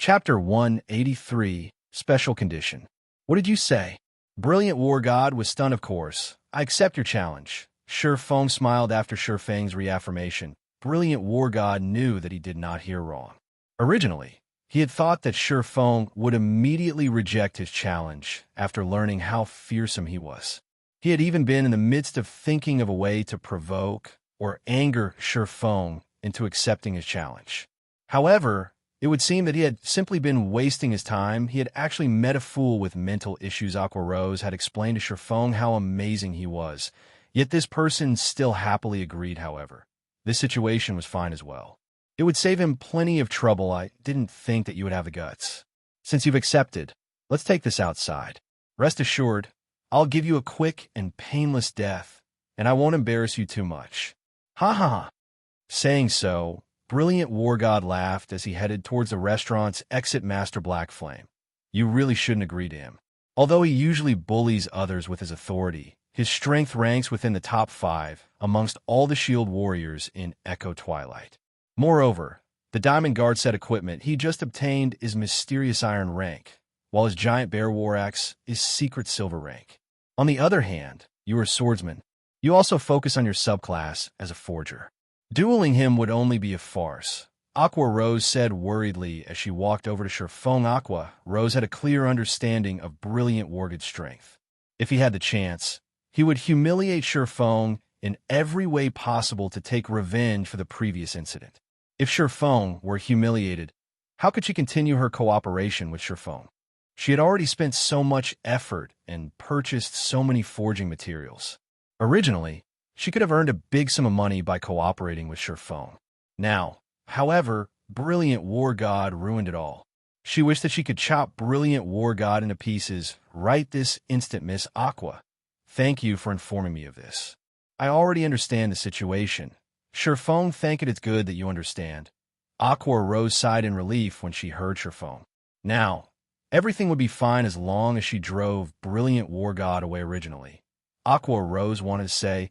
Chapter 183, Special Condition. What did you say? Brilliant War God was stunned, of course. I accept your challenge. Shi Feng smiled after Shi Feng's reaffirmation. Brilliant War God knew that he did not hear wrong. Originally, he had thought that Shi Feng would immediately reject his challenge after learning how fearsome he was. He had even been in the midst of thinking of a way to provoke or anger Shi Feng into accepting his challenge. However, it would seem that he had simply been wasting his time. He had actually met a fool with mental issues. Aqua Rose had explained to Shi Feng how amazing he was. Yet this person still happily agreed, however. This situation was fine as well. It would save him plenty of trouble. I didn't think that you would have the guts. Since you've accepted, let's take this outside. Rest assured, I'll give you a quick and painless death, and I won't embarrass you too much. Ha ha ha. Saying so, Brilliant War God laughed as he headed towards the restaurant's exit. Master Black Flame. You really shouldn't agree to him. Although he usually bullies others with his authority, his strength ranks within the top 5 amongst all the shield warriors in Echo Twilight. Moreover, the Diamond Guard set equipment he just obtained is Mysterious Iron rank, while his Giant Bear War Axe is Secret Silver rank. On the other hand, you are a swordsman. You also focus on your subclass as a forger. Dueling him would only be a farce, Aqua Rose said worriedly as she walked over to Shi Feng. Aqua Rose had a clear understanding of Brilliant War God's strength. If he had the chance, he would humiliate Shi Feng in every way possible to take revenge for the previous incident. If Shi Feng were humiliated, how could she continue her cooperation with Shi Feng? She had already spent so much effort and purchased so many forging materials. Originally, she could have earned a big sum of money by cooperating with Shi Feng. Now, however, Brilliant War God ruined it all. She wished that she could chop Brilliant War God into pieces right this instant. Miss Aqua, thank you for informing me of this. I already understand the situation. Shi Feng, thank it, it's good that you understand. Aqua Rose sighed in relief when she heard Shi Feng. Now, everything would be fine as long as she drove Brilliant War God away. Originally, Aqua Rose wanted to say,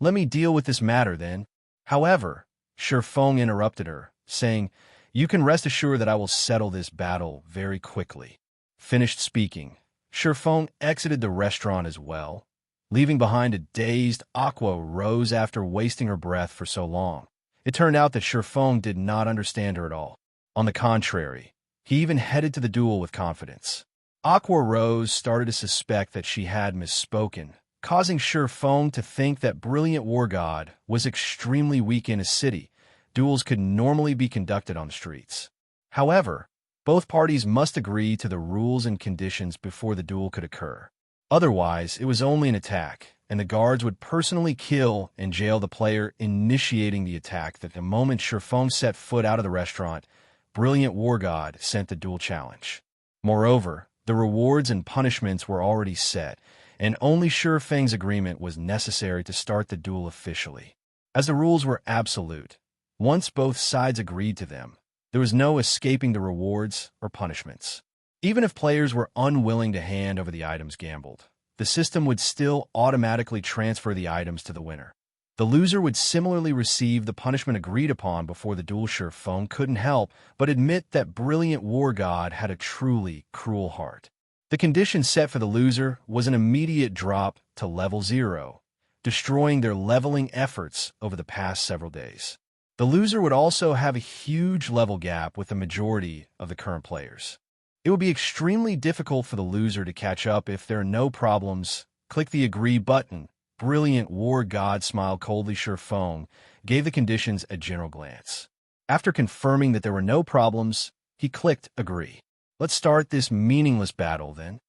let me deal with this matter then. However, Shi Feng interrupted her, saying, you can rest assured that I will settle this battle very quickly. Finished speaking, Shi Feng exited the restaurant as well, leaving behind a dazed Aqua Rose after wasting her breath for so long. It turned out that Shi Feng did not understand her at all. On the contrary, he even headed to the duel with confidence. Aqua Rose started to suspect that she had misspoken, causing Shi Feng to think that Brilliant War God was extremely weak. In a city, duels could normally be conducted on the streets. However, both parties must agree to the rules and conditions before the duel could occur. Otherwise, it was only an attack, and the guards would personally kill and jail the player initiating the attack. That the moment Shi Feng set foot out of the restaurant, Brilliant War God sent the duel challenge. Moreover, the rewards and punishments were already set, and only Shi Feng's agreement was necessary to start the duel officially. As the rules were absolute, once both sides agreed to them, there was no escaping the rewards or punishments. Even if players were unwilling to hand over the items gambled, the system would still automatically transfer the items to the winner. The loser would similarly receive the punishment agreed upon before the duel. Shi Feng couldn't help but admit that Brilliant War God had a truly cruel heart. The condition set for the loser was an immediate drop to level 0, destroying their leveling efforts over the past several days. The loser would also have a huge level gap with the majority of the current players. It would be extremely difficult for the loser to catch up. If there are no problems, click the agree button. Brilliant War God smiled coldly. Shi Feng gave the conditions a general glance. After confirming that there were no problems, he clicked agree. Let's start this meaningless battle then.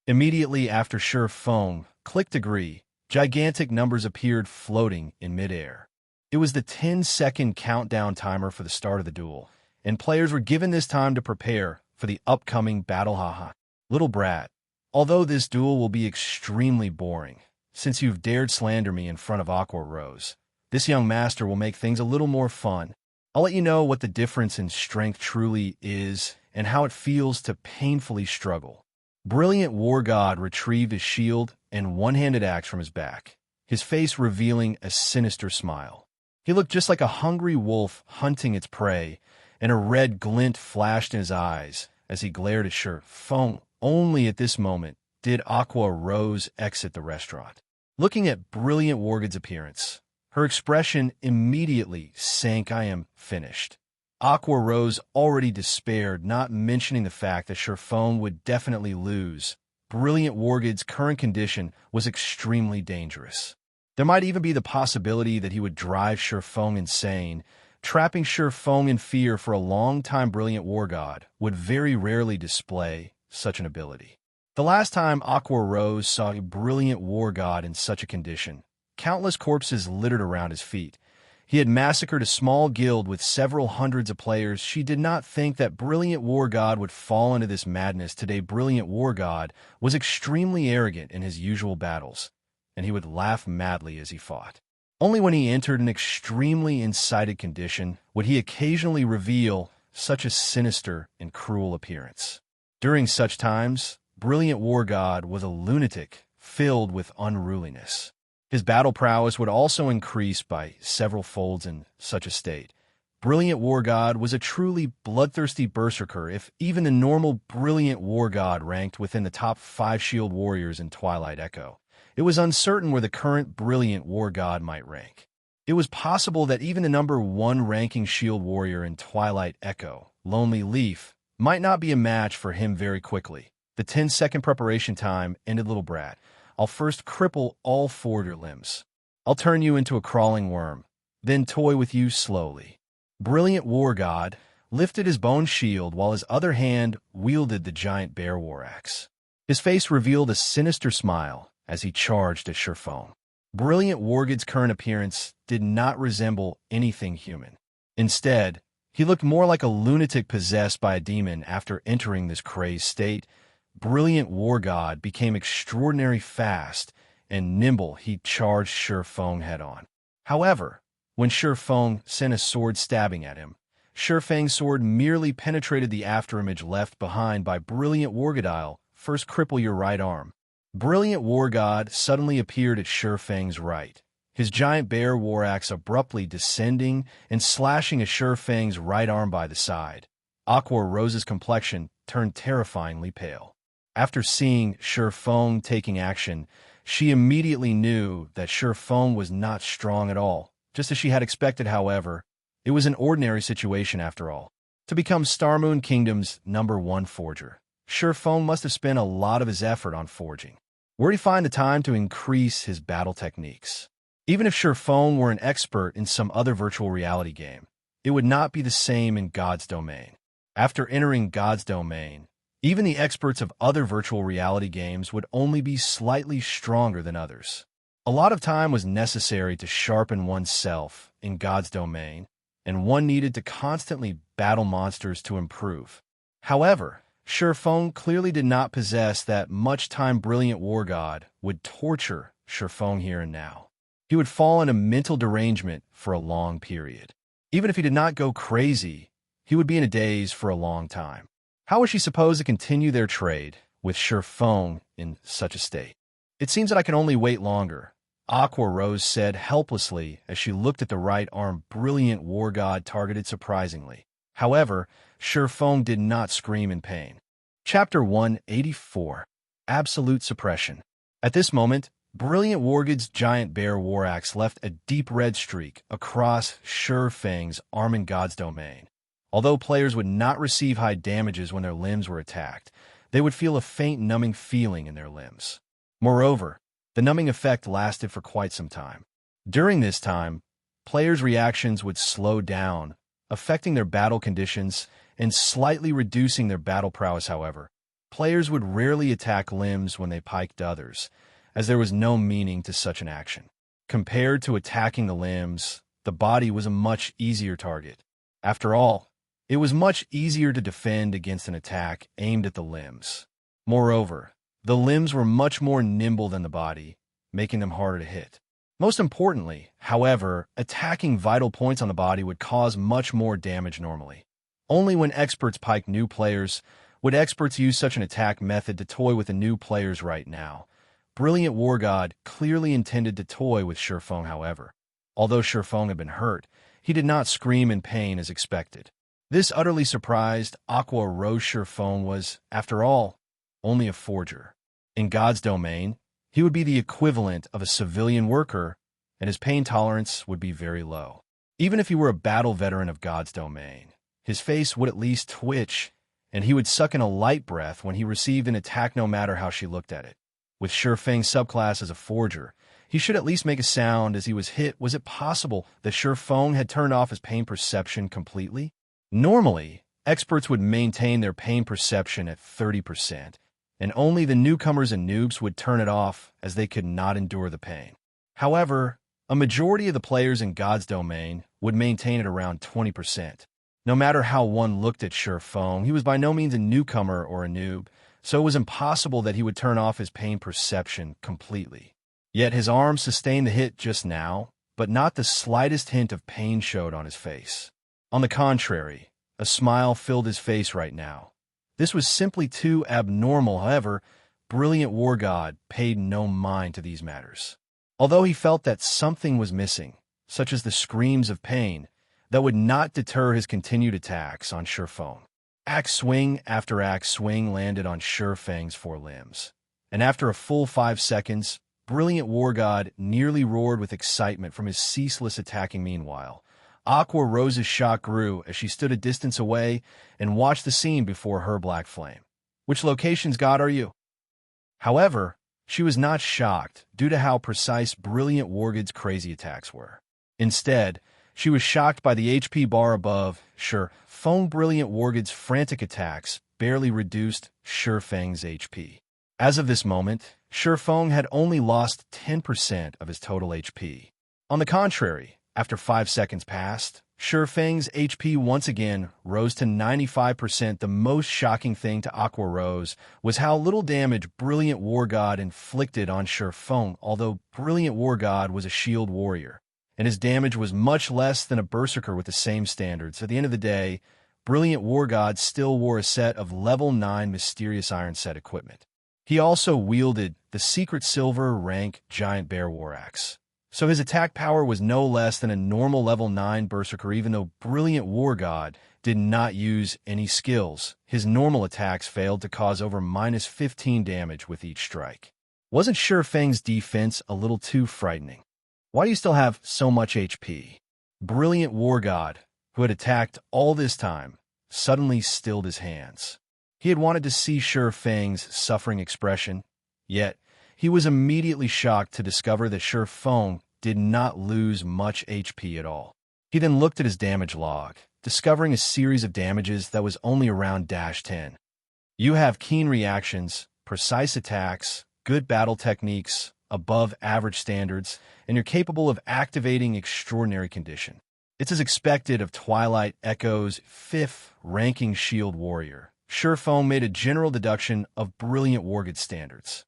Immediately after Shi Feng clicked agree, gigantic numbers appeared floating in midair. It was the 10-second countdown timer for the start of the duel, and players were given this time to prepare for the upcoming battle. Haha. Little brat, although this duel will be extremely boring, since you've dared slander me in front of Aqua Rose, this young master will make things a little more fun. I'll let you know what the difference in strength truly is and how it feels to painfully struggle. Brilliant War God retrieved his shield and one-handed axe from his back, his face revealing a sinister smile. He looked just like a hungry wolf hunting its prey, and a red glint flashed in his eyes as he glared at Feng. Only at this moment did Aqua Rose exit the restaurant. Looking at Brilliant Wargood's appearance, her expression immediately sank. I am finished. Aqua Rose already despaired, not mentioning the fact that Feng would definitely lose. Brilliant Wargood's current condition was extremely dangerous. There might even be the possibility that he would drive Feng insane. Trapping Feng in fear for a long time, Brilliant Wargod would very rarely display such an ability. The last time Aqua Rose saw a Brilliant Wargod in such a condition, countless corpses littered around his feet. He had massacred a small guild with several hundreds of players. She did not think that Brilliant Wargod would fall into this madness. Today, Brilliant Wargod was extremely arrogant in his usual battles, and he would laugh madly as he fought. Only when he entered an extremely incited condition would he occasionally reveal such a sinister and cruel appearance. During such times, Brilliant Wargod was a lunatic filled with unruliness. His battle prowess would also increase by several folds in such a state. Brilliant Wargod was a truly bloodthirsty berserker. If even the normal Brilliant Wargod ranked within the top 5 shield warriors in Twilight Echo, it was uncertain where the current Brilliant Wargod might rank. It was possible that even the number 1 ranking shield warrior in Twilight Echo, Lonely Leaf, might not be a match for him very quickly. The 10-second preparation time ended. Little brat, I'll first cripple all 4 of your limbs. I'll turn you into a crawling worm, then toy with you slowly. Brilliant Wargod lifted his bone shield while his other hand wielded the giant bear war axe. His face revealed a sinister smile as he charged at Feng. Brilliant Wargood's current appearance did not resemble anything human. Instead, he looked more like a lunatic possessed by a demon. After entering this crazed state, Brilliant Wargod became extraordinarily fast and nimble. He charged Feng head-on. However, when Feng sent a sword stabbing at him, Feng's sword merely penetrated the afterimage left behind by Brilliant Wargod. I'll first cripple your right arm. Brilliant Wargod suddenly appeared at Feng's right, his giant bear war axe abruptly descending and slashing at Feng's right arm by the side. Aqua Rose's complexion turned terrifyingly pale. After seeing Feng taking action, she immediately knew that Feng was not strong at all. Just as she had expected, however, it was an ordinary situation after all. To become Starmoon Kingdom's #1 forger, Feng must have spent a lot of his effort on forging. Where'd he find the time to increase his battle techniques? Even if Feng were an expert in some other virtual reality game, it would not be the same in God's Domain. After entering God's Domain, even the experts of other virtual reality games would only be slightly stronger than others. A lot of time was necessary to sharpen oneself in God's Domain, and one needed to constantly battle monsters to improve. However, Feng clearly did not possess that much time. Brilliant Wargod would torture Feng here and now. He would fall into mental derangement for a long period. Even if he did not go crazy, he would be in a daze for a long time. How was she supposed to continue their trade with Feng in such a state? It seems that I can only wait longer, Aqua Rose said helplessly as she looked at the right arm Brilliant Wargod targeted surprisingly. However, Feng did not scream in pain. Chapter 184, Absolute Suppression. At this moment, Brilliant Wargood's giant bear war axe left a deep red streak across Feng's arm in God's Domain. Although players would not receive high damages when their limbs were attacked, they would feel a faint numbing feeling in their limbs. Moreover, the numbing effect lasted for quite some time. During this time, players' reactions would slow down, affecting their battle conditions and slightly reducing their battle prowess. However, players would rarely attack limbs when they piked others, as there was no meaning to such an action. Compared to attacking the limbs, the body was a much easier target. After all, it was much easier to defend against an attack aimed at the limbs. Moreover, the limbs were much more nimble than the body, making them harder to hit. Most importantly, however, attacking vital points on the body would cause much more damage normally. Only when experts pike new players would experts use such an attack method to toy with the new players right now. Brilliant Wargod clearly intended to toy with Feng, however. Although Feng had been hurt, he did not scream in pain as expected. This utterly surprised Aqua Rose Phone was, after all, only a forger. In God's domain, he would be the equivalent of a civilian worker, and his pain tolerance would be very low. Even if he were a battle veteran of God's domain, his face would at least twitch, and he would suck in a light breath when he received an attack no matter how she looked at it. With Feng's subclass as a forger, he should at least make a sound as he was hit. Was it possible that Feng had turned off his pain perception completely? Normally, experts would maintain their pain perception at 30%, and only the newcomers and noobs would turn it off as they could not endure the pain. However, a majority of the players in God's domain would maintain it around 20%. No matter how one looked at Feng, he was by no means a newcomer or a noob, so it was impossible that he would turn off his pain perception completely. Yet his arm sustained the hit just now, but not the slightest hint of pain showed on his face. On the contrary, a smile filled his face right now. This was simply too abnormal. However, Brilliant War God paid no mind to these matters. Although he felt that something was missing, such as the screams of pain, that would not deter his continued attacks on Feng. Axe swing after axe swing landed on Feng's forelimbs. And after a full 5 seconds, Brilliant War God nearly roared with excitement from his ceaseless attacking. Meanwhile, Aqua Rose's shock grew as she stood a distance away and watched the scene before her black flame. Which location's God are you? However, she was not shocked due to how precise Brilliant War God's crazy attacks were. Instead, she was shocked by the HP bar above. Feng Brilliant War God's frantic attacks barely reduced Feng's HP. As of this moment, Feng had only lost 10% of his total HP. On the contrary, after 5 seconds passed, Feng's HP once again rose to 95%. The most shocking thing to Aqua Rose was how little damage Brilliant War God inflicted on Feng, although Brilliant War God was a shield warrior, and his damage was much less than a Berserker with the same standards. At the end of the day, Brilliant War God still wore a set of level 9 Mysterious Iron Set equipment. He also wielded the secret silver rank Giant Bear War Axe, so his attack power was no less than a normal level 9 Berserker. Even though Brilliant War God did not use any skills, his normal attacks failed to cause over -15 damage with each strike. Wasn't Feng's defense a little too frightening? Why do you still have so much HP? Brilliant War God, who had attacked all this time, suddenly stilled his hands. He had wanted to see Feng's suffering expression, yet he was immediately shocked to discover that Feng did not lose much HP at all. He then looked at his damage log, discovering a series of damages that was only around -10. You have keen reactions, precise attacks, good battle techniques, above average standards, and you're capable of activating extraordinary condition. It's as expected of Twilight Echo's 5th ranking shield warrior. Feng made a general deduction of Brilliant War God standards.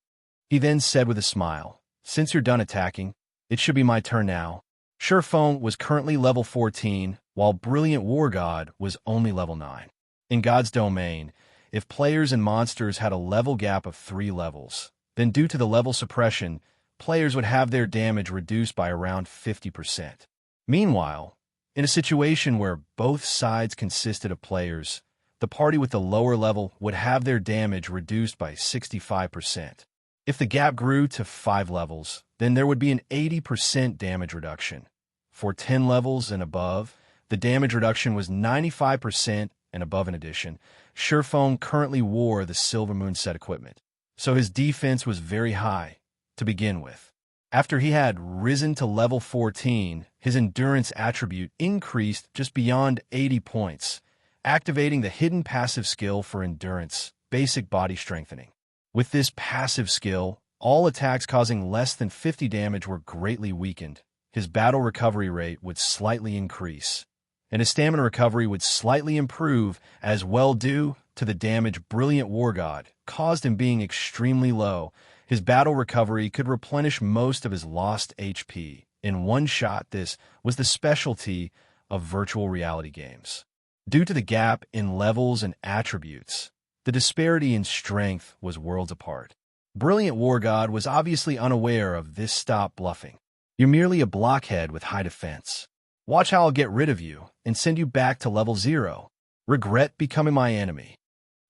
He then said with a smile, "Since you're done attacking, it should be my turn now." Feng was currently level 14, while Brilliant War God was only level 9. In God's domain, if players and monsters had a level gap of 3 levels, then due to the level suppression, players would have their damage reduced by around 50%. Meanwhile, in a situation where both sides consisted of players, the party with the lower level would have their damage reduced by 65%. If the gap grew to 5 levels, then there would be an 80% damage reduction. For 10 levels and above, the damage reduction was 95% and above. In addition, Feng currently wore the Silver Moon set equipment, so his defense was very high to begin with. After he had risen to level 14, his endurance attribute increased just beyond 80 points, activating the hidden passive skill for endurance, basic body strengthening. With this passive skill, all attacks causing less than 50 damage were greatly weakened. His battle recovery rate would slightly increase, and his stamina recovery would slightly improve as well due to the damage Brilliant War God caused him being extremely low. His battle recovery could replenish most of his lost HP in one shot. This was the specialty of virtual reality games. Due to the gap in levels and attributes, the disparity in strength was worlds apart. Brilliant War God was obviously unaware of this. Stop bluffing. You're merely a blockhead with high defense. Watch how I'll get rid of you and send you back to level 0. Regret becoming my enemy.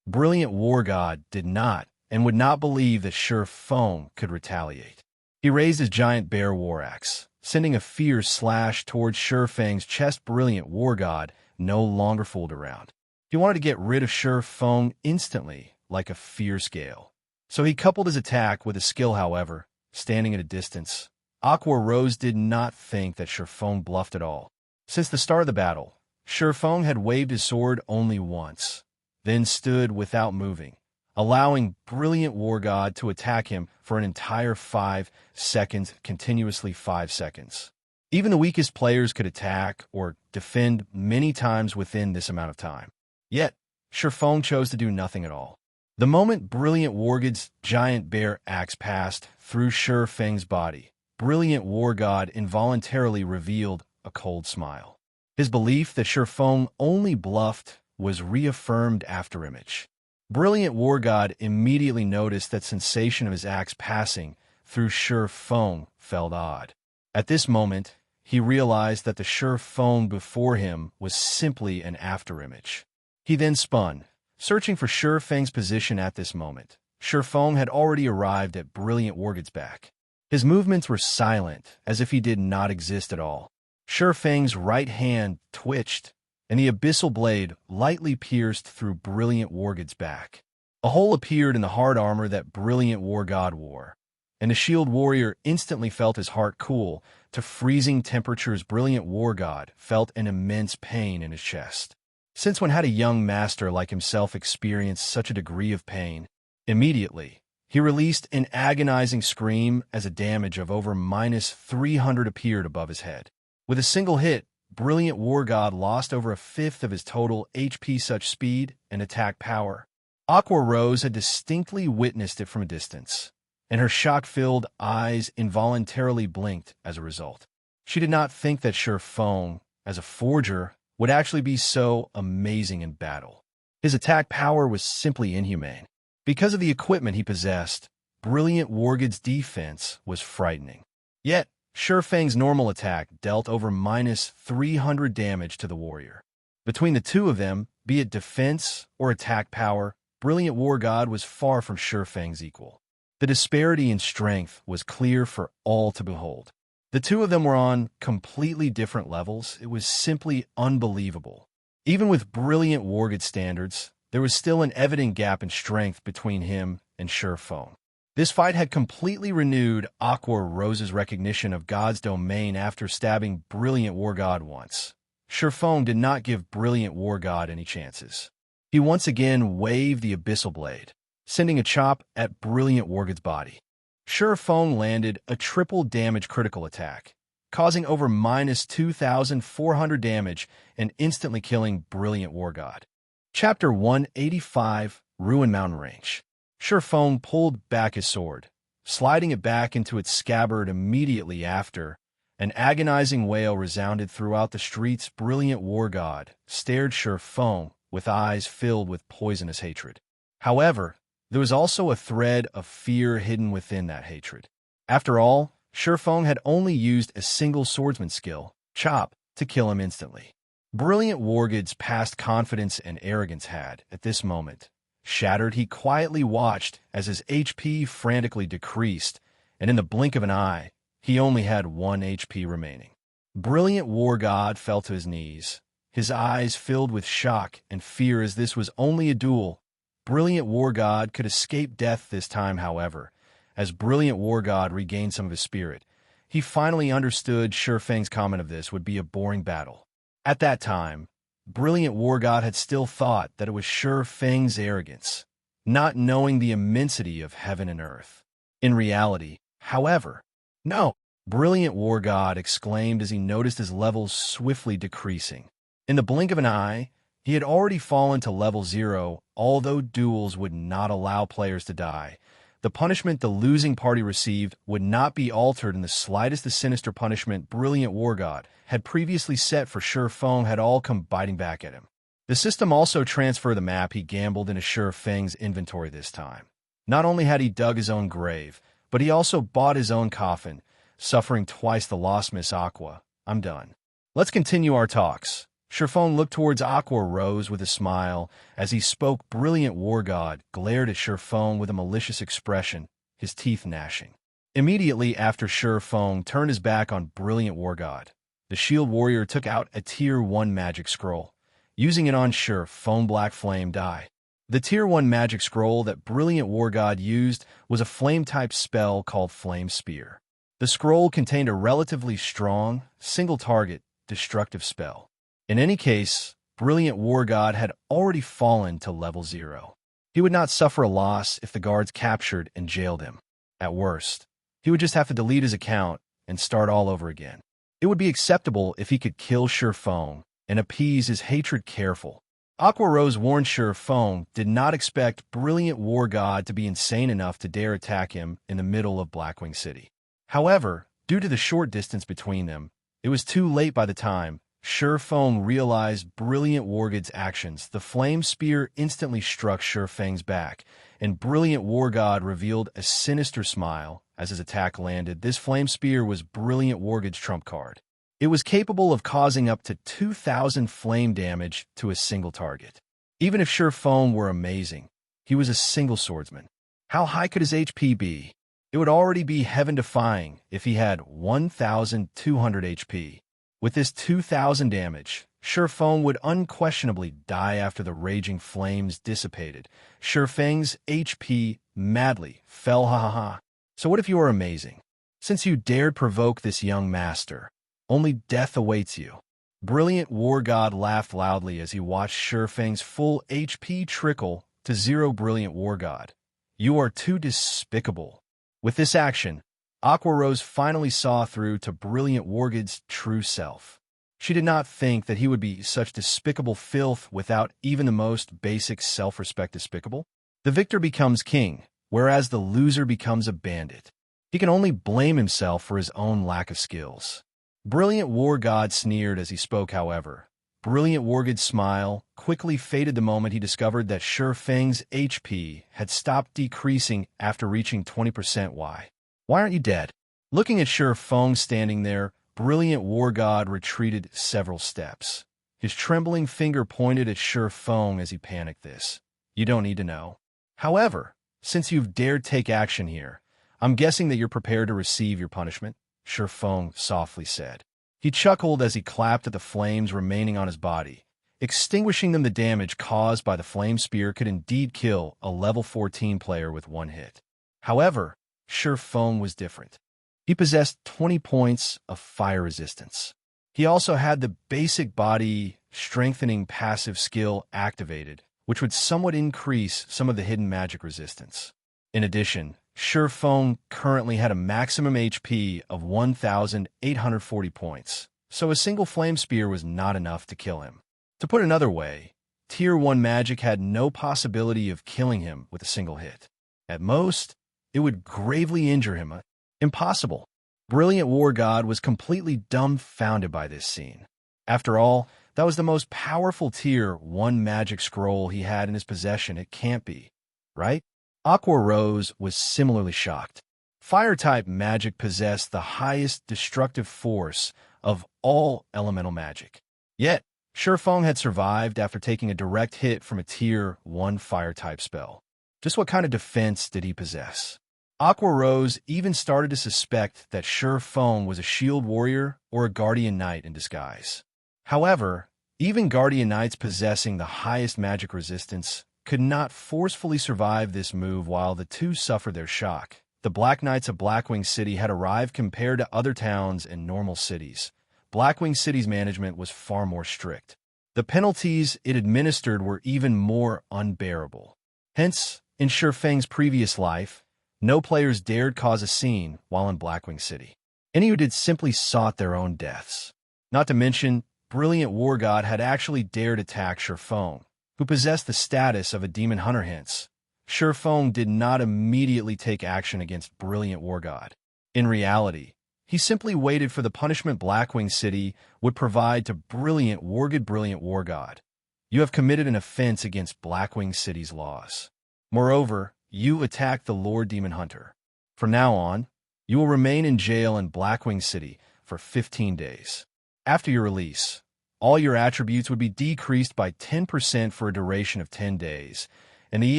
Brilliant War God did not and would not believe that Sure Feng could retaliate. He raised his giant bear war axe, sending a fierce slash towards Sure Feng's chest. Brilliant War God no longer fooled around. He wanted to get rid of Sure Feng instantly, like a fierce gale. So he coupled his attack with a skill. However, standing at a distance, Aqua Rose did not think that Sure Feng bluffed at all. Since the start of the battle, Sure Feng had waved his sword only once, then stood without moving, allowing Brilliant War God to attack him for an entire 5 seconds, continuously 5 seconds. Even the weakest players could attack or defend many times within this amount of time. Yet, Sure Feng chose to do nothing at all. The moment Brilliant War God's giant bear axe passed through Sure Feng's body, Brilliant War God involuntarily revealed a cold smile. His belief that Sure Feng only bluffed was reaffirmed after image. Brilliant War God immediately noticed that sensation of his axe passing through Sure Feng felt odd. At this moment, he realized that the Sure Feng before him was simply an afterimage. He then spun, searching for Sure Feng's position. At this moment, Sure Feng had already arrived at Brilliant War God's back. His movements were silent, as if he did not exist at all. Sure Feng's right hand twitched, and the abyssal blade lightly pierced through Brilliant War God's back. A hole appeared in the hard armor that Brilliant War God wore, and the shield warrior instantly felt his heart cool to freezing temperatures. Brilliant War God felt an immense pain in his chest. Since when had a young master like himself experienced such a degree of pain? Immediately, he released an agonizing scream as a damage of over -300 appeared above his head. With a single hit, Brilliant War God lost over a fifth of his total HP. Such speed and attack power. Aqua Rose had distinctly witnessed it from a distance, and her shock-filled eyes involuntarily blinked as a result. She did not think that Sure Feng, as a forger, would actually be so amazing in battle. His attack power was simply inhumane. Because of the equipment he possessed, Brilliant War God's defense was frightening. Yet, Sure Feng's normal attack dealt over -300 damage to the warrior. Between the two of them, be it defense or attack power, Brilliant War God was far from Sure Feng's equal. The disparity in strength was clear for all to behold. The two of them were on completely different levels. It was simply unbelievable. Even with Brilliant War God standards, there was still an evident gap in strength between him and Sure Feng. This fight had completely renewed Aqua Rose's recognition of God's domain after stabbing Brilliant War God once. Sure Feng did not give Brilliant War God any chances. He once again waved the abyssal blade, sending a chop at Brilliant War God's body. Sure Feng landed a triple damage critical attack, causing over -2,400 damage and instantly killing Brilliant War God. Chapter 185, Ruin Mountain Range. Sure Feng pulled back his sword, sliding it back into its scabbard immediately after. An agonizing wail resounded throughout the streets. Brilliant War God stared Sure Feng with eyes filled with poisonous hatred. However, there was also a thread of fear hidden within that hatred. After all, Sure Feng had only used a single swordsman skill, Chop, to kill him instantly. Brilliant War God's past confidence and arrogance had, at this moment, shattered. He quietly watched as his HP frantically decreased, and in the blink of an eye, he only had 1 HP remaining. Brilliant War God fell to his knees, his eyes filled with shock and fear as this was only a duel. Brilliant War God could escape death this time, however. As Brilliant War God regained some of his spirit, he finally understood Sure Feng's comment of this would be a boring battle. At that time, Brilliant War God had still thought that it was Sure Feng's arrogance, not knowing the immensity of heaven and earth. In reality, however, no, Brilliant War God exclaimed as he noticed his levels swiftly decreasing. In the blink of an eye, he had already fallen to level 0. Although duels would not allow players to die, the punishment the losing party received would not be altered in the slightest. The sinister punishment Brilliant War God had previously set for Sure Feng had all come biting back at him. The system also transferred the map he gambled into Sure Feng's inventory this time. Not only had he dug his own grave, but he also bought his own coffin, suffering twice the loss. Miss Aqua, I'm done. Let's continue our talks. Sherfone looked towards Aqua Rose with a smile. As he spoke, Brilliant War God glared at Sherfone with a malicious expression, his teeth gnashing. Immediately after Sherfone turned his back on Brilliant War God, the Shield Warrior took out a Tier 1 magic scroll, using it on Sherfone Black Flame die. The Tier 1 magic scroll that Brilliant War God used was a flame-type spell called Flame Spear. The scroll contained a relatively strong, single-target, destructive spell. In any case, Brilliant War God had already fallen to level 0. He would not suffer a loss if the guards captured and jailed him. At worst, he would just have to delete his account and start all over again. It would be acceptable if he could kill Sherfone and appease his hatred careful. Aqua Rose warned Sherfone did not expect Brilliant War God to be insane enough to dare attack him in the middle of Blackwing City. However, due to the short distance between them, it was too late by the time Sherfone realized Brilliant War God's actions. The Flame Spear instantly struck Sherfang's back, and Brilliant War God revealed a sinister smile as his attack landed. This Flame Spear was Brilliant War God's trump card. It was capable of causing up to 2,000 flame damage to a single target. Even if Sherfone were amazing, he was a single swordsman. How high could his HP be? It would already be heaven-defying if he had 1,200 HP. With this 2,000 damage, Sherfone would unquestionably die after the raging flames dissipated. Sherfang's HP madly fell, ha ha ha. So what if you are amazing? Since you dared provoke this young master, only death awaits you. Brilliant War God laughed loudly as he watched Sherfang's full HP trickle to 0. Brilliant War God, you are too despicable. With this action, Aqua Rose finally saw through to Brilliant War God's true self. She did not think that he would be such despicable filth without even the most basic self-respect. Despicable? The victor becomes king, whereas the loser becomes a bandit. He can only blame himself for his own lack of skills. Brilliant War God sneered as he spoke, however. Brilliant War God's smile quickly faded the moment he discovered that Sherfang's HP had stopped decreasing after reaching 20%. Why aren't you dead? Looking at Sherfang standing there, Brilliant War God retreated several steps. His trembling finger pointed at Sherfang as he panicked. This, you don't need to know. However, since you've dared take action here, I'm guessing that you're prepared to receive your punishment, Sherfang softly said. He chuckled as he clapped at the flames remaining on his body. Extinguishing them, the damage caused by the Flame Spear could indeed kill a level 14 player with one hit. However, Sherfang was different. He possessed 20 points of fire resistance. He also had the basic body strengthening passive skill activated, which would somewhat increase some of the hidden magic resistance. In addition, Sherfang currently had a maximum HP of 1,840 points, so a single Flame Spear was not enough to kill him. To put another way, Tier 1 magic had no possibility of killing him with a single hit. At most, it would gravely injure him. Impossible. Brilliant War God was completely dumbfounded by this scene. After all, that was the most powerful Tier 1 magic scroll he had in his possession. It can't be, right? Aqua Rose was similarly shocked. Fire-type magic possessed the highest destructive force of all elemental magic. Yet, Sherfang had survived after taking a direct hit from a Tier 1 fire-type spell. Just what kind of defense did he possess? Aqua Rose even started to suspect that Sherfang was a shield warrior or a guardian knight in disguise. However, even guardian knights possessing the highest magic resistance could not forcefully survive this move while the two suffered their shock. The Black Knights of Blackwing City had arrived. Compared to other towns and normal cities, Blackwing City's management was far more strict. The penalties it administered were even more unbearable. Hence, in Sherfang's previous life, no players dared cause a scene while in Blackwing City. Any who did simply sought their own deaths. Not to mention, Brilliant War God had actually dared attack Sherfang, who possessed the status of a demon hunter. Hence, Sherfang did not immediately take action against Brilliant War God. In reality, he simply waited for the punishment Blackwing City would provide to Brilliant War God. Brilliant War God, you have committed an offense against Blackwing City's laws. Moreover, you attacked the Lord Demon Hunter. From now on, you will remain in jail in Blackwing City for 15 days. After your release, all your attributes would be decreased by 10% for a duration of 10 days, and the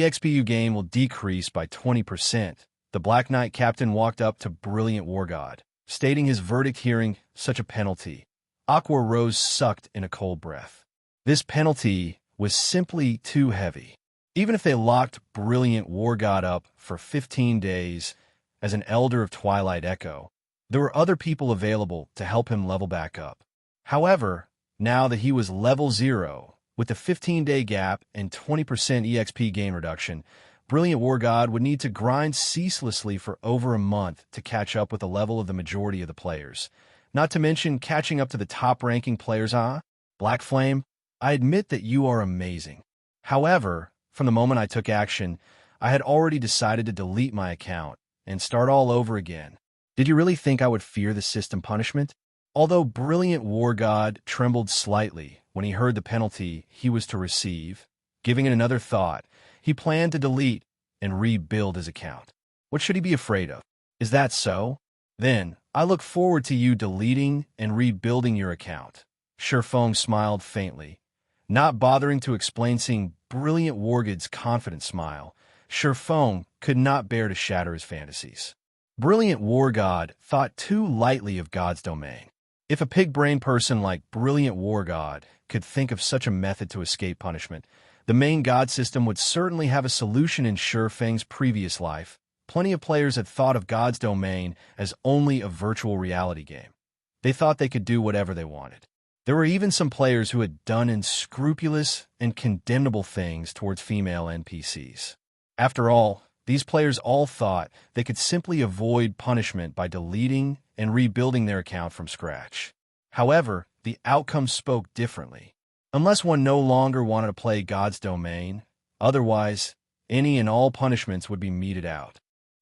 EXP you gain will decrease by 20%. The Black Knight captain walked up to Brilliant War God, stating his verdict. Hearing such a penalty, Aqua Rose sucked in a cold breath. This penalty was simply too heavy. Even if they locked Brilliant War God up for 15 days as an Elder of Twilight Echo, there were other people available to help him level back up. However, now that he was level 0, with the 15-day gap and 20% EXP gain reduction, Brilliant War God would need to grind ceaselessly for over a month to catch up with the level of the majority of the players. Not to mention catching up to the top-ranking players. Black Flame, I admit that you are amazing. However, from the moment I took action, I had already decided to delete my account and start all over again. Did you really think I would fear the system punishment? Although Brilliant War God trembled slightly when he heard the penalty he was to receive, giving it another thought, he planned to delete and rebuild his account. What should he be afraid of? Is that so? Then, I look forward to you deleting and rebuilding your account. Shurfeng smiled faintly. Not bothering to explain, seeing Brilliant War God's confident smile, Shurfeng could not bear to shatter his fantasies. Brilliant War God thought too lightly of God's domain. If a pig-brained person like Brilliant War God could think of such a method to escape punishment, the main god system would certainly have a solution. In Shurfeng's previous life, plenty of players had thought of God's domain as only a virtual reality game. They thought they could do whatever they wanted. There were even some players who had done unscrupulous and condemnable things towards female NPCs. After all, these players all thought they could simply avoid punishment by deleting and rebuilding their account from scratch. However, the outcome spoke differently. Unless one no longer wanted to play God's domain, otherwise, any and all punishments would be meted out.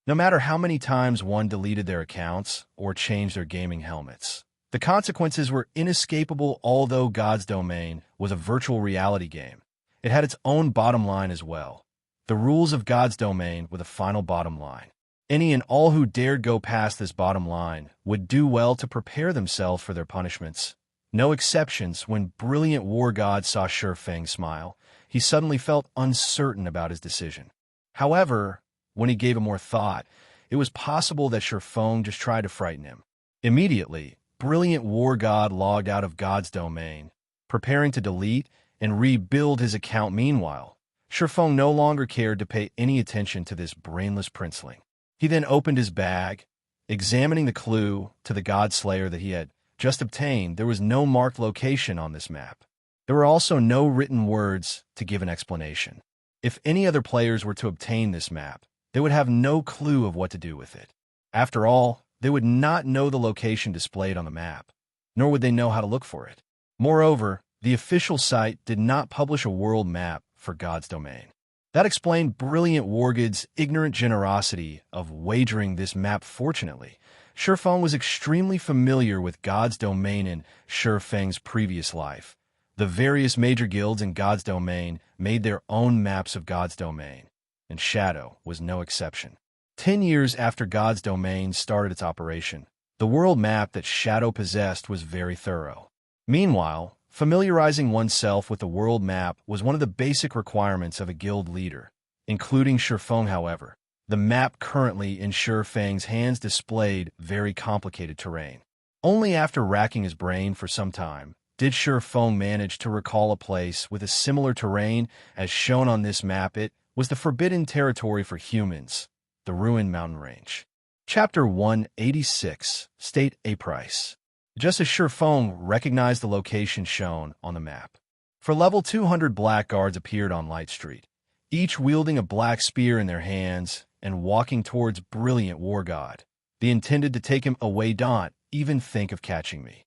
No matter how many times one deleted their accounts or changed their gaming helmets, the consequences were inescapable. Although God's domain was a virtual reality game, it had its own bottom line as well. The rules of God's domain were the final bottom line. Any and all who dared go past this bottom line would do well to prepare themselves for their punishments. No exceptions. When Brilliant War God saw Shurfeng smile, he suddenly felt uncertain about his decision. However, when he gave it more thought, it was possible that Shurfeng just tried to frighten him. Immediately, Brilliant War God logged out of God's domain, preparing to delete and rebuild his account. Meanwhile, Shurfeng no longer cared to pay any attention to this brainless princeling. He then opened his bag, examining the clue to the God Slayer that he had just obtained. There was no marked location on this map. There were also no written words to give an explanation. If any other players were to obtain this map, they would have no clue of what to do with it. After all, they would not know the location displayed on the map, nor would they know how to look for it. Moreover, the official site did not publish a world map for God's domain. That explained Brilliant War God's ignorant generosity of wagering this map. Fortunately, Shurfeng was extremely familiar with God's domain in Shurfeng's previous life. The various major guilds in God's domain made their own maps of God's domain, and Shadow was no exception. 10 years after God's domain started its operation, the world map that Shadow possessed was very thorough. Meanwhile, familiarizing oneself with the world map was one of the basic requirements of a guild leader, including Shurfeng. However, the map currently in Shurfeng's hands displayed very complicated terrain. Only after racking his brain for some time did Shurfeng manage to recall a place with a similar terrain as shown on this map. It was the forbidden territory for humans, the Ruined Mountain Range. Chapter 186, State A Price. Just as Shurfeng recognized the location shown on the map, for level 200 black guards appeared on Light Street, each wielding a black spear in their hands and walking towards Brilliant War God. They intended to take him away. Don't even think of catching me.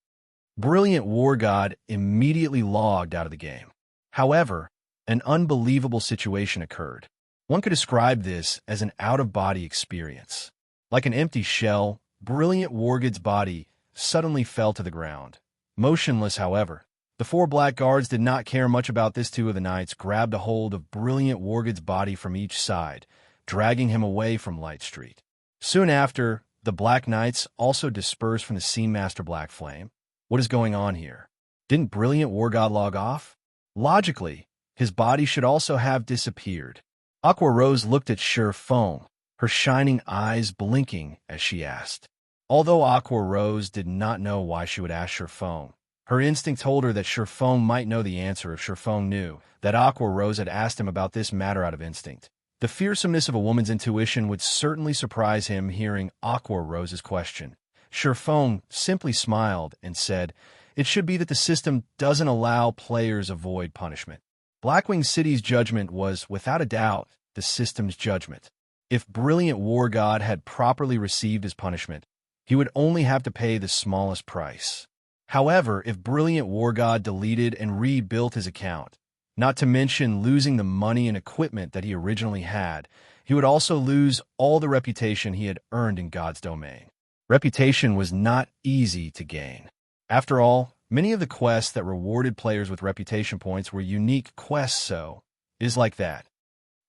Brilliant War God immediately logged out of the game. However, an unbelievable situation occurred. One could describe this as an out-of-body experience. Like an empty shell, Brilliant War God's body suddenly fell to the ground. Motionless, however, the 4 black guards did not care much about this. 2 of the knights grabbed a hold of Brilliant War God's body from each side, dragging him away from Light Street. Soon after, the Black Knights also dispersed from the scene. Master Black Flame, what is going on here? Didn't Brilliant War God log off? Logically, his body should also have disappeared. Aqua Rose looked at Sure Foam, her shining eyes blinking as she asked. Although Aqua Rose did not know why she would ask Sure Foam, her instinct told her that Sure Foam might know the answer if Sure Foam knew that Aqua Rose had asked him about this matter out of instinct. The fearsomeness of a woman's intuition would certainly surprise him hearing Aqua Rose's question. Sure Foam simply smiled and said, "It should be that the system doesn't allow players avoid punishment." Blackwing City's judgment was, without a doubt, the system's judgment. If Brilliant War God had properly received his punishment, he would only have to pay the smallest price. However, if Brilliant War God deleted and rebuilt his account, not to mention losing the money and equipment that he originally had, he would also lose all the reputation he had earned in God's domain. Reputation was not easy to gain. After all, many of the quests that rewarded players with reputation points were unique quests, so is like that.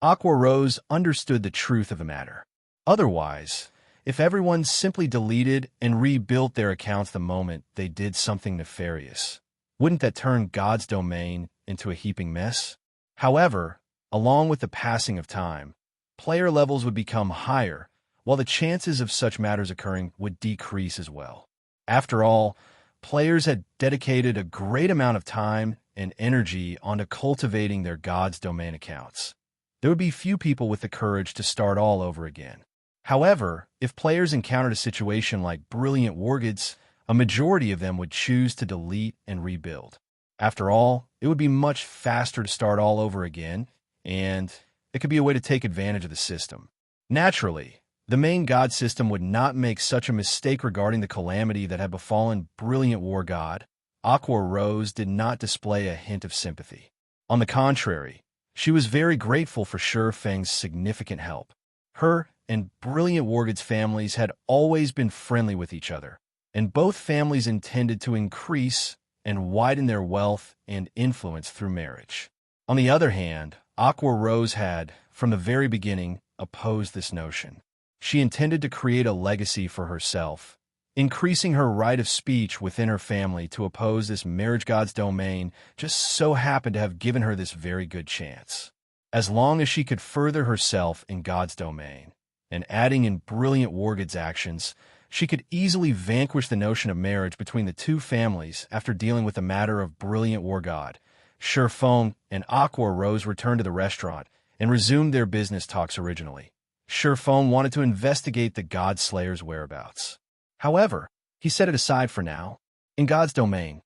Aqua Rose understood the truth of the matter. Otherwise, if everyone simply deleted and rebuilt their accounts the moment they did something nefarious, wouldn't that turn God's domain into a heaping mess? However, along with the passing of time, player levels would become higher, while the chances of such matters occurring would decrease as well. After all, players had dedicated a great amount of time and energy onto cultivating their God's domain accounts. There would be few people with the courage to start all over again. However, if players encountered a situation like Brilliant War Gods, a majority of them would choose to delete and rebuild. After all, it would be much faster to start all over again, and it could be a way to take advantage of the system. Naturally, the main God system would not make such a mistake regarding the calamity that had befallen Brilliant War God. Aqua Rose did not display a hint of sympathy. On the contrary, she was very grateful for Sure Feng's significant help. Her and Brilliant War God's families had always been friendly with each other, and both families intended to increase and widen their wealth and influence through marriage. On the other hand, Aqua Rose had, from the very beginning, opposed this notion. She intended to create a legacy for herself, increasing her right of speech within her family to oppose this marriage god's domain just so happened to have given her this very good chance. As long as she could further herself in God's domain, and adding in Brilliant War God's actions, she could easily vanquish the notion of marriage between the two families after dealing with the matter of Brilliant War God. Sure Foam and Aqua Rose returned to the restaurant and resumed their business talks originally. Sure Foam wanted to investigate the God Slayer's whereabouts. However, he set it aside for now. In God's domain,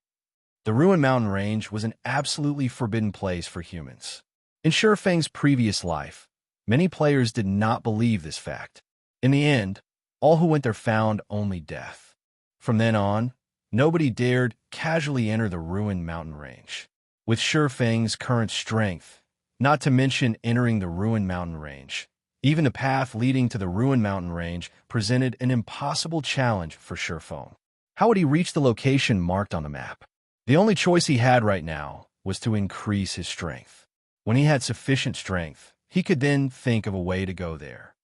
the Ruined Mountain Range was an absolutely forbidden place for humans. In Sure Feng's previous life, many players did not believe this fact. In the end, all who went there found only death. From then on, nobody dared casually enter the Ruined Mountain Range. With Sure Feng's current strength, not to mention entering the Ruined Mountain Range, even the path leading to the Ruined Mountain Range presented an impossible challenge for Sure Feng. How would he reach the location marked on the map? The only choice he had right now was to increase his strength. When he had sufficient strength, he could then think of a way to go there.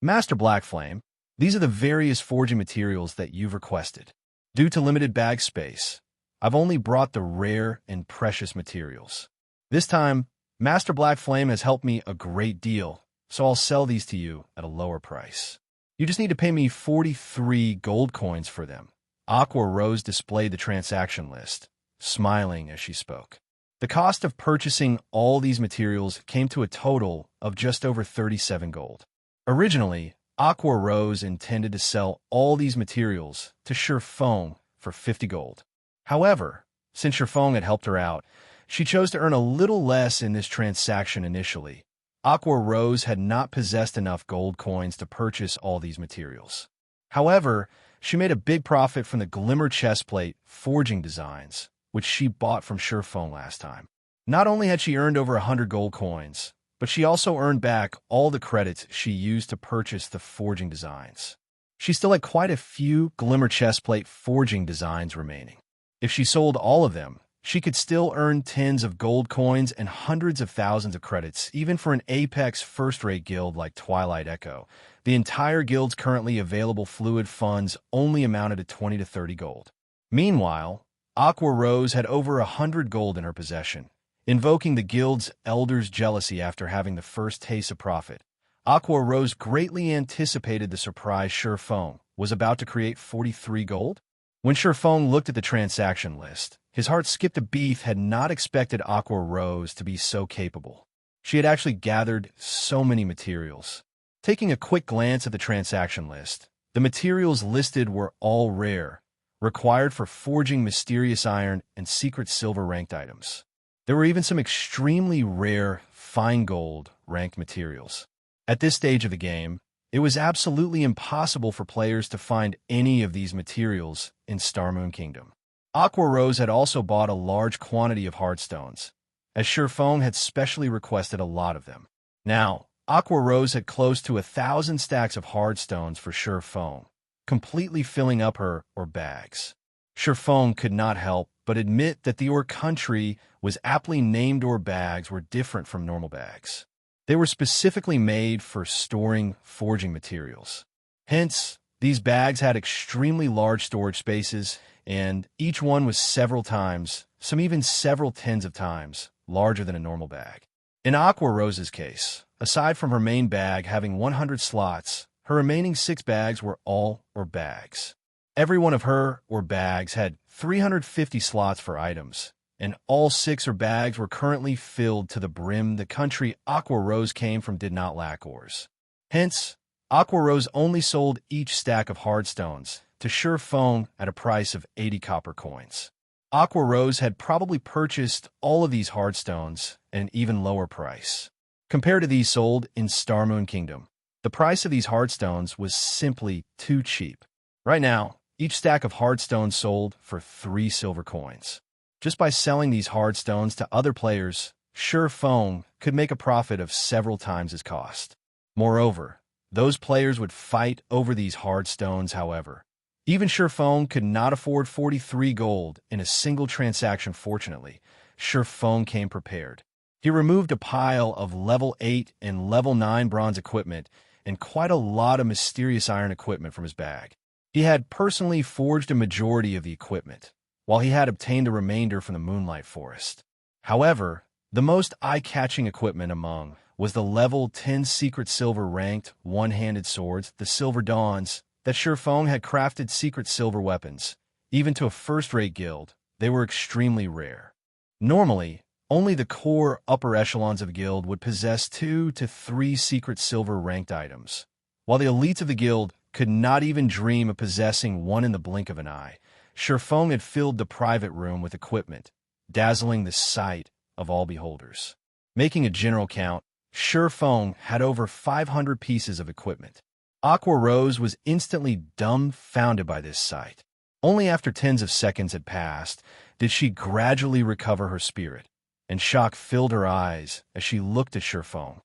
Master Blackflame, these are the various forging materials that you've requested. Due to limited bag space, I've only brought the rare and precious materials. This time, Master Blackflame has helped me a great deal, so I'll sell these to you at a lower price. You just need to pay me 43 gold coins for them. Aqua Rose displayed the transaction list, smiling as she spoke. The cost of purchasing all these materials came to a total of just over 37 gold. Originally, Aqua Rose intended to sell all these materials to Sure Feng for 50 gold. However, since Sure Feng had helped her out, she chose to earn a little less in this transaction initially. Aqua Rose had not possessed enough gold coins to purchase all these materials. However, she made a big profit from the Glimmer chestplate forging designs, which she bought from Sure Feng last time. Not only had she earned over 100 gold coins, but she also earned back all the credits she used to purchase the forging designs. She still had quite a few Glimmer chestplate forging designs remaining. If she sold all of them, she could still earn tens of gold coins and hundreds of thousands of credits, even for an Apex first-rate guild like Twilight Echo. The entire guild's currently available fluid funds only amounted to 20 to 30 gold. Meanwhile, Aqua Rose had over 100 gold in her possession, invoking the guild's elder's jealousy after having the first taste of profit. Aqua Rose greatly anticipated the surprise Surfong was about to create 43 gold. When Surfong looked at the transaction list, his heart skipped a beat. Had not expected Aqua Rose to be so capable. She had actually gathered so many materials. Taking a quick glance at the transaction list, the materials listed were all rare, required for forging mysterious iron and secret silver ranked items. There were even some extremely rare, fine gold ranked materials. At this stage of the game, it was absolutely impossible for players to find any of these materials in Starmoon Kingdom. Aqua Rose had also bought a large quantity of hardstones, as Surfong had specially requested a lot of them. Now, Aqua Rose had close to 1,000 stacks of hardstones for Surfong, completely filling up her ore bags. Surfong could not help but admit that the ore country was aptly named ore bags were different from normal bags. They were specifically made for storing forging materials. Hence, these bags had extremely large storage spaces, and each one was several times, some even several tens of times, larger than a normal bag. In Aqua Rose's case, aside from her main bag having 100 slots, her remaining 6 bags were all ore bags. Every one of her ore bags had 350 slots for items, and all 6 ore bags were currently filled to the brim. The country Aqua Rose came from did not lack ores. Hence, Aqua Rose only sold each stack of hardstones to Surfong at a price of 80 copper coins. Aqua Rose had probably purchased all of these hardstones at an even lower price. Compared to these sold in Starmoon Kingdom, the price of these hardstones was simply too cheap. Right now, each stack of hardstones sold for 3 silver coins. Just by selling these hardstones to other players, Surfong could make a profit of several times his cost. Moreover, those players would fight over these hardstones. However, even Surfong could not afford 43 gold in a single transaction. Fortunately, Surfong came prepared. He removed a pile of level 8 and level 9 bronze equipment and quite a lot of mysterious iron equipment from his bag. He had personally forged a majority of the equipment, while he had obtained the remainder from the Moonlight Forest. However, the most eye-catching equipment among was the level 10 secret silver ranked one-handed swords, the Silver Dawns, that Surfong had crafted secret silver weapons. Even to a first-rate guild, they were extremely rare. Normally, only the core upper echelons of a guild would possess 2 to 3 secret silver ranked items, while the elites of the guild could not even dream of possessing one in the blink of an eye. Surfong had filled the private room with equipment, dazzling the sight of all beholders. Making a general count, Surfong had over 500 pieces of equipment. Aqua Rose was instantly dumbfounded by this sight. Only after tens of seconds had passed did she gradually recover her spirit, and shock filled her eyes as she looked at Surfong.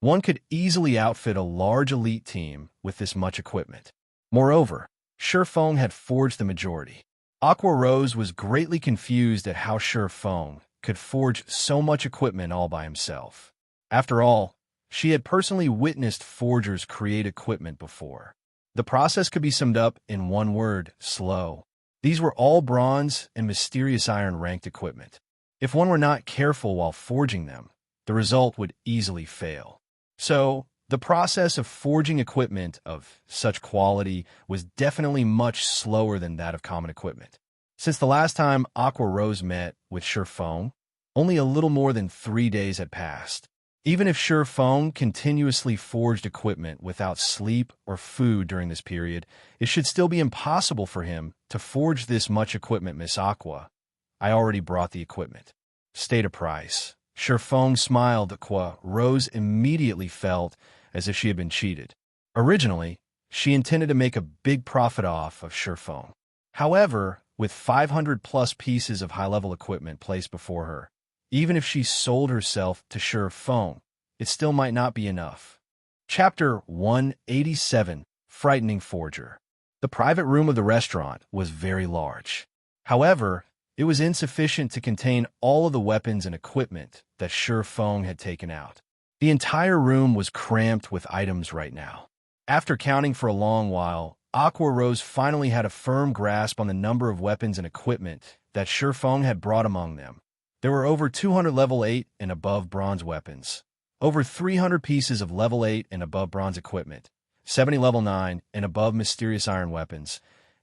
One could easily outfit a large elite team with this much equipment. Moreover, Surfong had forged the majority. Aqua Rose was greatly confused at how Surfong could forge so much equipment all by himself. After all, she had personally witnessed forgers create equipment before. The process could be summed up in one word: slow. These were all bronze and mysterious iron ranked equipment. If one were not careful while forging them, the result would easily fail. So, the process of forging equipment of such quality was definitely much slower than that of common equipment. Since the last time Aqua Rose met with Surfong, only a little more than 3 days had passed. Even if Surfong continuously forged equipment without sleep or food during this period, it should still be impossible for him to forge this much equipment. Miss Aqua, I already brought the equipment. State a price. Surfong smiled. Aqua Rose immediately felt as if she had been cheated. Originally, she intended to make a big profit off of Surfong. However, with 500-plus pieces of high-level equipment placed before her, even if she sold herself to Surfong, it still might not be enough. Chapter 187, Frightening Forger. The private room of the restaurant was very large. However, it was insufficient to contain all of the weapons and equipment that Surfong had taken out. The entire room was cramped with items right now. After counting for a long while, Aqua Rose finally had a firm grasp on the number of weapons and equipment that Shifeng had brought among them. There were over 200 level 8 and above bronze weapons, over 300 pieces of level 8 and above bronze equipment, 70 level 9 and above mysterious iron weapons,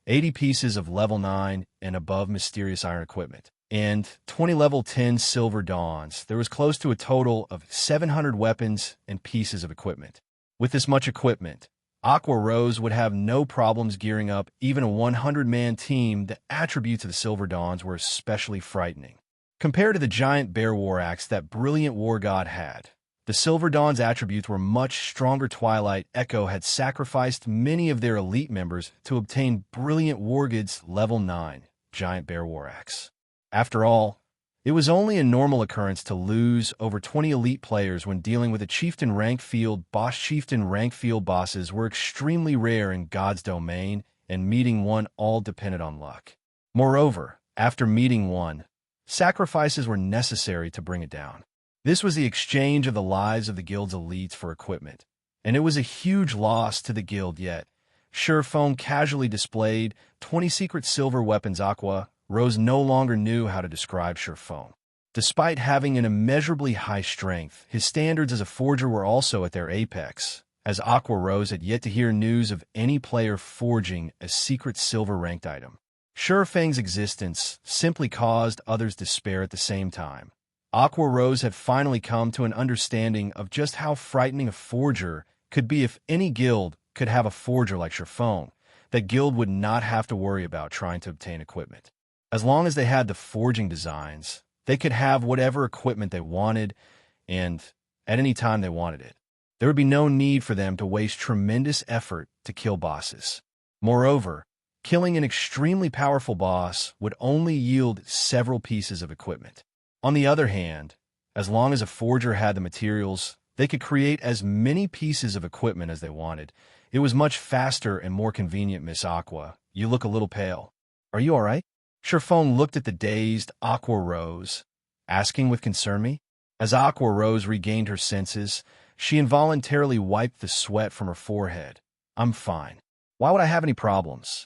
80 pieces of level 9 and above mysterious iron equipment, and 20 level 10 silver dawns. There was close to a total of 700 weapons and pieces of equipment. With this much equipment, Aqua Rose would have no problems gearing up even a 100-man team. The attributes of the Silver Dawns were especially frightening. Compared to the giant bear war axe that brilliant war god had, the Silver Dawn's attributes were much stronger. Twilight Echo had sacrificed many of their elite members to obtain brilliant Wargod's level 9 giant bear war axe. After all, it was only a normal occurrence to lose over 20 elite players when dealing with a chieftain rank field boss. Chieftain rank field bosses were extremely rare in God's domain, and meeting one all depended on luck. Moreover, after meeting one, sacrifices were necessary to bring it down. This was the exchange of the lives of the guild's elites for equipment, and it was a huge loss to the guild. Yet Shifeng casually displayed 20 secret silver weapons. Aqua Rose no longer knew how to describe Shifeng. Despite having an immeasurably high strength, his standards as a forger were also at their apex, as Aqua Rose had yet to hear news of any player forging a secret silver-ranked item. Shifeng's existence simply caused others despair at the same time. Aqua Rose had finally come to an understanding of just how frightening a forger could be. If any guild could have a forger like Shifeng, that guild would not have to worry about trying to obtain equipment. As long as they had the forging designs, they could have whatever equipment they wanted, and at any time they wanted it. There would be no need for them to waste tremendous effort to kill bosses. Moreover, killing an extremely powerful boss would only yield several pieces of equipment. On the other hand, as long as a forger had the materials, they could create as many pieces of equipment as they wanted. It was much faster and more convenient. Miss Aqua, you look a little pale. Are you all right? Shifeng looked at the dazed Aqua Rose, asking with concern. Me? As Aqua Rose regained her senses, she involuntarily wiped the sweat from her forehead. I'm fine. Why would I have any problems?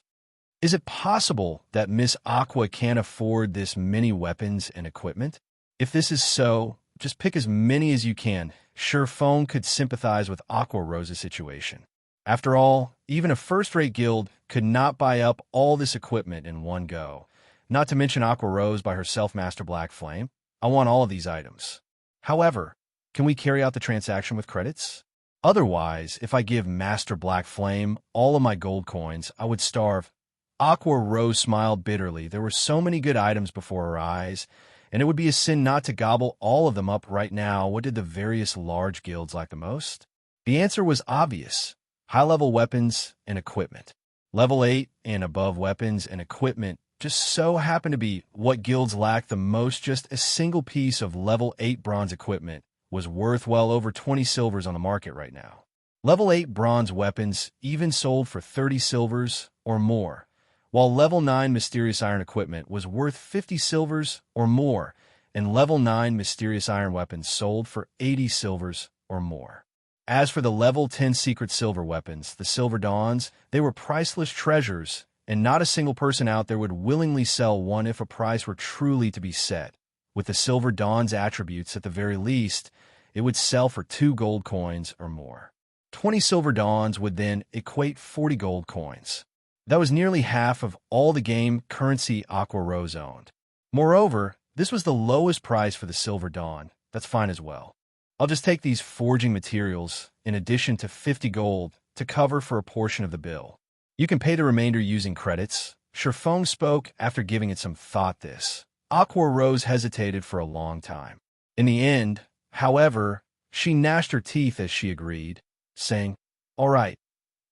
Is it possible that Miss Aqua can't afford this many weapons and equipment? If this is so, just pick as many as you can. Shifeng could sympathize with Aqua Rose's situation. After all, even a first-rate guild could not buy up all this equipment in one go. Not to mention Aqua Rose by herself, Master Black Flame. I want all of these items. However, can we carry out the transaction with credits? Otherwise, if I give Master Black Flame all of my gold coins, I would starve. Aqua Rose smiled bitterly. There were so many good items before her eyes, and it would be a sin not to gobble all of them up right now. What did the various large guilds like the most? The answer was obvious. High-level weapons and equipment. Level 8 and above weapons and equipment just so happened to be what guilds lacked the most. Just a single piece of level 8 bronze equipment was worth well over 20 silvers on the market right now. Level 8 bronze weapons even sold for 30 silvers or more, while level 9 mysterious iron equipment was worth 50 silvers or more, and level 9 mysterious iron weapons sold for 80 silvers or more. As for the level 10 secret silver weapons, the Silver Dawns, they were priceless treasures, and not a single person out there would willingly sell one if a price were truly to be set. With the Silver Dawn's attributes, at the very least, it would sell for 2 gold coins or more. 20 Silver Dawns would then equate 40 gold coins. That was nearly half of all the game currency Aqua Rose owned. Moreover, this was the lowest price for the Silver Dawn. That's fine as well. I'll just take these forging materials, in addition to 50 gold, to cover for a portion of the bill. You can pay the remainder using credits. Shifeng spoke after giving it some thought. This Aqua Rose hesitated for a long time. In the end, however, she gnashed her teeth as she agreed, saying, "All right,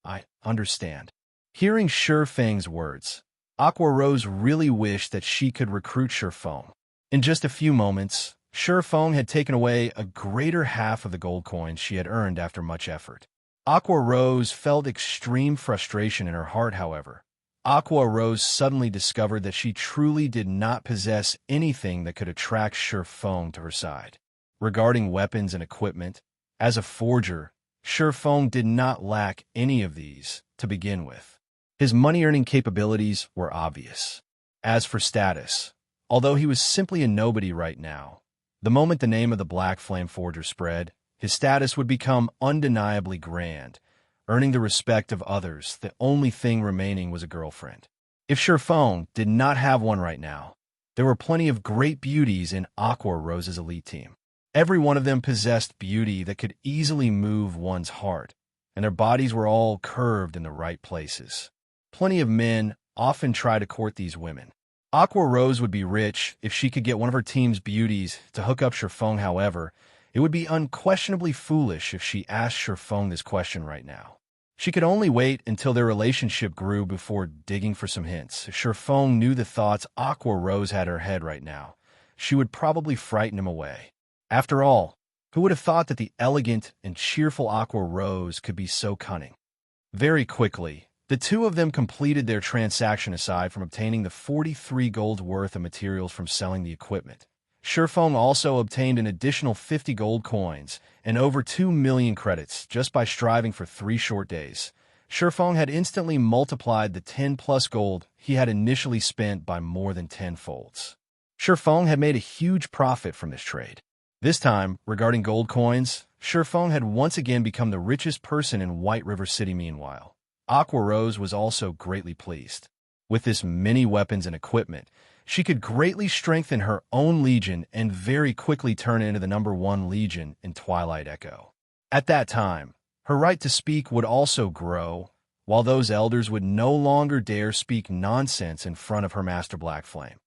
I understand." Hearing Shifeng's words, Aqua Rose really wished that she could recruit Shifeng. In just a few moments, Shifeng had taken away a greater half of the gold coins she had earned after much effort. Aqua Rose felt extreme frustration in her heart. However, Aqua Rose suddenly discovered that she truly did not possess anything that could attract Shifeng to her side. Regarding weapons and equipment, as a forger, Shifeng did not lack any of these to begin with. His money-earning capabilities were obvious. As for status, although he was simply a nobody right now. The moment the name of the Black Flame Forger spread, his status would become undeniably grand. Earning the respect of others, the only thing remaining was a girlfriend. If Shurfeng did not have one right now, there were plenty of great beauties in Aqua Rose's elite team. Every one of them possessed beauty that could easily move one's heart, and their bodies were all curved in the right places. Plenty of men often try to court these women. Aqua Rose would be rich if she could get one of her team's beauties to hook up Shurfeng. However, it would be unquestionably foolish if she asked Shurfeng this question right now. She could only wait until their relationship grew before digging for some hints. If Shurfeng knew the thoughts Aqua Rose had in her head right now, she would probably frighten him away. After all, who would have thought that the elegant and cheerful Aqua Rose could be so cunning? Very quickly, the two of them completed their transaction aside from obtaining the 43 gold worth of materials from selling the equipment. Shurfeng also obtained an additional 50 gold coins and over 2 million credits just by striving for 3 short days. Shurfeng had instantly multiplied the 10+ gold he had initially spent by more than 10-folds. Shurfeng had made a huge profit from this trade. This time, regarding gold coins, Shurfeng had once again become the richest person in White River City. Meanwhile, Aqua Rose was also greatly pleased. With this many weapons and equipment, she could greatly strengthen her own legion and very quickly turn into the #1 legion in Twilight Echo. At that time, her right to speak would also grow, while those elders would no longer dare speak nonsense in front of her Master Black Flame.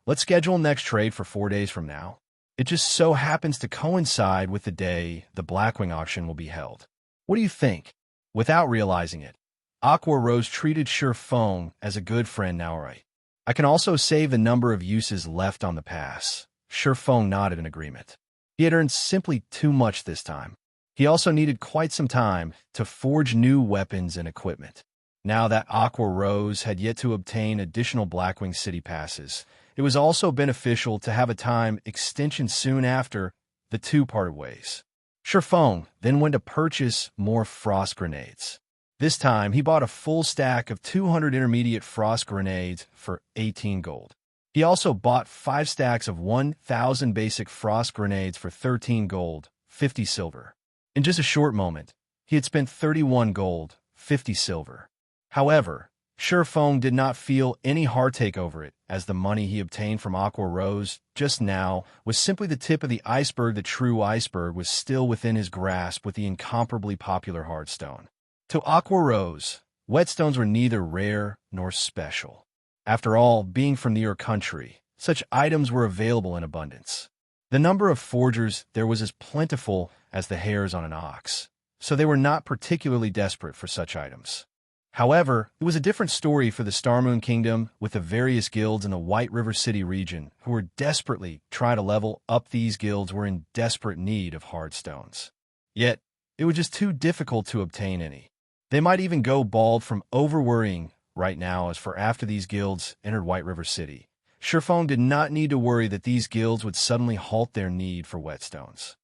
Let's schedule next trade for 4 days from now. It just so happens to coincide with the day the Blackwing auction will be held. What do you think? Without realizing it, Aqua Rose treated Shurfeng as a good friend now, right? I can also save the number of uses left on the pass. Shurfeng nodded in agreement. He had earned simply too much this time. He also needed quite some time to forge new weapons and equipment. Now that Aqua Rose had yet to obtain additional Blackwing City passes, it was also beneficial to have a time extension soon after the two parted ways. Shurfeng then went to purchase more frost grenades. This time, he bought a full stack of 200 intermediate frost grenades for 18 gold. He also bought 5 stacks of 1,000 basic frost grenades for 13 gold, 50 silver. In just a short moment, he had spent 31 gold, 50 silver. However, Shurfeng did not feel any heartache over it, as the money he obtained from Aqua Rose just now was simply the tip of the iceberg. The true iceberg was still within his grasp with the incomparably popular hardstone. To Aqua Rose, whetstones were neither rare nor special. After all, being from your country, such items were available in abundance. The number of forgers there was as plentiful as the hairs on an ox, so they were not particularly desperate for such items. However, it was a different story for the Starmoon Kingdom, with the various guilds in the White River City region who were desperately trying to level up. These guilds were in desperate need of hardstones. Yet, it was just too difficult to obtain any. They might even go bald from over-worrying right now. As for after these guilds entered White River City, Shurfeng did not need to worry that these guilds would suddenly halt their need for whetstones.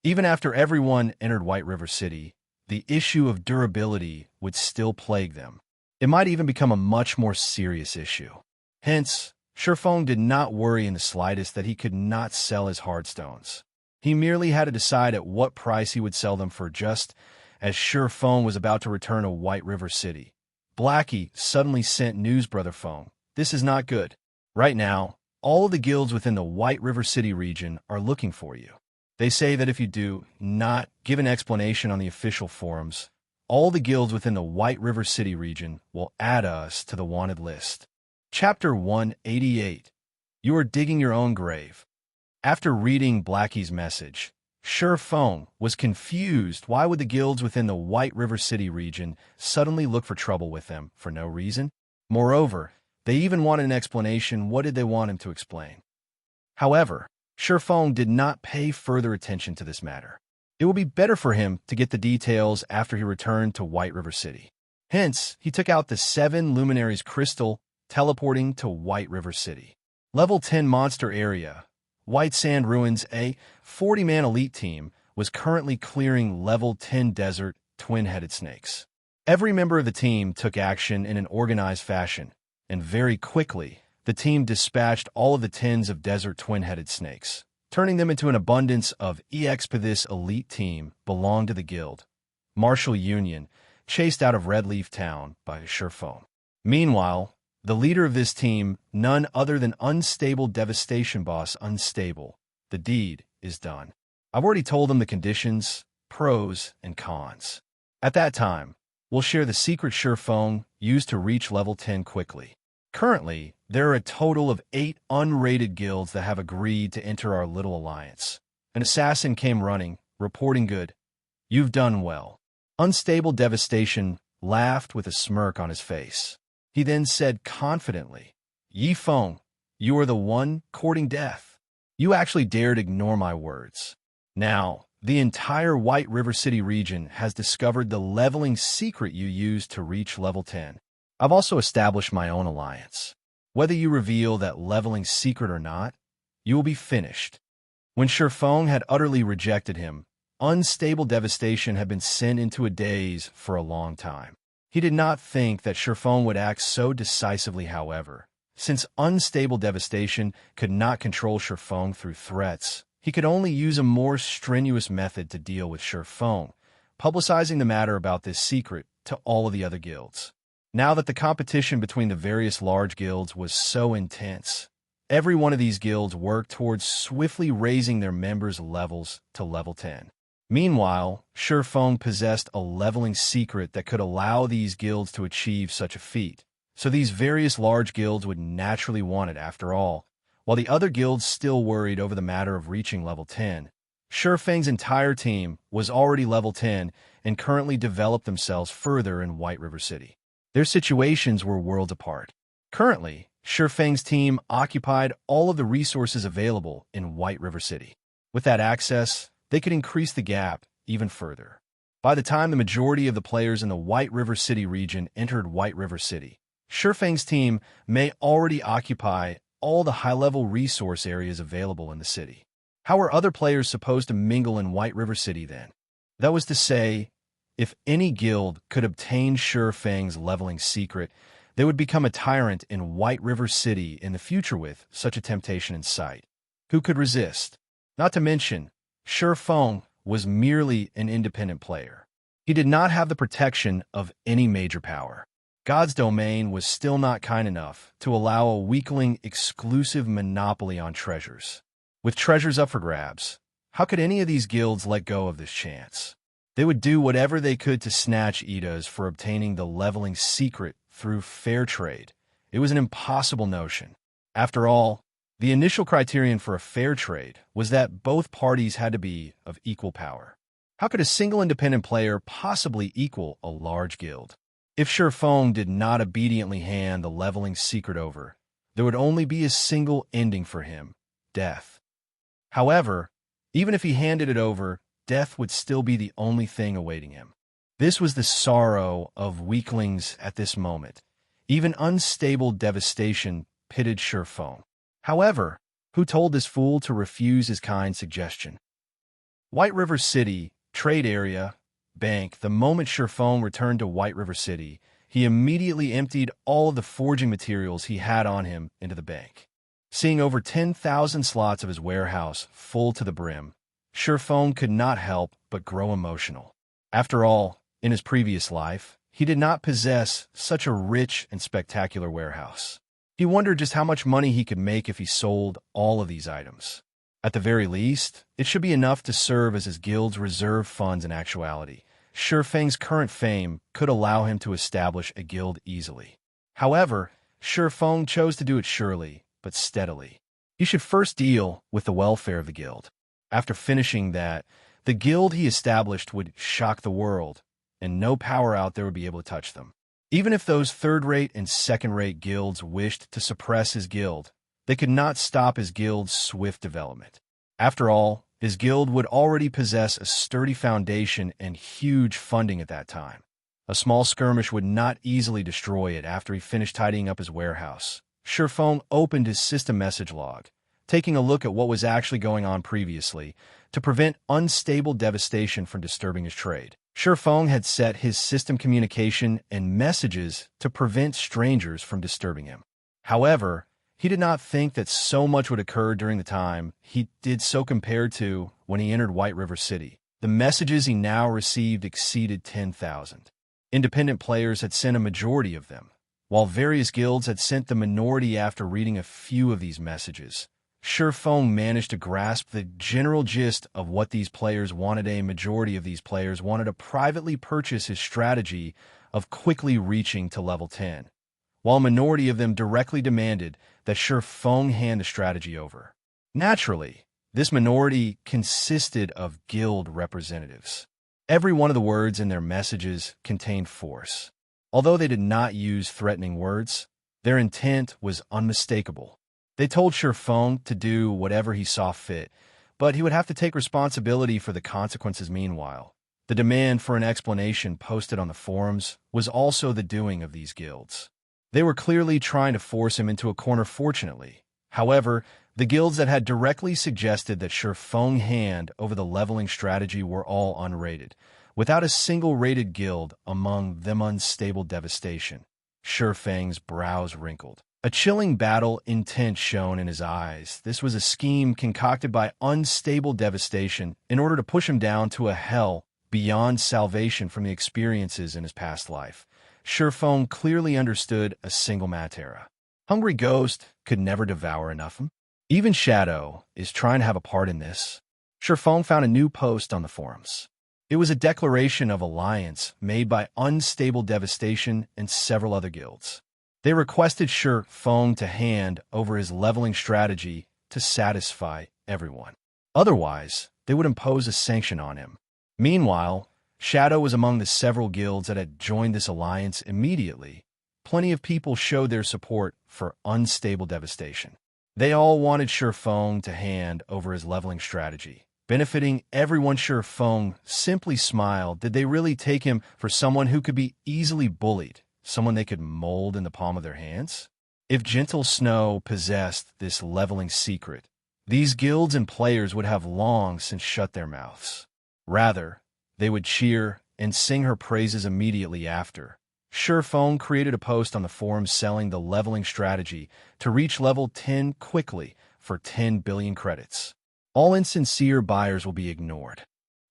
Even after everyone entered White River City, the issue of durability would still plague them. It might even become a much more serious issue. Hence, Shurfeng did not worry in the slightest that he could not sell his hardstones. He merely had to decide at what price he would sell them for. Just as Shurfeng was about to return to White River City, Blackie suddenly sent news. Brother Feng, this is not good. Right now, all of the guilds within the White River City region are looking for you. They say that if you do not give an explanation on the official forums, all the guilds within the White River City region will add us to the wanted list. Chapter 188. You are digging your own grave. After reading Blackie's message, Shurfeng was confused. Why would the guilds within the White River City region suddenly look for trouble with them for no reason? Moreover, they even wanted an explanation. What did they want him to explain? However, Shurfeng did not pay further attention to this matter. It would be better for him to get the details after he returned to White River City. Hence, he took out the 7 Luminaries crystal, teleporting to White River City. Level 10 monster area. White Sand Ruins. A 40-man elite team was currently clearing level 10 desert twin-headed snakes. Every member of the team took action in an organized fashion, and very quickly, the team dispatched all of the tens of desert twin-headed snakes, turning them into an abundance of EXP. This elite team belonged to the guild, Martial Union, chased out of Redleaf Town by a Surefoam. Meanwhile, the leader of this team, none other than Unstable Devastation boss Unstable. The deed is done. I've already told them the conditions, pros, and cons. At that time, we'll share the secret Surefoam used to reach level 10 quickly. Currently, there are a total of 8 unrated guilds that have agreed to enter our little alliance. An assassin came running, reporting good. You've done well. Unstable Devastation laughed with a smirk on his face. He then said confidently, Yi Feng, you are the one courting death. You actually dared ignore my words. Now, the entire White River City region has discovered the leveling secret you used to reach level 10. I've also established my own alliance. Whether you reveal that leveling secret or not, you will be finished. When Surefoam had utterly rejected him, Unstable Devastation had been sent into a daze for a long time. He did not think that Surefoam would act so decisively, however. Since Unstable Devastation could not control Surefoam through threats, he could only use a more strenuous method to deal with Surefoam, publicizing the matter about this secret to all of the other guilds. Now that the competition between the various large guilds was so intense, every one of these guilds worked towards swiftly raising their members' levels to level 10. Meanwhile, Surefoam possessed a leveling secret that could allow these guilds to achieve such a feat, so these various large guilds would naturally want it after all. While the other guilds still worried over the matter of reaching level 10, Surefoam's entire team was already level 10 and currently developed themselves further in White River City. Their situations were worlds apart. Currently, Surefoam's team occupied all of the resources available in White River City. With that access, they could increase the gap even further. By the time the majority of the players in the White River City region entered White River City, Surefoam's team may already occupy all the high-level resource areas available in the city. How were other players supposed to mingle in White River City then? That was to say, if any guild could obtain Surefoam's leveling secret, they would become a tyrant in White River City in the future with such a temptation in sight. Who could resist? Not to mention, Surefoam was merely an independent player. He did not have the protection of any major power. God's domain was still not kind enough to allow a weakling exclusive monopoly on treasures. With treasures up for grabs, how could any of these guilds let go of this chance? They would do whatever they could to snatch Idas for obtaining the leveling secret through fair trade. It was an impossible notion. After all, the initial criterion for a fair trade was that both parties had to be of equal power. How could a single independent player possibly equal a large guild? If Surefoam did not obediently hand the leveling secret over, there would only be a single ending for him: death. However, even if he handed it over, death would still be the only thing awaiting him. This was the sorrow of weaklings at this moment. Even Unstable Devastation pitted Surefoam. However, who told this fool to refuse his kind suggestion? White River City, trade area, bank. The moment Surefoam returned to White River City, he immediately emptied all of the forging materials he had on him into the bank. Seeing over 10,000 slots of his warehouse full to the brim, Surefoam could not help but grow emotional. After all, in his previous life, he did not possess such a rich and spectacular warehouse. He wondered just how much money he could make if he sold all of these items. At the very least, it should be enough to serve as his guild's reserve funds in actuality. Surefoam's current fame could allow him to establish a guild easily. However, Surefoam chose to do it surely, but steadily. He should first deal with the welfare of the guild. After finishing that, the guild he established would shock the world, and no power out there would be able to touch them. Even if those third-rate and second-rate guilds wished to suppress his guild, they could not stop his guild's swift development. After all, his guild would already possess a sturdy foundation and huge funding at that time. A small skirmish would not easily destroy it. After he finished tidying up his warehouse, Surefoam opened his system message log, taking a look at what was actually going on previously to prevent Unstable Devastation from disturbing his trade. Surefoam had set his system communication and messages to prevent strangers from disturbing him. However, He did not think that so much would occur during the time he did so compared to when he entered White River City. The messages he now received exceeded 10,000. Independent players had sent a majority of them, while various guilds had sent the minority. After reading a few of these messages, Surefeng managed to grasp the general gist of what these players wanted. A majority of these players wanted to privately purchase his strategy of quickly reaching to level 10, while a minority of them directly demanded that Surefeng hand the strategy over. Naturally, this minority consisted of guild representatives. Every one of the words in their messages contained force. Although they did not use threatening words, their intent was unmistakable. They told Surefeng to do whatever he saw fit, but he would have to take responsibility for the consequences. Meanwhile, the demand for an explanation posted on the forums was also the doing of these guilds. They were clearly trying to force him into a corner. Fortunately, however, the guilds that had directly suggested that Surefeng hand over the leveling strategy were all unrated, without a single rated guild among them. Unstable devastation. Surefeng's brows wrinkled. A chilling battle intent shone in his eyes. This was a scheme concocted by Unstable Devastation in order to push him down to a hell beyond salvation from the experiences in his past life. Surefeng clearly understood a single Matera. Hungry Ghost could never devour enough of him. Even Shadow is trying to have a part in this. Surefeng found a new post on the forums. It was a declaration of alliance made by Unstable Devastation and several other guilds. They requested Surefeng to hand over his leveling strategy to satisfy everyone. Otherwise, they would impose a sanction on him. Meanwhile, Shadow was among the several guilds that had joined this alliance immediately. Plenty of people showed their support for Unstable Devastation. They all wanted Surefeng to hand over his leveling strategy, benefiting everyone. Surefeng simply smiled. Did they really take him for someone who could be easily bullied? Someone they could mold in the palm of their hands? If Gentle Snow possessed this leveling secret, these guilds and players would have long since shut their mouths. Rather, they would cheer and sing her praises immediately after. Surefeng created a post on the forum selling the leveling strategy to reach level 10 quickly for 10 billion credits. All insincere buyers will be ignored.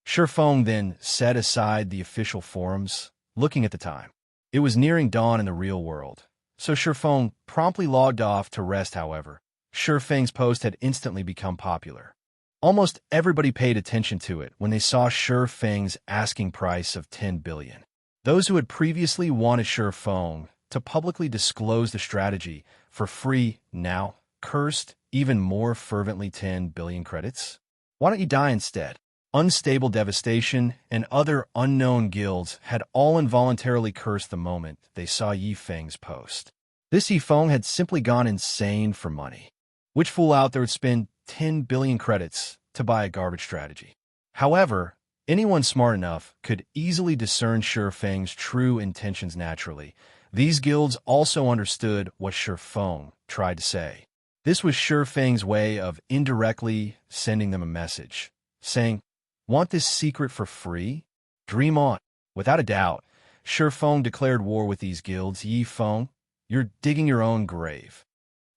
Surefeng then set aside the official forums, looking at the time. It was nearing dawn in the real world, so Surefeng promptly logged off to rest. However, Surefeng's post had instantly become popular. Almost everybody paid attention to it when they saw Surefeng's asking price of 10 billion. Those who had previously wanted Surefeng to publicly disclose the strategy for free now cursed even more fervently. 10 billion credits? Why don't you die instead? Unstable Devastation and other unknown guilds had all involuntarily cursed the moment they saw Yifeng's post. This Yifeng had simply gone insane for money. Which fool out there would spend 10 billion credits to buy a garbage strategy? However, anyone smart enough could easily discern Surefeng's true intentions. Naturally, these guilds also understood what Surefeng tried to say. This was Surefeng's way of indirectly sending them a message, saying, "Want this secret for free? Dream on." Without a doubt, Surefeng declared war with these guilds. Yifeng, you're digging your own grave.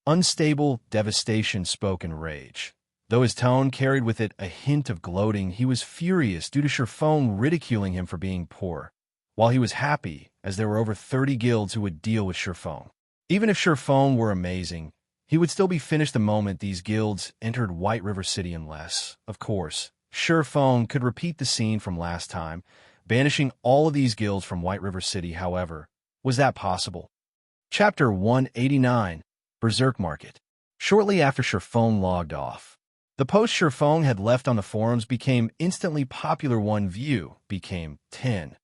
Unstable Devastation spoke in rage. Though his tone carried with it a hint of gloating, he was furious due to Surefeng ridiculing him for being poor, while he was happy as there were over 30 guilds who would deal with Surefeng. Even if Surefeng were amazing, he would still be finished the moment these guilds entered White River City unless, of course, Surefeng could repeat the scene from last time, banishing all of these guilds from White River City. However, was that possible? Chapter 189, Berserk Market. Shortly after Surefeng logged off, the post Surefeng had left on the forums became instantly popular. 1 view became 10.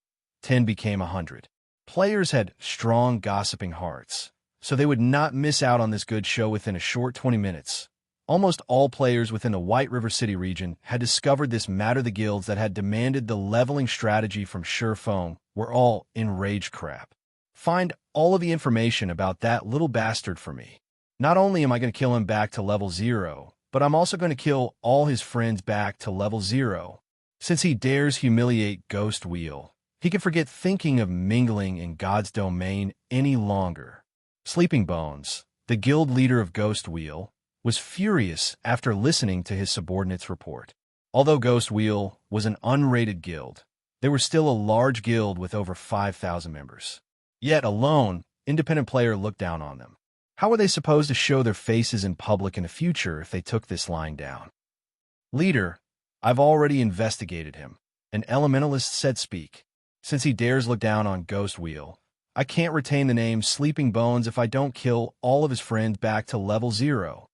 10 became 100. Players had strong gossiping hearts, so they would not miss out on this good show. Within a short 20 minutes, almost all players within the White River City region had discovered this matter. The guilds that had demanded the leveling strategy from Surefeng were all enraged. Crap. Find all of the information about that little bastard for me. Not only am I going to kill him back to level 0, but I'm also going to kill all his friends back to level 0. Since he dares humiliate Ghost Wheel, he can forget thinking of mingling in God's domain any longer. Sleeping Bones, the guild leader of Ghost Wheel, was furious after listening to his subordinate's report. Although Ghost Wheel was an unrated guild, they were still a large guild with over 5,000 members. Yet a lone, independent player looked down on them. How were they supposed to show their faces in public in the future if they took this lying down? Leader, I've already investigated him. An elementalist said speak. Since he dares look down on Ghost Wheel, I can't retain the name Sleeping Bones if I don't kill all of his friends back to level 0.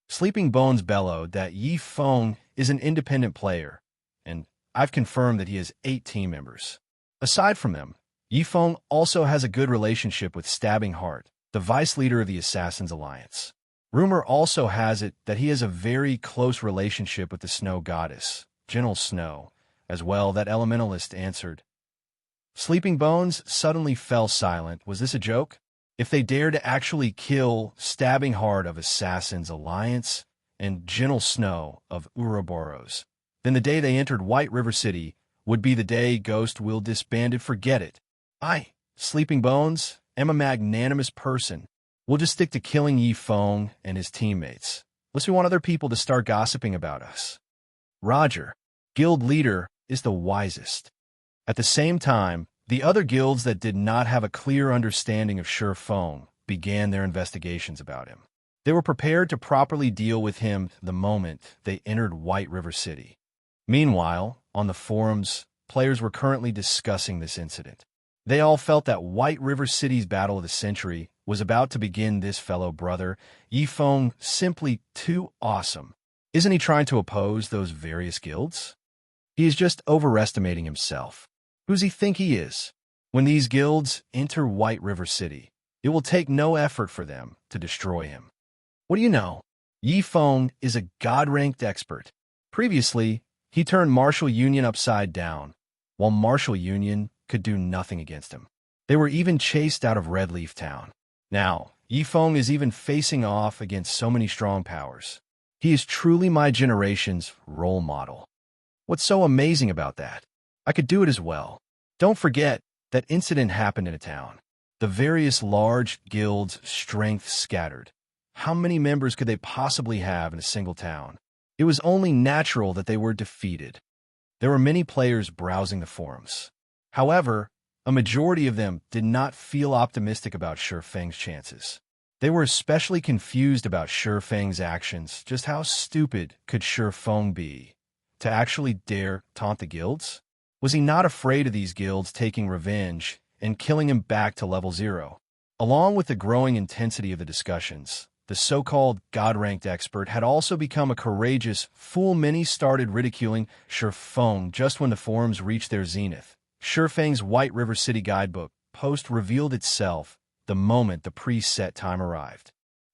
Sleeping Bones bellowed that Yi Feng is an independent player, and I've confirmed that he has 8 team members. Aside from them, Yi Feng also has a good relationship with Stabbing Heart, the vice leader of the Assassins Alliance. Rumor also has it that he has a very close relationship with the Snow Goddess, Gentle Snow, as well. That elementalist answered. Sleeping Bones suddenly fell silent. Was this a joke? If they dared to actually kill Stabbing Heart of Assassins Alliance and Gentle Snow of Ouroboros, then the day they entered White River City would be the day Ghost will disbanded. Forget it. I, Sleeping Bones, am a magnanimous person. We'll just stick to killing Yi Feng and his teammates, unless we want other people to start gossiping about us. Roger, guild leader, is the wisest. At the same time, the other guilds that did not have a clear understanding of Shi Feng began their investigations about him. They were prepared to properly deal with him the moment they entered White River City. Meanwhile, on the forums, players were currently discussing this incident. They all felt that White River City's battle of the century was about to begin. This fellow brother, Yi Feng, simply too awesome. Isn't he trying to oppose those various guilds? He is just overestimating himself. Who's he think he is? When these guilds enter White River City, it will take no effort for them to destroy him. What do you know? Yi Feng is a God-ranked expert. Previously, he turned Martial Union upside down, while Martial Union could do nothing against him. They were even chased out of Redleaf Town. Now, Yi Feng is even facing off against so many strong powers. He is truly my generation's role model. What's so amazing about that? I could do it as well. Don't forget, that incident happened in a town. The various large guilds' strength scattered. How many members could they possibly have in a single town? It was only natural that they were defeated. There were many players browsing the forums. However, a majority of them did not feel optimistic about Shi Feng's chances. They were especially confused about Shi Feng's actions. Just how stupid could Shi Feng be to actually dare taunt the guilds? Was he not afraid of these guilds taking revenge and killing him back to level 0? Along with the growing intensity of the discussions, the so-called God-ranked expert had also become a courageous fool. Many started ridiculing Shi Feng just when the forums reached their zenith. Shi Feng's White River City guidebook post revealed itself the moment the preset time arrived.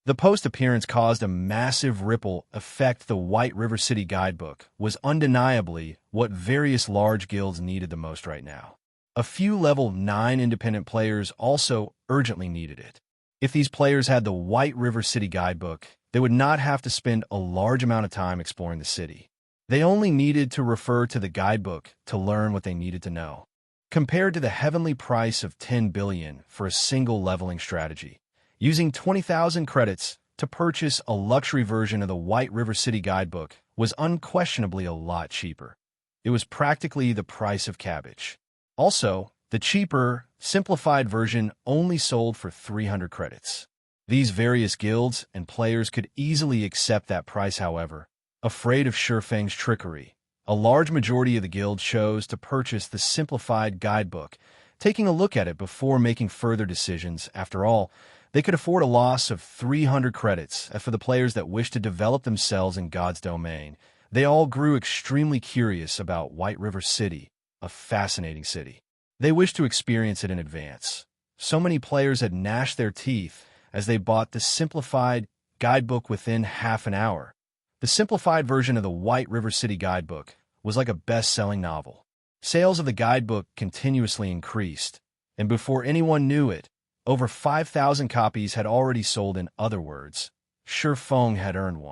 The post appearance caused a massive ripple effect. The White River City guidebook was undeniably what various large guilds needed the most right now. A few level 9 independent players also urgently needed it. If these players had the White River City guidebook, they would not have to spend a large amount of time exploring the city. They only needed to refer to the guidebook to learn what they needed to know. Compared to the heavenly price of 10 billion for a single leveling strategy, using 20,000 credits to purchase a luxury version of the White River City guidebook was unquestionably a lot cheaper. It was practically the price of cabbage. Also, the cheaper, simplified version only sold for 300 credits. These various guilds and players could easily accept that price. However, afraid of Shi Feng's trickery, a large majority of the guild chose to purchase the simplified guidebook, taking a look at it before making further decisions. After all, they could afford a loss of 300 credits. As for the players that wished to develop themselves in God's domain, they all grew extremely curious about White River City, a fascinating city. They wished to experience it in advance. So many players had gnashed their teeth as they bought the simplified guidebook within half an hour. The simplified version of the White River City guidebook was like a best-selling novel. Sales of the guidebook continuously increased, and before anyone knew it, over 5,000 copies had already sold. In other words, Shi Feng had earned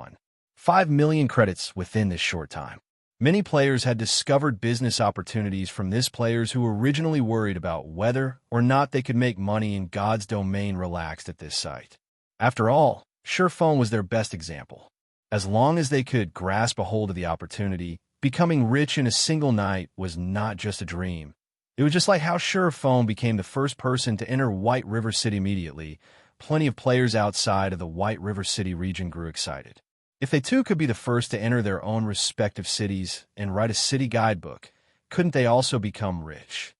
5 million credits within this short time. Many players had discovered business opportunities from this. Players who were originally worried about whether or not they could make money in God's domain relaxed at this sight. After all, Surefeng was their best example. As long as they could grasp a hold of the opportunity, becoming rich in a single night was not just a dream. It was just like how Surefeng became the first person to enter White River City immediately. Plenty of players outside of the White River City region grew excited. If they too could be the first to enter their own respective cities and write a city guidebook, couldn't they also become rich?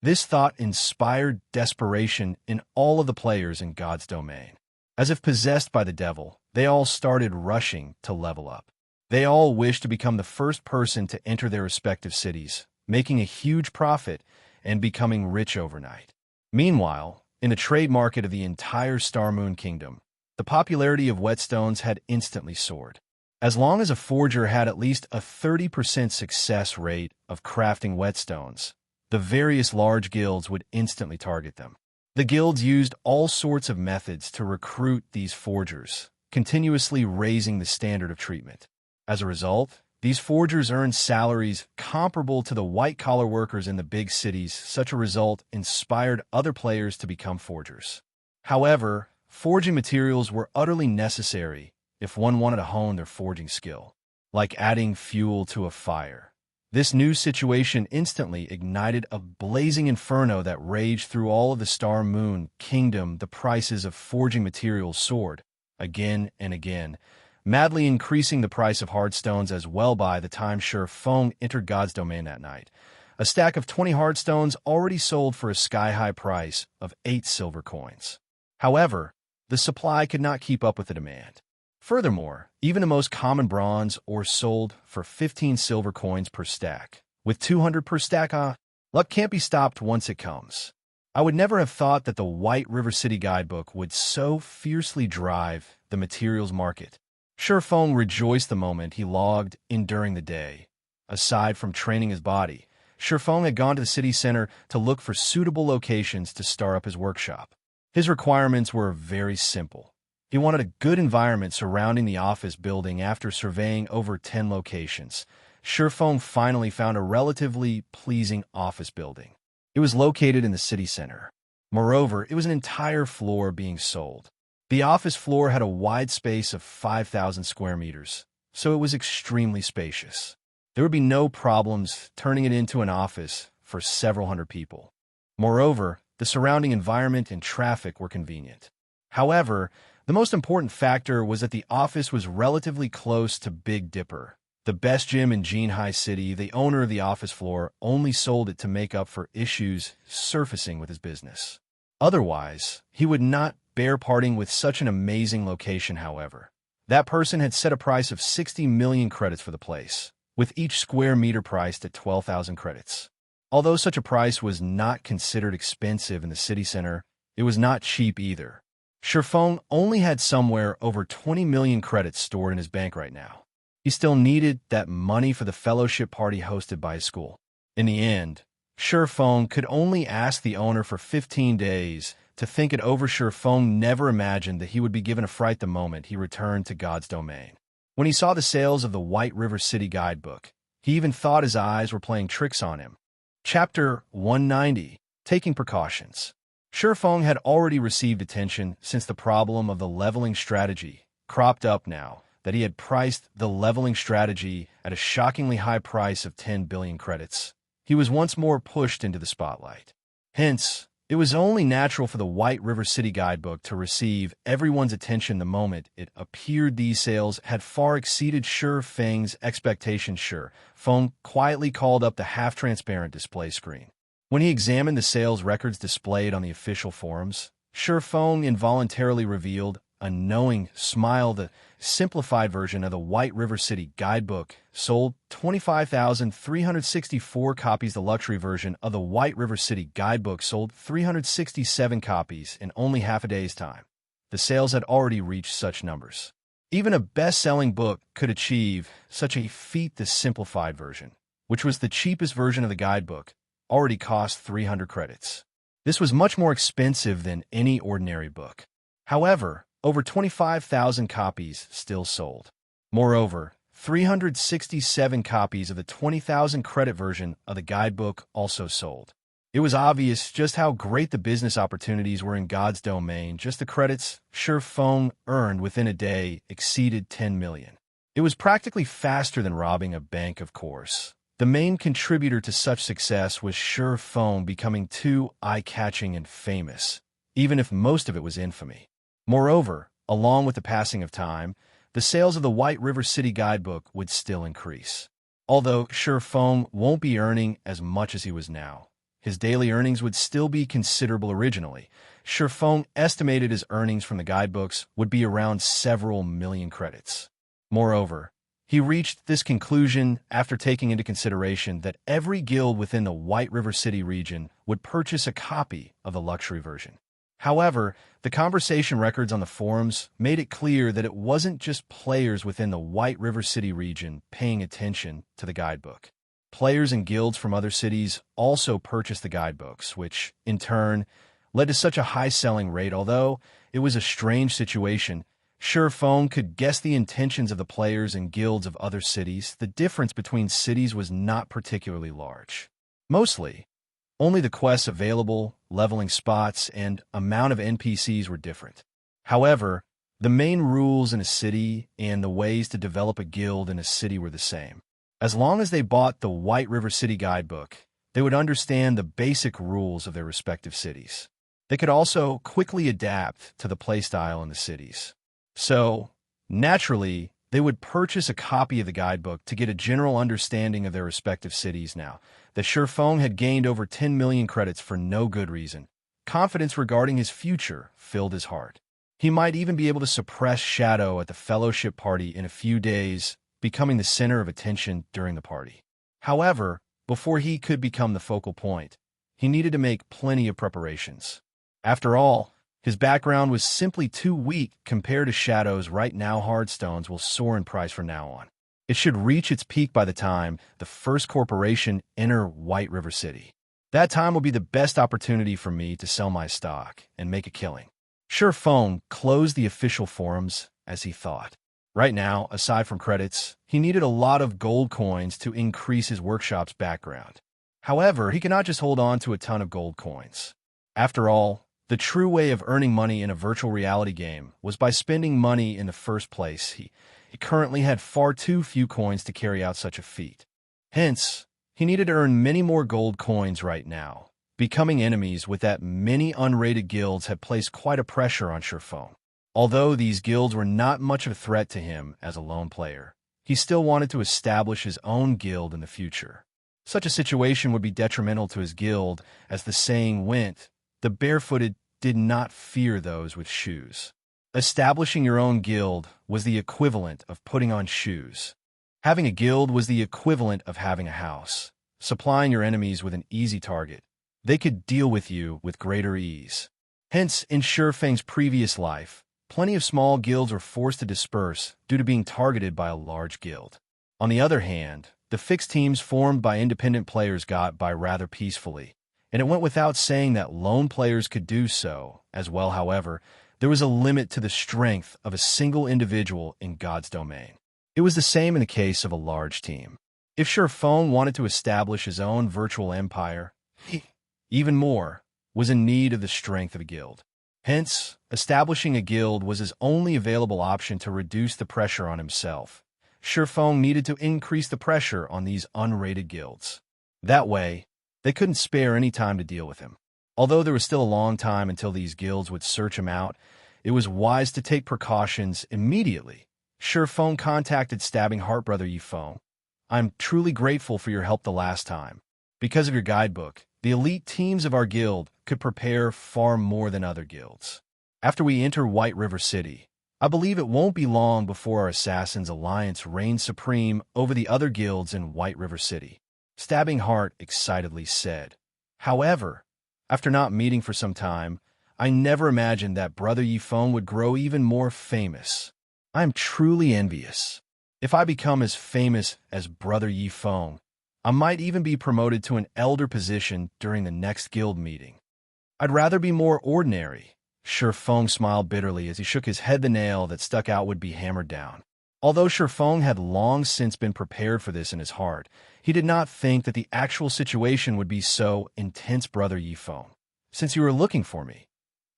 This thought inspired desperation in all of the players in God's domain. As if possessed by the devil, they all started rushing to level up. They all wished to become the first person to enter their respective cities, making a huge profit and becoming rich overnight. Meanwhile, in the trade market of the entire Star Moon Kingdom, the popularity of whetstones had instantly soared. As long as a forger had at least a 30% success rate of crafting whetstones, the various large guilds would instantly target them. The guilds used all sorts of methods to recruit these forgers, continuously raising the standard of treatment. As a result, these forgers earned salaries comparable to the white-collar workers in the big cities. Such a result inspired other players to become forgers. However, forging materials were utterly necessary if one wanted to hone their forging skill. Like adding fuel to a fire. This new situation instantly ignited a blazing inferno that raged through all of the Star Moon Kingdom. The prices of forging materials soared, again and again, madly increasing the price of hardstones as well. By the time Surefeng entered God's domain that night, a stack of 20 hardstones already sold for a sky-high price of 8 silver coins. However, the supply could not keep up with the demand. Furthermore, even the most common bronze ore sold for 15 silver coins per stack. With 200 per stack, luck can't be stopped once it comes. I would never have thought that the White River City guidebook would so fiercely drive the materials market. Surefeng rejoiced the moment he logged in during the day. Aside from training his body, Surefeng had gone to the city center to look for suitable locations to start up his workshop. His requirements were very simple. He wanted a good environment surrounding the office building. After surveying over 10 locations, Surefeng finally found a relatively pleasing office building. It was located in the city center. Moreover, it was an entire floor being sold. The office floor had a wide space of 5,000 square meters, so it was extremely spacious. There would be no problems turning it into an office for several hundred people. Moreover, the surrounding environment and traffic were convenient. However, the most important factor was that the office was relatively close to Big Dipper, the best gym in Jinhai City. The owner of the office floor only sold it to make up for issues surfacing with his business. Otherwise, he would not bear parting with such an amazing location. However, that person had set a price of 60 million credits for the place, with each square meter priced at 12,000 credits. Although such a price was not considered expensive in the city center, it was not cheap either. Surefeng only had somewhere over 20 million credits stored in his bank right now. He still needed that money for the fellowship party hosted by his school. In the end, Surefeng could only ask the owner for 15 days to think it over. Surefeng never imagined that he would be given a fright the moment he returned to God's domain. When he saw the sales of the White River City guidebook, he even thought his eyes were playing tricks on him. Chapter 190, Taking Precautions. Surefeng had already received attention since the problem of the leveling strategy cropped up now that he had priced the leveling strategy at a shockingly high price of 10 billion credits. He was once more pushed into the spotlight. Hence, it was only natural for the White River City guidebook to receive everyone's attention the moment it appeared. These sales had far exceeded Surefeng's expectations. Surefeng quietly called up the half-transparent display screen. When he examined the sales records displayed on the official forums, Surefeng involuntarily revealed a knowing smile. The simplified version of the White River City guidebook sold 25,364 copies. The luxury version of the White River City guidebook sold 367 copies in only half a day's time. The sales had already reached such numbers. Even a best-selling book could achieve such a feat. The simplified version, which was the cheapest version of the guidebook, already cost 300 credits. This was much more expensive than any ordinary book. However, over 25,000 copies still sold. Moreover, 367 copies of the 20,000 credit version of the guidebook also sold. It was obvious just how great the business opportunities were in God's domain. Just the credits Feng earned within a day exceeded 10 million. It was practically faster than robbing a bank, of course. The main contributor to such success was Feng becoming too eye-catching and famous, even if most of it was infamy. Moreover, along with the passing of time, the sales of the White River City Guidebook would still increase. Although Feng won't be earning as much as he was now, his daily earnings would still be considerable. Originally, Feng estimated his earnings from the guidebooks would be around several million credits. Moreover, he reached this conclusion after taking into consideration that every guild within the White River City region would purchase a copy of the luxury version. However, the conversation records on the forums made it clear that it wasn't just players within the White River City region paying attention to the guidebook. Players and guilds from other cities also purchased the guidebooks, which, in turn, led to such a high selling rate. Although it was a strange situation, Feng could guess the intentions of the players and guilds of other cities. The difference between cities was not particularly large. Mostly, only the quests available, leveling spots, and amount of NPCs were different. However, the main rules in a city and the ways to develop a guild in a city were the same. As long as they bought the White River City Guidebook, they would understand the basic rules of their respective cities. They could also quickly adapt to the playstyle in the cities. So, naturally, they would purchase a copy of the guidebook to get a general understanding of their respective cities. Now that Feng had gained over 10 million credits for no good reason, confidence regarding his future filled his heart. He might even be able to suppress Shadow at the fellowship party in a few days, becoming the center of attention during the party. However, before he could become the focal point, he needed to make plenty of preparations. After all, his background was simply too weak compared to Shadow's. Right now, Hardstones will soar in price from now on. It should reach its peak by the time the first corporation enter White River City. That time will be the best opportunity for me to sell my stock and make a killing. Feng closed the official forums as he thought. Right now, aside from credits, he needed a lot of gold coins to increase his workshop's background. However, he cannot just hold on to a ton of gold coins. After all, the true way of earning money in a virtual reality game was by spending money in the first place. He currently had far too few coins to carry out such a feat. Hence, he needed to earn many more gold coins right now. Becoming enemies with that many unrated guilds had placed quite a pressure on Feng. Although these guilds were not much of a threat to him as a lone player, he still wanted to establish his own guild in the future. Such a situation would be detrimental to his guild. As the saying went, the barefooted did not fear those with shoes. Establishing your own guild was the equivalent of putting on shoes. Having a guild was the equivalent of having a house, supplying your enemies with an easy target. They could deal with you with greater ease. Hence, in Feng's previous life, plenty of small guilds were forced to disperse due to being targeted by a large guild. On the other hand, the fixed teams formed by independent players got by rather peacefully, and it went without saying that lone players could do so as well. However, there was a limit to the strength of a single individual in God's domain. It was the same in the case of a large team. If Feng wanted to establish his own virtual empire, he, even more, was in need of the strength of a guild. Hence, establishing a guild was his only available option to reduce the pressure on himself. Feng needed to increase the pressure on these unrated guilds. That way, they couldn't spare any time to deal with him. Although there was still a long time until these guilds would search him out, it was wise to take precautions immediately. Feng contacted Stabbing Heart Brother Yifeng. I'm truly grateful for your help the last time. Because of your guidebook, the elite teams of our guild could prepare far more than other guilds. After we enter White River City, I believe it won't be long before our Assassins Alliance reigns supreme over the other guilds in White River City. Stabbing Heart excitedly said. However, after not meeting for some time, I never imagined that Brother Yifeng would grow even more famous. I am truly envious. If I become as famous as Brother Yifeng, I might even be promoted to an elder position during the next guild meeting. I'd rather be more ordinary. Feng smiled bitterly as he shook his head. The nail that stuck out would be hammered down. Although Shifeng had long since been prepared for this in his heart, he did not think that the actual situation would be so intense. Brother Yifeng, since you were looking for me,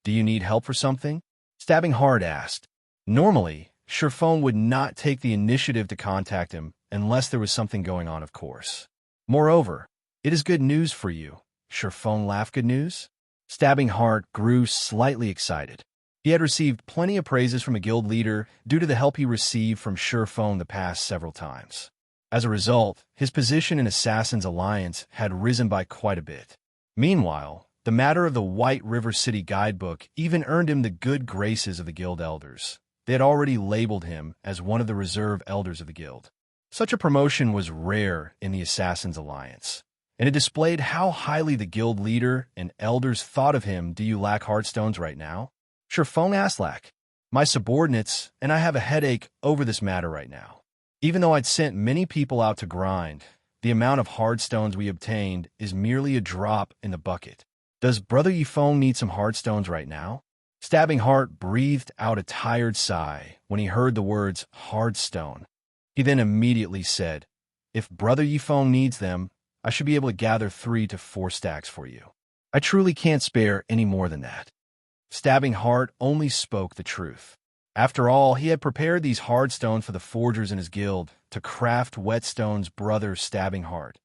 do you need help for something? Stabbing Heart asked. Normally, Shifeng would not take the initiative to contact him unless there was something going on, of course. Moreover, it is good news for you. Shifeng laughed. Good news? Stabbing Heart grew slightly excited. He had received plenty of praises from a guild leader due to the help he received from Shifeng the past several times. As a result, his position in Assassin's Alliance had risen by quite a bit. Meanwhile, the matter of the White River City guidebook even earned him the good graces of the guild elders. They had already labeled him as one of the reserve elders of the guild. Such a promotion was rare in the Assassin's Alliance, and it displayed how highly the guild leader and elders thought of him. Do you lack heartstones right now? Shifeng asked. Lack my subordinates, and I have a headache over this matter right now. Even though I'd sent many people out to grind, the amount of hardstones we obtained is merely a drop in the bucket. Does Brother Yifeng need some hardstones right now? Stabbing Heart breathed out a tired sigh when he heard the words hardstone. He then immediately said, if Brother Yifeng needs them, I should be able to gather 3 to 4 stacks for you. I truly can't spare any more than that. Stabbing Heart only spoke the truth. After all, he had prepared these hardstones for the forgers in his guild to craft whetstones. Brother Stabbing Heart,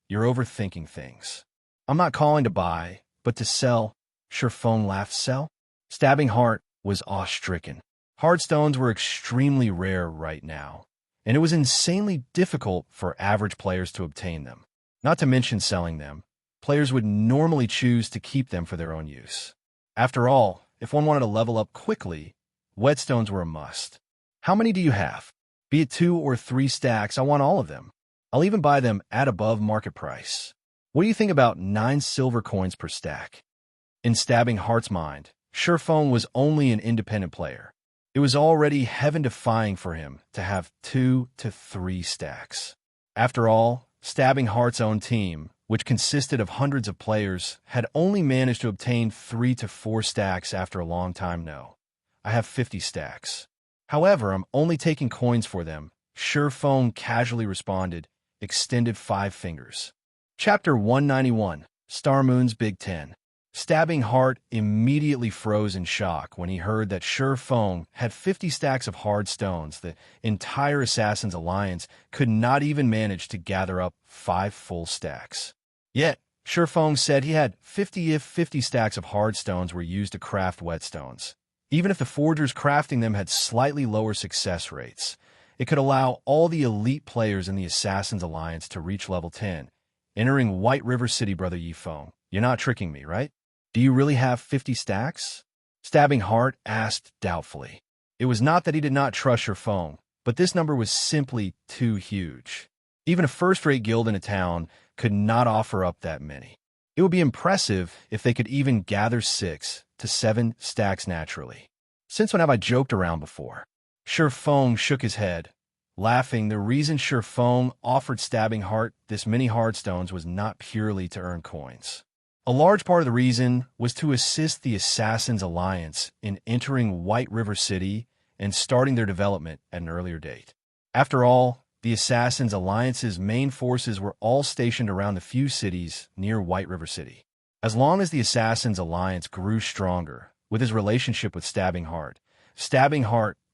you're overthinking things. I'm not calling to buy, but to sell. Shifeng laughed. Sell? Stabbing Heart was awe-stricken. Hardstones were extremely rare right now, and it was insanely difficult for average players to obtain them. Not to mention selling them, players would normally choose to keep them for their own use. After all, if one wanted to level up quickly, whetstones were a must. How many do you have? Be it 2 or 3 stacks, I want all of them. I'll even buy them at above market price. What do you think about 9 silver coins per stack? In Stabbing Heart's mind, Shifeng was only an independent player. It was already heaven-defying for him to have 2 to 3 stacks. After all, Stabbing Heart's own team, which consisted of hundreds of players, had only managed to obtain 3 to 4 stacks after a long time. No, I have 50 stacks. However, I'm only taking coins for them. Shifeng casually responded, extended 5 fingers. Chapter 191, Star Moon's Big Ten. Stabbing Heart immediately froze in shock when he heard that Shifeng had 50 stacks of hard stones. The entire Assassin's Alliance could not even manage to gather up 5 full stacks. Yet, Shifeng said he had 50 if 50 stacks of hard stones were used to craft whetstones. Even if the forgers crafting them had slightly lower success rates, it could allow all the elite players in the Assassin's Alliance to reach level 10, entering White River City. Brother Yifeng, you're not tricking me, right? Do you really have 50 stacks? Stabbing Heart asked doubtfully. It was not that he did not trust Shifeng, but this number was simply too huge. Even a first-rate guild in a town could not offer up that many. It would be impressive if they could even gather 6 to 7 stacks naturally. Since when have I joked around before? Shifeng shook his head, laughing. The reason Shifeng offered Stabbing Heart this many hardstones was not purely to earn coins. A large part of the reason was to assist the Assassin's Alliance in entering White River City and starting their development at an earlier date. After all, the Assassin's Alliance's main forces were all stationed around the few cities near White River City. As long as the Assassin's Alliance grew stronger with his relationship with Stabbing Heart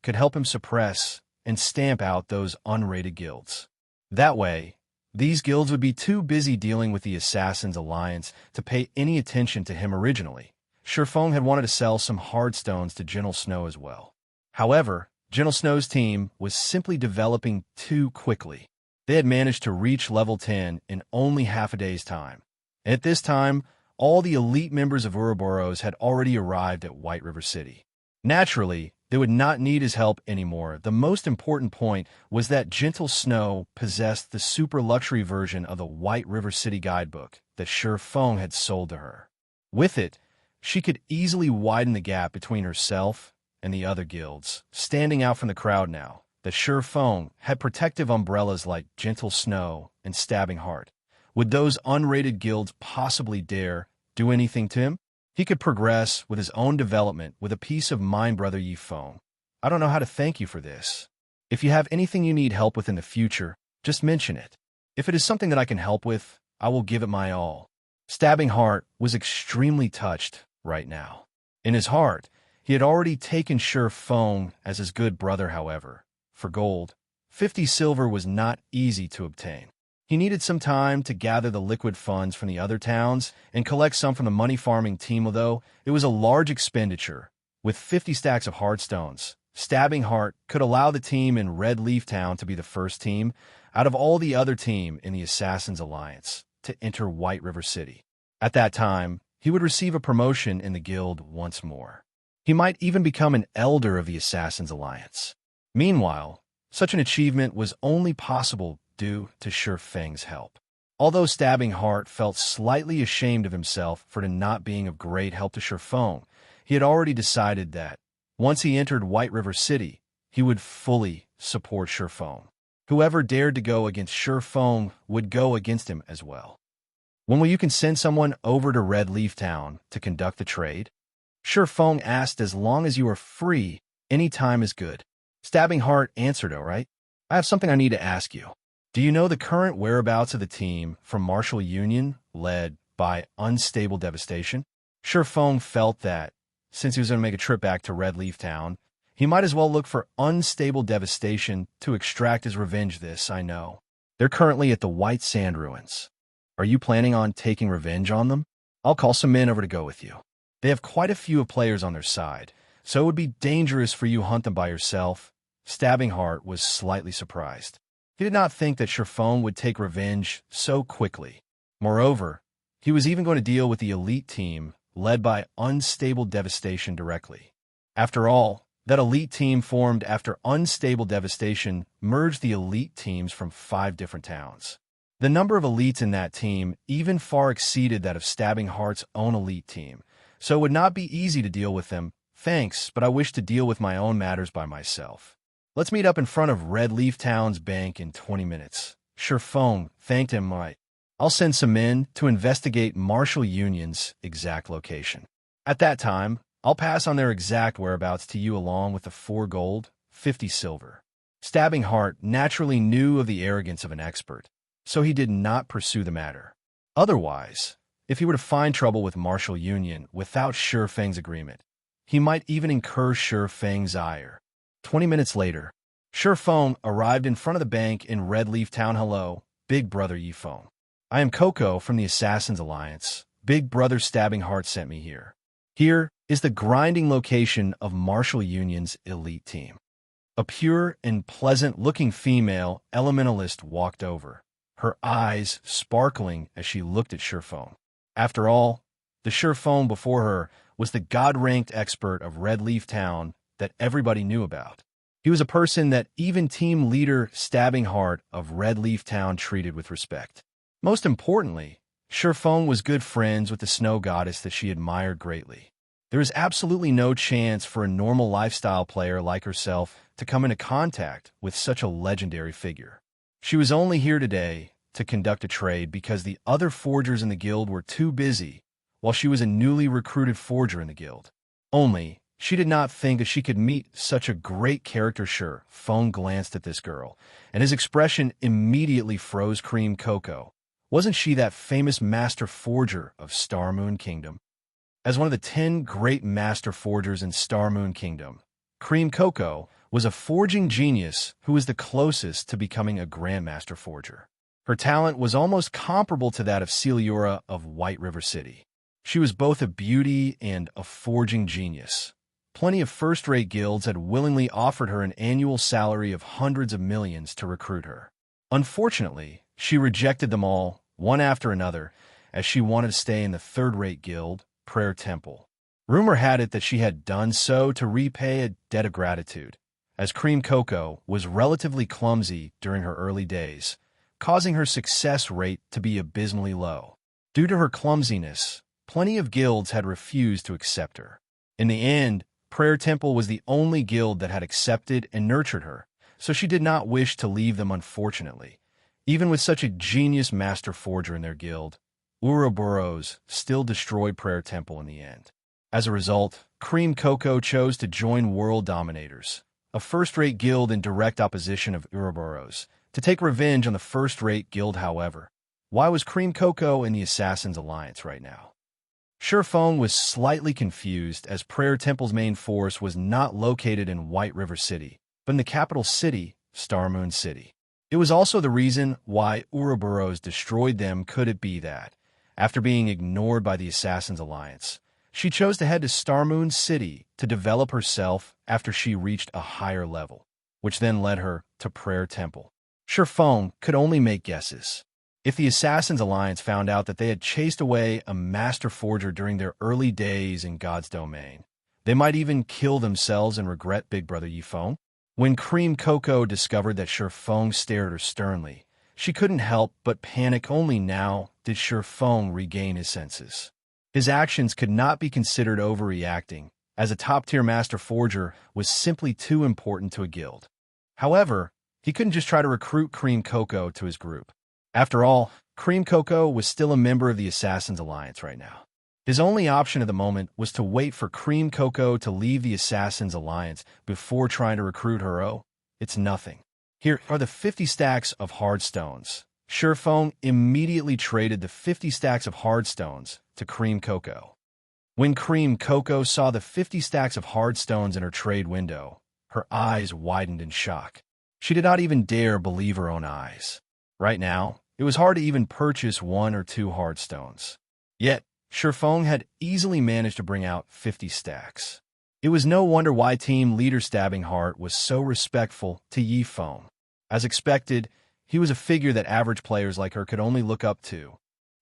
could help him suppress and stamp out those unrated guilds. That way, these guilds would be too busy dealing with the Assassin's Alliance to pay any attention to him originally. Shifeng had wanted to sell some hardstones to Gentle Snow as well. However, Gentle Snow's team was simply developing too quickly. They had managed to reach level 10 in only half a day's time. And at this time, all the elite members of Ouroboros had already arrived at White River City. Naturally, they would not need his help anymore. The most important point was that Gentle Snow possessed the super luxury version of the White River City guidebook that Shifeng had sold to her. With it, she could easily widen the gap between herself and the other guilds, standing out from the crowd now that Shifeng had protective umbrellas like Gentle Snow and Stabbing Heart. Would those unrated guilds possibly dare do anything to him? He could progress with his own development with a peace of mind. Brother Yifeng, I don't know how to thank you for this. If you have anything you need help with in the future, just mention it. If it is something that I can help with, I will give it my all. Stabbing Heart was extremely touched right now. In his heart, he had already taken Sure Feng as his good brother, however. For gold, 50 silver was not easy to obtain. He needed some time to gather the liquid funds from the other towns and collect some from the money-farming team, although it was a large expenditure. With 50 stacks of Heartstones, Stabbing Heart could allow the team in Red Leaf Town to be the first team out of all the other team in the Assassins Alliance to enter White River City. At that time, he would receive a promotion in the guild once more. He might even become an elder of the Assassins Alliance. Meanwhile, such an achievement was only possible due to Sure Feng's help. Although Stabbing Heart felt slightly ashamed of himself for not being of great help to Sure Feng, he had already decided that, once he entered White River City, he would fully support Sure Feng. Whoever dared to go against Sure Feng would go against him as well. When will you can send someone over to Red Leaf Town to conduct the trade? Sure Feng asked. As long as you are free, any time is good. Stabbing Heart answered, all right. I have something I need to ask you. Do you know the current whereabouts of the team from Martial Union, led by Unstable Devastation? Sure Feng felt that, since he was going to make a trip back to Red Leaf Town, he might as well look for Unstable Devastation to extract his revenge. This, I know. They're currently at the White Sand Ruins. Are you planning on taking revenge on them? I'll call some men over to go with you. They have quite a few players on their side, so it would be dangerous for you to hunt them by yourself. Stabbing Heart was slightly surprised. He did not think that Sure Feng would take revenge so quickly. Moreover, he was even going to deal with the elite team led by Unstable Devastation directly. After all, that elite team formed after Unstable Devastation merged the elite teams from 5 different towns. The number of elites in that team even far exceeded that of Stabbing Heart's own elite team, so it would not be easy to deal with them. Thanks, but I wish to deal with my own matters by myself. Let's meet up in front of Red Leaf Town's bank in 20 minutes. Sure Feng thanked him. Right. I'll send some men to investigate Martial Union's exact location. At that time, I'll pass on their exact whereabouts to you along with the 4 gold, 50 silver. Stabbing Heart naturally knew of the arrogance of an expert, so he did not pursue the matter. Otherwise, if he were to find trouble with Martial Union without Sure Feng's agreement, he might even incur Sure Feng's ire. 20 minutes later, Sure Feng arrived in front of the bank in Red Leaf Town. Hello, Big Brother Yifeng. I am Coco from the Assassins Alliance. Big Brother Stabbing Heart sent me here. Here is the grinding location of Martial Union's elite team. A pure and pleasant-looking female elementalist walked over, her eyes sparkling as she looked at Sure Feng. After all, the Sure Feng before her was the god-ranked expert of Red Leaf Town that everybody knew about. He was a person that even team leader Stabbing Heart of Red Leaf Town treated with respect. Most importantly, Sure Feng was good friends with the snow goddess that she admired greatly. There is absolutely no chance for a normal lifestyle player like herself to come into contact with such a legendary figure. She was only here today to conduct a trade because the other forgers in the guild were too busy, while she was a newly recruited forger in the guild. Only, she did not think that she could meet such a great character. Sure Feng glanced at this girl, and his expression immediately froze. Cream Coco. Wasn't she that famous master forger of Star Moon Kingdom? As one of the 10 great master forgers in Star Moon Kingdom, Cream Coco was a forging genius who was the closest to becoming a Grandmaster forger. Her talent was almost comparable to that of Celiura of White River City. She was both a beauty and a forging genius. Plenty of first-rate guilds had willingly offered her an annual salary of hundreds of millions to recruit her. Unfortunately, she rejected them all, one after another, as she wanted to stay in the third-rate guild, Prayer Temple. Rumor had it that she had done so to repay a debt of gratitude, as Cream Coco was relatively clumsy during her early days, causing her success rate to be abysmally low. Due to her clumsiness, plenty of guilds had refused to accept her. In the end, Prayer Temple was the only guild that had accepted and nurtured her, so she did not wish to leave them. Unfortunately, even with such a genius master forger in their guild, Ouroboros still destroyed Prayer Temple in the end. As a result, Cream Coco chose to join World Dominators, a first-rate guild in direct opposition of Ouroboros, to take revenge on the first-rate guild. However, why was Cream Cocoa in the Assassin's Alliance right now? Shurfeng was slightly confused, as Prayer Temple's main force was not located in White River City, but in the capital city, Starmoon City. It was also the reason why Ouroboros destroyed them. Could it be that, after being ignored by the Assassin's Alliance, she chose to head to Starmoon City to develop herself after she reached a higher level, which then led her to Prayer Temple? Shurfeng could only make guesses. If the Assassin's Alliance found out that they had chased away a master forger during their early days in God's domain, they might even kill themselves and regret Big Brother Yifeng. When Cream Cocoa discovered that Shurfeng stared at her sternly, she couldn't help but panic. Only now did Shurfeng regain his senses. His actions could not be considered overreacting, as a top-tier master forger was simply too important to a guild. However, he couldn't just try to recruit Cream Cocoa to his group. After all, Cream Cocoa was still a member of the Assassin's Alliance right now. His only option at the moment was to wait for Cream Cocoa to leave the Assassin's Alliance before trying to recruit her. Oh, it's nothing. Here are the 50 stacks of hard stones. Shurfeng immediately traded the 50 stacks of hard stones to Cream Cocoa. When Cream Cocoa saw the 50 stacks of hard stones in her trade window, her eyes widened in shock. She did not even dare believe her own eyes. Right now, it was hard to even purchase 1 or 2 hard stones. Yet, Shurfeng had easily managed to bring out 50 stacks. It was no wonder why team leader Stabbing Heart was so respectful to Yifeng. As expected, he was a figure that average players like her could only look up to.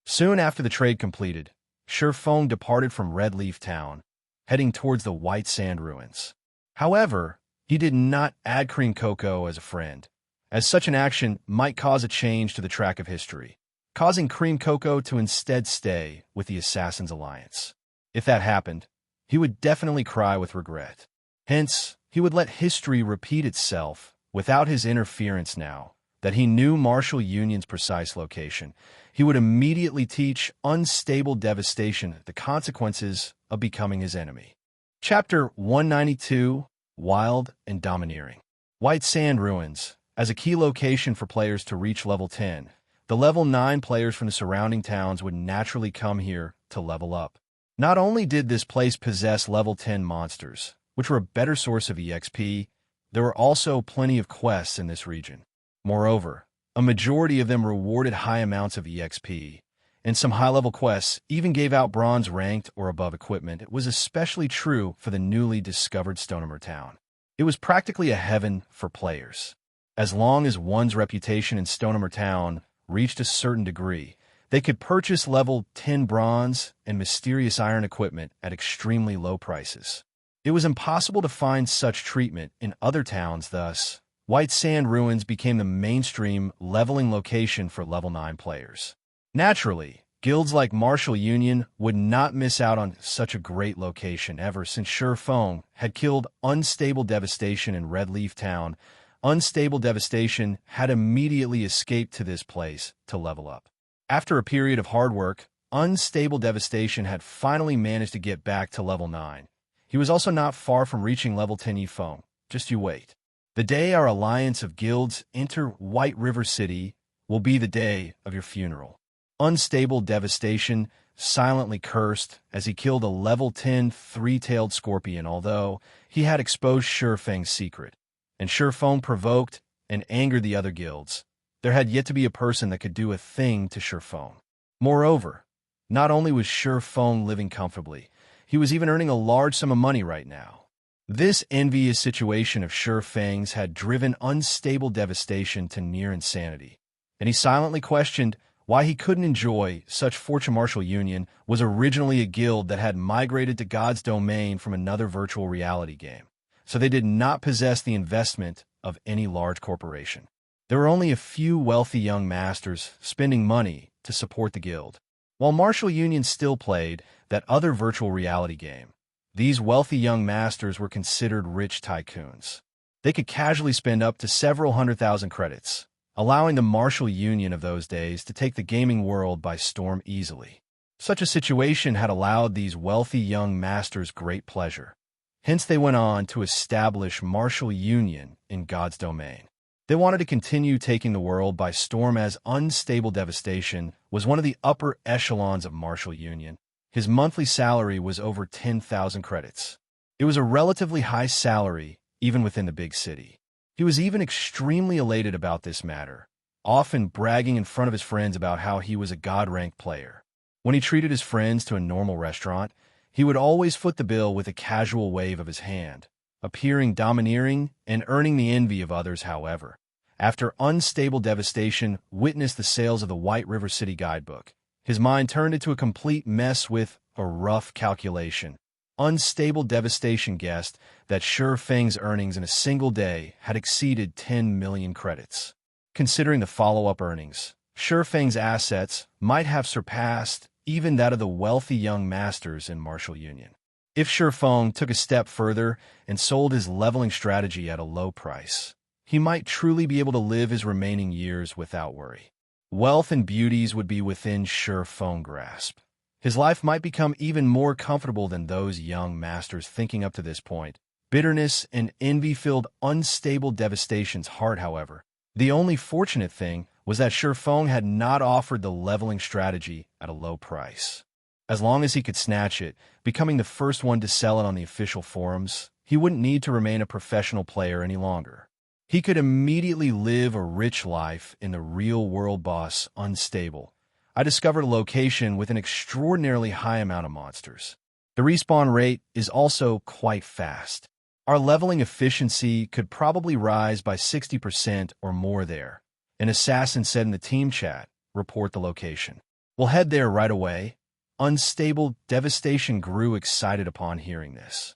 Soon after the trade completed, Shurfeng departed from Red Leaf Town, heading towards the White Sand Ruins. However, he did not add Cream Cocoa as a friend, as such an action might cause a change to the track of history, causing Cream Cocoa to instead stay with the Assassin's Alliance. If that happened, he would definitely cry with regret. Hence, he would let history repeat itself without his interference. Now that he knew Martial Union's precise location, he would immediately teach Unstable Devastation the consequences of becoming his enemy. Chapter 192, Wild and Domineering. White Sand Ruins. As a key location for players to reach level 10, the level 9 players from the surrounding towns would naturally come here to level up. Not only did this place possess level 10 monsters, which were a better source of EXP, there were also plenty of quests in this region. Moreover, a majority of them rewarded high amounts of EXP, and some high-level quests even gave out bronze-ranked or above equipment. It was especially true for the newly discovered Stonehammer Town. It was practically a heaven for players. As long as one's reputation in Stonehammer Town reached a certain degree, they could purchase level 10 bronze and mysterious iron equipment at extremely low prices. It was impossible to find such treatment in other towns. Thus, White Sand Ruins became the mainstream leveling location for level 9 players. Naturally, guilds like Martial Union would not miss out on such a great location. Ever since Shurfeng had killed Unstable Devastation in Red Leaf Town, Unstable Devastation had immediately escaped to this place to level up. After a period of hard work, Unstable Devastation had finally managed to get back to level 9. He was also not far from reaching level 10 Yifeng. Just you wait. The day our alliance of guilds enter White River City will be the day of your funeral. Unstable Devastation silently cursed as he killed a level 10 three-tailed scorpion, although he had exposed Shurfeng's secret, and Shurfeng provoked and angered the other guilds. There had yet to be a person that could do a thing to Shurfeng. Moreover, not only was Shurfeng living comfortably, he was even earning a large sum of money right now. This envious situation of Shurfeng's had driven Unstable Devastation to near insanity, and he silently questioned why he couldn't enjoy such fortune. Martial Union was originally a guild that had migrated to God's domain from another virtual reality game, so they did not possess the investment of any large corporation. There were only a few wealthy young masters spending money to support the guild. While Martial Union still played that other virtual reality game, these wealthy young masters were considered rich tycoons. They could casually spend up to several 100,000 credits, allowing the Martial Union of those days to take the gaming world by storm easily. Such a situation had allowed these wealthy young masters great pleasure. Hence they went on to establish martial union in God's domain. They wanted to continue taking the world by storm, as Unstable Devastation was one of the upper echelons of martial union. His monthly salary was over 10,000 credits. It was a relatively high salary, even within the big city. He was even extremely elated about this matter, often bragging in front of his friends about how he was a God-ranked player. When he treated his friends to a normal restaurant, he would always foot the bill with a casual wave of his hand, appearing domineering and earning the envy of others. However, after Unstable Devastation witnessed the sales of the White River City guidebook, his mind turned into a complete mess with a rough calculation. Unstable Devastation guessed that Feng's earnings in a single day had exceeded 10 million credits. Considering the follow-up earnings, Feng's assets might have surpassed even that of the wealthy young masters in martial union. If Feng took a step further and sold his leveling strategy at a low price, he might truly be able to live his remaining years without worry. Wealth and beauties would be within Feng's grasp. His life might become even more comfortable than those young masters thinking up to this point. Bitterness and envy filled Unstable Devastation's heart, however. The only fortunate thing was that Feng had not offered the leveling strategy at a low price. As long as he could snatch it, becoming the first one to sell it on the official forums, he wouldn't need to remain a professional player any longer. He could immediately live a rich life in the real-world. Boss Unstable, I discovered a location with an extraordinarily high amount of monsters. The respawn rate is also quite fast. Our leveling efficiency could probably rise by 60% or more there. An assassin said in the team chat, report the location. We'll head there right away. Unstable Devastation grew excited upon hearing this.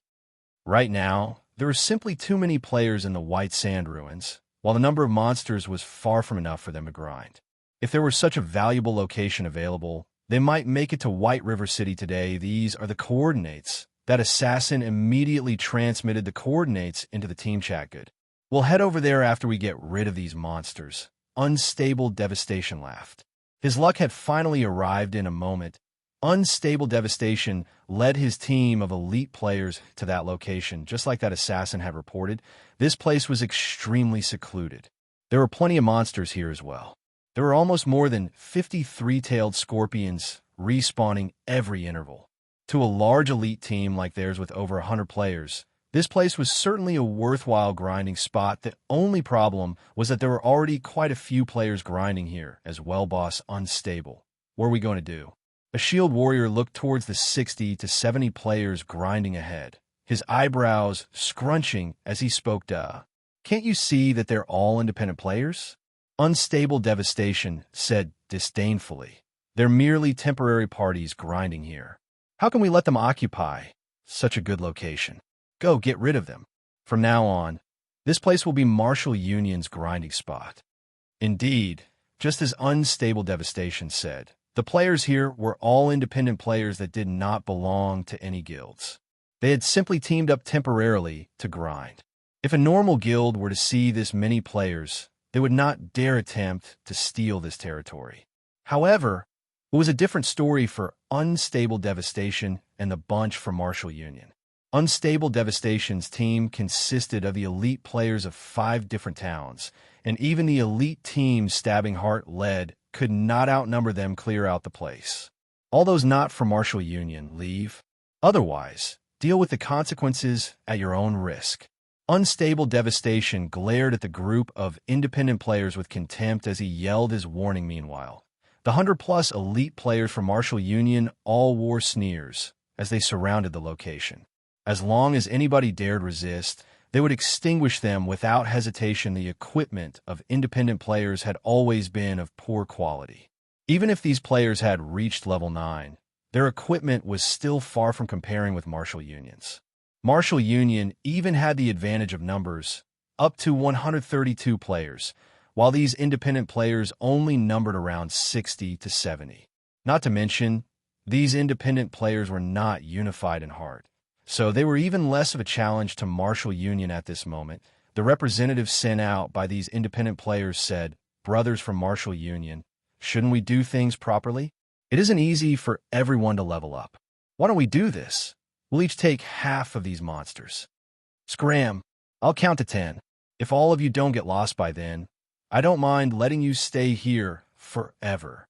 Right now, there were simply too many players in the White Sand Ruins, while the number of monsters was far from enough for them to grind. If there were such a valuable location available, they might make it to White River City today. These are the coordinates. That assassin immediately transmitted the coordinates into the team chat. Good. We'll head over there after we get rid of these monsters. Unstable Devastation laughed. His luck had finally arrived. In a moment, Unstable Devastation led his team of elite players to that location, just like that assassin had reported. This place was extremely secluded. There were plenty of monsters here as well. There were almost more than 50 three-tailed scorpions respawning every interval. To a large elite team like theirs with over 100 players, this place was certainly a worthwhile grinding spot. The only problem was that there were already quite a few players grinding here as well. Boss Unstable, what are we going to do? A shield warrior looked towards the 60 to 70 players grinding ahead, his eyebrows scrunching as he spoke. Can't you see that they're all independent players? Unstable Devastation said disdainfully. They're merely temporary parties grinding here. How can we let them occupy such a good location? Go get rid of them. From now on, this place will be Martial Union's grinding spot. Indeed, just as Unstable Devastation said, the players here were all independent players that did not belong to any guilds. They had simply teamed up temporarily to grind. If a normal guild were to see this many players, they would not dare attempt to steal this territory. However, it was a different story for Unstable Devastation and the bunch for Martial Union. Unstable Devastation's team consisted of the elite players of 5 different towns, and even the elite team Stabbing Heart led could not outnumber them. Clear out the place. All those not for Martial Union, leave. Otherwise, deal with the consequences at your own risk. Unstable Devastation glared at the group of independent players with contempt as he yelled his warning. Meanwhile, the 100-plus elite players from Martial Union all wore sneers as they surrounded the location. As long as anybody dared resist, they would extinguish them without hesitation. The equipment of independent players had always been of poor quality. Even if these players had reached level 9, their equipment was still far from comparing with Martial Union's. Martial Union even had the advantage of numbers, up to 132 players, while these independent players only numbered around 60 to 70. Not to mention, these independent players were not unified in heart, so they were even less of a challenge to Martial Union at this moment. The representative sent out by these independent players said, "Brothers from Martial Union, shouldn't we do things properly? It isn't easy for everyone to level up. Why don't we do this? We'll each take half of these monsters. Scram. I'll count to 10. If all of you don't get lost by then, I don't mind letting you stay here forever.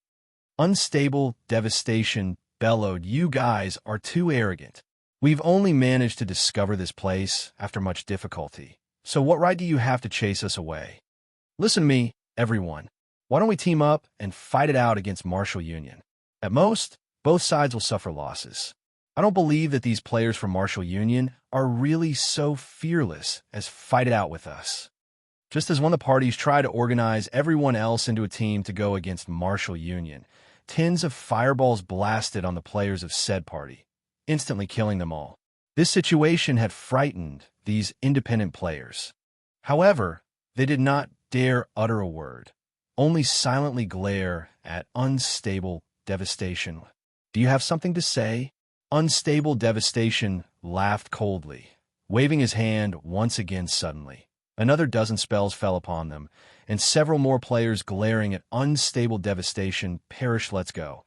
Unstable devastation bellowed, "You guys are too arrogant. We've only managed to discover this place after much difficulty. So what right do you have to chase us away? Listen to me, everyone. Why don't we team up and fight it out against Martial Union? At most, both sides will suffer losses. I don't believe that these players from Martial Union are really so fearless as fight it out with us." Just as one of the parties tried to organize everyone else into a team to go against Martial Union, tins of fireballs blasted on the players of said party, instantly killing them all. This situation had frightened these independent players. However, they did not dare utter a word, only silently glare at Unstable Devastation. "Do you have something to say?" Unstable Devastation laughed coldly, waving his hand once again suddenly. Another dozen spells fell upon them, and several more players glaring at Unstable Devastation perished. "Let's go."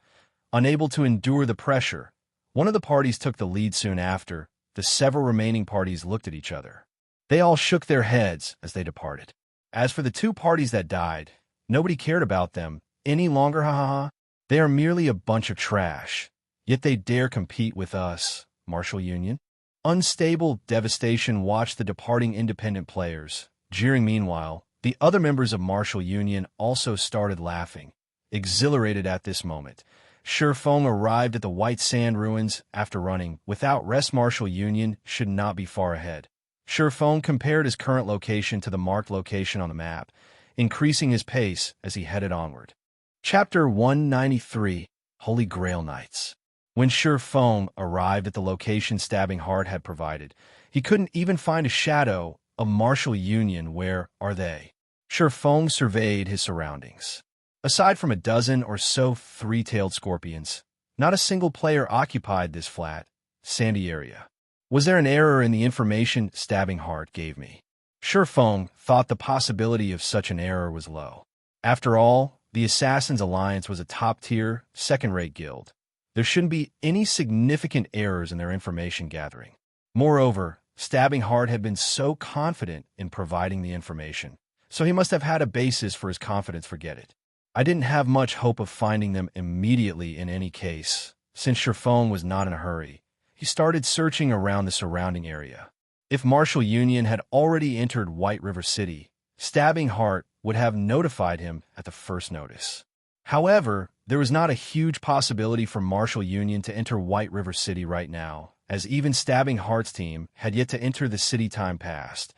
Unable to endure the pressure, one of the parties took the lead soon after. The several remaining parties looked at each other. They all shook their heads as they departed. As for the two parties that died, nobody cared about them any longer. They are merely a bunch of trash. Yet they dare compete with us, Martial Union. Unstable Devastation watched the departing independent players, jeering. Meanwhile, the other members of Martial Union also started laughing, exhilarated at this moment. Surpassing arrived at the White Sand Ruins after running without rest. Martial Union should not be far ahead. Surpassing compared his current location to the marked location on the map, increasing his pace as he headed onward. Chapter 193, Holy Grail Knights. When Surpassing arrived at the location Stabbing Heart had provided, he couldn't even find a shadow of Martial Union. Where are they? Surpassing surveyed his surroundings. Aside from a dozen or so three-tailed scorpions, not a single player occupied this flat, sandy area. Was there an error in the information Stabbing Heart gave me? Surpassing thought the possibility of such an error was low. After all, the Assassin's Alliance was a top-tier, second-rate guild. There shouldn't be any significant errors in their information gathering. Moreover, Stabbing Heart had been so confident in providing the information, so he must have had a basis for his confidence. Forget it. I didn't have much hope of finding them immediately in any case. Since Surpassing was not in a hurry, he started searching around the surrounding area. If Martial Union had already entered White River City, Stabbing Heart would have notified him at the first notice. However, there was not a huge possibility for Martial Union to enter White River City right now, as even Stabbing Heart's team had yet to enter the city. Time passed.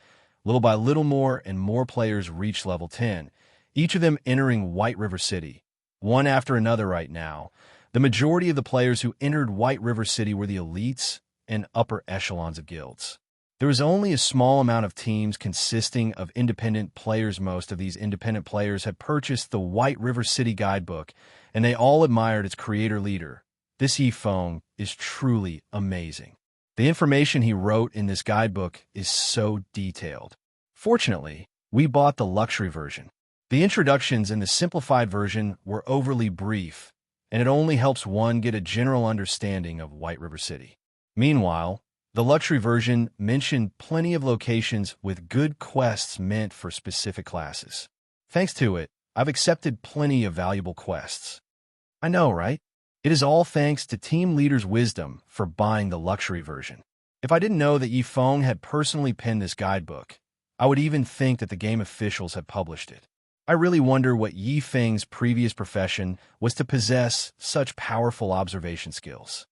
Little by little, more and more players reached level 10, each of them entering White River City, one after another. Right now, the majority of the players who entered White River City were the elites and upper echelons of guilds. There was only a small amount of teams consisting of independent players. Most of these independent players had purchased the White River City guidebook, and they all admired its creator leader. This Yifeng is truly amazing. The information he wrote in this guidebook is so detailed. Fortunately, we bought the luxury version. The introductions in the simplified version were overly brief, and it only helps one get a general understanding of White River City. Meanwhile, the luxury version mentioned plenty of locations with good quests meant for specific classes. Thanks to it, I've accepted plenty of valuable quests. I know, right? It is all thanks to Team Leader's wisdom for buying the luxury version. If I didn't know that Yifeng had personally penned this guidebook, I would even think that the game officials had published it. I really wonder what Yifeng's previous profession was to possess such powerful observation skills.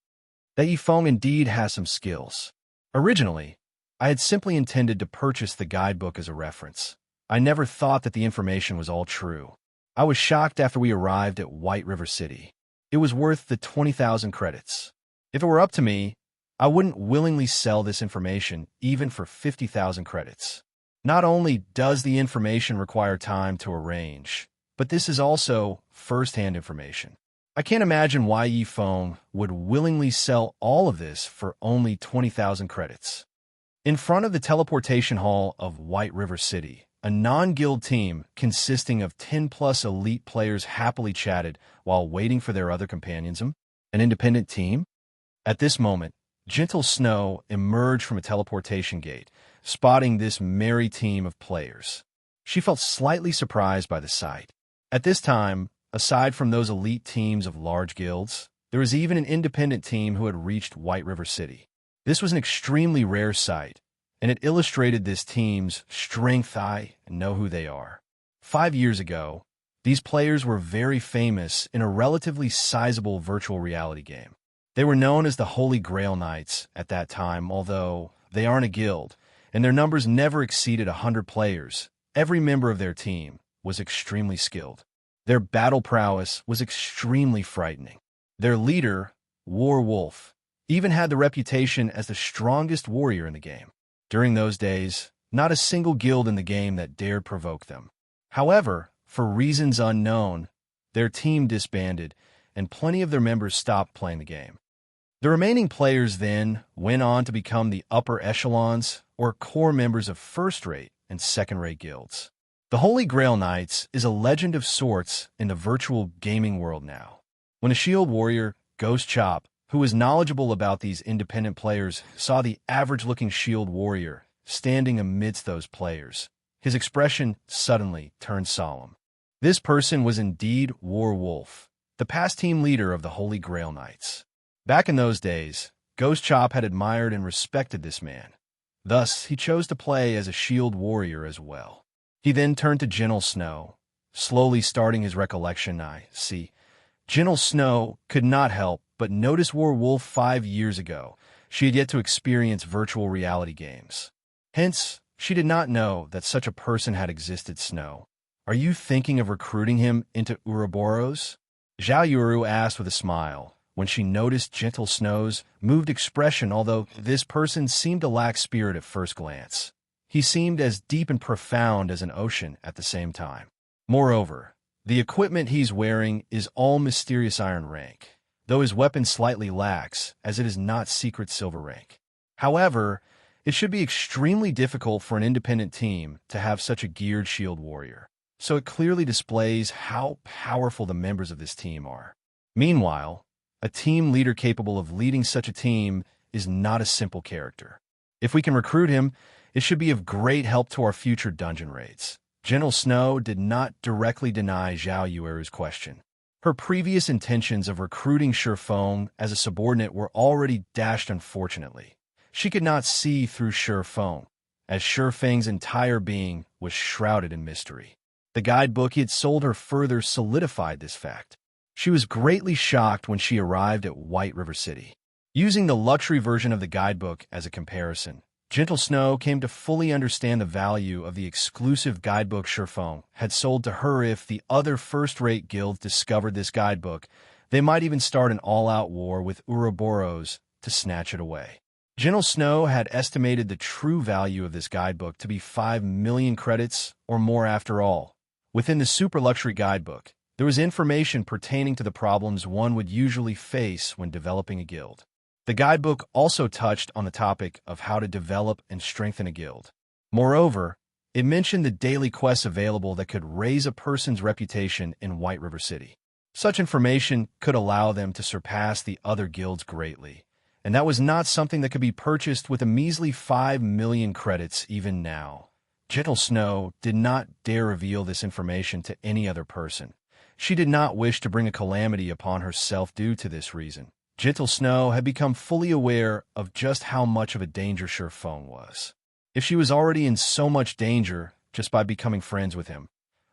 That Yifeng indeed has some skills. Originally, I had simply intended to purchase the guidebook as a reference. I never thought that the information was all true. I was shocked after we arrived at White River City. It was worth the 20,000 credits. If it were up to me, I wouldn't willingly sell this information even for 50,000 credits. Not only does the information require time to arrange, but this is also first-hand information. I can't imagine why Yifeng would willingly sell all of this for only 20,000 credits. In front of the teleportation hall of White River City, a non-guild team consisting of 10-plus elite players happily chatted while waiting for their other companions. An independent team? At this moment, Gentle Snow emerged from a teleportation gate, spotting this merry team of players. She felt slightly surprised by the sight. At this time, aside from those elite teams of large guilds, there was even an independent team who had reached White River City. This was an extremely rare sight, and it illustrated this team's strength. I know who they are. 5 years ago, these players were very famous in a relatively sizable virtual reality game. They were known as the Holy Grail Knights at that time, although they aren't a guild, and their numbers never exceeded 100 players. Every member of their team was extremely skilled. Their battle prowess was extremely frightening. Their leader, War Wolf, even had the reputation as the strongest warrior in the game. During those days, not a single guild in the game that dared provoke them. However, for reasons unknown, their team disbanded, and plenty of their members stopped playing the game. The remaining players then went on to become the upper echelons or core members of first-rate and second-rate guilds. The Holy Grail Knights is a legend of sorts in the virtual gaming world now. When a shield warrior, Ghost Chop, who was knowledgeable about these independent players, saw the average-looking shield warrior standing amidst those players, his expression suddenly turned solemn. This person was indeed War Wolf, the past team leader of the Holy Grail Knights. Back in those days, Ghost Chop had admired and respected this man. Thus, he chose to play as a shield warrior as well. He then turned to Gentle Snow, slowly starting his recollection. Gentle Snow could not help but notice War Wolf 5 years ago. She had yet to experience virtual reality games. Hence, she did not know that such a person had existed. Snow, are you thinking of recruiting him into Ouroboros? Zhao Yuru asked with a smile, when she noticed Gentle Snow's moved expression, although this person seemed to lack spirit at first glance. He seemed as deep and profound as an ocean at the same time. Moreover, the equipment he's wearing is all mysterious iron rank, though his weapon slightly lacks, as it is not secret silver rank. However, it should be extremely difficult for an independent team to have such a geared shield warrior, so it clearly displays how powerful the members of this team are. Meanwhile, a team leader capable of leading such a team is not a simple character. If we can recruit him, it should be of great help to our future dungeon raids. Gentle Snow did not directly deny Zhao Yueru's question. Her previous intentions of recruiting Shifeng as a subordinate were already dashed. Unfortunately, she could not see through Shifeng, as Shifeng's entire being was shrouded in mystery. The guidebook he had sold her further solidified this fact. She was greatly shocked when she arrived at White River City. Using the luxury version of the guidebook as a comparison, Gentle Snow came to fully understand the value of the exclusive guidebook Shifeng had sold to her. If the other first-rate guilds discovered this guidebook, they might even start an all-out war with Ouroboros to snatch it away. Gentle Snow had estimated the true value of this guidebook to be 5 million credits or more. After all, within the super luxury guidebook, there was information pertaining to the problems one would usually face when developing a guild. The guidebook also touched on the topic of how to develop and strengthen a guild. Moreover, it mentioned the daily quests available that could raise a person's reputation in White River City. Such information could allow them to surpass the other guilds greatly, and that was not something that could be purchased with a measly 5 million credits even now. Gentle Snow did not dare reveal this information to any other person. She did not wish to bring a calamity upon herself due to this reason. Gentle Snow had become fully aware of just how much of a danger Shifeng was. If she was already in so much danger just by becoming friends with him,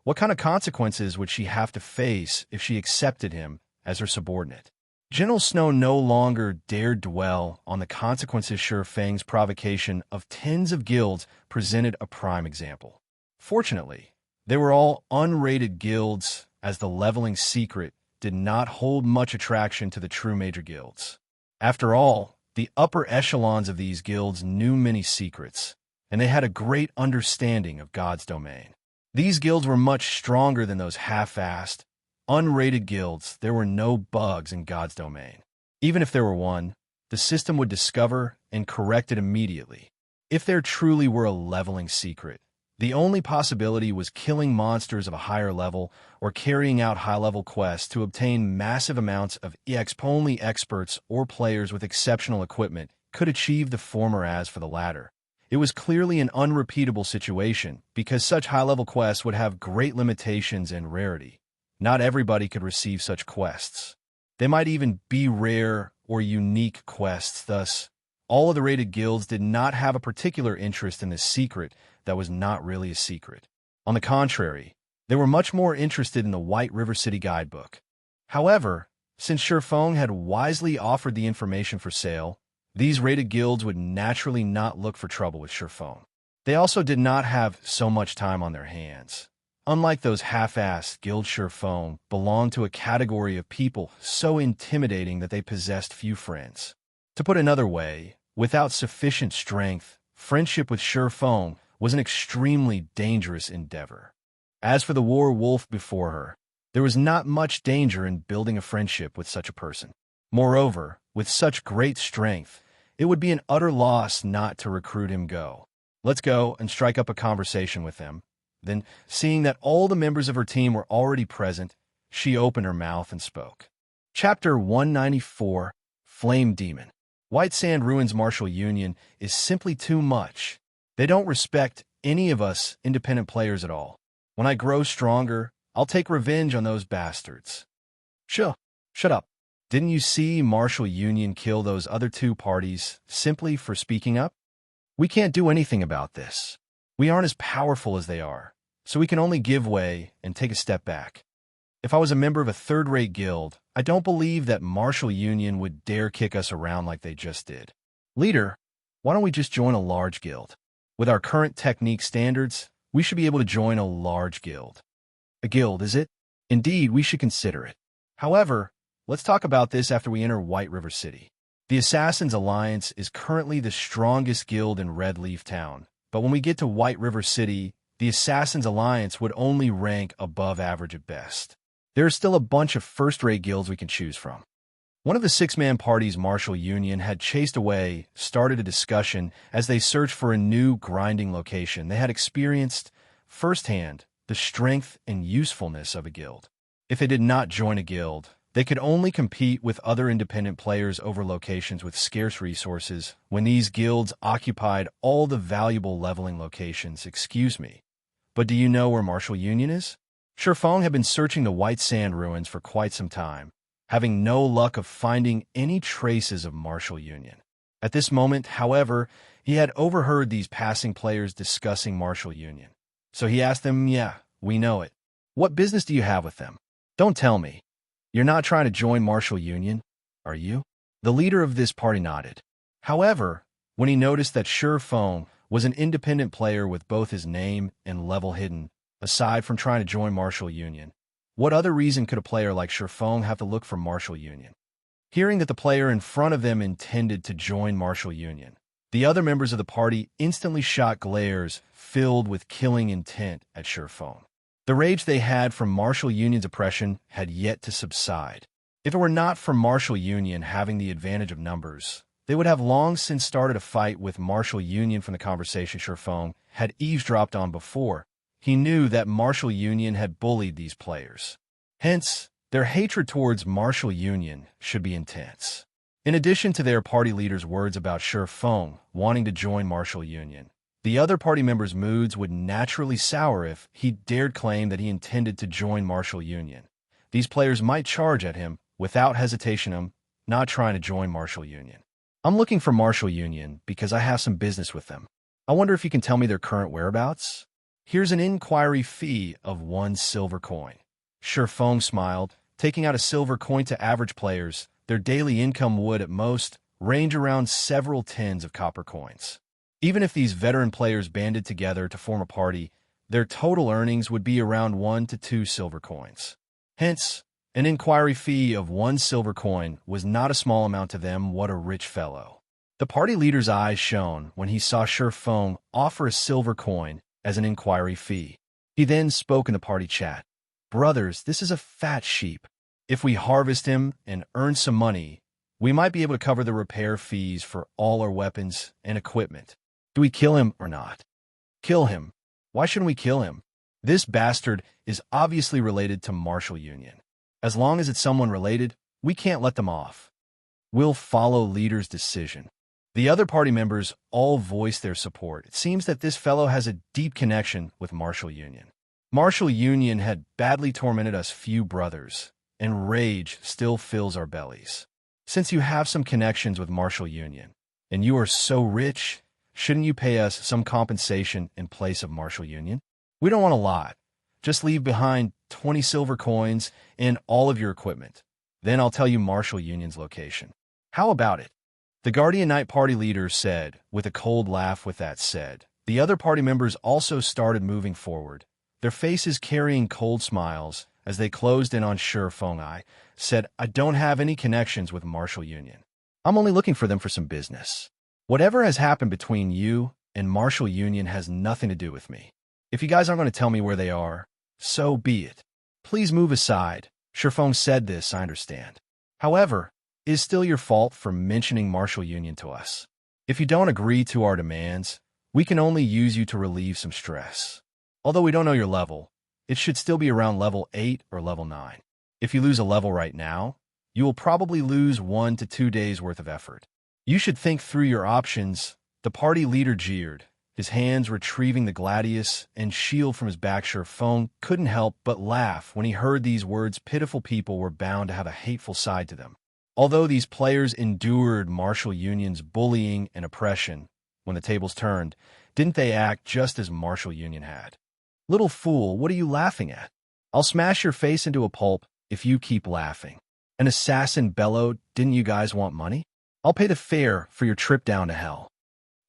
what kind of consequences would she have to face if she accepted him as her subordinate? Gentle Snow no longer dared dwell on the consequences. Shifeng's provocation of tens of guilds presented a prime example. Fortunately, they were all unrated guilds, as the leveling secret did not hold much attraction to the true major guilds. After all, the upper echelons of these guilds knew many secrets, and they had a great understanding of God's domain. These guilds were much stronger than those half-assed, unrated guilds. There were no bugs in God's domain. Even if there were one, the system would discover and correct it immediately. If there truly were a leveling secret, the only possibility was killing monsters of a higher level or carrying out high-level quests to obtain massive amounts of EXP. Only experts or players with exceptional equipment could achieve the former. As for the latter, it was clearly an unrepeatable situation because such high-level quests would have great limitations and rarity. Not everybody could receive such quests. They might even be rare or unique quests. Thus, all of the rated guilds did not have a particular interest in this secret that was not really a secret. On the contrary, they were much more interested in the White River City guidebook. However, since Shurfeng had wisely offered the information for sale, these rated guilds would naturally not look for trouble with Shurfeng. They also did not have so much time on their hands. Unlike those half-assed guilds, Shurfeng belonged to a category of people so intimidating that they possessed few friends. To put another way, without sufficient strength, friendship with Shurfeng was an extremely dangerous endeavor. As for the war wolf before her, there was not much danger in building a friendship with such a person. Moreover, with such great strength, it would be an utter loss not to recruit him. Let's go and strike up a conversation with them. Then, seeing that all the members of her team were already present, she opened her mouth and spoke. Chapter 194, Flame Demon. White Sand Ruins Martial Union is simply too much. They don't respect any of us independent players at all. When I grow stronger, I'll take revenge on those bastards. Shut up. Didn't you see Martial Union kill those other two parties simply for speaking up? We can't do anything about this. We aren't as powerful as they are, so we can only give way and take a step back. If I was a member of a third-rate guild, I don't believe that Martial Union would dare kick us around like they just did. Leader, why don't we just join a large guild? With our current technique standards, we should be able to join a large guild. A guild, is it? Indeed, we should consider it. However, let's talk about this after we enter White River City. The Assassins Alliance is currently the strongest guild in Red Leaf Town, but when we get to White River City, the Assassins Alliance would only rank above average at best. There are still a bunch of first-rate guilds we can choose from. One of the six-man parties Martial Union had chased away started a discussion as they searched for a new grinding location. They had experienced firsthand the strength and usefulness of a guild. If they did not join a guild, they could only compete with other independent players over locations with scarce resources when these guilds occupied all the valuable leveling locations. Excuse me, but do you know where Martial Union is? Shurfeng had been searching the White Sand Ruins for quite some time, having no luck of finding any traces of Martial Union. At this moment, however, he had overheard these passing players discussing Martial Union. So he asked them, "Yeah, we know it. What business do you have with them? Don't tell me. You're not trying to join Martial Union, are you?" The leader of this party nodded. However, when he noticed that Shurfeng was an independent player with both his name and level hidden, aside from trying to join Martial Union, what other reason could a player like Shurfeng have to look for Martial Union? Hearing that the player in front of them intended to join Martial Union, the other members of the party instantly shot glares filled with killing intent at Shurfeng. The rage they had from Martial Union's oppression had yet to subside. If it were not for Martial Union having the advantage of numbers, they would have long since started a fight with Martial Union. From the conversation Shurfeng had eavesdropped on before, he knew that Martial Union had bullied these players. Hence, their hatred towards Martial Union should be intense. In addition to their party leader's words about Shurfeng wanting to join Martial Union, the other party members' moods would naturally sour if he dared claim that he intended to join Martial Union. These players might charge at him without hesitation. "I'm not trying to join Martial Union. I'm looking for Martial Union because I have some business with them. I wonder if you can tell me their current whereabouts? Here's an inquiry fee of 1 silver coin." Shurfeng smiled, taking out a silver coin. To average players, their daily income would, at most, range around several tens of copper coins. Even if these veteran players banded together to form a party, their total earnings would be around 1 to 2 silver coins. Hence, an inquiry fee of 1 silver coin was not a small amount to them. What a rich fellow. The party leader's eyes shone when he saw Shurfeng offer a silver coin as an inquiry fee. He then spoke in the party chat. "Brothers, this is a fat sheep. If we harvest him and earn some money, we might be able to cover the repair fees for all our weapons and equipment. Do we kill him or not?" "Kill him? Why shouldn't we kill him? This bastard is obviously related to Martial Union. As long as it's someone related, we can't let them off. We'll follow leader's decision." The other party members all voiced their support. It seems that this fellow has a deep connection with Martial Union. Martial Union had badly tormented us few brothers, and rage still fills our bellies. Since you have some connections with Martial Union, and you are so rich, shouldn't you pay us some compensation in place of Martial Union? We don't want a lot. Just leave behind 20 silver coins and all of your equipment. Then I'll tell you Martial Union's location. How about it? The Guardian Knight party leader said, with a cold laugh. With that said, the other party members also started moving forward, their faces carrying cold smiles as they closed in on Feng. I said, I don't have any connections with Martial Union. I'm only looking for them for some business. Whatever has happened between you and Martial Union has nothing to do with me. If you guys aren't going to tell me where they are, so be it. Please move aside. Feng said this, I understand. However, it is still your fault for mentioning Martial Union to us. If you don't agree to our demands, we can only use you to relieve some stress. Although we don't know your level, it should still be around level 8 or level 9. If you lose a level right now, you will probably lose 1 to 2 days worth of effort. You should think through your options. The party leader jeered, his hands retrieving the gladius and shield from his back. Feng couldn't help but laugh when he heard these words. Pitiful people were bound to have a hateful side to them. Although these players endured Martial Union's bullying and oppression, when the tables turned, didn't they act just as Martial Union had? Little fool, what are you laughing at? I'll smash your face into a pulp if you keep laughing. An assassin bellowed, didn't you guys want money? I'll pay the fare for your trip down to hell.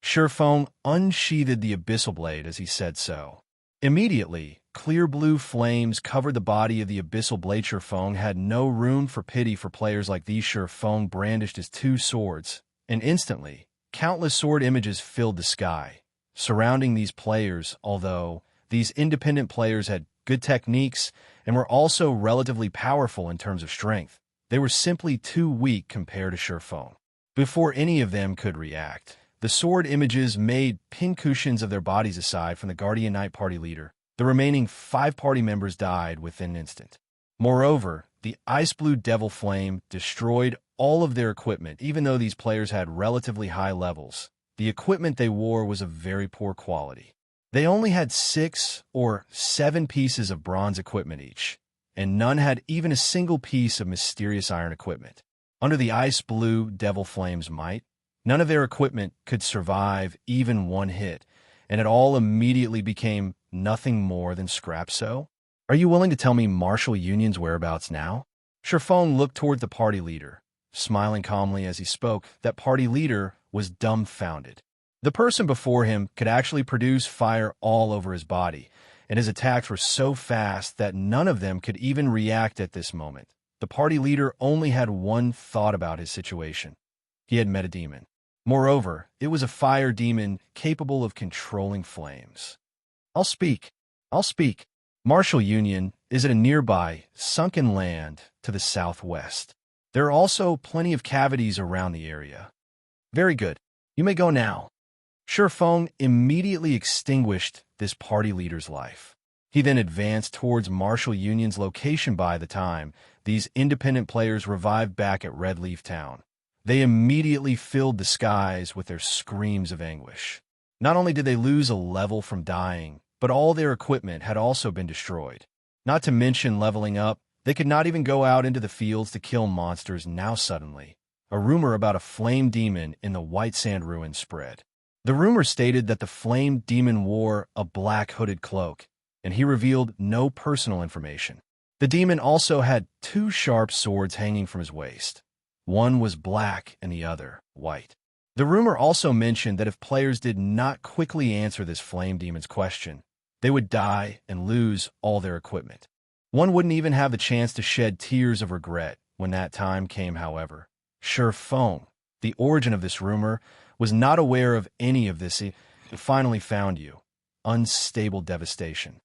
Feng unsheathed the abyssal blade as he said so. Immediately, clear blue flames covered the body of the abyssal blade. Feng had no room for pity for players like these. Feng brandished his 2 swords, and instantly, countless sword images filled the sky, surrounding these players. Although these independent players had good techniques and were also relatively powerful in terms of strength, they were simply too weak compared to Feng. Before any of them could react, the sword images made pincushions of their bodies. Aside from the Guardian Knight party leader, the remaining 5 party members died within an instant. Moreover, the ice blue devil flame destroyed all of their equipment. Even though these players had relatively high levels, the equipment they wore was of very poor quality. They only had 6 or 7 pieces of bronze equipment each, and none had even a single piece of mysterious iron equipment. Under the ice blue devil flame's might, none of their equipment could survive even 1 hit, and it all immediately became nothing more than scrap. So, are you willing to tell me Martial Union's whereabouts now? Feng looked toward the party leader, smiling calmly as he spoke. That party leader was dumbfounded. The person before him could actually produce fire all over his body, and his attacks were so fast that none of them could even react at this moment. The party leader only had one thought about his situation. He had met a demon. Moreover, it was a fire demon capable of controlling flames. I'll speak. Martial Union is at a nearby, sunken land to the southwest. There are also plenty of cavities around the area. Very good. You may go now. Feng immediately extinguished this party leader's life. He then advanced towards Martial Union's location. By the time these independent players revived back at Red Leaf Town, they immediately filled the skies with their screams of anguish. Not only did they lose a level from dying, but all their equipment had also been destroyed. Not to mention leveling up, they could not even go out into the fields to kill monsters. Now suddenly, a rumor about a flame demon in the White Sand Ruins spread. The rumor stated that the flame demon wore a black hooded cloak, and he revealed no personal information. The demon also had 2 sharp swords hanging from his waist. One was black and the other white. The rumor also mentioned that if players did not quickly answer this flame demon's question, they would die and lose all their equipment. One wouldn't even have the chance to shed tears of regret when that time came. However, Feng, the origin of this rumor, was not aware of any of this. He finally found you. Unstable devastation.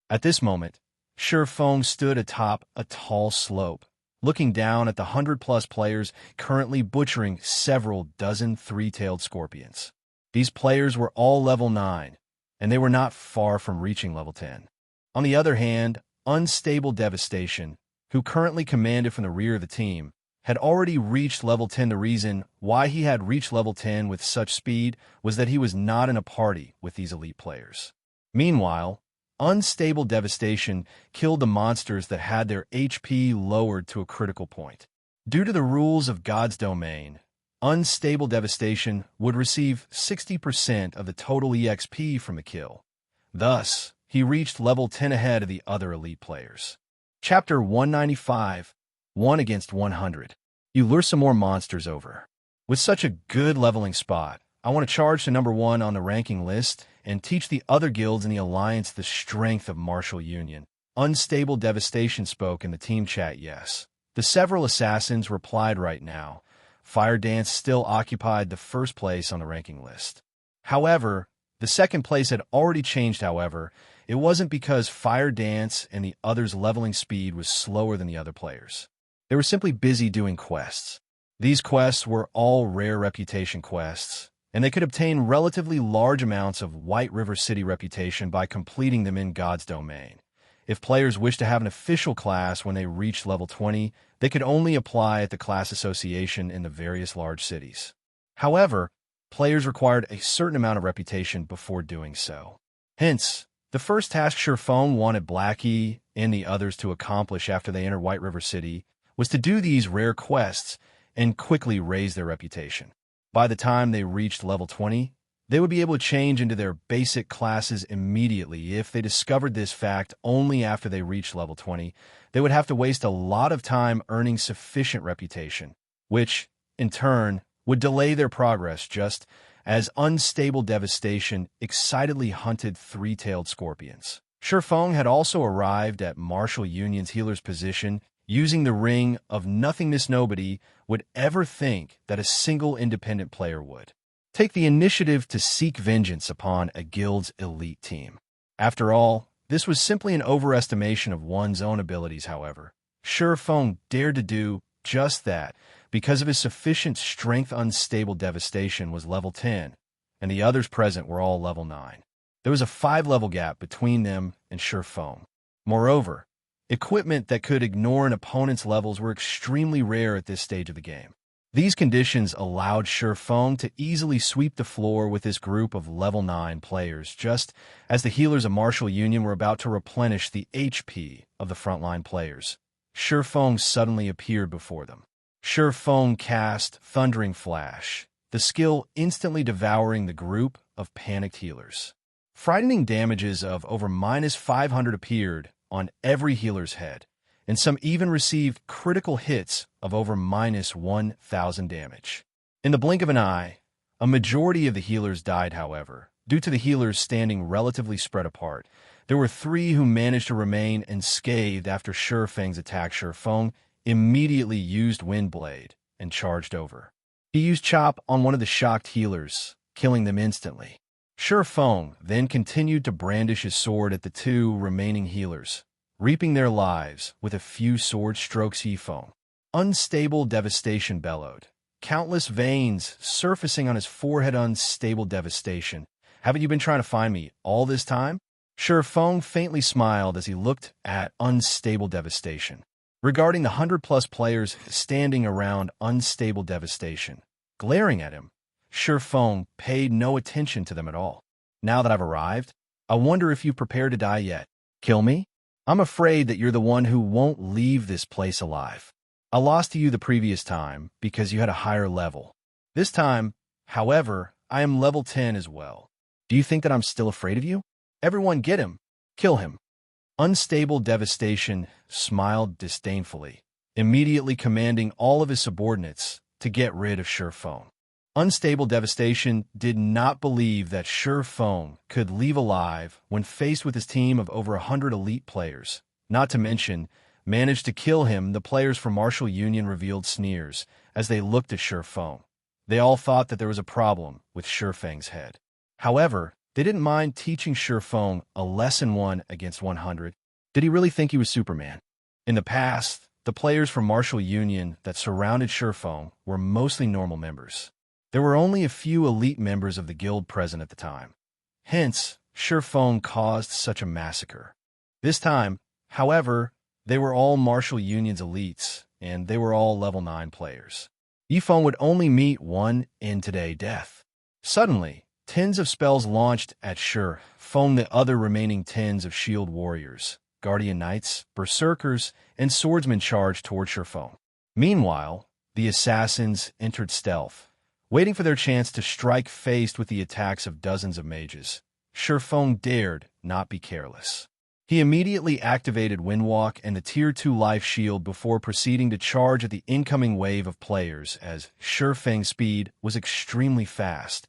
At this moment, Feng stood atop a tall slope, looking down at the 100+ players currently butchering several dozen 3-tailed scorpions. These players were all level 9, and they were not far from reaching level 10. On the other hand, Unstable Devastation, who currently commanded from the rear of the team, had already reached level 10. The reason why he had reached level 10 with such speed was that he was not in a party with these elite players. Meanwhile, Unstable Devastation killed the monsters that had their HP lowered to a critical point. Due to the rules of God's domain, Unstable Devastation would receive 60% of the total EXP from the kill. Thus, he reached level 10 ahead of the other elite players. Chapter 195, 1 against 100. You lure some more monsters over. With such a good leveling spot, I want to charge to number 1 on the ranking list and teach the other guilds in the Alliance the strength of martial union. Unstable Devastation spoke in the team chat yes. The several assassins replied right now. Fire Dance still occupied the first place on the ranking list. However, the second place had already changed. However, it wasn't because Fire Dance and the others' leveling speed was slower than the other players. They were simply busy doing quests. These quests were all rare reputation quests, and they could obtain relatively large amounts of White River City reputation by completing them in God's domain. If players wished to have an official class when they reached level 20, they could only apply at the class association in the various large cities. However, players required a certain amount of reputation before doing so. Hence, the first task Surpassing wanted Blackie and the others to accomplish after they entered White River City was to do these rare quests and quickly raise their reputation. By the time they reached level 20, they would be able to change into their basic classes immediately. If they discovered this fact only after they reached level 20, they would have to waste a lot of time earning sufficient reputation, which, in turn, would delay their progress just as Unstable Devastation excitedly hunted three-tailed scorpions. Surpassing had also arrived at Martial Union's healer's position using the Ring of Nothingness. Nobody would ever think that a single independent player would take the initiative to seek vengeance upon a guild's elite team. After all, this was simply an overestimation of one's own abilities. However, Surpassing dared to do just that because of his sufficient strength. Unstable Devastation was level 10, and the others present were all level 9. There was a 5-level gap between them and Surpassing. Moreover, equipment that could ignore an opponent's levels were extremely rare at this stage of the game. These conditions allowed Surpassing to easily sweep the floor with this group of level 9 players, just as the healers of Martial Union were about to replenish the HP of the frontline players. Surpassing suddenly appeared before them. Surpassing cast Thundering Flash, the skill instantly devouring the group of panicked healers. Frightening damages of over -500 appeared on every healer's head, and some even received critical hits of over -1,000 damage. In the blink of an eye, a majority of the healers died. However, due to the healers standing relatively spread apart, there were 3 who managed to remain unscathed after Surpassing's attack. Surpassing immediately used Windblade and charged over. He used Chop on one of the shocked healers, killing them instantly. Surpassing then continued to brandish his sword at the 2 remaining healers, reaping their lives with a few sword strokes. Surpassing. Unstable Devastation bellowed, countless veins surfacing on his forehead. Unstable Devastation. Haven't you been trying to find me all this time? Surpassing faintly smiled as he looked at Unstable Devastation. Regarding the 100+ players standing around Unstable Devastation, glaring at him, Surpassing paid no attention to them at all. Now that I've arrived, I wonder if you've prepared to die yet. Kill me? I'm afraid that you're the one who won't leave this place alive. I lost to you the previous time because you had a higher level. This time, however, I am level 10 as well. Do you think that I'm still afraid of you? Everyone get him. Kill him. Unstable Devastation smiled disdainfully, immediately commanding all of his subordinates to get rid of Surpassing. Unstable Devastation did not believe that Surpassing could leave alive when faced with his team of over 100 elite players, not to mention managed to kill him. The players from Martial Union revealed sneers as they looked at Surpassing. They all thought that there was a problem with Surpassing's head. However, they didn't mind teaching Surpassing a lesson 1 against 100. Did he really think he was Superman? In the past, the players from Martial Union that surrounded Surpassing were mostly normal members. There were only a few elite members of the guild present at the time. Hence, Surpassing caused such a massacre. This time, however, they were all Martial Union's elites, and they were all level 9 players. Yifeng would only meet one in-today death. Suddenly, tens of spells launched at Shi Feng, the other remaining tens of shield warriors, guardian knights, berserkers, and swordsmen charged toward Shi Feng. Meanwhile, the assassins entered stealth, waiting for their chance to strike faced with the attacks of dozens of mages. Shi Feng dared not be careless. He immediately activated Windwalk and the Tier 2 life shield before proceeding to charge at the incoming wave of players as Shi Feng's speed was extremely fast.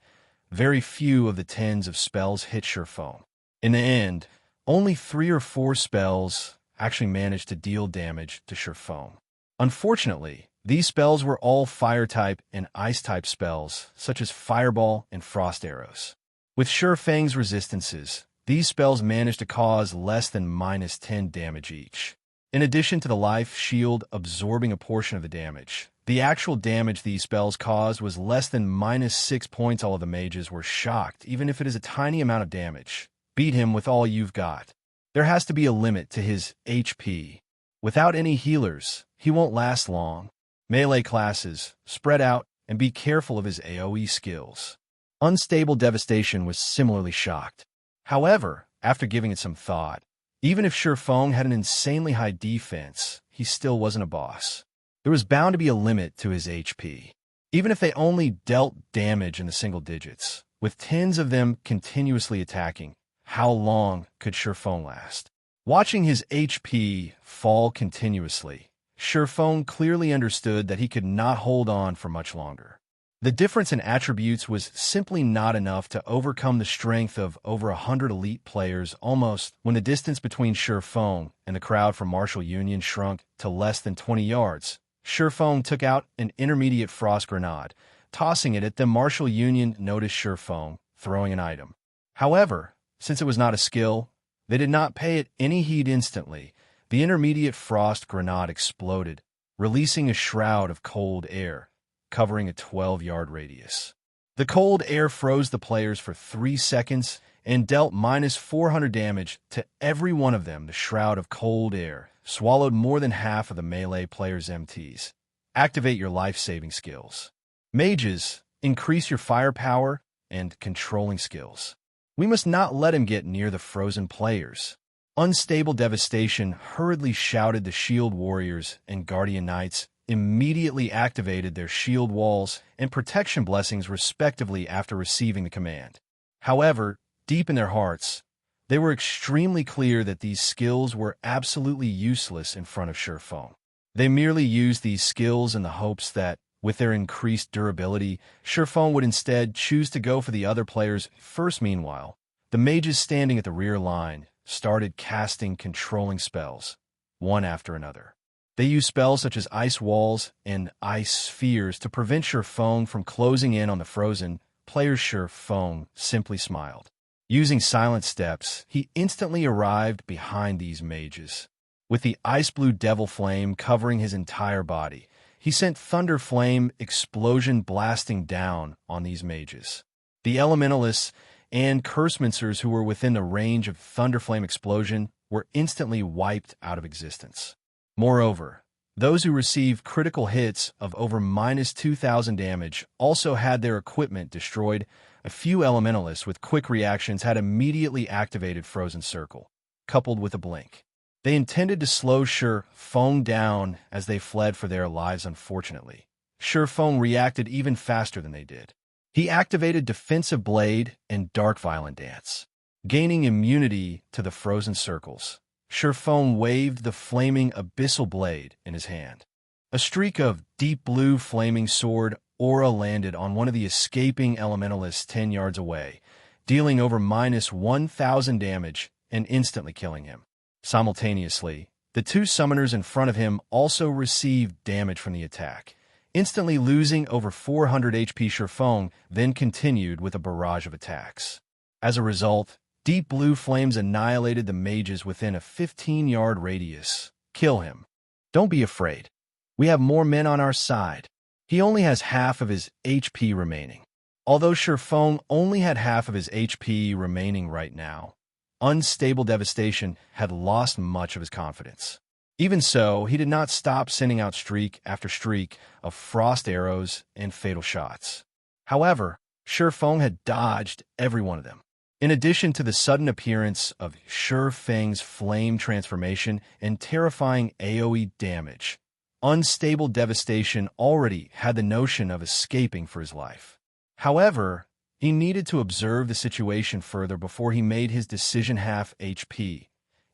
Very few of the tens of spells hit Shi Feng. In the end, only 3 or 4 spells actually managed to deal damage to Shi Feng. Unfortunately, these spells were all fire-type and ice-type spells, such as Fireball and Frost Arrows. With Shi Feng's resistances, these spells managed to cause less than -10 damage each. In addition to the life shield absorbing a portion of the damage, the actual damage these spells caused was less than -6 points. All of the mages were shocked, even if it is a tiny amount of damage. Beat him with all you've got. There has to be a limit to his HP. Without any healers, he won't last long. Melee classes, spread out, and be careful of his AoE skills. Unstable Devastation was similarly shocked. However, after giving it some thought, even if Shi Feng had an insanely high defense, he still wasn't a boss. There was bound to be a limit to his HP. Even if they only dealt damage in the single digits, with tens of them continuously attacking, how long could Shi Feng last? Watching his HP fall continuously, Shi Feng clearly understood that he could not hold on for much longer. The difference in attributes was simply not enough to overcome the strength of over 100 elite players almost when the distance between Shi Feng and the crowd from Martial Union shrunk to less than 20 yards. Shi Feng took out an intermediate frost grenade. Tossing it at them, Martial Union noticed Shi Feng throwing an item. However, since it was not a skill, they did not pay it any heed instantly. The intermediate frost grenade exploded, releasing a shroud of cold air, covering a 12-yard radius. The cold air froze the players for 3 seconds and dealt -400 damage to every one of them. The shroud of cold air swallowed more than half of the melee players' MTs. Activate your life-saving skills. Mages, increase your firepower and controlling skills. We must not let him get near the frozen players. Unstable Devastation hurriedly shouted. The shield warriors and guardian knights immediately activated their shield walls and protection blessings respectively after receiving the command. However, deep in their hearts, they were extremely clear that these skills were absolutely useless in front of Shi Feng. They merely used these skills in the hopes that, with their increased durability, Shi Feng would instead choose to go for the other players first. Meanwhile, the mages standing at the rear line started casting controlling spells, one after another. They used spells such as Ice Walls and Ice Spheres to prevent Shi Feng from closing in on the frozen players. Shi Feng simply smiled. Using Silent Steps, he instantly arrived behind these mages. With the Ice Blue Devil Flame covering his entire body, he sent Thunder Flame Explosion blasting down on these mages. The Elementalists and Cursemancers who were within the range of Thunder Flame Explosion were instantly wiped out of existence. Moreover, those who received critical hits of over -2,000 damage also had their equipment destroyed. A few Elementalists with quick reactions had immediately activated Frozen Circle, coupled with a blink. They intended to slow Shi Feng down as they fled for their lives. Unfortunately, Shi Feng reacted even faster than they did. He activated Defensive Blade and Dark Violent Dance. Gaining immunity to the Frozen Circles, Shi Feng waved the flaming Abyssal Blade in his hand. A streak of deep blue flaming sword aura landed on one of the escaping Elementalists 10 yards away, dealing over -1,000 damage and instantly killing him. Simultaneously, the 2 summoners in front of him also received damage from the attack, instantly losing over 400 HP. Shi Feng then continued with a barrage of attacks. As a result, deep blue flames annihilated the mages within a 15-yard radius. Kill him. Don't be afraid. We have more men on our side. He only has half of his HP remaining. Although Shi Feng only had half of his HP remaining right now, Unstable Devastation had lost much of his confidence. Even so, he did not stop sending out streak after streak of frost arrows and fatal shots. However, Shi Feng had dodged every one of them. In addition to the sudden appearance of Shi Feng's flame transformation and terrifying AoE damage, Unstable Devastation already had the notion of escaping for his life. However, he needed to observe the situation further before he made his decision. Half HP.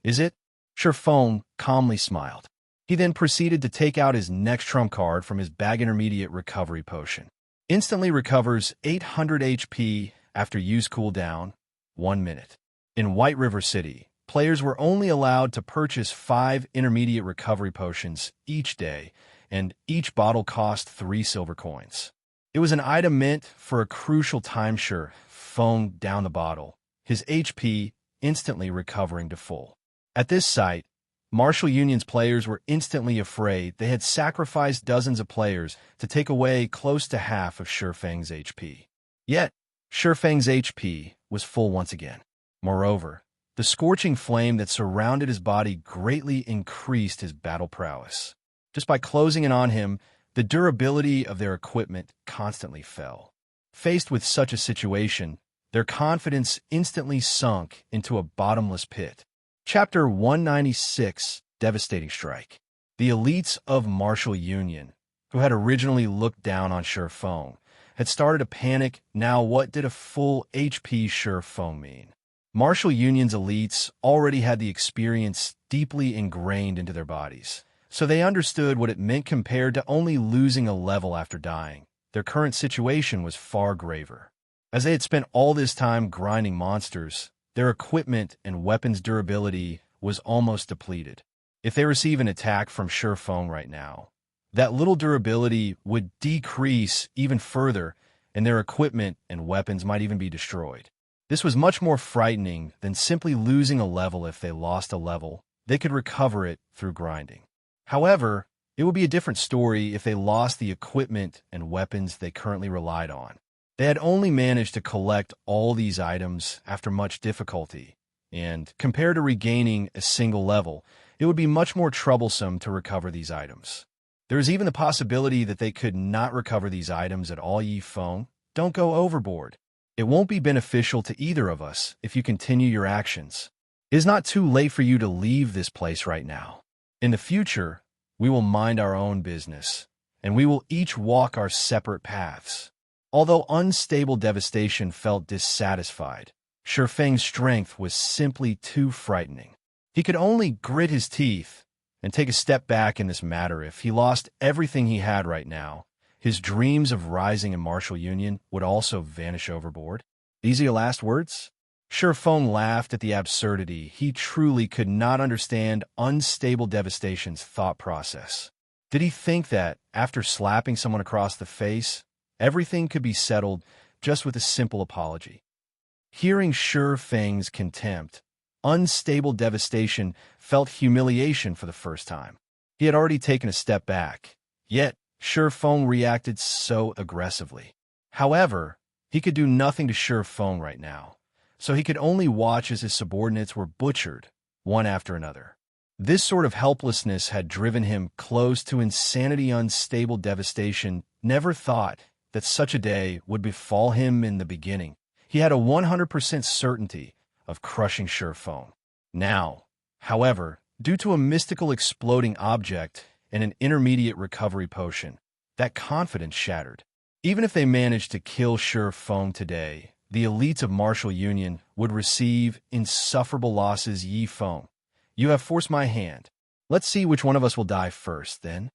Is it? Shi Feng calmly smiled. He then proceeded to take out his next trump card from his bag. Intermediate Recovery Potion. Instantly recovers 800 HP after use cooldown, 1 minute. In White River City, players were only allowed to purchase 5 intermediate recovery potions each day, and each bottle cost 3 silver coins. It was an item meant for a crucial time. Shi Feng down the bottle, his HP instantly recovering to full. At this sight, Martial Union's players were instantly afraid. They had sacrificed dozens of players to take away close to half of Shi Feng's HP. Yet, Shi Feng's HP was full once again. Moreover, the scorching flame that surrounded his body greatly increased his battle prowess. Just by closing in on him, the durability of their equipment constantly fell. Faced with such a situation, their confidence instantly sunk into a bottomless pit. Chapter 196, Devastating Strike. The elites of Martial Union, who had originally looked down on Shi Feng, had started to panic. Now what did a full HP Shi Feng mean? Martial Union's elites already had the experience deeply ingrained into their bodies, so they understood what it meant compared to only losing a level after dying. Their current situation was far graver. As they had spent all this time grinding monsters, their equipment and weapons durability was almost depleted. If they receive an attack from Shi Feng right now, that little durability would decrease even further, and their equipment and weapons might even be destroyed. This was much more frightening than simply losing a level. If they lost a level, they could recover it through grinding. However, it would be a different story if they lost the equipment and weapons they currently relied on. They had only managed to collect all these items after much difficulty, and compared to regaining a single level, it would be much more troublesome to recover these items. There is even the possibility that they could not recover these items at all. Yi Feng, don't go overboard. It won't be beneficial to either of us if you continue your actions. It is not too late for you to leave this place right now. In the future, we will mind our own business, and we will each walk our separate paths. Although Unstable Devastation felt dissatisfied, Shi Feng's strength was simply too frightening. He could only grit his teeth and take a step back in this matter. If he lost everything he had right now, his dreams of rising in Martial Union would also vanish overboard. These are your last words? Shi Feng laughed at the absurdity. He truly could not understand Unstable Devastation's thought process. Did he think that, after slapping someone across the face, everything could be settled just with a simple apology? Hearing Shi Feng's contempt, Unstable Devastation felt humiliation for the first time. He had already taken a step back, yet Shi Feng reacted so aggressively. However, he could do nothing to Shi Feng right now, so he could only watch as his subordinates were butchered, one after another. This sort of helplessness had driven him close to insanity. Unstable Devastation never thought that such a day would befall him in the beginning. He had a 100% certainty of crushing Shi Feng. Now, however, due to a mystical exploding object and an intermediate recovery potion, that confidence shattered. Even if they managed to kill Shi Feng today, the elites of Martial Union would receive insufferable losses. Yi Feng, you have forced my hand. Let's see which one of us will die first, then.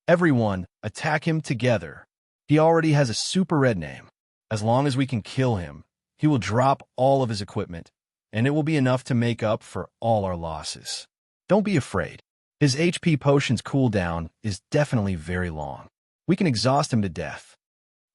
Everyone, attack him together. He already has a super red name. As long as we can kill him, he will drop all of his equipment, and it will be enough to make up for all our losses. Don't be afraid. His HP potion's cooldown is definitely very long. We can exhaust him to death.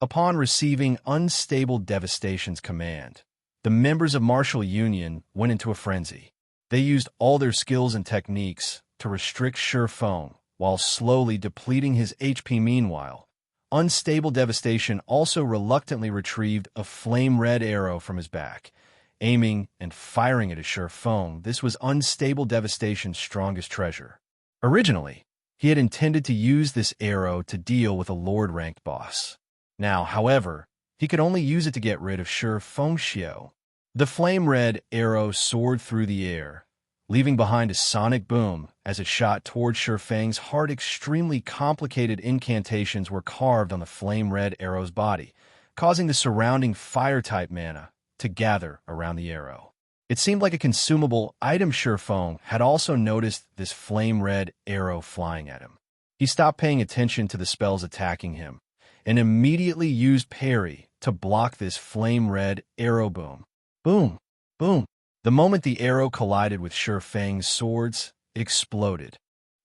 Upon receiving Unstable Devastation's command, the members of Martial Union went into a frenzy. They used all their skills and techniques to restrict Shi Feng while slowly depleting his HP. Meanwhile, Unstable Devastation also reluctantly retrieved a flame-red arrow from his back, aiming and firing it at Shi Feng. This was Unstable Devastation's strongest treasure. Originally, he had intended to use this arrow to deal with a Lord-ranked boss. Now, however, he could only use it to get rid of Shi Fengxiu. The flame-red arrow soared through the air, leaving behind a sonic boom as it shot toward Shi Feng's heart. Extremely complicated incantations were carved on the flame-red arrow's body, causing the surrounding fire-type mana to gather around the arrow. It seemed like a consumable item. Shi Feng had also noticed this flame-red arrow flying at him. He stopped paying attention to the spells attacking him and immediately used parry to block this flame-red arrow boom. Boom! Boom! The moment the arrow collided with Shi Feng's swords, it exploded.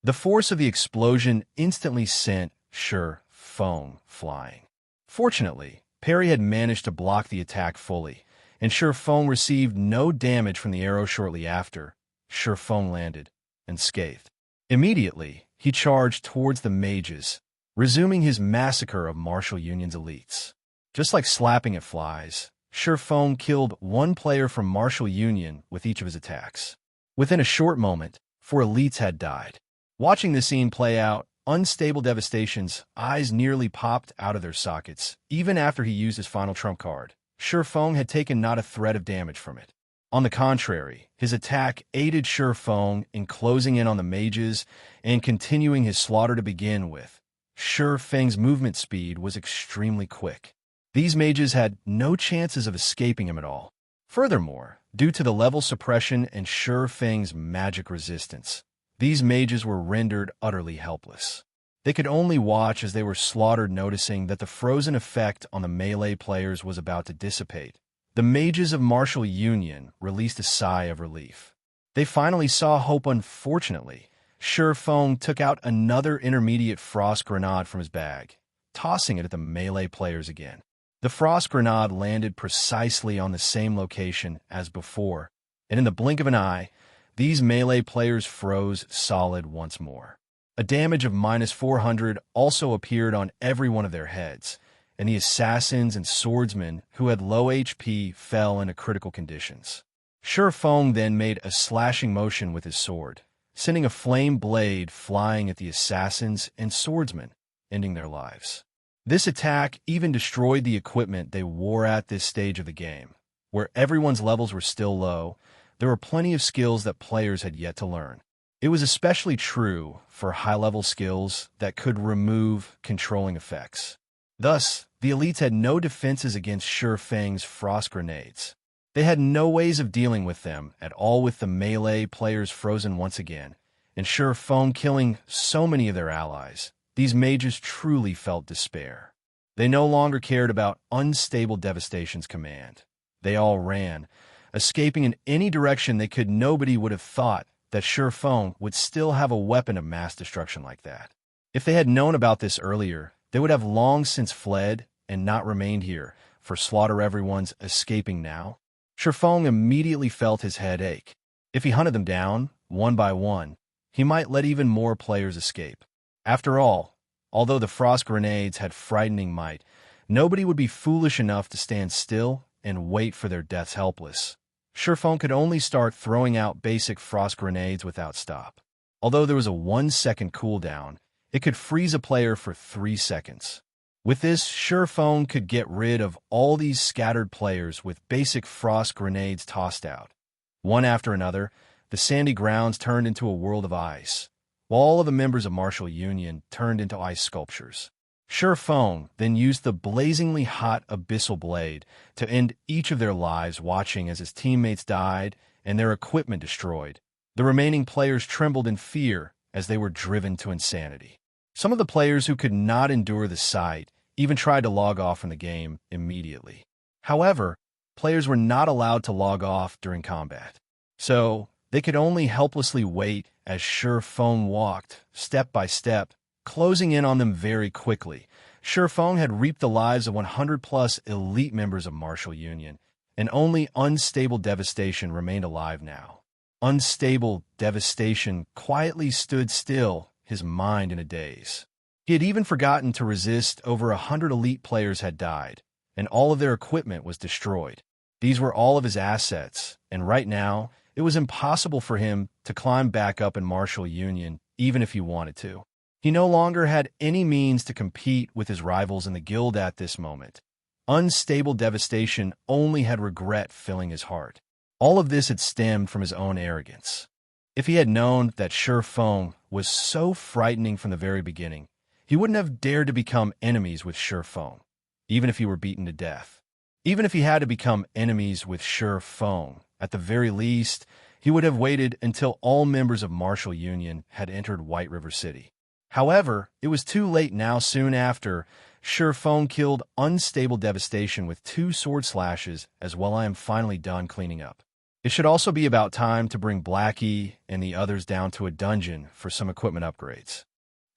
The force of the explosion instantly sent Shi Feng flying. Fortunately, parry had managed to block the attack fully, and Shi Feng received no damage from the arrow. Shortly after, Shi Feng landed unscathed. Immediately, he charged towards the mages, resuming his massacre of Martial Union's elites. Just like slapping at flies, Shi Feng killed one player from Martial Union with each of his attacks. Within a short moment, 4 elites had died. Watching this scene play out, Unstable Devastation's eyes nearly popped out of their sockets, even after he used his final trump card. Shi Feng had taken not a thread of damage from it. On the contrary, his attack aided Shi Feng in closing in on the mages and continuing his slaughter. To begin with, Shi Feng's movement speed was extremely quick. These mages had no chances of escaping him at all. Furthermore, due to the level suppression and Shi Feng's magic resistance, these mages were rendered utterly helpless. They could only watch as they were slaughtered. Noticing that the frozen effect on the melee players was about to dissipate, the mages of Martial Union released a sigh of relief. They finally saw hope. Unfortunately, Shi Feng took out another intermediate frost grenade from his bag, tossing it at the melee players again. The frost grenade landed precisely on the same location as before, and in the blink of an eye, these melee players froze solid once more. A damage of -400 also appeared on every one of their heads, and the assassins and swordsmen who had low HP fell into critical conditions. Shi Feng then made a slashing motion with his sword, sending a flame blade flying at the assassins and swordsmen, ending their lives. This attack even destroyed the equipment they wore. At this stage of the game, where everyone's levels were still low, there were plenty of skills that players had yet to learn. It was especially true for high-level skills that could remove controlling effects. Thus, the elites had no defenses against Shi Feng's frost grenades. They had no ways of dealing with them at all, with the melee players frozen once again, and Shi Feng killing so many of their allies. These mages truly felt despair. They no longer cared about Unstable Devastation's command. They all ran, escaping in any direction they could. Nobody would have thought that Shi Feng would still have a weapon of mass destruction like that. If they had known about this earlier, they would have long since fled and not remained here for slaughter. Everyone's escaping now. Shi Feng immediately felt his head ache. If he hunted them down, one by one, he might let even more players escape. After all, although the frost grenades had frightening might, nobody would be foolish enough to stand still and wait for their deaths helpless. Shi Feng could only start throwing out basic frost grenades without stop. Although there was a 1-second cooldown, it could freeze a player for 3 seconds. With this, Shi Feng could get rid of all these scattered players with basic frost grenades tossed out. One after another, the sandy grounds turned into a world of ice, while all of the members of Martial Union turned into ice sculptures. Shi Feng then used the blazingly hot abyssal blade to end each of their lives, watching as his teammates died and their equipment destroyed. The remaining players trembled in fear as they were driven to insanity. Some of the players who could not endure the sight even tried to log off from the game immediately. However, players were not allowed to log off during combat, so they could only helplessly wait as Shi Feng walked, step by step, closing in on them very quickly. Shi Feng had reaped the lives of 100+ elite members of Martial Union, and only Unstable Devastation remained alive now. Unstable Devastation quietly stood still, his mind in a daze. He had even forgotten to resist. Over 100 elite players had died, and all of their equipment was destroyed. These were all of his assets, and right now, it was impossible for him to climb back up in Martial Union, even if he wanted to. He no longer had any means to compete with his rivals in the guild at this moment. Unstable devastation only had regret filling his heart. All of this had stemmed from his own arrogance. If he had known that Surefeng was so frightening from the very beginning, he wouldn't have dared to become enemies with Surefeng, even if he were beaten to death. Even if he had to become enemies with Surefeng, at the very least, he would have waited until all members of Martial Union had entered White River City. However, it was too late now. Soon after, Surefeng killed Unstable Devastation with 2 sword slashes as well. I am finally done cleaning up. It should also be about time to bring Blackie and the others down to a dungeon for some equipment upgrades.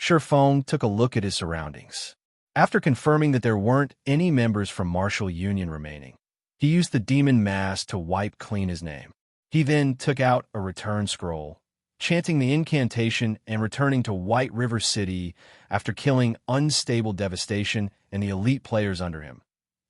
Surefeng took a look at his surroundings. After confirming that there weren't any members from Martial Union remaining, he used the demon mask to wipe clean his name. He then took out a return scroll, chanting the incantation and returning to White River City after killing Unstable Devastation and the elite players under him.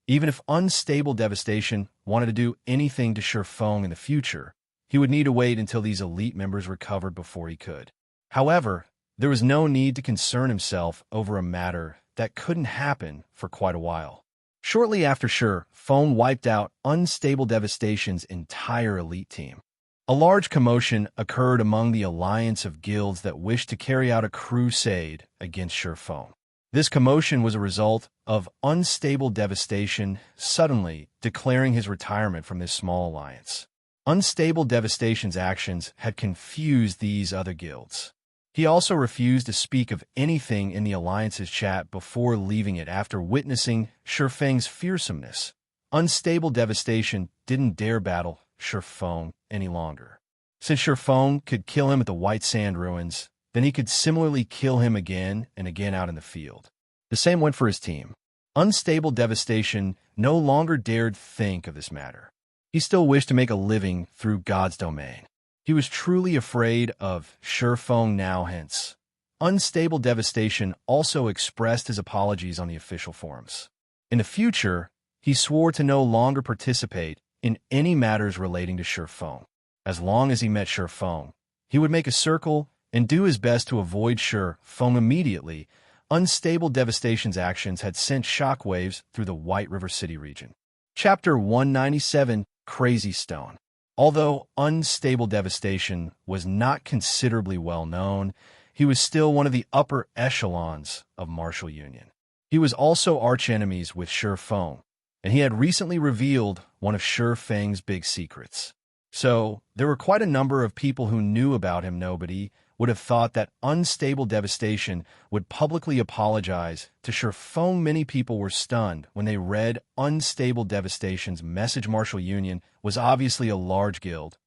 Even if Unstable Devastation wanted to do anything to Surefeng in the future, he would need to wait until these elite members recovered before he could. However, there was no need to concern himself over a matter that couldn't happen for quite a while. Shortly after Surefeng wiped out Unstable Devastation's entire elite team, a large commotion occurred among the alliance of guilds that wished to carry out a crusade against Surefeng. This commotion was a result of Unstable Devastation suddenly declaring his retirement from this small alliance. Unstable Devastation's actions had confused these other guilds. He also refused to speak of anything in the alliance's chat before leaving it after witnessing Surefeng's fearsomeness. Unstable Devastation didn't dare battle Surefeng any longer. Since Surefeng could kill him at the White Sand Ruins, then he could similarly kill him again and again out in the field. The same went for his team. Unstable Devastation no longer dared think of this matter. He still wished to make a living through God's domain. He was truly afraid of Surefeng now. Hence, Unstable Devastation also expressed his apologies on the official forums. In the future, he swore to no longer participate in any matters relating to Surefeng. As long as he met Surefeng, he would make a circle and do his best to avoid Surefeng immediately. Unstable Devastation's actions had sent shockwaves through the White River City region. Chapter 197, Crazy Stone. Although Unstable Devastation was not considerably well known, he was still one of the upper echelons of Martial Union. He was also archenemies with Surefeng, and he had recently revealed one of Surefeng's big secrets. So, there were quite a number of people who knew about him. Nobody would have thought that Unstable Devastation would publicly apologize to Surefeng. Many people were stunned when they read Unstable Devastation's message. Martial Union was obviously a large guild,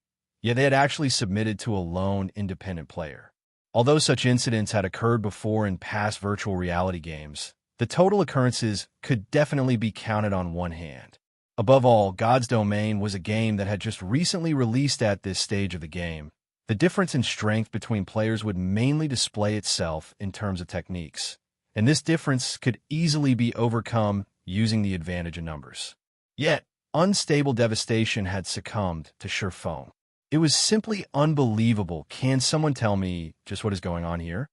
yet they had actually submitted to a lone independent player. Although such incidents had occurred before in past virtual reality games, the total occurrences could definitely be counted on one hand. Above all, God's Domain was a game that had just recently released. At this stage of the game, the difference in strength between players would mainly display itself in terms of techniques, and this difference could easily be overcome using the advantage of numbers. Yet, Unstable Devastation had succumbed to Surefeng. It was simply unbelievable. Can someone tell me just what is going on here?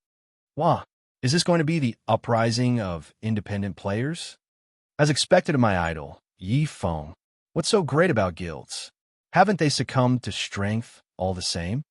Wah, is this going to be the uprising of independent players? As expected of my idol, Yi Feng, what's so great about guilds? Haven't they succumbed to strength all the same?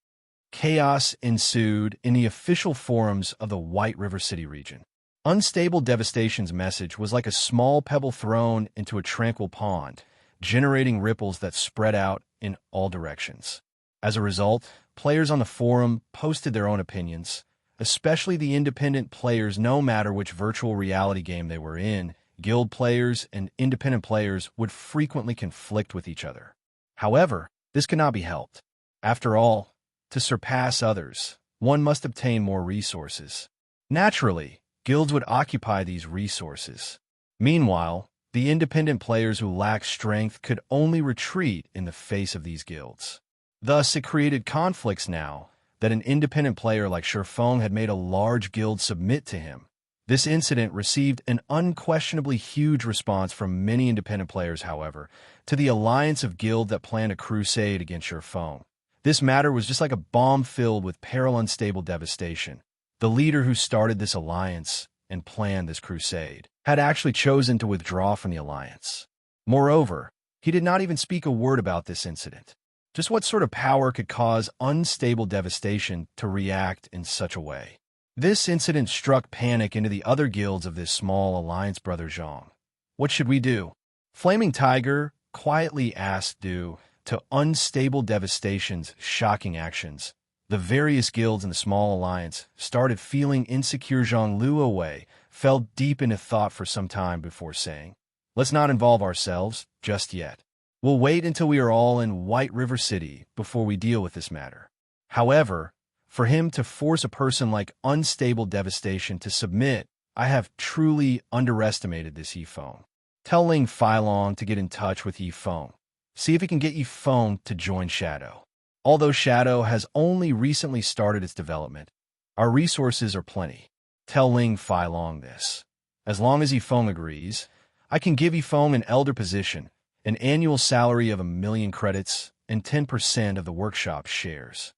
Chaos ensued in the official forums of the White River City region. Unstable Devastation's message was like a small pebble thrown into a tranquil pond, generating ripples that spread out in all directions. As a result, players on the forum posted their own opinions, especially the independent players. No matter which virtual reality game they were in, guild players and independent players would frequently conflict with each other. However, this could not be helped. After all, to surpass others, one must obtain more resources. Naturally, guilds would occupy these resources. Meanwhile, the independent players who lacked strength could only retreat in the face of these guilds. Thus, it created conflicts now that an independent player like Surefeng had made a large guild submit to him. This incident received an unquestionably huge response from many independent players. However, to the alliance of guild that planned a crusade against Surefeng, this matter was just like a bomb filled with peril. Unstable Devastation The leader who started this alliance and planned this crusade had actually chosen to withdraw from the alliance. Moreover, he did not even speak a word about this incident. Just what sort of power could cause unstable devastation to react in such a way? This incident struck panic into the other guilds of this small alliance, Brother Zhang. What should we do? Flaming Tiger quietly asked due to unstable devastation's shocking actions. The various guilds in the small alliance started feeling insecure. Zhang Lu Away fell deep into thought for some time before saying, "Let's not involve ourselves just yet. We'll wait until we are all in White River City before we deal with this matter." However, for him to force a person like Unstable Devastation to submit, I have truly underestimated this Yifeng. Tell Ling Filong to get in touch with Yifeng. See if he can get Yifeng to join Shadow. Although Shadow has only recently started its development, our resources are plenty. Tell Ling Filong this. As long as Yifeng agrees, I can give Yifeng an elder position, an annual salary of 1,000,000 credits, and 10% of the workshop's shares.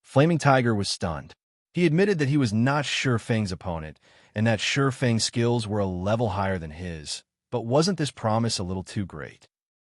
Flaming Tiger was stunned. He admitted that he was not Shifeng's opponent, and that Shifeng's skills were a level higher than his. But wasn't this promise a little too great?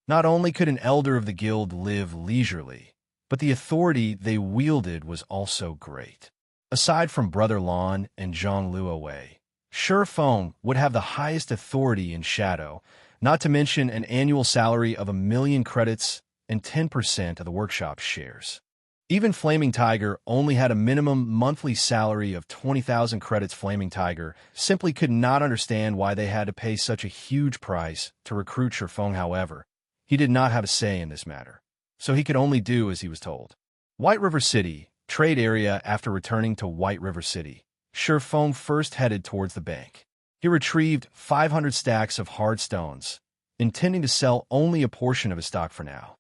Not only could an elder of the guild live leisurely, but the authority they wielded was also great. Aside from Brother Lon and Zhang Luowei, Shifeng would have the highest authority in Shadow, not to mention an annual salary of 1,000,000 credits and 10% of the workshop's shares. Even Flaming Tiger only had a minimum monthly salary of 20,000 credits. Flaming Tiger simply could not understand why they had to pay such a huge price to recruit Shifeng. However, he did not have a say in this matter, so he could only do as he was told. White River City, trade area. After returning to White River City, Shifeng first headed towards the bank. He retrieved 500 stacks of hard stones, intending to sell only a portion of his stock for now.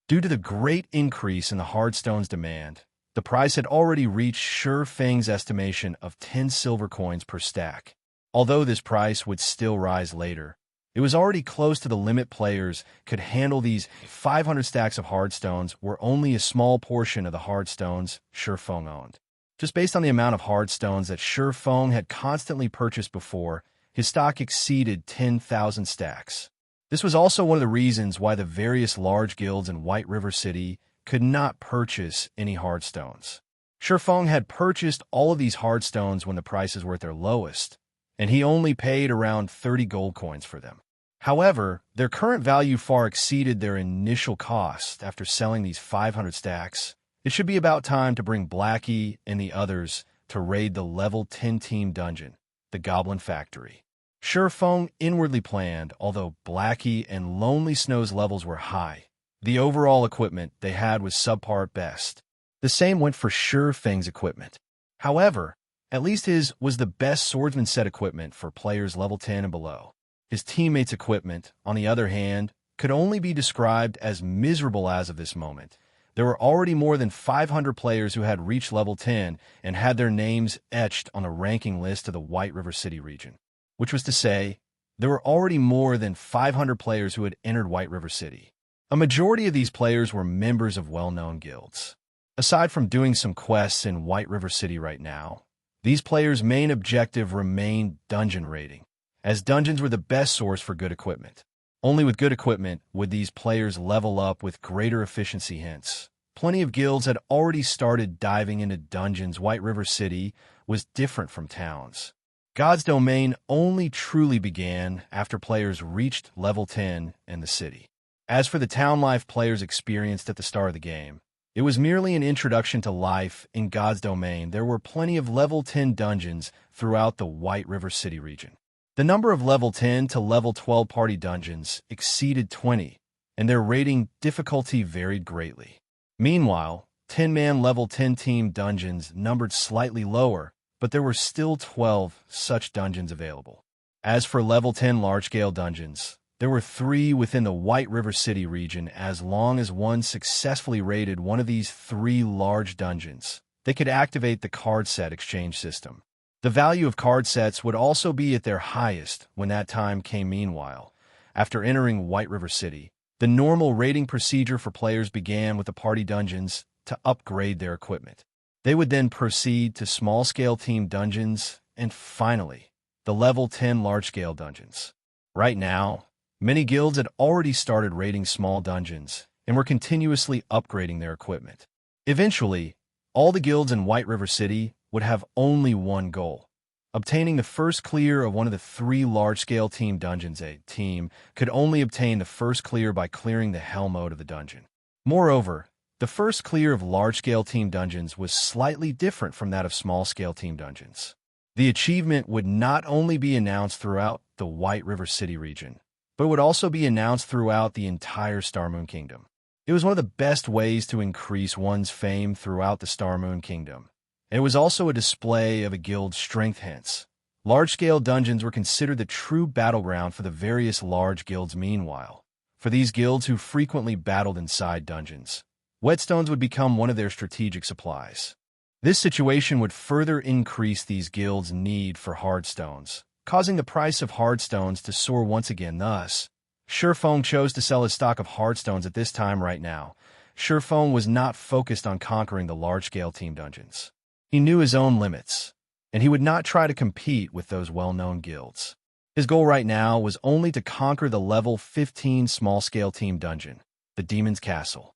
Due to the great increase in the hard stones demand, the price had already reached Shifeng's estimation of 10 silver coins per stack. Although this price would still rise later, it was already close to the limit. Players could handle these 500 stacks of hard stones were only a small portion of the hard stones Shifeng owned. Just based on the amount of hard stones that Shifeng had constantly purchased before, his stock exceeded 10,000 stacks. This was also one of the reasons why the various large guilds in White River City could not purchase any hard stones. Shifeng had purchased all of these hard stones when the prices were at their lowest, and he only paid around 30 gold coins for them. However, their current value far exceeded their initial cost. After selling these 500 stacks, it should be about time to bring Blackie and the others to raid the level 10 team dungeon, the Goblin Factory. Shifeng inwardly planned, although Blackie and Lonely Snow's levels were high, the overall equipment they had was subpar at best. The same went for Shifeng's equipment. However, at least his was the best swordsman set equipment for players level 10 and below. His teammates' equipment, on the other hand, could only be described as miserable as of this moment. There were already more than 500 players who had reached level 10 and had their names etched on the ranking list of the White River City region. Which was to say, there were already more than 500 players who had entered White River City. A majority of these players were members of well-known guilds. Aside from doing some quests in White River City right now, these players' main objective remained dungeon raiding, as dungeons were the best source for good equipment. Only with good equipment would these players level up with greater efficiency. Hence, plenty of guilds had already started diving into dungeons. White River City was different from towns. God's Domain only truly began after players reached level 10 in the city. As for the town life players experienced at the start of the game, it was merely an introduction to life in God's Domain. There were plenty of level 10 dungeons throughout the White River City region. The number of level 10 to level 12 party dungeons exceeded 20, and their rating difficulty varied greatly. Meanwhile, 10-man level 10 team dungeons numbered slightly lower, but there were still 12 such dungeons available. As for level 10 large-scale dungeons, there were 3 within the White River City region. As long as one successfully raided one of these 3 large dungeons, they could activate the card set exchange system. The value of card sets would also be at their highest when that time came. Meanwhile, after entering White River City, the normal raiding procedure for players began with the party dungeons to upgrade their equipment. They would then proceed to small-scale team dungeons and, finally, the level 10 large-scale dungeons. Right now, many guilds had already started raiding small dungeons and were continuously upgrading their equipment. Eventually, all the guilds in White River City would have only one goal: obtaining the first clear of one of the 3 large-scale team dungeons. A team could only obtain the first clear by clearing the hell mode of the dungeon. Moreover, the first clear of large-scale team dungeons was slightly different from that of small-scale team dungeons. The achievement would not only be announced throughout the White River City region, but would also be announced throughout the entire Starmoon Kingdom. It was one of the best ways to increase one's fame throughout the Starmoon Kingdom. And it was also a display of a guild's strength. Hence, large-scale dungeons were considered the true battleground for the various large guilds. Meanwhile, for these guilds who frequently battled inside dungeons, whetstones would become one of their strategic supplies. This situation would further increase these guilds' need for hardstones, causing the price of hardstones to soar once again. Thus, Surefeng chose to sell his stock of hardstones at this time. Right now, Surefeng was not focused on conquering the large-scale team dungeons. He knew his own limits, and he would not try to compete with those well-known guilds. His goal right now was only to conquer the level 15 small-scale team dungeon, the Demon's Castle.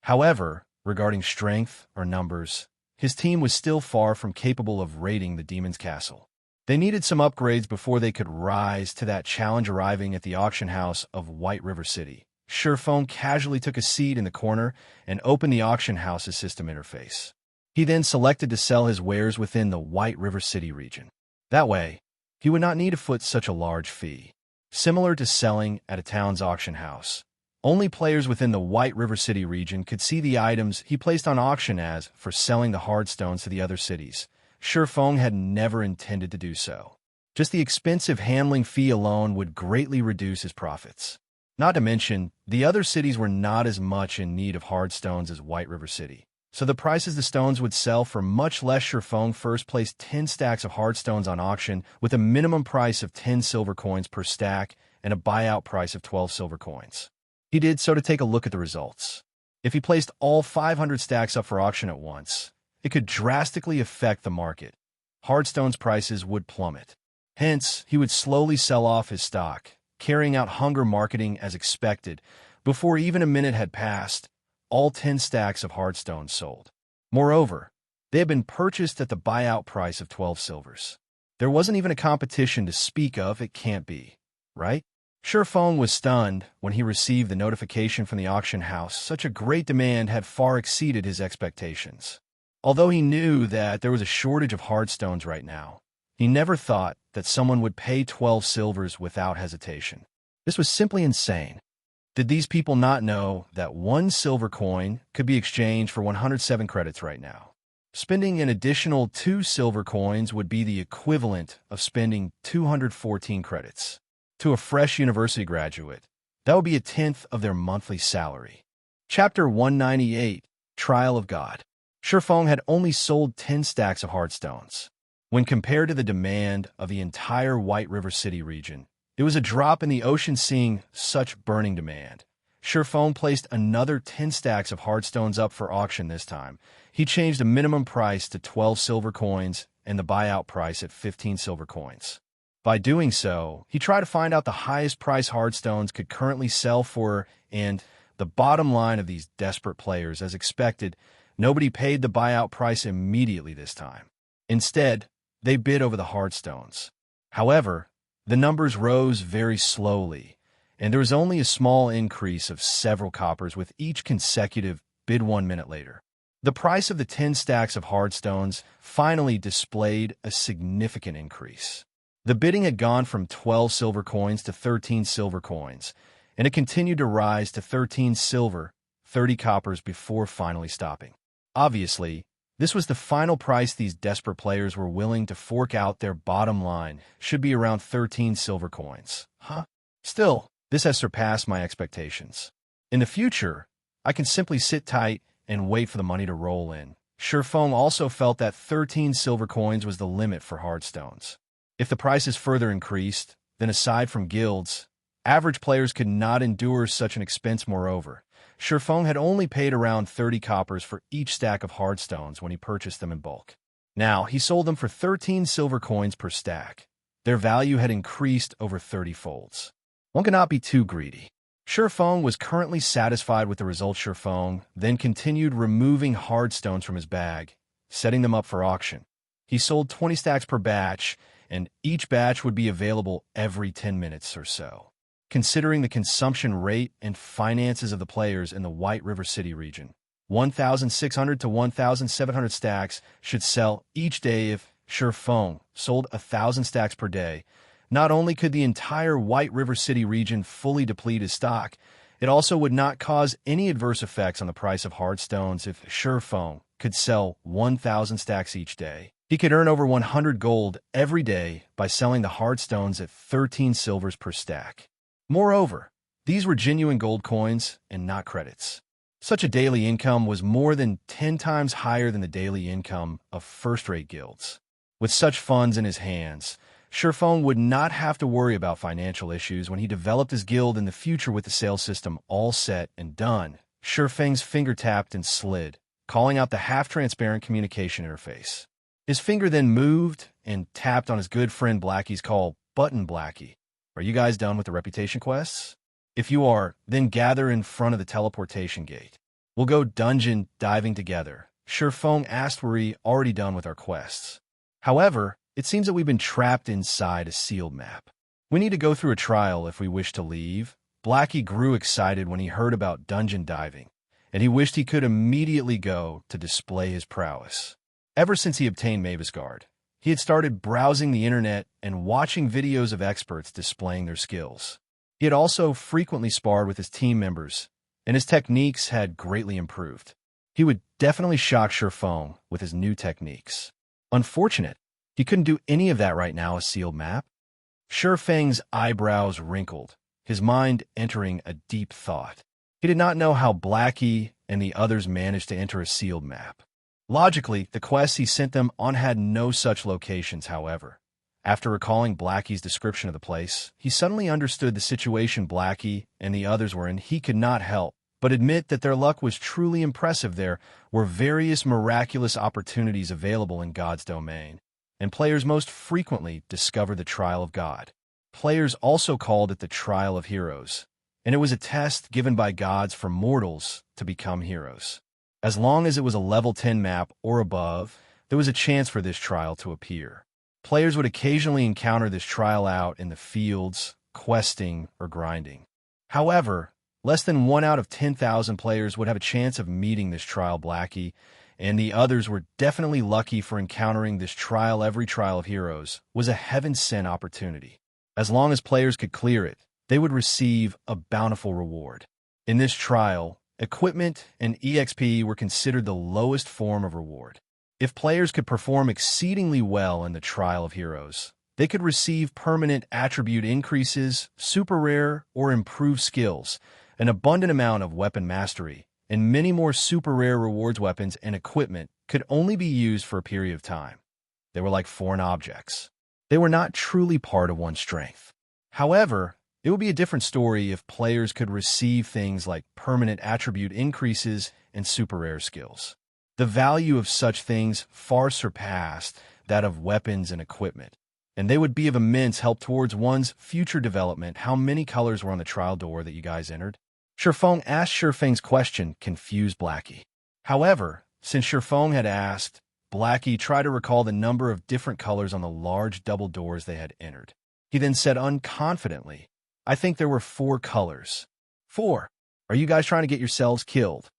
However, regarding strength or numbers, his team was still far from capable of raiding the Demon's Castle. They needed some upgrades before they could rise to that challenge. Arriving at the auction house of White River City, Surefeng casually took a seat in the corner and opened the auction house's system interface. He then selected to sell his wares within the White River City region. That way, he would not need to foot such a large fee. Similar to selling at a town's auction house, only players within the White River City region could see the items he placed on auction. As for selling the hardstones to the other cities, Surefeng had never intended to do so. Just the expensive handling fee alone would greatly reduce his profits. Not to mention, the other cities were not as much in need of hardstones as White River City, so the prices the stones would sell for much less. Surefeng first placed 10 stacks of hardstones on auction with a minimum price of 10 silver coins per stack and a buyout price of 12 silver coins. He did so to take a look at the results. If he placed all 500 stacks up for auction at once, it could drastically affect the market. Hardstone's prices would plummet. Hence, he would slowly sell off his stock, carrying out hunger marketing as expected. Before even a minute had passed, all 10 stacks of hardstones sold. Moreover, they had been purchased at the buyout price of 12 silvers. There wasn't even a competition to speak of. It can't be, right? Surefeng was stunned when he received the notification from the auction house. Such a great demand had far exceeded his expectations. Although he knew that there was a shortage of hardstones right now, he never thought that someone would pay 12 silvers without hesitation. This was simply insane. Did these people not know that 1 silver coin could be exchanged for 107 credits right now? Spending an additional 2 silver coins would be the equivalent of spending 214 credits. To a fresh university graduate, that would be 1/10 of their monthly salary. Chapter 198, Trial of God. Surefeng had only sold 10 stacks of hardstones. When compared to the demand of the entire White River City region, it was a drop in the ocean. Seeing such burning demand, Surefeng placed another 10 stacks of hardstones up for auction. This time, he changed the minimum price to 12 silver coins and the buyout price at 15 silver coins. By doing so, he tried to find out the highest price hardstones could currently sell for, and the bottom line of these desperate players, as expected, nobody paid the buyout price immediately this time. Instead, they bid over the hardstones. However, the numbers rose very slowly, and there was only a small increase of several coppers with each consecutive bid. 1 minute later, the price of the 10 stacks of hardstones finally displayed a significant increase. The bidding had gone from 12 silver coins to 13 silver coins, and it continued to rise to 13 silver, 30 coppers before finally stopping. Obviously, this was the final price these desperate players were willing to fork out. Their bottom line should be around 13 silver coins. Still, this has surpassed my expectations. In the future, I can simply sit tight and wait for the money to roll in. Surefeng also felt that 13 silver coins was the limit for hardstones. If the prices further increased, then aside from guilds, average players could not endure such an expense. Moreover, Shifeng had only paid around 30 coppers for each stack of hardstones when he purchased them in bulk. Now, he sold them for 13 silver coins per stack. Their value had increased over 30 folds. One cannot be too greedy. Shifeng was currently satisfied with the result. Shifeng then continued removing hardstones from his bag, setting them up for auction. He sold 20 stacks per batch, and each batch would be available every 10 minutes or so. Considering the consumption rate and finances of the players in the White River City region, 1,600 to 1,700 stacks should sell each day. If Shifeng sold 1,000 stacks per day, not only could the entire White River City region fully deplete his stock, it also would not cause any adverse effects on the price of hardstones. If Shifeng could sell 1,000 stacks each day, he could earn over 100 gold every day by selling the hardstones at 13 silvers per stack. Moreover, these were genuine gold coins and not credits. Such a daily income was more than 10 times higher than the daily income of first-rate guilds. With such funds in his hands, Shifeng would not have to worry about financial issues when he developed his guild in the future. With the sales system all set and done, Shifeng's finger tapped and slid, calling out the half-transparent communication interface. His finger then moved and tapped on his good friend Blackie's call button. Blackie, are you guys done with the reputation quests? If you are, then gather in front of the teleportation gate. We'll go dungeon diving together. Shifeng asked, were we already done with our quests? However, it seems that we've been trapped inside a sealed map. We need to go through a trial if we wish to leave. Blackie grew excited when he heard about dungeon diving, and he wished he could immediately go to display his prowess. Ever since he obtained Mavis Guard, he had started browsing the internet and watching videos of experts displaying their skills. He had also frequently sparred with his team members, and his techniques had greatly improved. He would definitely shock Shifeng with his new techniques. Unfortunate, he couldn't do any of that right now. A sealed map? Shifeng's eyebrows wrinkled, his mind entering a deep thought. He did not know how Blackie and the others managed to enter a sealed map. Logically, the quests he sent them on had no such locations. However, after recalling Blackie's description of the place, he suddenly understood the situation Blackie and the others were in. He could not help but admit that their luck was truly impressive. There were various miraculous opportunities available in God's domain, and players most frequently discover the Trial of God. Players also called it the Trial of Heroes, and it was a test given by gods for mortals to become heroes. As long as it was a level 10 map or above, there was a chance for this trial to appear. Players would occasionally encounter this trial out in the fields, questing, or grinding. However, less than 1 out of 10,000 players would have a chance of meeting this trial. Blackie and the others were definitely lucky for encountering this trial. Every Trial of Heroes was a heaven-sent opportunity. As long as players could clear it, they would receive a bountiful reward. In this trial, equipment and EXP were considered the lowest form of reward. If players could perform exceedingly well in the Trial of Heroes, they could receive permanent attribute increases, super rare or improved skills, an abundant amount of weapon mastery, and many more super rare rewards. Weapons and equipment could only be used for a period of time. They were like foreign objects. They were not truly part of one's strength. However, it would be a different story if players could receive things like permanent attribute increases and super rare skills. The value of such things far surpassed that of weapons and equipment, and they would be of immense help towards one's future development. How many colors were on the trial door that you guys entered? Shifeng asked. Shifeng's question confused Blackie. However, since Shifeng had asked, Blackie tried to recall the number of different colors on the large double doors they had entered. He then said unconfidently, I think there were 4 colors. 4? Are you guys trying to get yourselves killed?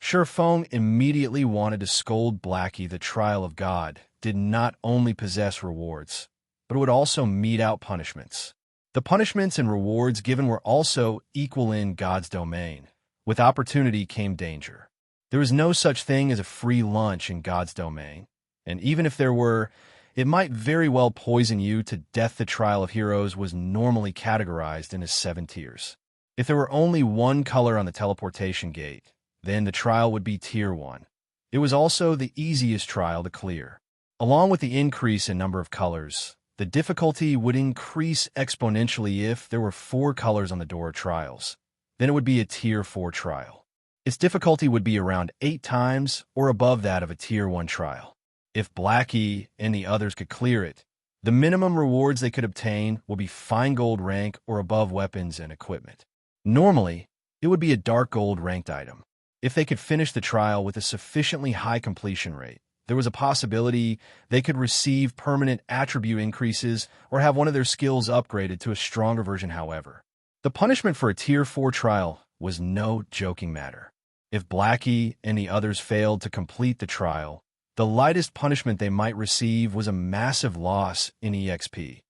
Shifeng immediately wanted to scold Blackie. The Trial of God did not only possess rewards, but it would also mete out punishments. The punishments and rewards given were also equal in God's domain. With opportunity came danger. There is no such thing as a free lunch in God's domain, and even if there were, it might very well poison you to death. The Trial of Heroes was normally categorized into 7 tiers. If there were only 1 color on the teleportation gate, then the trial would be Tier 1. It was also the easiest trial to clear. Along with the increase in number of colors, the difficulty would increase exponentially. If there were 4 colors on the door of trials, then it would be a Tier 4 trial. Its difficulty would be around 8 times or above that of a Tier 1 trial. If Blackie and the others could clear it, the minimum rewards they could obtain will be fine gold rank or above weapons and equipment. Normally, it would be a dark gold ranked item. If they could finish the trial with a sufficiently high completion rate, there was a possibility they could receive permanent attribute increases or have one of their skills upgraded to a stronger version. However, the punishment for a Tier 4 trial was no joking matter. If Blackie and the others failed to complete the trial, the lightest punishment they might receive was a massive loss in EXP.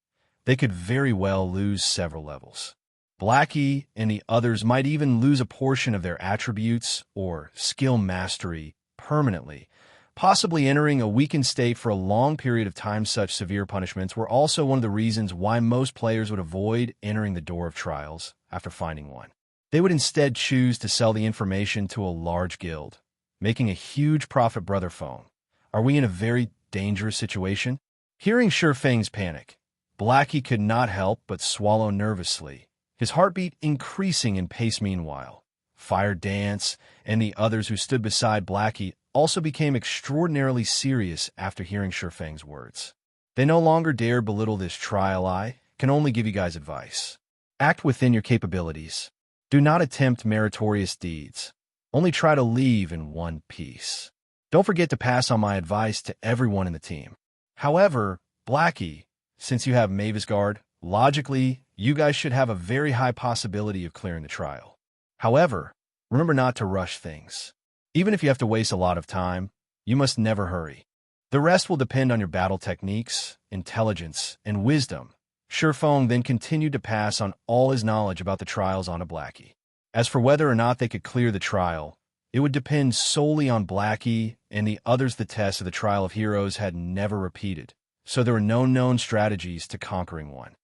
They could very well lose several levels. Blackie and the others might even lose a portion of their attributes or skill mastery permanently, possibly entering a weakened state for a long period of time. Such severe punishments were also one of the reasons why most players would avoid entering the door of trials after finding one. They would instead choose to sell the information to a large guild, making a huge profit. Brother Phone, are we in a very dangerous situation? Hearing Shurfang's panic, Blackie could not help but swallow nervously, his heartbeat increasing in pace. Meanwhile, Fire Dance and the others who stood beside Blackie also became extraordinarily serious after hearing Shurfang's words. They no longer dare belittle this trial. I can only give you guys advice. Act within your capabilities. Do not attempt meritorious deeds. Only try to leave in one piece. Don't forget to pass on my advice to everyone in the team. However, Blackie, since you have Mavis Guard, logically, you guys should have a very high possibility of clearing the trial. However, remember not to rush things. Even if you have to waste a lot of time, you must never hurry. The rest will depend on your battle techniques, intelligence, and wisdom. Shurfang then continued to pass on all his knowledge about the trials onto Blackie. As for whether or not they could clear the trial, it would depend solely on Blackie and the others. The test of the Trial of Heroes had never repeated, so there were no known strategies to conquering one.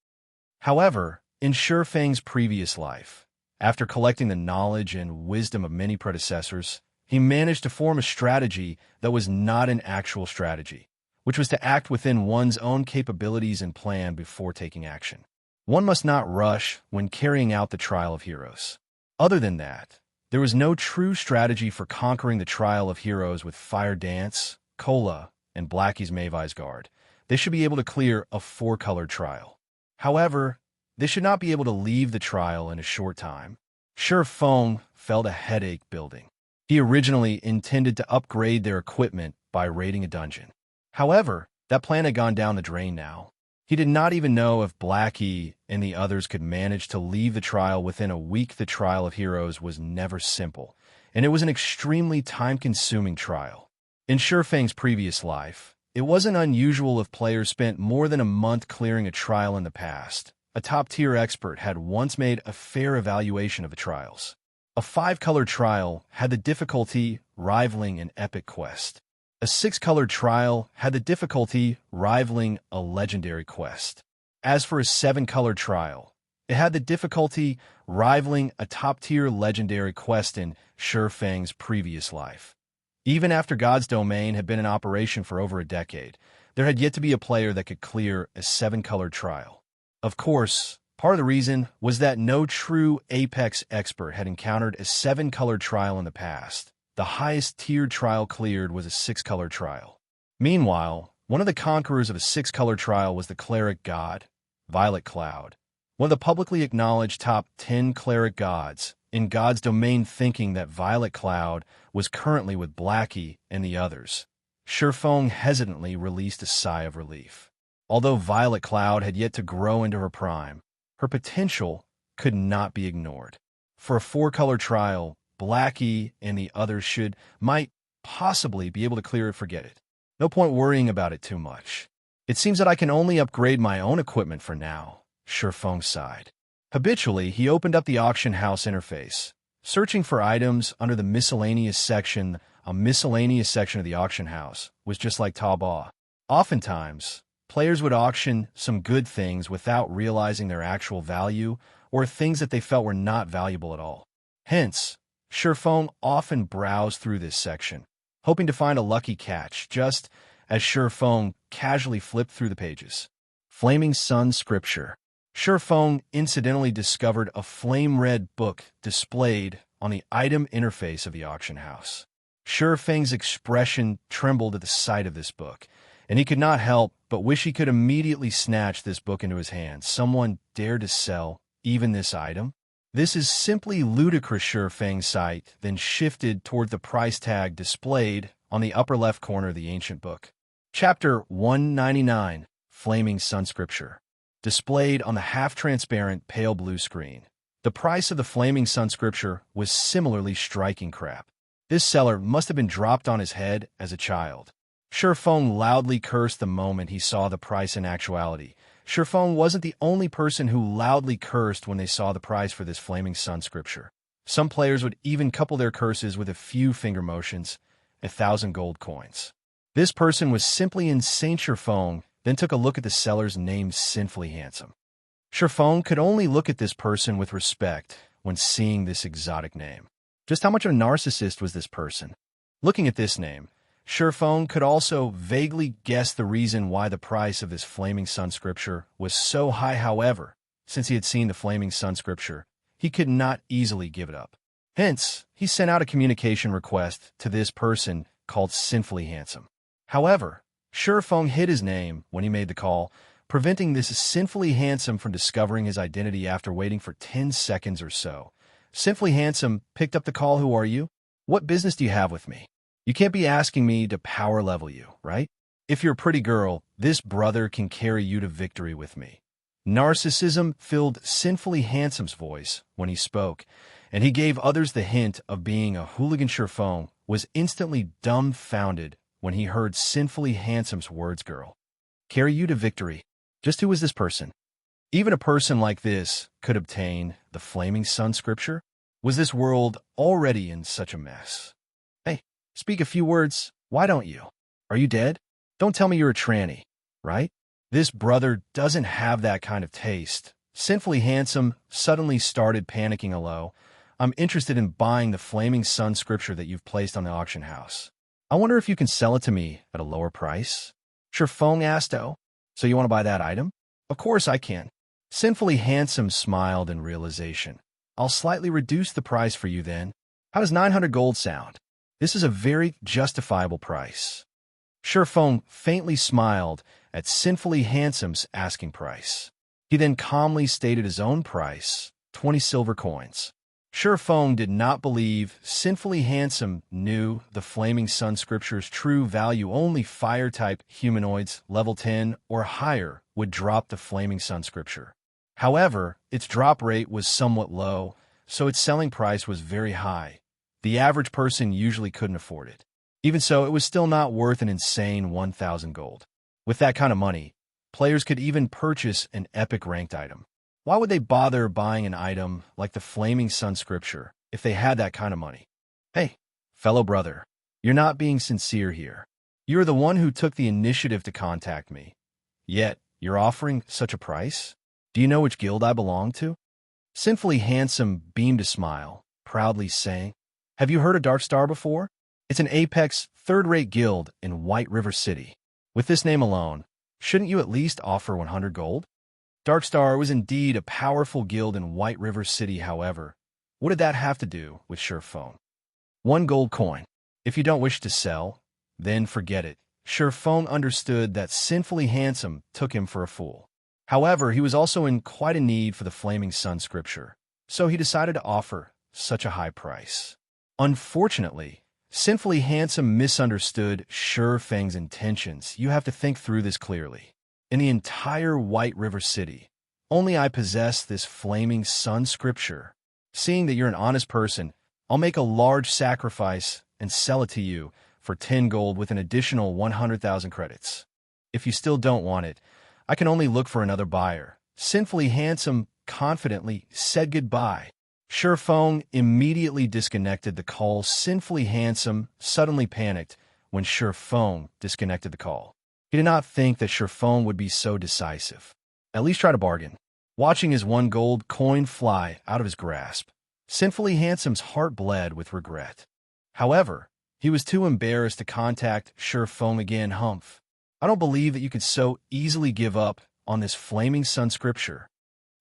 However, in Shurfang's previous life, after collecting the knowledge and wisdom of many predecessors, he managed to form a strategy that was not an actual strategy, which was to act within one's own capabilities and plan before taking action. One must not rush when carrying out the Trial of Heroes. Other than that, there was no true strategy for conquering the Trial of Heroes with Fire Dance, Cola, and Blackie's Mavis Guard. They should be able to clear a 4-colored trial. However, they should not be able to leave the trial in a short time. Shurfang felt a headache building. He originally intended to upgrade their equipment by raiding a dungeon. However, that plan had gone down the drain now. He did not even know if Blackie and the others could manage to leave the trial within a week. The Trial of Heroes was never simple, and it was an extremely time-consuming trial. In Shurfang's previous life, it wasn't unusual if players spent more than a month clearing a trial in the past. A top-tier expert had once made a fair evaluation of the trials. A 5-colored trial had the difficulty rivaling an epic quest. A 6-colored trial had the difficulty rivaling a legendary quest. As for a 7-colored trial, it had the difficulty rivaling a top-tier legendary quest in Shurfang's previous life. Even after God's Domain had been in operation for over a decade, there had yet to be a player that could clear a 7-colored trial. Of course, part of the reason was that no true Apex expert had encountered a 7-colored trial in the past. The highest tiered trial cleared was a 6-colored trial. Meanwhile, one of the conquerors of a 6-colored trial was the cleric god, Violet Cloud, one of the publicly acknowledged top 10 cleric gods in God's Domain. Thinking that Violet Cloud was currently with Blackie and the others, Shurfang hesitantly released a sigh of relief. Although Violet Cloud had yet to grow into her prime, her potential could not be ignored. For a 4-color trial, Blackie and the others might possibly be able to clear it. Forget it. No point worrying about it too much. It seems that I can only upgrade my own equipment for now, Shurfang sighed. Habitually, he opened up the auction house interface, searching for items under the miscellaneous section. A miscellaneous section of the auction house was just like Taobao. Oftentimes, players would auction some good things without realizing their actual value, or things that they felt were not valuable at all. Hence, Shurfang often browsed through this section, hoping to find a lucky catch, just as Shurfang casually flipped through the pages. Flaming Sun Scripture. Shurfang incidentally discovered a flame-red book displayed on the item interface of the auction house. Sure Feng's expression trembled at the sight of this book, and he could not help but wish he could immediately snatch this book into his hands. Someone dared to sell even this item? This is simply ludicrous. Sure Feng's sight then shifted toward the price tag displayed on the upper left corner of the ancient book. Chapter 199, Flaming Sun Scripture. Displayed on the half-transparent pale blue screen. The price of the Flaming Sun Scripture was similarly striking crap. This seller must have been dropped on his head as a child. Sure Feng loudly cursed the moment he saw the price in actuality. Sure Feng wasn't the only person who loudly cursed when they saw the price for this Flaming Sun Scripture. Some players would even couple their curses with a few finger motions, 1,000 gold coins. This person was simply insane. Sure Feng then took a look at the seller's name, Sinfully Handsome. Sure Feng could only look at this person with respect when seeing this exotic name. Just how much of a narcissist was this person? Looking at this name, Sure Feng could also vaguely guess the reason why the price of this Flaming Sun Scripture was so high. However, since he had seen the Flaming Sun Scripture, he could not easily give it up. Hence, he sent out a communication request to this person called Sinfully Handsome. However, Sure Feng hid his name when he made the call, preventing this Sinfully Handsome from discovering his identity. After waiting for 10 seconds or so, Sinfully Handsome picked up the call. Who are you? What business do you have with me? You can't be asking me to power level you, right? If you're a pretty girl, this brother can carry you to victory with me. Narcissism filled Sinfully Handsome's voice when he spoke, and he gave others the hint of being a hooligan. Sure Feng was instantly dumbfounded when he heard Sinfully Handsome's words. Girl, carry you to victory. Just who was this person? Even a person like this could obtain the Flaming Sun Scripture? Was this world already in such a mess? Hey, speak a few words, why don't you? Are you dead? Don't tell me you're a tranny, right? This brother doesn't have that kind of taste. Sinfully Handsome suddenly started panicking. Hello, I'm interested in buying the Flaming Sun Scripture that you've placed on the auction house. I wonder if you can sell it to me at a lower price? Sure Feng asked. Oh, so you want to buy that item? Of course I can. Sinfully Handsome smiled in realization. I'll slightly reduce the price for you then. How does 900 gold sound? This is a very justifiable price. Sure Feng faintly smiled at Sinfully Handsome's asking price. He then calmly stated his own price, 20 silver coins. Sure Feng did not believe Sinfully Handsome knew the Flaming Sun Scripture's true value. Only fire-type humanoids level 10 or higher would drop the Flaming Sun Scripture. However, its drop rate was somewhat low, so its selling price was very high. The average person usually couldn't afford it. Even so, it was still not worth an insane 1,000 gold. With that kind of money, players could even purchase an epic ranked item. Why would they bother buying an item like the Flaming Sun Scripture if they had that kind of money? Hey, fellow brother, you're not being sincere here. You're the one who took the initiative to contact me. Yet, you're offering such a price? Do you know which guild I belong to? Sinfully Handsome beamed a smile, proudly saying, have you heard of Darkstar before? It's an Apex third-rate guild in White River City. With this name alone, shouldn't you at least offer 100 gold? Darkstar was indeed a powerful guild in White River City. However, what did that have to do with Sure Feng? 1 gold coin. If you don't wish to sell, then forget it. Sure Feng understood that Sinfully Handsome took him for a fool. However, he was also in quite a need for the Flaming Sun Scripture, so he decided to offer such a high price. Unfortunately, Sinfully Handsome misunderstood Sure Feng's intentions. You have to think through this clearly. In the entire White River City, only I possess this Flaming Sun Scripture. Seeing that you're an honest person, I'll make a large sacrifice and sell it to you for 10 gold with an additional 100,000 credits. If you still don't want it, I can only look for another buyer. Sinfully Handsome confidently said goodbye. Sure Feng immediately disconnected the call. Sinfully Handsome suddenly panicked when Sure Feng disconnected the call. He did not think that Sure Feng would be so decisive. At least try to bargain. Watching his 1 gold coin fly out of his grasp, Sinfully Handsome's heart bled with regret. However, he was too embarrassed to contact Sure Feng again. Humph. I don't believe that you could so easily give up on this Flaming Sun Scripture.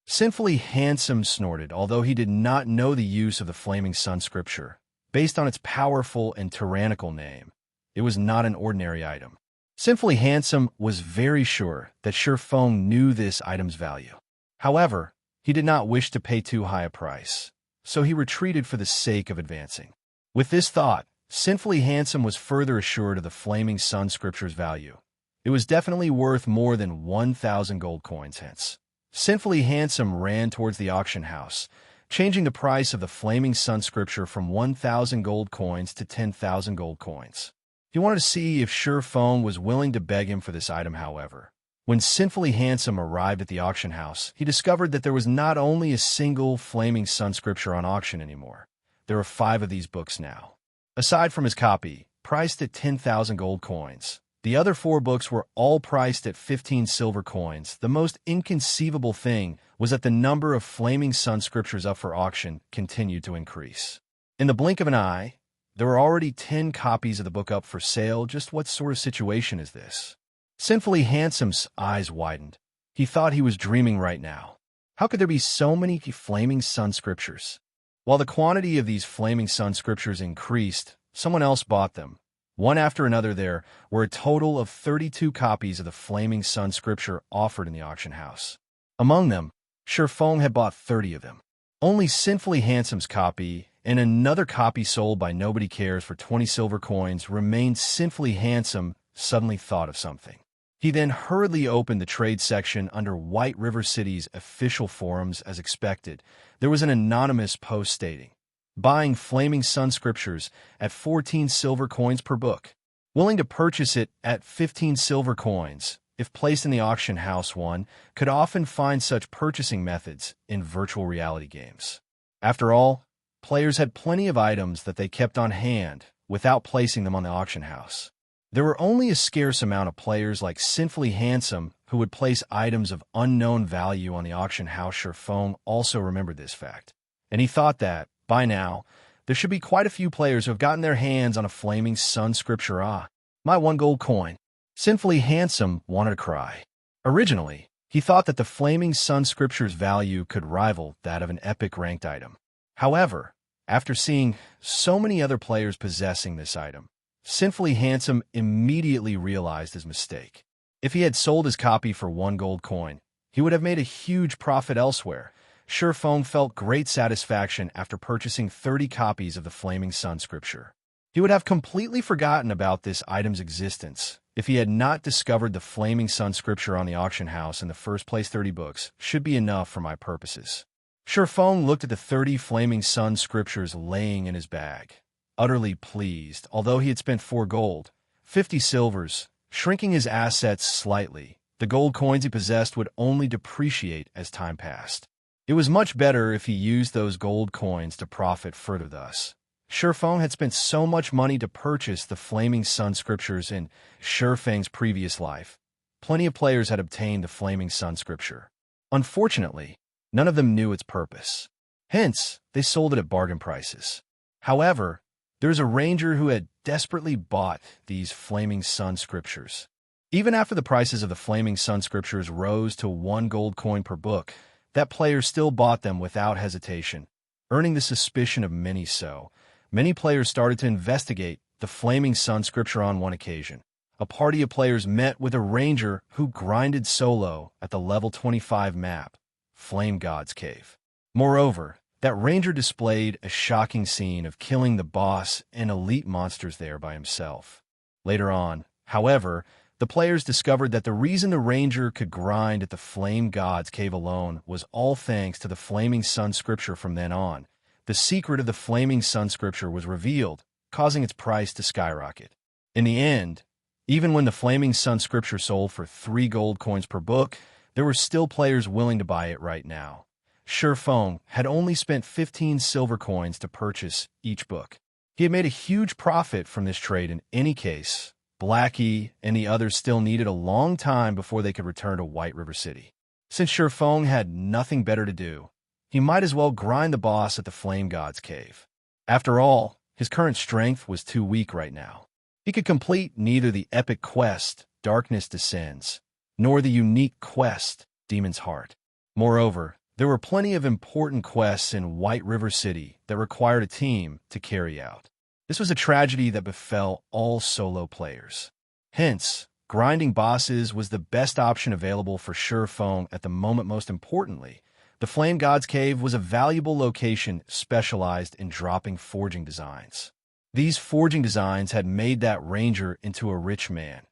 Sinfully Handsome snorted, although he did not know the use of the Flaming Sun scripture. Based on its powerful and tyrannical name, it was not an ordinary item. Sinfully Handsome was very sure that Feng knew this item's value. However, he did not wish to pay too high a price, so he retreated for the sake of advancing. With this thought, Sinfully Handsome was further assured of the Flaming Sun scripture's value. It was definitely worth more than 1,000 gold coins hence. Sinfully Handsome ran towards the auction house, changing the price of the Flaming Sun scripture from 1,000 gold coins to 10,000 gold coins. He wanted to see if Feng was willing to beg him for this item, however. When Sinfully Handsome arrived at the auction house, he discovered that there was not only a single Flaming Sun scripture on auction anymore. There were 5 of these books now. Aside from his copy, priced at 10,000 gold coins, the other 4 books were all priced at 15 silver coins. The most inconceivable thing was that the number of Flaming Sun scriptures up for auction continued to increase. In the blink of an eye, there were already 10 copies of the book up for sale. Just what sort of situation is this? Sinfully Handsome's eyes widened. He thought he was dreaming right now. How could there be so many Flaming Sun scriptures? While the quantity of these Flaming Sun scriptures increased, someone else bought them. One after another, there were a total of 32 copies of the Flaming Sun scripture offered in the auction house. Among them, Feng had bought 30 of them. Only Sinfully Handsome's copy and another copy sold by Nobody Cares for 20 silver coins remained. Sinfully Handsome suddenly thought of something. He then hurriedly opened the trade section under White River City's official forums. As expected, there was an anonymous post stating, "Buying Flaming Sun scriptures at 14 silver coins per book. Willing to purchase it at 15 silver coins." If placed in the auction house, one could often find such purchasing methods in virtual reality games. After all, players had plenty of items that they kept on hand without placing them on the auction house. There were only a scarce amount of players like Sinfully Handsome who would place items of unknown value on the auction house. Feng also remembered this fact, and he thought that, by now, there should be quite a few players who have gotten their hands on a Flaming Sun scripture. Ah, my 1 gold coin. Sinfully Handsome wanted to cry. Originally, he thought that the Flaming Sun scripture's value could rival that of an epic ranked item. However, after seeing so many other players possessing this item, Sinfully Handsome immediately realized his mistake. If he had sold his copy for 1 gold coin, he would have made a huge profit elsewhere. Feng felt great satisfaction after purchasing 30 copies of the Flaming Sun scripture. He would have completely forgotten about this item's existence if he had not discovered the Flaming Sun scripture on the auction house in the first place. 30 books should be enough for my purposes. Feng looked at the 30 Flaming Sun scriptures laying in his bag, utterly pleased. Although he had spent 4 gold, 50 silvers, shrinking his assets slightly, the gold coins he possessed would only depreciate as time passed. It was much better if he used those gold coins to profit further. Thus, Feng had spent so much money to purchase the Flaming Sun scriptures in Feng's previous life. Plenty of players had obtained the Flaming Sun scripture. Unfortunately, none of them knew its purpose. Hence, they sold it at bargain prices. However, there was a ranger who had desperately bought these Flaming Sun scriptures. Even after the prices of the Flaming Sun scriptures rose to 1 gold coin per book, that player still bought them without hesitation, earning the suspicion of many. So, many players started to investigate the Flaming Sun scripture. On one occasion, a party of players met with a ranger who grinded solo at the level 25 map, Flame God's Cave. Moreover, that ranger displayed a shocking scene of killing the boss and elite monsters there by himself. Later on, however, the players discovered that the reason the ranger could grind at the Flame God's Cave alone was all thanks to the Flaming Sun scripture. From then on, the secret of the Flaming Sun scripture was revealed, causing its price to skyrocket. In the end, even when the Flaming Sun scripture sold for 3 gold coins per book, there were still players willing to buy it right now. Feng had only spent 15 silver coins to purchase each book. He had made a huge profit from this trade in any case. Blackie and the others still needed a long time before they could return to White River City. Since Feng had nothing better to do, he might as well grind the boss at the Flame God's Cave. After all, his current strength was too weak right now. He could complete neither the epic quest, Darkness Descends, nor the unique quest, Demon's Heart. Moreover, There were plenty of important quests in White River City that required a team to carry out. This was a tragedy that befell all solo players. Hence, grinding bosses was the best option available for Shurfeng at the moment. Most importantly, the Flame God's Cave was a valuable location specialized in dropping forging designs. These forging designs had made that ranger into a rich man,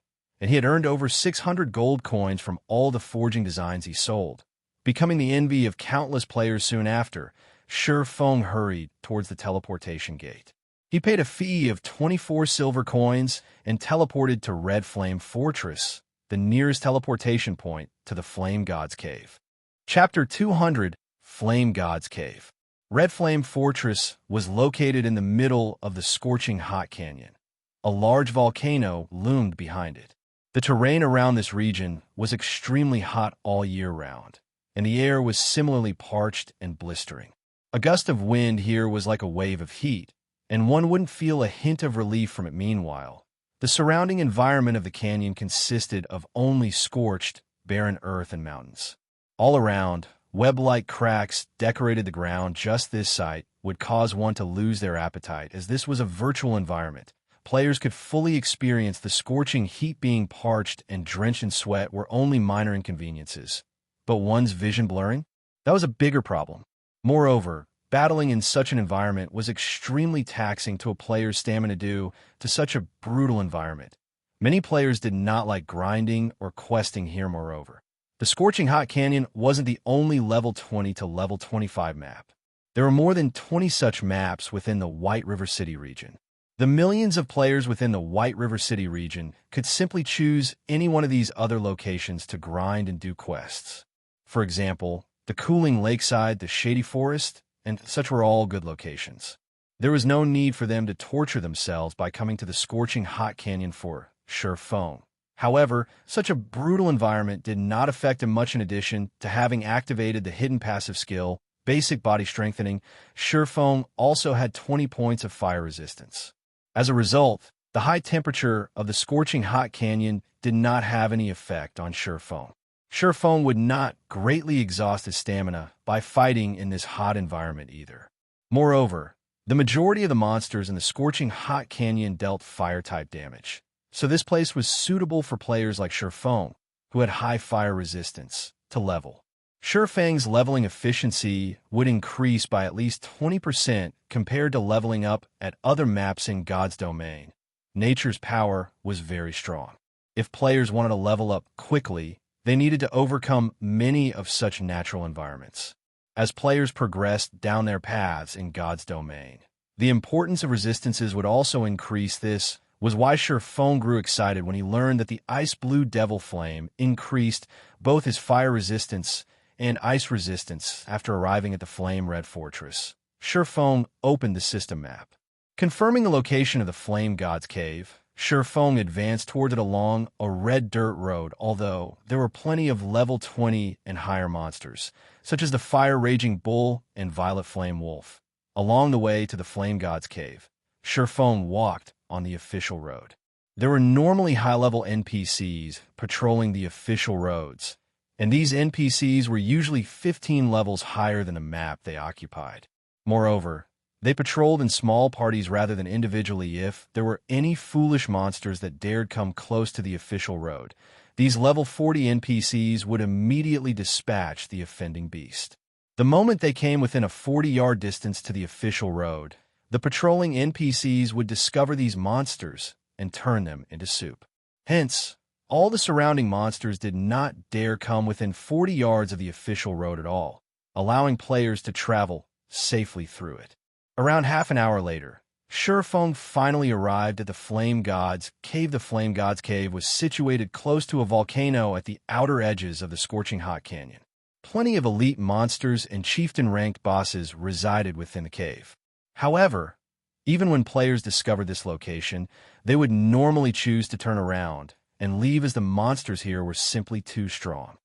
and he had earned over 600 gold coins from all the forging designs he sold. Becoming the envy of countless players soon after, Shurfeng hurried towards the teleportation gate. He paid a fee of 24 silver coins and teleported to Red Flame Fortress, the nearest teleportation point to the Flame God's Cave. Chapter 200, Flame God's Cave. Red Flame Fortress was located in the middle of the Scorching Hot Canyon. A large volcano loomed behind it. The terrain around this region was extremely hot all year round, and the air was similarly parched and blistering. A gust of wind here was like a wave of heat, and one wouldn't feel a hint of relief from it. Meanwhile, the surrounding environment of the canyon consisted of only scorched, barren earth and mountains. All around, web-like cracks decorated the ground. Just this sight would cause one to lose their appetite, as this was a virtual environment. Players could fully experience the scorching heat. Being parched and drenched in sweat were only minor inconveniences. But one's vision blurring? That was a bigger problem. Moreover, battling in such an environment was extremely taxing to a player's stamina due to such a brutal environment. Many players did not like grinding or questing here. Moreover, the Scorching Hot Canyon wasn't the only level 20 to level 25 map. There were more than 20 such maps within the White River City region. The millions of players within the White River City region could simply choose any one of these other locations to grind and do quests. For example, the cooling lakeside, the shady forest, and such were all good locations. There was no need for them to torture themselves by coming to the Scorching Hot Canyon for Shurfeng. However, such a brutal environment did not affect him much. In addition to having activated the hidden passive skill, Basic Body Strengthening, Shurfeng also had 20 points of fire resistance. As a result, the high temperature of the Scorching Hot Canyon did not have any effect on Shurfeng. Shurfeng would not greatly exhaust his stamina by fighting in this hot environment either. Moreover, the majority of the monsters in the Scorching Hot Canyon dealt fire-type damage, so this place was suitable for players like Shurfeng, who had high fire resistance, to level. Shurfeng's leveling efficiency would increase by at least 20% compared to leveling up at other maps in God's domain. Nature's power was very strong. If players wanted to level up quickly, they needed to overcome many of such natural environments. As players progressed down their paths in God's domain, the importance of resistances would also increase. This was why Shurfeng grew excited when he learned that the Ice Blue Devil Flame increased both his fire resistance and ice resistance. After arriving at the Flame Red Fortress, Shurfeng opened the system map. Confirming the location of the Flame God's Cave, Shurfeng advanced toward it along a red dirt road. Although there were plenty of level 20 and higher monsters, such as the Fire Raging Bull and Violet Flame Wolf. Along the way to the Flame God's Cave, Shurfeng walked on the official road. There were normally high-level NPCs patrolling the official roads, and these NPCs were usually 15 levels higher than the map they occupied. Moreover, they patrolled in small parties rather than individually. If there were any foolish monsters that dared come close to the official road, these level 40 NPCs would immediately dispatch the offending beast. The moment they came within a 40-yard distance to the official road, the patrolling NPCs would discover these monsters and turn them into soup. Hence, all the surrounding monsters did not dare come within 40 yards of the official road at all, allowing players to travel safely through it. Around half an hour later, Shurfeng finally arrived at the Flame God's Cave. The Flame God's Cave was situated close to a volcano at the outer edges of the Scorching Hot Canyon. Plenty of elite monsters and chieftain-ranked bosses resided within the cave. However, even when players discovered this location, they would normally choose to turn around and leave, as the monsters here were simply too strong.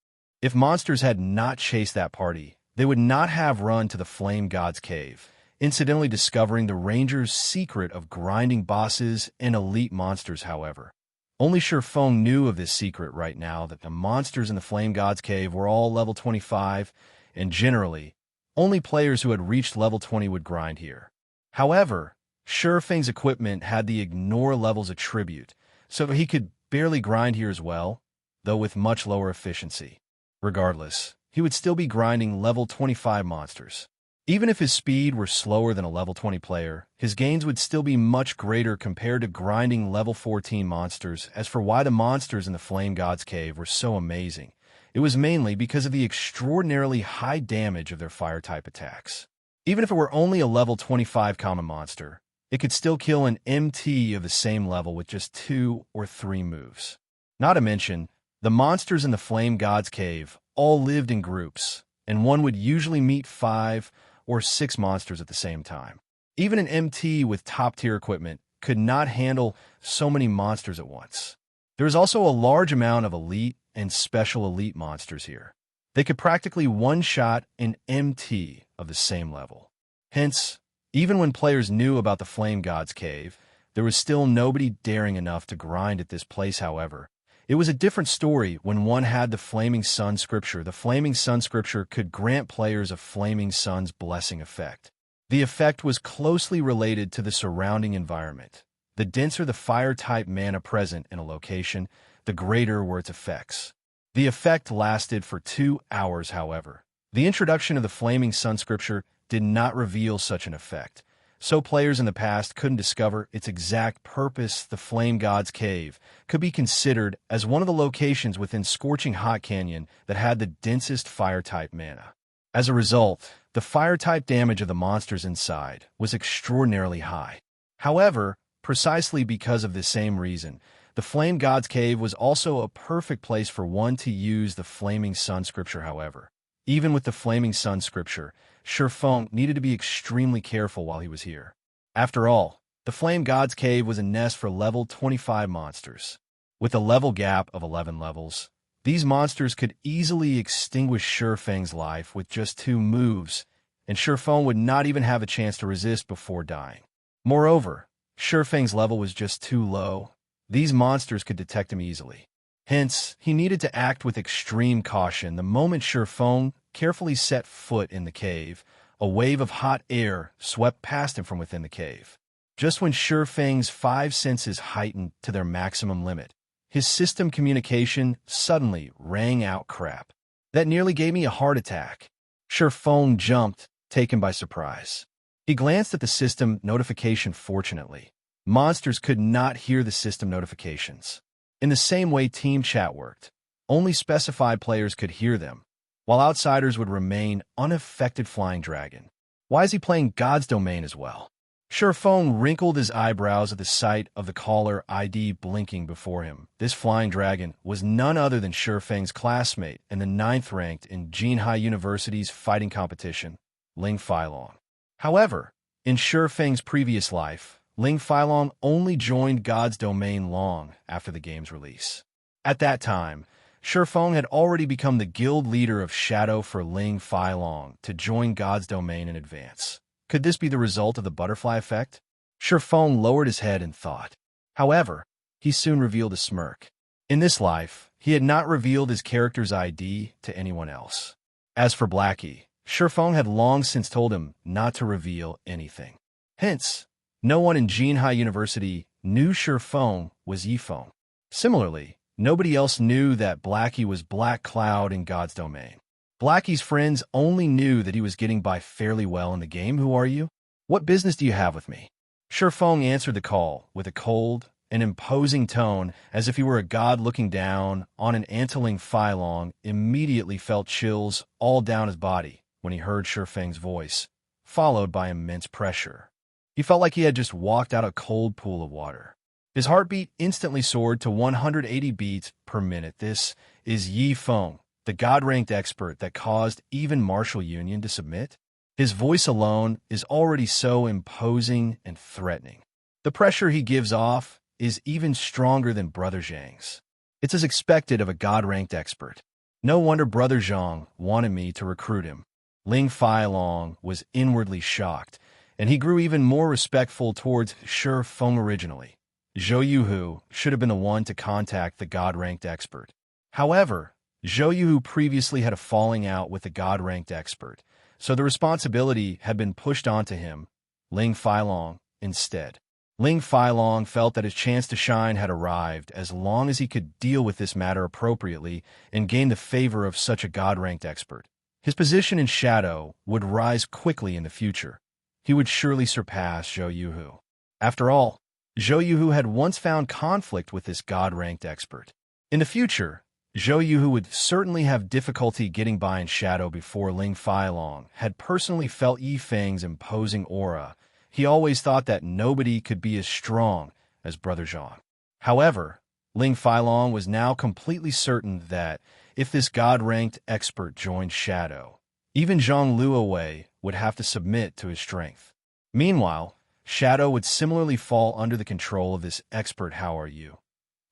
If monsters had not chased that party, they would not have run to the Flame God's Cave, incidentally discovering the Ranger's secret of grinding bosses and elite monsters. However, only Shurfeng knew of this secret right now, that the monsters in the Flame God's Cave were all level 25, and generally, only players who had reached level 20 would grind here. However, Shurfeng's equipment had the ignore levels attribute, so he could barely grind here as well, though with much lower efficiency. Regardless, he would still be grinding level 25 monsters. Even if his speed were slower than a level 20 player, his gains would still be much greater compared to grinding level 14 monsters. As for why the monsters in the Flame God's Cave were so amazing, it was mainly because of the extraordinarily high damage of their fire-type attacks. Even if it were only a level 25 common monster, it could still kill an MT of the same level with just 2 or 3 moves. Not to mention, the monsters in the Flame God's Cave all lived in groups, and one would usually meet 5 or 6 monsters at the same time. Even an MT with top-tier equipment could not handle so many monsters at once. There is also a large amount of elite and special elite monsters here. They could practically one-shot an MT of the same level. Hence, even when players knew about the Flame God's Cave, there was still nobody daring enough to grind at this place. However, it was a different story when one had the Flaming Sun Scripture. The Flaming Sun Scripture could grant players a Flaming Sun's blessing effect. The effect was closely related to the surrounding environment. The denser the fire-type mana present in a location, the greater were its effects. The effect lasted for 2 hours, however. The introduction of the Flaming Sun Scripture did not reveal such an effect, so players in the past couldn't discover its exact purpose. The Flame God's Cave could be considered as one of the locations within Scorching Hot Canyon that had the densest fire-type mana. As a result, the fire-type damage of the monsters inside was extraordinarily high. However, precisely because of this same reason, the Flame God's Cave was also a perfect place for one to use the Flaming Sun Scripture. However, even with the Flaming Sun Scripture, Shurfeng needed to be extremely careful while he was here. After all, the Flame God's Cave was a nest for level 25 monsters. With a level gap of 11 levels, these monsters could easily extinguish Shurfeng's life with just 2 moves, and Shurfeng would not even have a chance to resist before dying. Moreover, Shurfeng's level was just too low. These monsters could detect him easily. Hence, he needed to act with extreme caution. The moment Shurfeng carefully set foot in the cave, a wave of hot air swept past him from within the cave. Just when Shurfeng's 5 senses heightened to their maximum limit, his system communication suddenly rang out. Crap. That nearly gave me a heart attack. Shurfeng jumped, taken by surprise. He glanced at the system notification. Fortunately, monsters could not hear the system notifications. In the same way team chat worked, only specified players could hear them, while outsiders would remain unaffected. Flying Dragon. Why is he playing God's Domain as well? Shurfeng wrinkled his eyebrows at the sight of the caller ID blinking before him. This Flying Dragon was none other than Shurfeng's classmate and the 9th ranked in Jinhai University's fighting competition, Ling Feilong. However, in Shurfeng's previous life, Ling Feilong only joined God's Domain long after the game's release. At that time, Shurfeng had already become the guild leader of Shadow for Ling Feilong to join God's Domain in advance. Could this be the result of the butterfly effect? Shurfeng lowered his head and thought. However, he soon revealed a smirk. In this life, he had not revealed his character's ID to anyone else. As for Blackie, Shurfeng had long since told him not to reveal anything. Hence, no one in Jinhai University knew Shurfeng was Yifeng. Similarly, nobody else knew that Blackie was Black Cloud in God's Domain. Blackie's friends only knew that he was getting by fairly well in the game. Who are you? What business do you have with me? Shurfeng answered the call with a cold and imposing tone, as if he were a god looking down on an Antling. Feilong immediately felt chills all down his body when he heard Shurfeng's voice, followed by immense pressure. He felt like he had just walked out a cold pool of water. His heartbeat instantly soared to 180 beats per minute. This is Yifeng, the God-ranked expert that caused even Martial Union to submit. His voice alone is already so imposing and threatening. The pressure he gives off is even stronger than Brother Zhang's. It's as expected of a God-ranked expert. No wonder Brother Zhang wanted me to recruit him. Ling Feilong was inwardly shocked, and he grew even more respectful towards Shurfeng. Originally, Zhou Yuhu should have been the one to contact the God-ranked expert. However, Zhou Yu previously had a falling out with the God-ranked expert, so the responsibility had been pushed onto him, Ling Feilong, instead. Ling Feilong felt that his chance to shine had arrived as long as he could deal with this matter appropriately and gain the favor of such a God-ranked expert. His position in Shadow would rise quickly in the future. He would surely surpass Zhou Yu. After all, Zhou Yu had once found conflict with this God-ranked expert. In the future, Zhou Yu would certainly have difficulty getting by in Shadow before Ling Feilong had personally felt Yi Feng's imposing aura. He always thought that nobody could be as strong as Brother Zhang. However, Ling Feilong was now completely certain that if this God-ranked expert joined Shadow, even Zhang Luowei would have to submit to his strength. Meanwhile, Shadow would similarly fall under the control of this expert. How are you?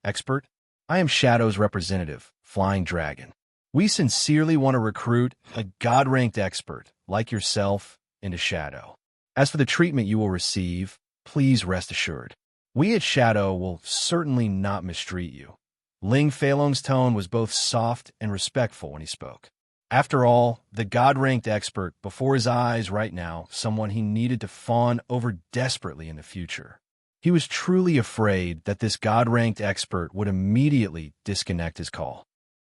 Expert? I am Shadow's representative, Flying Dragon. We sincerely want to recruit a God-ranked expert like yourself into Shadow. As for the treatment you will receive, please rest assured. We at Shadow will certainly not mistreat you. Ling Feilong's tone was both soft and respectful when he spoke. After all, the God-ranked expert before his eyes right now, someone he needed to fawn over desperately in the future. He was truly afraid that this God-ranked expert would immediately disconnect his call.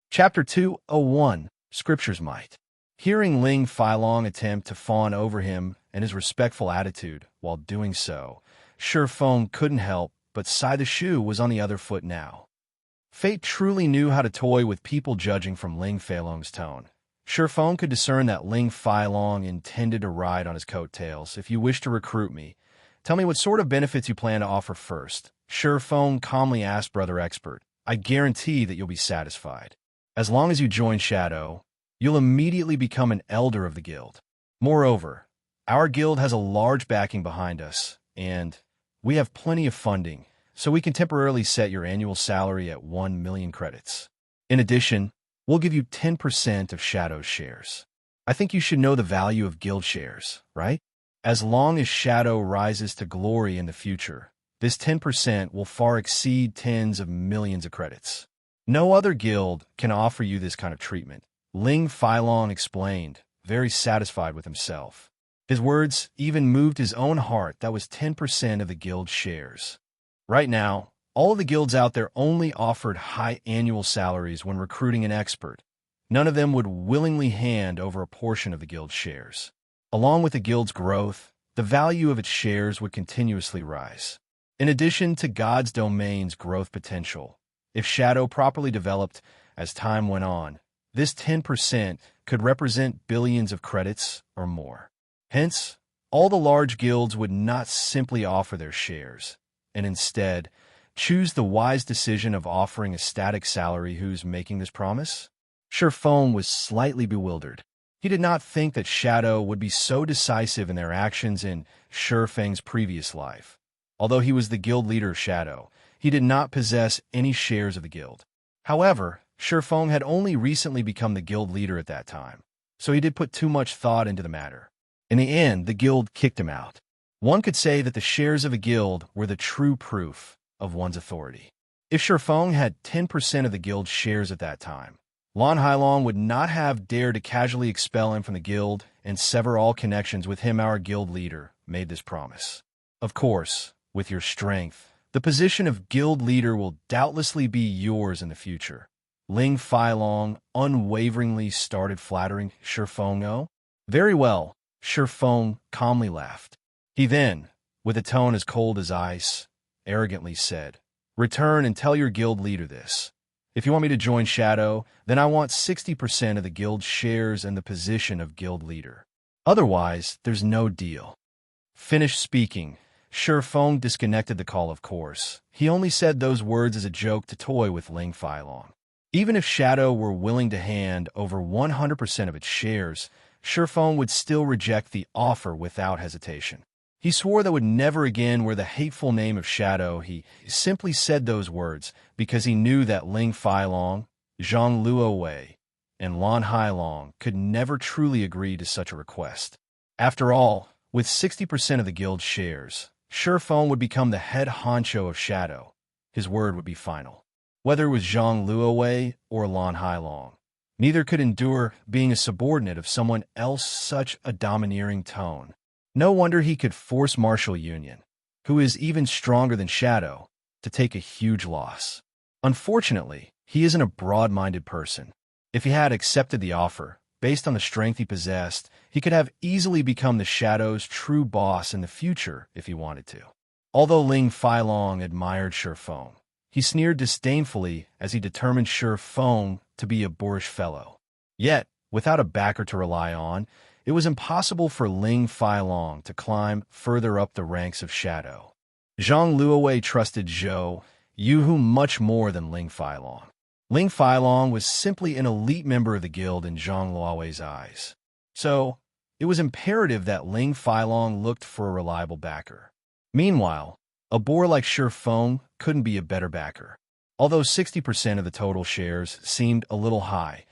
Chapter 201, Scripture's Might. Hearing Ling Feilong attempt to fawn over him and his respectful attitude while doing so, Shifeng couldn't help but sigh. The shoe was on the other foot now. Fate truly knew how to toy with people. Judging from Ling Feilong's tone, Shifeng could discern that Ling Feilong intended to ride on his coattails. If you wish to recruit me, tell me what sort of benefits you plan to offer first. Shifeng calmly asked Brother Expert. I guarantee that you'll be satisfied. As long as you join Shadow, you'll immediately become an elder of the guild. Moreover, our guild has a large backing behind us, and we have plenty of funding, so we can temporarily set your annual salary at 1 million credits. In addition, we'll give you 10% of Shadow's shares. I think you should know the value of guild shares, right? As long as Shadow rises to glory in the future, this 10% will far exceed tens of millions of credits. No other guild can offer you this kind of treatment, Ling Feilong explained, very satisfied with himself. His words even moved his own heart. That was 10% of the guild shares. Right now, all of the guilds out there only offered high annual salaries when recruiting an expert. None of them would willingly hand over a portion of the guild shares. Along with the guild's growth, the value of its shares would continuously rise. In addition to God's domain's growth potential, if Shadow properly developed as time went on, this 10% could represent billions of credits or more. Hence, all the large guilds would not simply offer their shares, and instead choose the wise decision of offering a static salary. Who's making this promise? Shifeng was slightly bewildered. He did not think that Shadow would be so decisive in their actions in Shifeng's previous life. Although he was the guild leader of Shadow, he did not possess any shares of the guild. However, Shifeng had only recently become the guild leader at that time, so he did put too much thought into the matter. In the end, the guild kicked him out. One could say that the shares of a guild were the true proof of one's authority. If Shifeng had 10% of the guild's shares at that time, Lan Hailong would not have dared to casually expel him from the guild and sever all connections with him. Our guild leader made this promise. Of course, with your strength, the position of guild leader will doubtlessly be yours in the future. Ling Feilong unwaveringly started flattering Shifeng. Oh, very well, Shifeng calmly laughed. He then, with a tone as cold as ice, arrogantly said, return and tell your guild leader this. If you want me to join Shadow, then I want 60% of the guild shares and the position of guild leader. Otherwise, there's no deal. Finished speaking, Shifeng disconnected the call. Of course, he only said those words as a joke to toy with Ling Feilong. Even if Shadow were willing to hand over 100% of its shares, Shifeng would still reject the offer without hesitation. He swore that would never again wear the hateful name of Shadow. He simply said those words because he knew that Ling Feilong, Zhang Luowei, and Lan Hailong could never truly agree to such a request. After all, with 60% of the guild's shares, Shifeng would become the head honcho of Shadow. His word would be final. Whether it was Zhang Luowei or Lan Hailong, Neither could endure being a subordinate of someone else such a domineering tone. No wonder he could force Martial Union, who is even stronger than Shadow, to take a huge loss. Unfortunately, he isn't a broad-minded person. If he had accepted the offer, based on the strength he possessed, he could have easily become the Shadow's true boss in the future if he wanted to. Although Ling Feilong admired Shi Feng, he sneered disdainfully as he determined Shi Feng to be a boorish fellow. Yet, without a backer to rely on, it was impossible for Ling Feilong to climb further up the ranks of Shadow. Zhang Luowei trusted Zhou Yuhu much more than Ling Feilong. Ling Feilong was simply an elite member of the guild in Zhang Luowei's eyes. So, it was imperative that Ling Feilong looked for a reliable backer. Meanwhile, a boar like Shi Feng couldn't be a better backer. Although 60% of the total shares seemed a little high,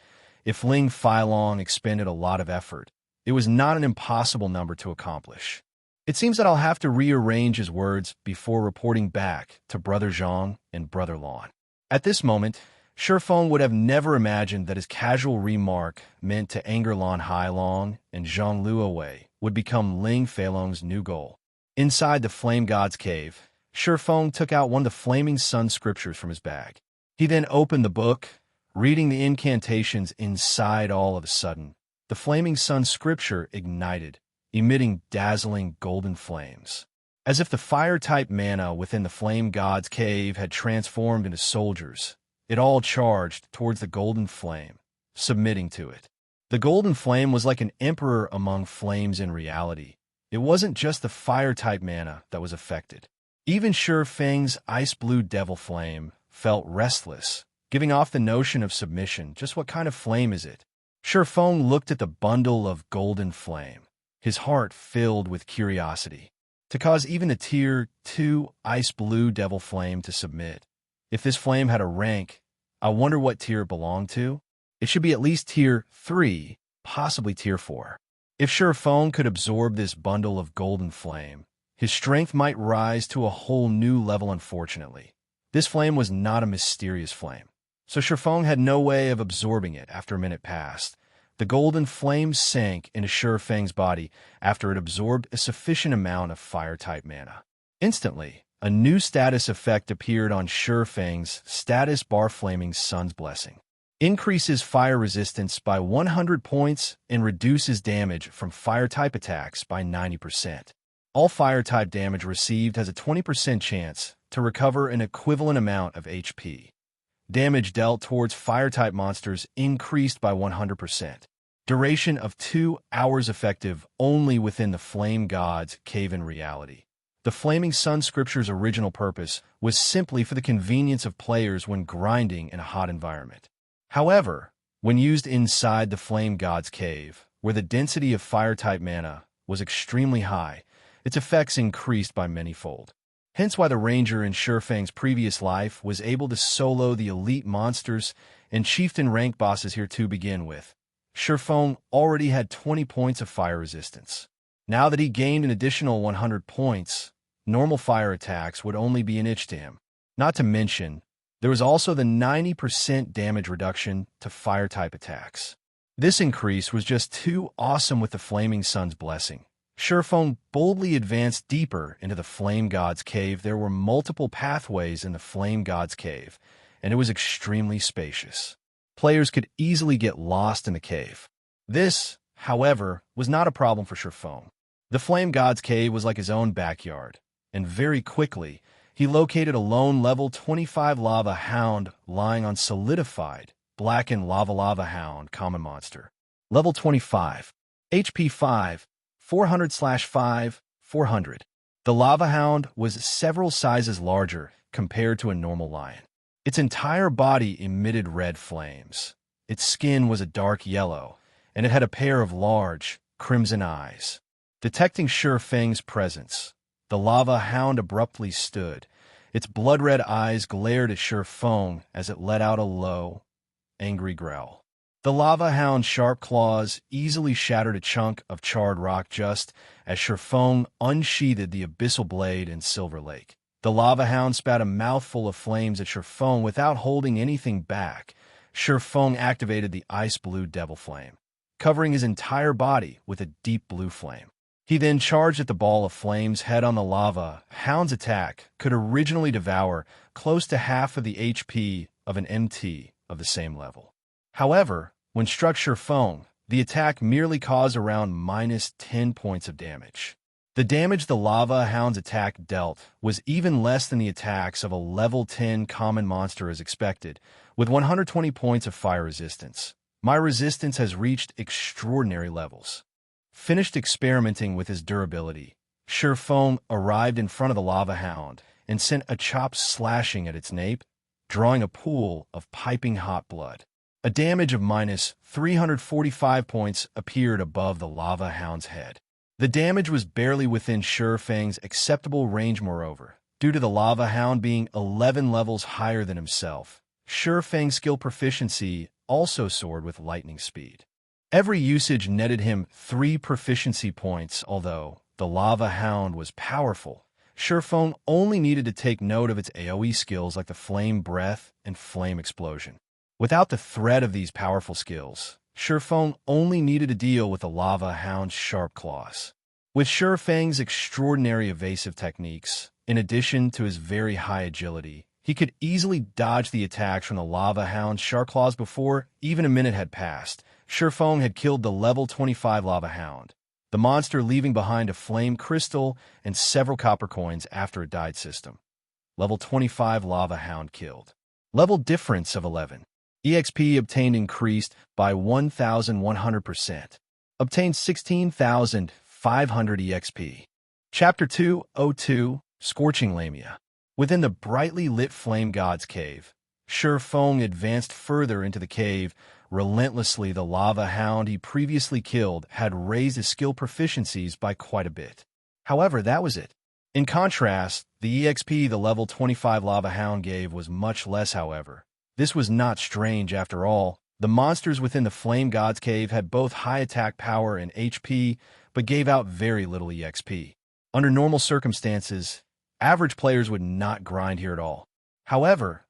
if Ling Feilong expended a lot of effort, it was not an impossible number to accomplish. It seems that I'll have to rearrange his words before reporting back to Brother Zhang and Brother Lan. At this moment, Shi Feng would have never imagined that his casual remark meant to anger Lan Hailong and Zhang Luowei would become Ling Feilong's new goal. Inside the Flame God's cave, Shi Feng took out one of the Flaming Sun scriptures from his bag. He then opened the book, reading the incantations inside. All of a sudden, the Flaming Sun scripture ignited, emitting dazzling golden flames. As if the fire-type mana within the Flame God's cave had transformed into soldiers, it all charged towards the golden flame, submitting to it. The golden flame was like an emperor among flames in reality. It wasn't just the fire-type mana that was affected. Even Shi Feng's ice-blue devil flame felt restless, giving off the notion of submission. Just what kind of flame is it? Shi Feng looked at the bundle of golden flame, his heart filled with curiosity. To cause even the Tier 2 ice-blue devil flame to submit. If this flame had a rank, I wonder what tier it belonged to? It should be at least Tier 3, possibly Tier 4. If Shi Feng could absorb this bundle of golden flame, his strength might rise to a whole new level. Unfortunately, this flame was not a mysterious flame, so Shi Feng had no way of absorbing it. After a minute passed, the golden flame sank into Shi Feng's body after it absorbed a sufficient amount of fire-type mana. Instantly, a new status effect appeared on Shi Feng's status bar. Flaming Sun's Blessing increases fire resistance by 100 points and reduces damage from fire-type attacks by 90%. All fire-type damage received has a 20% chance to recover an equivalent amount of HP. Damage dealt towards fire-type monsters increased by 100%. Duration of 2 hours, effective only within the Flame God's cave. In reality, the Flaming Sun scripture's original purpose was simply for the convenience of players when grinding in a hot environment. However, when used inside the Flame God's cave, where the density of fire-type mana was extremely high, its effects increased by many-fold. Hence why the Ranger in Shi Feng's previous life was able to solo the elite monsters and chieftain rank bosses here to begin with. Shi Feng already had 20 points of fire resistance. Now that he gained an additional 100 points, normal fire attacks would only be an itch to him. Not to mention, there was also the 90% damage reduction to fire-type attacks. This increase was just too awesome with the Flaming Sun's Blessing. Shi Feng boldly advanced deeper into the Flame God's cave. There were multiple pathways in the Flame God's cave, and it was extremely spacious. Players could easily get lost in the cave. This, however, was not a problem for Shi Feng. The Flame God's cave was like his own backyard, and very quickly, he located a lone level 25 Lava Hound lying on solidified, blackened Lava Hound common monster. Level 25. HP 5. 400/5, 400. The Lava Hound was several sizes larger compared to a normal lion. Its entire body emitted red flames. Its skin was a dark yellow, and it had a pair of large, crimson eyes. Detecting Shi Feng's presence, the Lava Hound abruptly stood. Its blood-red eyes glared at Shi Feng as it let out a low, angry growl. The Lava Hound's sharp claws easily shattered a chunk of charred rock just as Shi Feng unsheathed the abyssal blade in Silver Lake. The Lava Hound spat a mouthful of flames at Shi Feng without holding anything back. Feng activated the ice blue devil flame, covering his entire body with a deep blue flame. He then charged at the ball of flame's head on the lava. Hound's attack could originally devour close to half of the HP of an MT of the same level. However, when struck Feng, the attack merely caused around -10 points of damage. The damage the lava hound's attack dealt was even less than the attacks of a level 10 common monster as expected, with 120 points of fire resistance. My resistance has reached extraordinary levels. Finished experimenting with his durability, Feng arrived in front of the lava hound and sent a chop slashing at its nape, drawing a pool of piping hot blood. A damage of -345 points appeared above the lava hound's head. The damage was barely within Feng's acceptable range moreover, due to the lava hound being 11 levels higher than himself. Feng's skill proficiency also soared with lightning speed. Every usage netted him 3 proficiency points, although the lava hound was powerful. Feng only needed to take note of its AoE skills like the Flame Breath and Flame Explosion. Without the threat of these powerful skills, Feng only needed to deal with the lava hound's sharp claws. With Feng's extraordinary evasive techniques, in addition to his very high agility, he could easily dodge the attacks from the lava hound's sharp claws before even a minute had passed. Feng had killed the level 25 lava hound, the monster leaving behind a flame crystal and several copper coins after it died system. Level 25 lava hound killed. Level difference of 11. EXP obtained increased by 1,100%. Obtained 16,500 EXP. Chapter 202, Scorching Lamia. Within the brightly lit Flame God's Cave, Feng advanced further into the cave. Relentlessly, the lava hound he previously killed had raised his skill proficiencies by quite a bit. However, that was it. In contrast, the EXP the level 25 lava hound gave was much less. However, this was not strange after all. The monsters within the Flame God's Cave had both high attack power and HP, but gave out very little EXP. Under normal circumstances, average players would not grind here at all. However,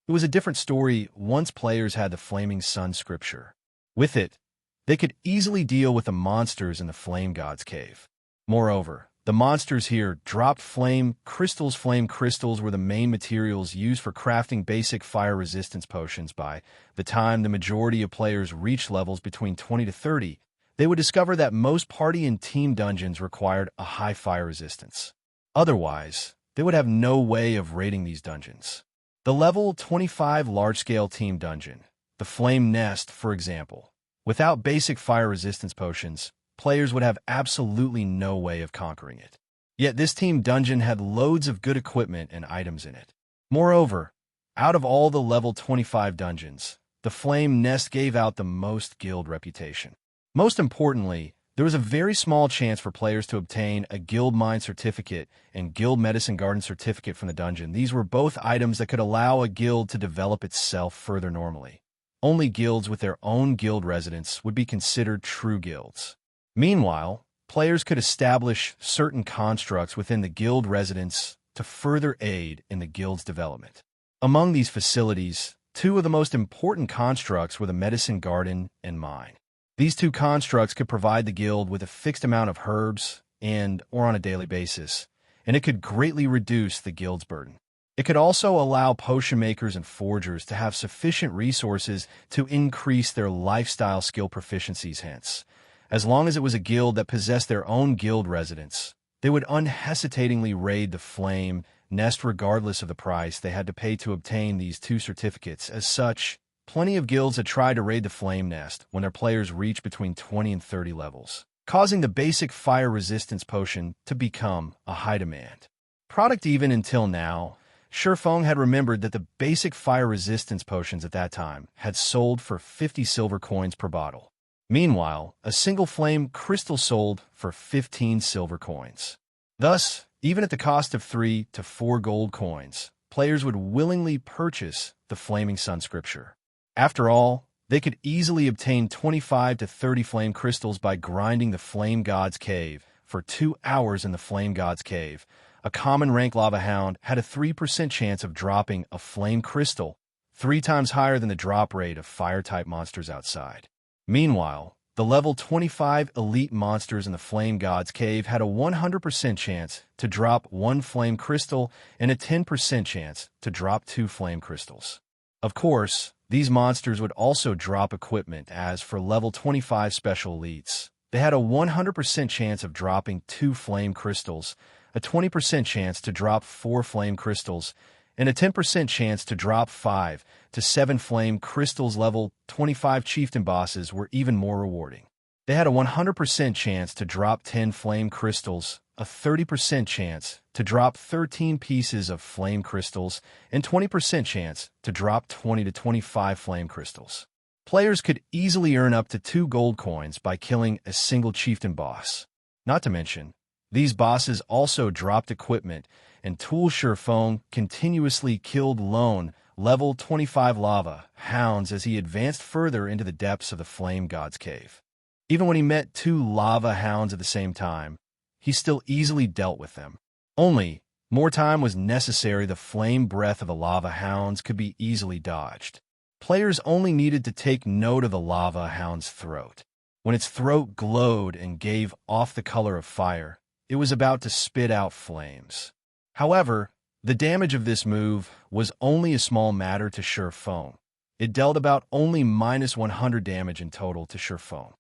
it was a different story once players had the Flaming Sun scripture. With it, they could easily deal with the monsters in the Flame God's Cave. Moreover, the monsters here dropped flame crystals. Flame crystals were the main materials used for crafting basic fire resistance potions. By the time the majority of players reached levels between 20 to 30, they would discover that most party and team dungeons required a high fire resistance. Otherwise, they would have no way of raiding these dungeons. The level 25 large-scale team dungeon, the Flame Nest, for example, without basic fire resistance potions, players would have absolutely no way of conquering it. Yet this team dungeon had loads of good equipment and items in it. Moreover, out of all the level 25 dungeons, the Flame Nest gave out the most guild reputation. Most importantly, there was a very small chance for players to obtain a Guild Mine Certificate and Guild Medicine Garden Certificate from the dungeon. These were both items that could allow a guild to develop itself further normally. Only guilds with their own guild residents would be considered true guilds. Meanwhile, players could establish certain constructs within the guild residents to further aid in the guild's development. Among these facilities, 2 of the most important constructs were the Medicine Garden and Mine. These 2 constructs could provide the guild with a fixed amount of herbs or on a daily basis, and it could greatly reduce the guild's burden. It could also allow potion makers and forgers to have sufficient resources to increase their lifestyle skill proficiencies. Hence, as long as it was a guild that possessed their own guild residents, they would unhesitatingly raid the Flame Nest regardless of the price they had to pay to obtain these 2 certificates. As such, plenty of guilds had tried to raid the Flame Nest when their players reached between 20 and 30 levels, causing the basic fire resistance potion to become a high demand product. Even until now, Feng had remembered that the basic fire resistance potions at that time had sold for 50 silver coins per bottle. Meanwhile, a single flame crystal sold for 15 silver coins. Thus, even at the cost of 3 to 4 gold coins, players would willingly purchase the Flaming Sun scripture. After all, they could easily obtain 25 to 30 flame crystals by grinding the Flame God's Cave for 2 hours in the Flame God's Cave. A common rank lava hound had a 3% chance of dropping a flame crystal 3 times higher than the drop rate of fire-type monsters outside. Meanwhile, the level 25 elite monsters in the Flame God's Cave had a 100% chance to drop 1 flame crystal and a 10% chance to drop 2 flame crystals. Of course, these monsters would also drop equipment, as for level 25 special elites, they had a 100% chance of dropping 2 flame crystals, a 20% chance to drop 4 flame crystals, and a 10% chance to drop 5 to 7 flame crystals. Level 25 chieftain bosses were even more rewarding. They had a 100% chance to drop 10 flame crystals, a 30% chance to drop 13 pieces of flame crystals, and 20% chance to drop 20 to 25 flame crystals. Players could easily earn up to 2 gold coins by killing a single chieftain boss. Not to mention, these bosses also dropped equipment, and Tool Shurfeng continuously killed lone, level 25 lava hounds as he advanced further into the depths of the Flame God's Cave. Even when he met 2 lava hounds at the same time, he still easily dealt with them. Only, more time was necessary. The flame breath of the lava hounds could be easily dodged. Players only needed to take note of the lava hound's throat. When its throat glowed and gave off the color of fire, it was about to spit out flames. However, the damage of this move was only a small matter to Shurfeng. It dealt about only -100 damage in total to Shurfeng.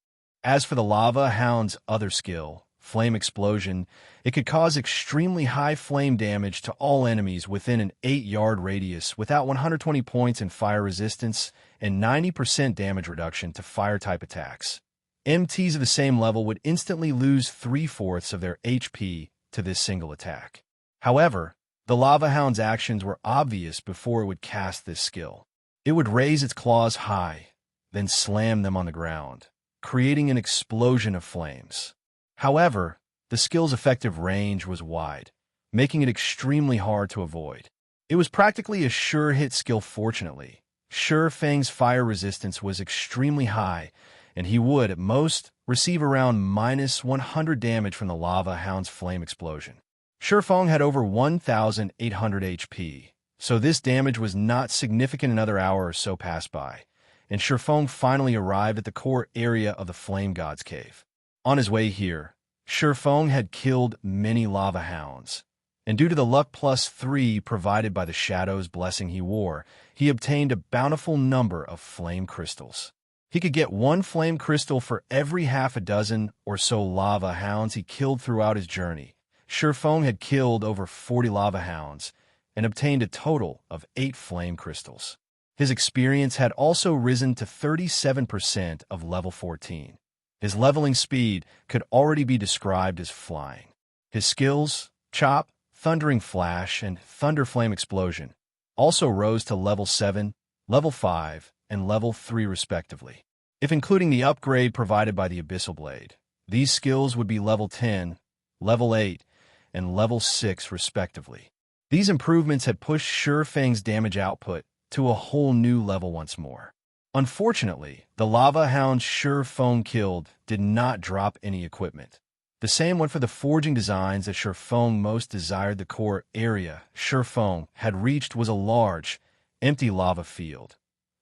As for the lava hound's other skill, Flame Explosion, it could cause extremely high flame damage to all enemies within an 8-yard radius without 120 points in fire resistance and 90% damage reduction to fire-type attacks. MTs of the same level would instantly lose 3/4 of their HP to this single attack. However, the lava hound's actions were obvious before it would cast this skill. It would raise its claws high, then slam them on the ground, creating an explosion of flames. However, the skill's effective range was wide, making it extremely hard to avoid. It was practically a sure-hit skill. Fortunately, Shurfeng's fire resistance was extremely high, and he would, at most, receive around -100 damage from the lava hound's flame explosion. Shurfeng had over 1,800 HP, so this damage was not significant. Another hour or so passed by, and Shurfeng finally arrived at the core area of the Flame God's Cave. On his way here, Shurfeng had killed many lava hounds, and due to the luck +3 provided by the Shadow's blessing he wore, he obtained a bountiful number of flame crystals. He could get 1 flame crystal for every half a dozen or so lava hounds he killed throughout his journey. Shurfeng had killed over 40 lava hounds and obtained a total of 8 flame crystals. His experience had also risen to 37% of level 14. His leveling speed could already be described as flying. His skills, Chop, Thundering Flash, and Thunder Flame Explosion, also rose to level 7, level 5, and level 3 respectively. If including the upgrade provided by the Abyssal Blade, these skills would be level 10, level 8, and level 6 respectively. These improvements had pushed Shurfeng's damage output to a whole new level once more. Unfortunately, the lava hound Shurfeng killed did not drop any equipment. The same went for the forging designs that Shurfeng most desired. The core area Shurfeng had reached was a large, empty lava field.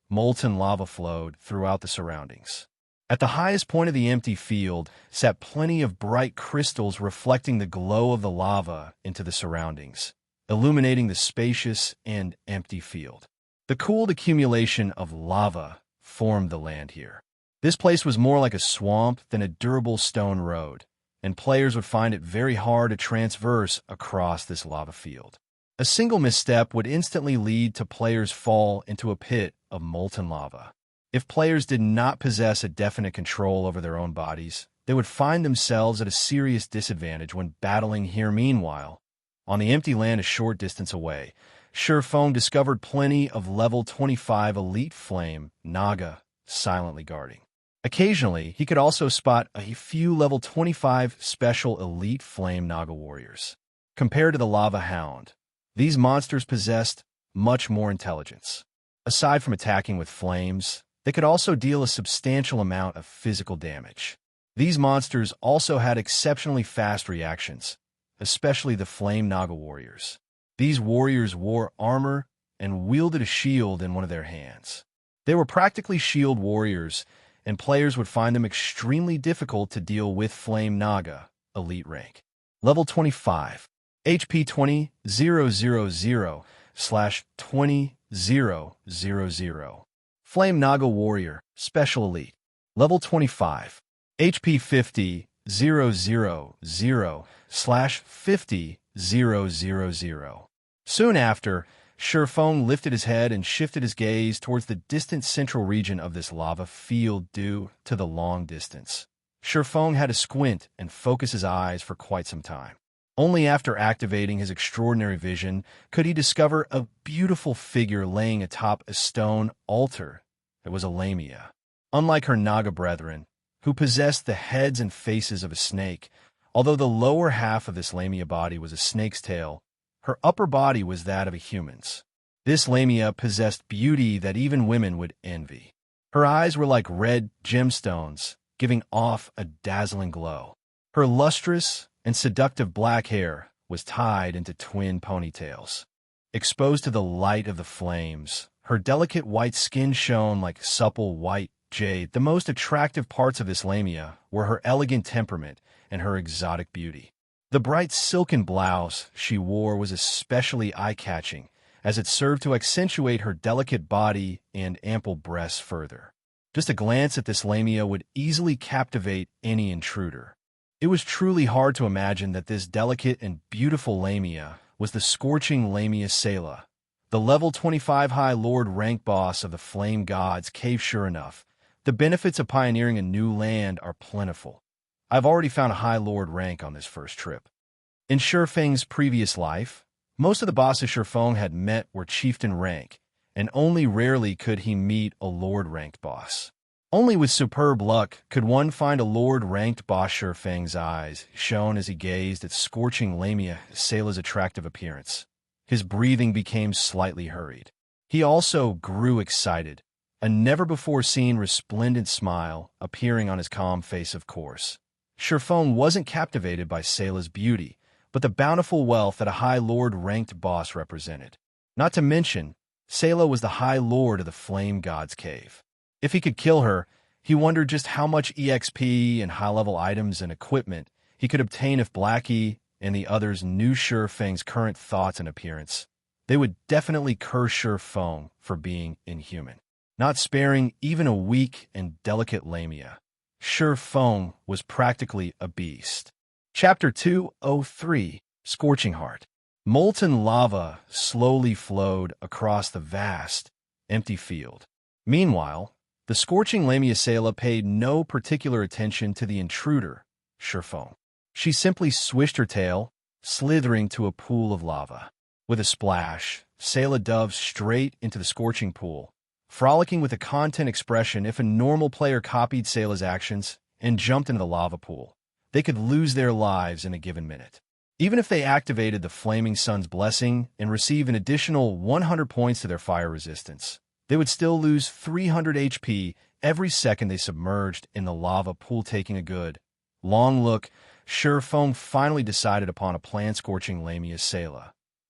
Molten lava flowed throughout the surroundings. At the highest point of the empty field sat plenty of bright crystals reflecting the glow of the lava into the surroundings, illuminating the spacious and empty field. The cooled accumulation of lava formed the land here. This place was more like a swamp than a durable stone road, and players would find it very hard to transverse across this lava field. A single misstep would instantly lead to players' fall into a pit of molten lava. If players did not possess a definite control over their own bodies, they would find themselves at a serious disadvantage when battling here. Meanwhile, on the empty land a short distance away, Shurfeng discovered plenty of level 25 elite flame Naga silently guarding. Occasionally, he could also spot a few level 25 special elite flame Naga warriors. Compared to the lava hound, these monsters possessed much more intelligence. Aside from attacking with flames, they could also deal a substantial amount of physical damage. These monsters also had exceptionally fast reactions, especially the Flame Naga warriors. These warriors wore armor and wielded a shield in one of their hands. They were practically shield warriors, and players would find them extremely difficult to deal with Flame Naga, elite rank. Level 25. HP 20,000/20,000. Flame Naga Warrior, Special Elite. Level 25. HP 50,000/50,000. Soon after, Shurfeng lifted his head and shifted his gaze towards the distant central region of this lava field due to the long distance. Shurfeng had to squint and focus his eyes for quite some time. Only after activating his extraordinary vision could he discover a beautiful figure laying atop a stone altar. It was a Lamia. Unlike her Naga brethren, who possessed the heads and faces of a snake, although the lower half of this Lamia body was a snake's tail, her upper body was that of a human's. This Lamia possessed beauty that even women would envy. Her eyes were like red gemstones, giving off a dazzling glow. Her lustrous and seductive black hair was tied into twin ponytails. Exposed to the light of the flames, her delicate white skin shone like supple white jade. The most attractive parts of this Lamia were her elegant temperament and her exotic beauty. The bright silken blouse she wore was especially eye-catching, as it served to accentuate her delicate body and ample breasts further. Just a glance at this Lamia would easily captivate any intruder. It was truly hard to imagine that this delicate and beautiful Lamia was the Scorching Lamia Salou, the level 25 High Lord rank boss of the Flame God's Cave. Sure enough, the benefits of pioneering a new land are plentiful. I've already found a High Lord rank on this first trip. In Shurfeng's previous life, most of the bosses Shurfeng had met were chieftain rank, and only rarely could he meet a Lord-ranked boss. Only with superb luck could one find a Lord-ranked boss. Shurfeng's eyes shone as he gazed at Scorching Lamia Salou's attractive appearance. His breathing became slightly hurried. He also grew excited, a never-before-seen resplendent smile appearing on his calm face. Of course, Shurfeng wasn't captivated by Salou's beauty, but the bountiful wealth that a High Lord-ranked boss represented. Not to mention, Salou was the High Lord of the Flame God's Cave. If he could kill her, he wondered just how much EXP and high-level items and equipment he could obtain if Blackie and the others knew Shurfeng's current thoughts and appearance. They would definitely curse Shurfeng for being inhuman, not sparing even a weak and delicate Lamia. Shurfeng was practically a beast. Chapter 203, Scorching Heart. Molten lava slowly flowed across the vast, empty field. Meanwhile, the Scorching Lamia Salou paid no particular attention to the intruder, Shurfeng. She simply swished her tail, slithering to a pool of lava. With a splash, Salou dove straight into the scorching pool, frolicking with a content expression. If a normal player copied Salou's actions and jumped into the lava pool, they could lose their lives in a given minute. Even if they activated the Flaming Sun's blessing and receive an additional 100 points to their fire resistance, they would still lose 300 HP every second they submerged in the lava pool. Taking a good, long look, Shurfeng finally decided upon a plan. Scorching Lamia Salou,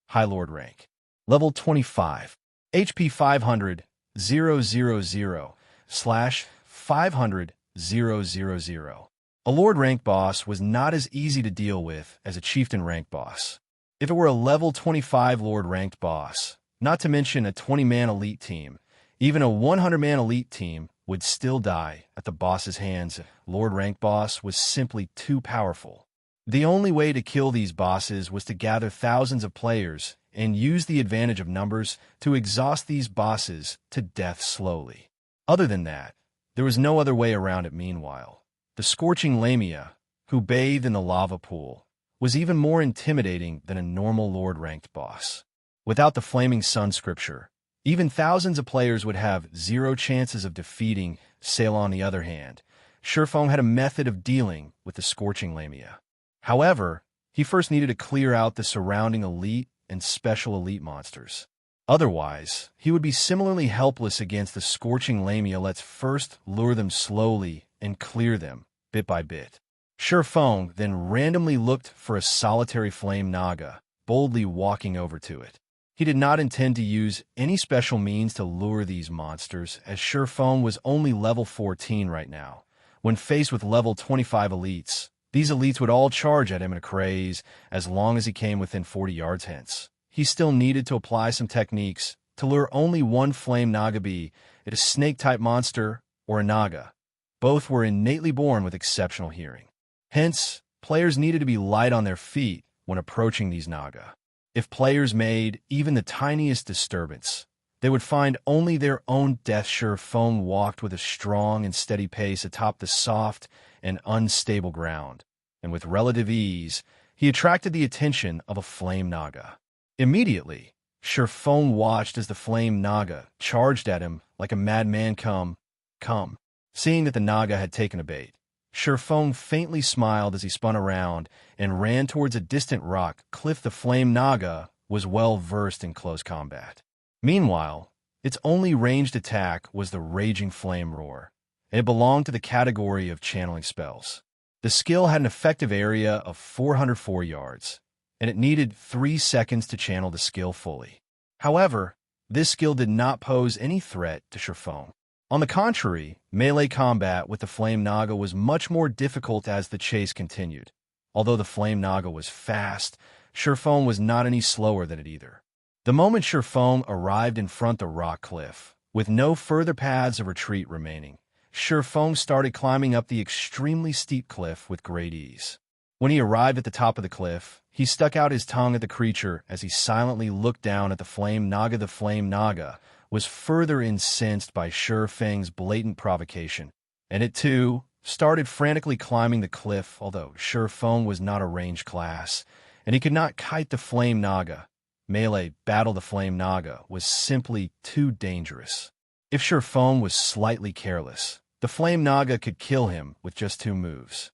High Lord rank. Level 25. HP 500,000/500,000. A Lord rank boss was not as easy to deal with as a Chieftain rank boss. If it were a level 25 Lord ranked boss, not to mention a 20-man elite team, even a 100-man elite team would still die at the boss's hands. Lord rank boss was simply too powerful. The only way to kill these bosses was to gather thousands of players and use the advantage of numbers to exhaust these bosses to death slowly. Other than that, there was no other way around it. Meanwhile, the Scorching Lamia, who bathed in the lava pool, was even more intimidating than a normal Lord-ranked boss. Without the Flaming Sun scripture, even thousands of players would have zero chances of defeating Salou. On the other hand, Shurfeng had a method of dealing with the Scorching Lamia. However, he first needed to clear out the surrounding elite and special elite monsters. Otherwise, he would be similarly helpless against the Scorching Lamia. Let's first lure them slowly and clear them, bit by bit. Shurfeng then randomly looked for a solitary Flame Naga, boldly walking over to it. He did not intend to use any special means to lure these monsters, as Surefeng was only level 14 right now. When faced with level 25 elites, these elites would all charge at him in a craze as long as he came within 40 yards hence. He still needed to apply some techniques to lure only one Flame Naga, be it a snake-type monster or a Naga. Both were innately born with exceptional hearing. Hence, players needed to be light on their feet when approaching these Naga. If players made even the tiniest disturbance, they would find only their own death. Surefeng walked with a strong and steady pace atop the soft and unstable ground, and with relative ease, he attracted the attention of a Flame Naga. Immediately, Surefeng watched as the Flame Naga charged at him like a madman. Come. Seeing that the Naga had taken a bait, Surefeng faintly smiled as he spun around and ran towards a distant rock cliff. The Flame Naga was well versed in close combat. Meanwhile, its only ranged attack was the Raging Flame Roar, and it belonged to the category of channeling spells. The skill had an effective area of 404 yards, and it needed 3 seconds to channel the skill fully. However, this skill did not pose any threat to Surefeng. On the contrary, melee combat with the Flame Naga was much more difficult as the chase continued. Although the Flame Naga was fast, Surefeng was not any slower than it either. The moment Surefeng arrived in front of the rock cliff, with no further paths of retreat remaining, Surefeng started climbing up the extremely steep cliff with great ease. When he arrived at the top of the cliff, he stuck out his tongue at the creature as he silently looked down at the Flame Naga. The Flame Naga was further incensed by Surefeng's blatant provocation, and it too started frantically climbing the cliff. Although Surefeng was not a ranged class, and he could not kite the Flame Naga, melee battle the Flame Naga was simply too dangerous. If Surefeng was slightly careless, the Flame Naga could kill him with just 2 moves.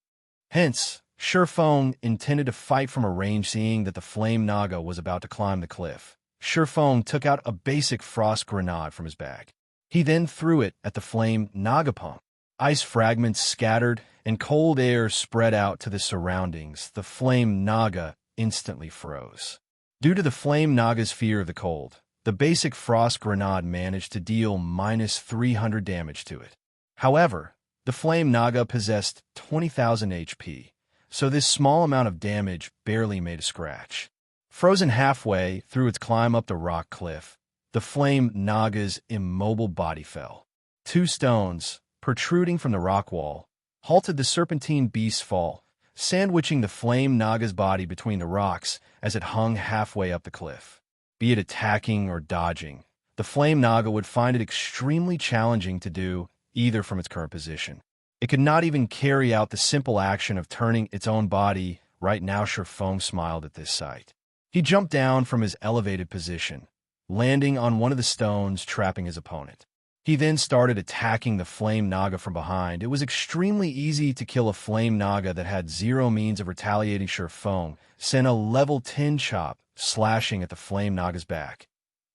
Hence, Surefeng intended to fight from a range. Seeing that the Flame Naga was about to climb the cliff, Surefeng took out a basic frost grenade from his bag. He then threw it at the Flame Naga pump. Ice fragments scattered and cold air spread out to the surroundings. The Flame Naga instantly froze. Due to the Flame Naga's fear of the cold, the basic frost grenade managed to deal -300 damage to it. However, the Flame Naga possessed 20,000 HP, so this small amount of damage barely made a scratch. Frozen halfway through its climb up the rock cliff, the Flame Naga's immobile body fell. 2 stones, protruding from the rock wall, halted the serpentine beast's fall, sandwiching the Flame Naga's body between the rocks as it hung halfway up the cliff. Be it attacking or dodging, the Flame Naga would find it extremely challenging to do either from its current position. It could not even carry out the simple action of turning its own body. Right now, Surefeng smiled at this sight. He jumped down from his elevated position, landing on one of the stones, trapping his opponent. He then started attacking the Flame Naga from behind. It was extremely easy to kill a Flame Naga that had 0 means of retaliating. Surefeng sent a level 10 chop, slashing at the Flame Naga's back,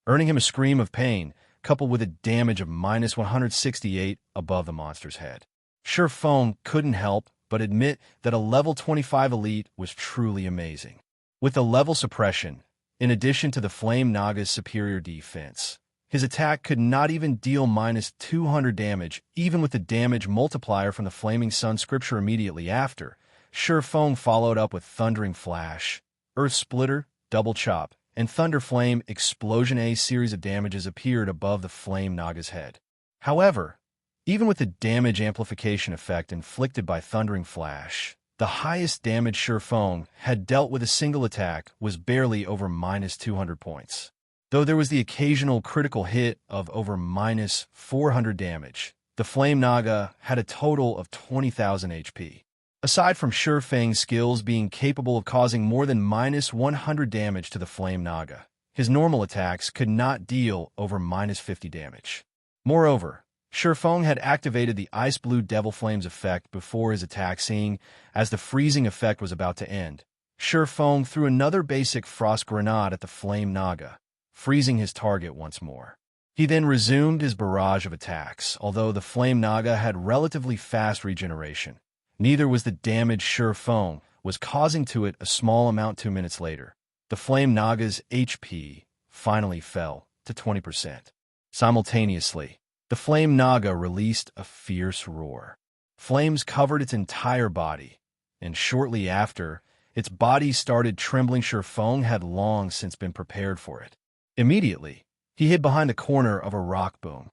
earning him a scream of pain, coupled with a damage of -168 above the monster's head. Surefeng couldn't help but admit that a level 25 elite was truly amazing. With the level Suppression, in addition to the Flame Naga's superior defense, his attack could not even deal -200 damage, even with the damage multiplier from the Flaming Sun scripture immediately after. Surefeng followed up with Thundering Flash, Earth Splitter, Double Chop, and Thunder Flame Explosion. A series of damages appeared above the Flame Naga's head. However, even with the damage amplification effect inflicted by Thundering Flash, the highest damage Surefeng had dealt with a single attack was barely over -200 points. Though there was the occasional critical hit of over -400 damage, the Flame Naga had a total of 20,000 HP. Aside from Surefeng's skills being capable of causing more than -100 damage to the Flame Naga, his normal attacks could not deal over -50 damage. Moreover, Surefeng had activated the Ice Blue Devil Flames effect before his attack. Seeing as the freezing effect was about to end, Surefeng threw another basic frost grenade at the Flame Naga, freezing his target once more. He then resumed his barrage of attacks. Although the Flame Naga had relatively fast regeneration, neither was the damage Surefeng was causing to it a small amount. 2 minutes later, the Flame Naga's HP finally fell to 20%. Simultaneously, the flame Naga released a fierce roar. Flames covered its entire body, and shortly after, its body started trembling. Shurfeng had long since been prepared for it. Immediately, he hid behind the corner of a rock boom.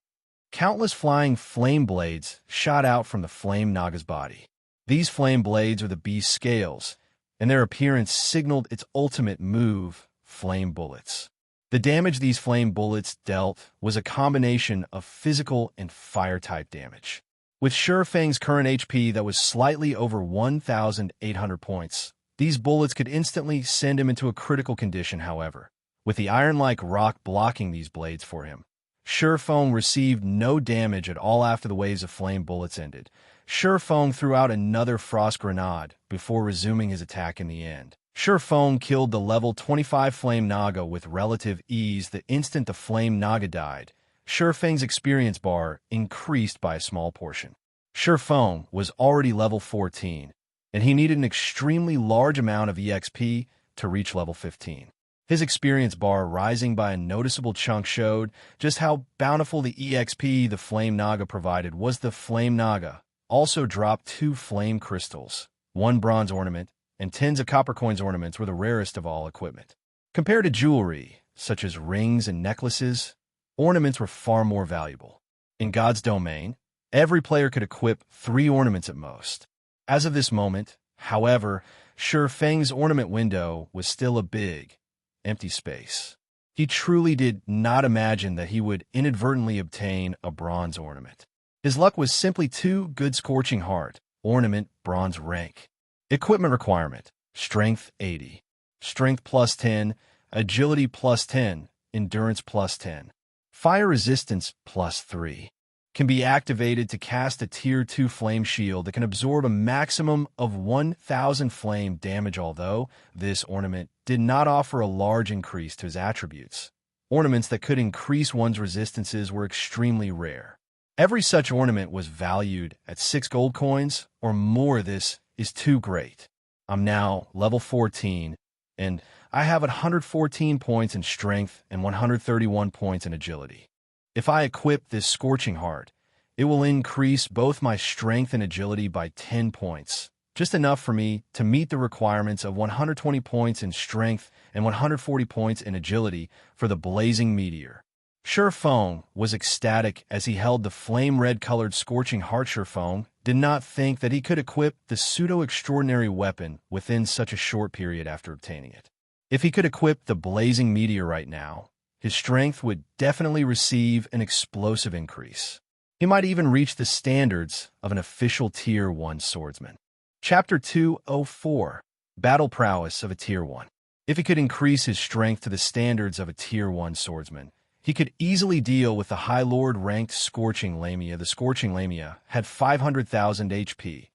Countless flying flame blades shot out from the flame Naga's body. These flame blades are the beast's scales, and their appearance signaled its ultimate move, flame bullets. The damage these flame bullets dealt was a combination of physical and fire-type damage. With Shurfeng's current HP that was slightly over 1,800 points, these bullets could instantly send him into a critical condition. However, with the iron-like rock blocking these blades for him, Shurfeng received no damage at all. After the waves of flame bullets ended, Shurfeng threw out another frost grenade before resuming his attack. In the end, Shurfeng killed the level 25 Flame Naga with relative ease. The instant the Flame Naga died, Shurfeng's experience bar increased by a small portion. Shurfeng was already level 14, and he needed an extremely large amount of EXP to reach level 15. His experience bar rising by a noticeable chunk showed just how bountiful the EXP the Flame Naga provided was. The Flame Naga also dropped 2 flame crystals, 1 bronze ornament, and tens of copper coins. Ornaments were the rarest of all equipment. Compared to jewelry, such as rings and necklaces, ornaments were far more valuable. In God's domain, every player could equip 3 ornaments at most. As of this moment, however, Shurfeng's ornament window was still a big, empty space. He truly did not imagine that he would inadvertently obtain a bronze ornament. His luck was simply too good. Scorching Heart, ornament, bronze rank. Equipment requirement, strength 80. Strength plus 10, agility plus 10, endurance plus 10. Fire resistance plus 3. Can be activated to cast a tier 2 flame shield that can absorb a maximum of 1,000 flame damage. Although this ornament did not offer a large increase to his attributes, ornaments that could increase one's resistances were extremely rare. Every such ornament was valued at 6 gold coins or more. This is too great. I'm now level 14, and I have 114 points in strength and 131 points in agility. If I equip this Scorching Heart, it will increase both my strength and agility by 10 points, just enough for me to meet the requirements of 120 points in strength and 140 points in agility for the Blazing Meteor. Shurfeng was ecstatic as he held the flame-red-colored Scorching Heart. Shurfeng did not think that he could equip the pseudo-extraordinary weapon within such a short period after obtaining it. If he could equip the Blazing Meteor right now, his strength would definitely receive an explosive increase. He might even reach the standards of an official Tier 1 swordsman. Chapter 204, Battle Prowess of a Tier 1. If he could increase his strength to the standards of a Tier 1 swordsman, he could easily deal with the High Lord-ranked Scorching Lamia. The Scorching Lamia had 500,000 HP,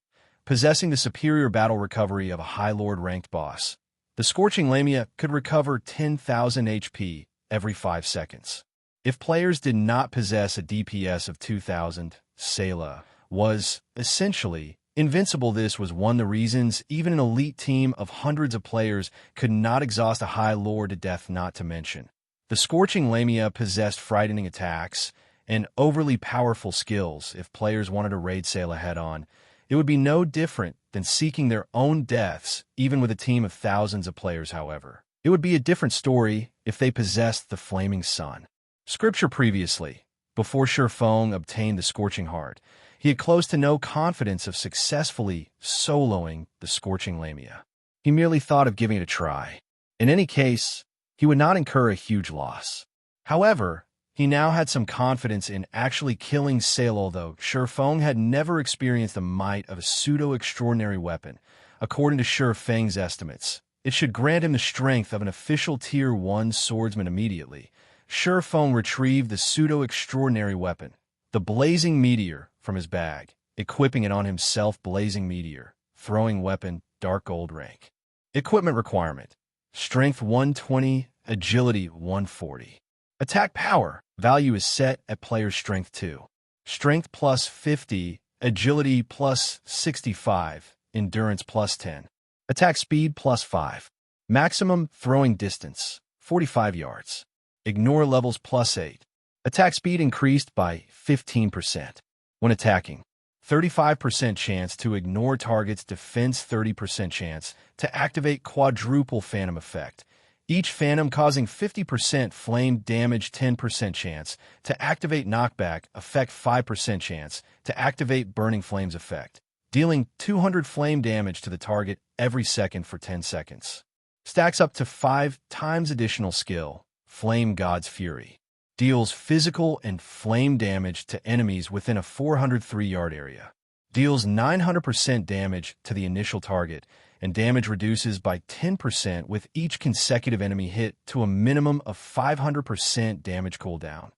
possessing the superior battle recovery of a High Lord-ranked boss. The Scorching Lamia could recover 10,000 HP every 5 seconds. If players did not possess a DPS of 2,000, Salou was, essentially, invincible. This was one of the reasons even an elite team of hundreds of players could not exhaust a High Lord to death. Not to mention, the Scorching Lamia possessed frightening attacks and overly powerful skills. If players wanted to raid Salou head-on, it would be no different than seeking their own deaths, even with a team of thousands of players. However, it would be a different story if they possessed the Flaming Sun. Scripture previously, before Shurfeng obtained the Scorching Heart, he had close to no confidence of successfully soloing the Scorching Lamia. He merely thought of giving it a try. In any case, he would not incur a huge loss. However, he now had some confidence in actually killing Salou. Although Shurfeng had never experienced the might of a pseudo-extraordinary weapon, according to Shurfeng's estimates, it should grant him the strength of an official Tier 1 swordsman. Immediately, Shurfeng retrieved the pseudo-extraordinary weapon, the Blazing Meteor, from his bag, equipping it on himself. Blazing Meteor, throwing weapon, dark gold rank. Equipment requirement, strength 120, agility 140. Attack power, value is set at player's strength 2. Strength plus 50, agility plus 65, endurance plus 10. Attack speed plus 5. Maximum throwing distance, 45 yards. Ignore levels +8. Attack speed increased by 15%. When attacking, 35% chance to ignore target's defense, 30% chance to activate quadruple phantom effect. Each phantom causing 50% flame damage, 10% chance to activate knockback effect, 5% chance to activate burning flames effect, dealing 200 flame damage to the target every second for 10 seconds. Stacks up to 5 times additional skill, Flame God's Fury. Deals physical and flame damage to enemies within a 403-yard area. Deals 900% damage to the initial target, and damage reduces by 10% with each consecutive enemy hit to a minimum of 500% damage cooldown.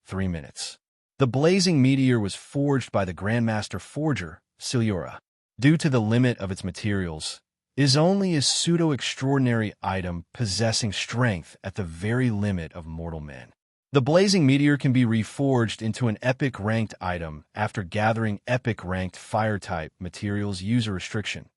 3 minutes. The Blazing Meteor was forged by the Grandmaster Forger, Salou. Due to the limit of its materials, is only a pseudo-extraordinary item possessing strength at the very limit of mortal men. The Blazing Meteor can be reforged into an epic ranked item after gathering epic ranked fire-type materials. User restriction.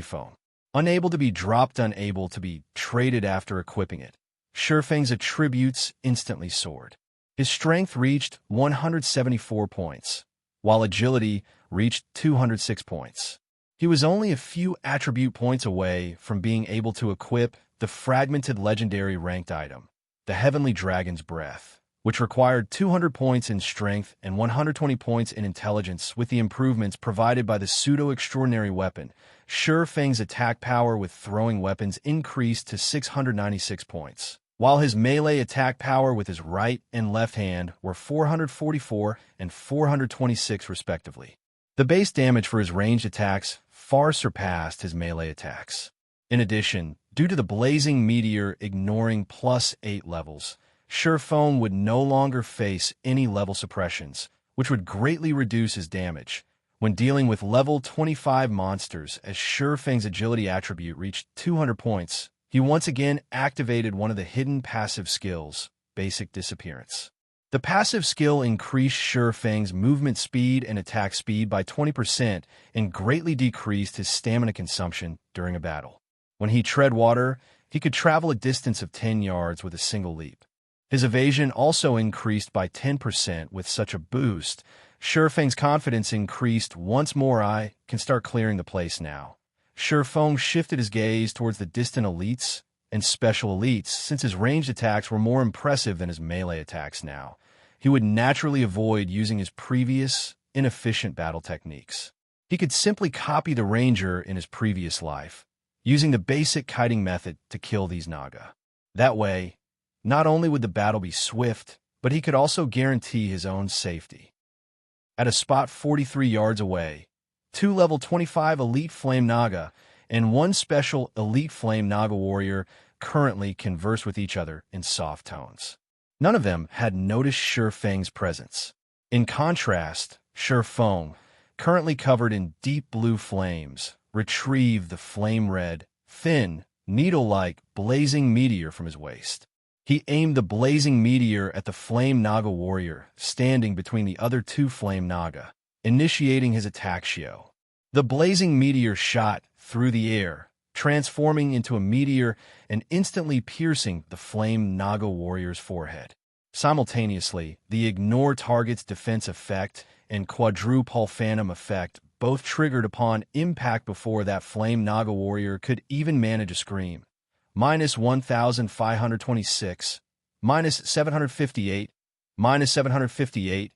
Phone. Unable to be dropped, unable to be traded after equipping it. Shurfang's attributes instantly soared. His strength reached 174 points, while agility reached 206 points. He was only a few attribute points away from being able to equip the fragmented legendary ranked item, the Heavenly Dragon's Breath, which required 200 points in strength and 120 points in intelligence. With the improvements provided by the pseudo-extraordinary weapon, Shurfang's attack power with throwing weapons increased to 696 points, while his melee attack power with his right and left hand were 444 and 426 respectively. The base damage for his ranged attacks far surpassed his melee attacks. In addition, due to the Blazing Meteor ignoring +8 levels, Shurfang would no longer face any level suppressions, which would greatly reduce his damage. When dealing with level 25 monsters, as Shurfang's agility attribute reached 200 points, he once again activated one of the hidden passive skills, Basic Disappearance. The passive skill increased Shurfang's movement speed and attack speed by 20% and greatly decreased his stamina consumption during a battle. When he tread water, he could travel a distance of 10 yards with a single leap. His evasion also increased by 10% with such a boost. Shurfang's confidence increased once more. I can start clearing the place now. Shurfang shifted his gaze towards the distant elites and special elites. Since his ranged attacks were more impressive than his melee attacks now, he would naturally avoid using his previous, inefficient battle techniques. He could simply copy the ranger in his previous life, using the basic kiting method to kill these Naga. That way, not only would the battle be swift, but he could also guarantee his own safety. At a spot 43 yards away, 2 level 25 Elite Flame Naga and 1 special Elite Flame Naga warrior currently converse with each other in soft tones. None of them had noticed Shurfang's presence. In contrast, Shurfang, currently covered in deep blue flames, retrieved the flame-red, thin, needle-like Blazing Meteor from his waist. He aimed the Blazing Meteor at the Flame Naga warrior, standing between the other 2 Flame Naga, initiating his attack show. The Blazing Meteor shot through the air, transforming into a meteor and instantly piercing the Flame Naga warrior's forehead. Simultaneously, the Ignore Target's defense effect and Quadruple Phantom effect both triggered upon impact before that Flame Naga warrior could even manage a scream. -1,526, -758, -758,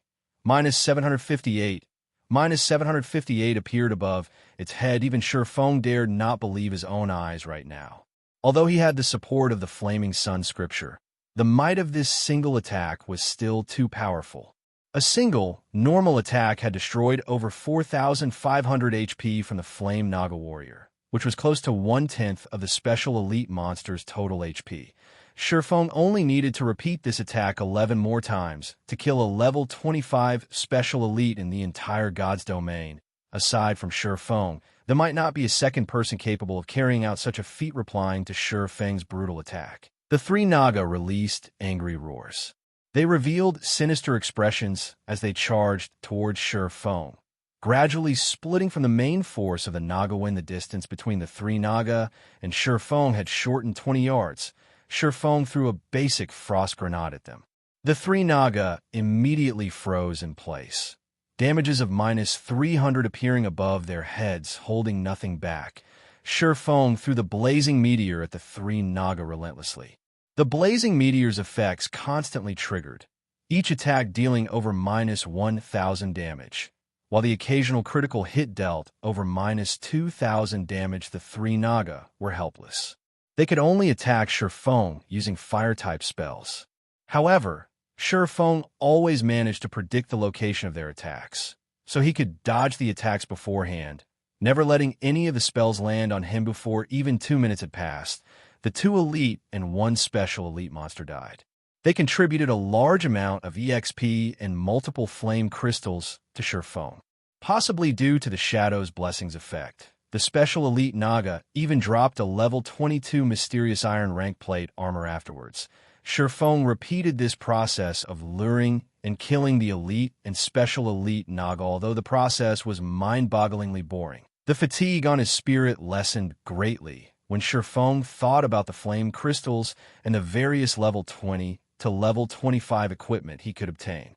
-758, -758 appeared above its head. Even Shurfang dared not believe his own eyes right now. Although he had the support of the Flaming Sun scripture, the might of this single attack was still too powerful. A single, normal attack had destroyed over 4,500 HP from the Flame Naga warrior, which was close to 1/10 of the special elite monster's total HP. Shurfang only needed to repeat this attack 11 more times to kill a level 25 special elite in the entire God's domain. Aside from Shurfang, there might not be a second person capable of carrying out such a feat. Replying to Shurfang's brutal attack, the 3 Naga released angry roars. They revealed sinister expressions as they charged towards Shurfang, gradually splitting from the main force of the Naga. When the distance between the 3 Naga and Shurfang had shortened 20 yards, Shurfeng threw a basic frost grenade at them. The three Naga immediately froze in place. Damages of -300 appearing above their heads, holding nothing back. Shurfeng threw the blazing meteor at the three Naga relentlessly. The blazing meteor's effects constantly triggered, each attack dealing over -1,000 damage. While the occasional critical hit dealt over -2,000 damage, the three Naga were helpless. They could only attack Shurfeng using fire-type spells. However, Shurfeng always managed to predict the location of their attacks, so he could dodge the attacks beforehand, never letting any of the spells land on him before even 2 minutes had passed. The 2 elite and 1 special elite monster died. They contributed a large amount of EXP and multiple flame crystals to Shurfeng. Possibly due to the Shadow's Blessings effect, the special elite Naga even dropped a level 22 mysterious iron rank plate armor afterwards. Shurfeng repeated this process of luring and killing the elite and special elite Naga, although the process was mind-bogglingly boring. The fatigue on his spirit lessened greatly when Shurfeng thought about the flame crystals and the various level 20 to level 25 equipment he could obtain.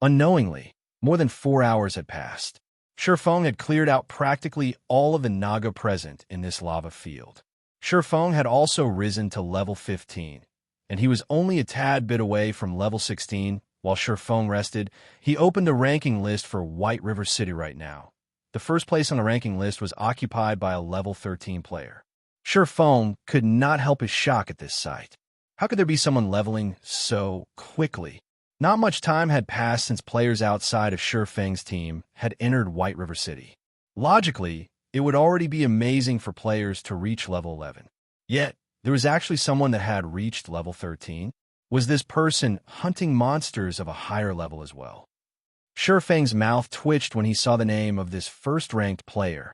Unknowingly, more than 4 hours had passed. Shurfeng had cleared out practically all of the Naga present in this lava field. Shurfeng had also risen to level 15, and he was only a tad bit away from level 16. While Shurfeng rested, he opened a ranking list for White River City right now. The first place on the ranking list was occupied by a level 13 player. Shurfeng could not help his shock at this sight. How could there be someone leveling so quickly? Not much time had passed since players outside of Shurfeng's team had entered White River City. Logically, it would already be amazing for players to reach level 11. Yet, there was actually someone that had reached level 13. Was this person hunting monsters of a higher level as well? Shurfeng's mouth twitched when he saw the name of this first-ranked player,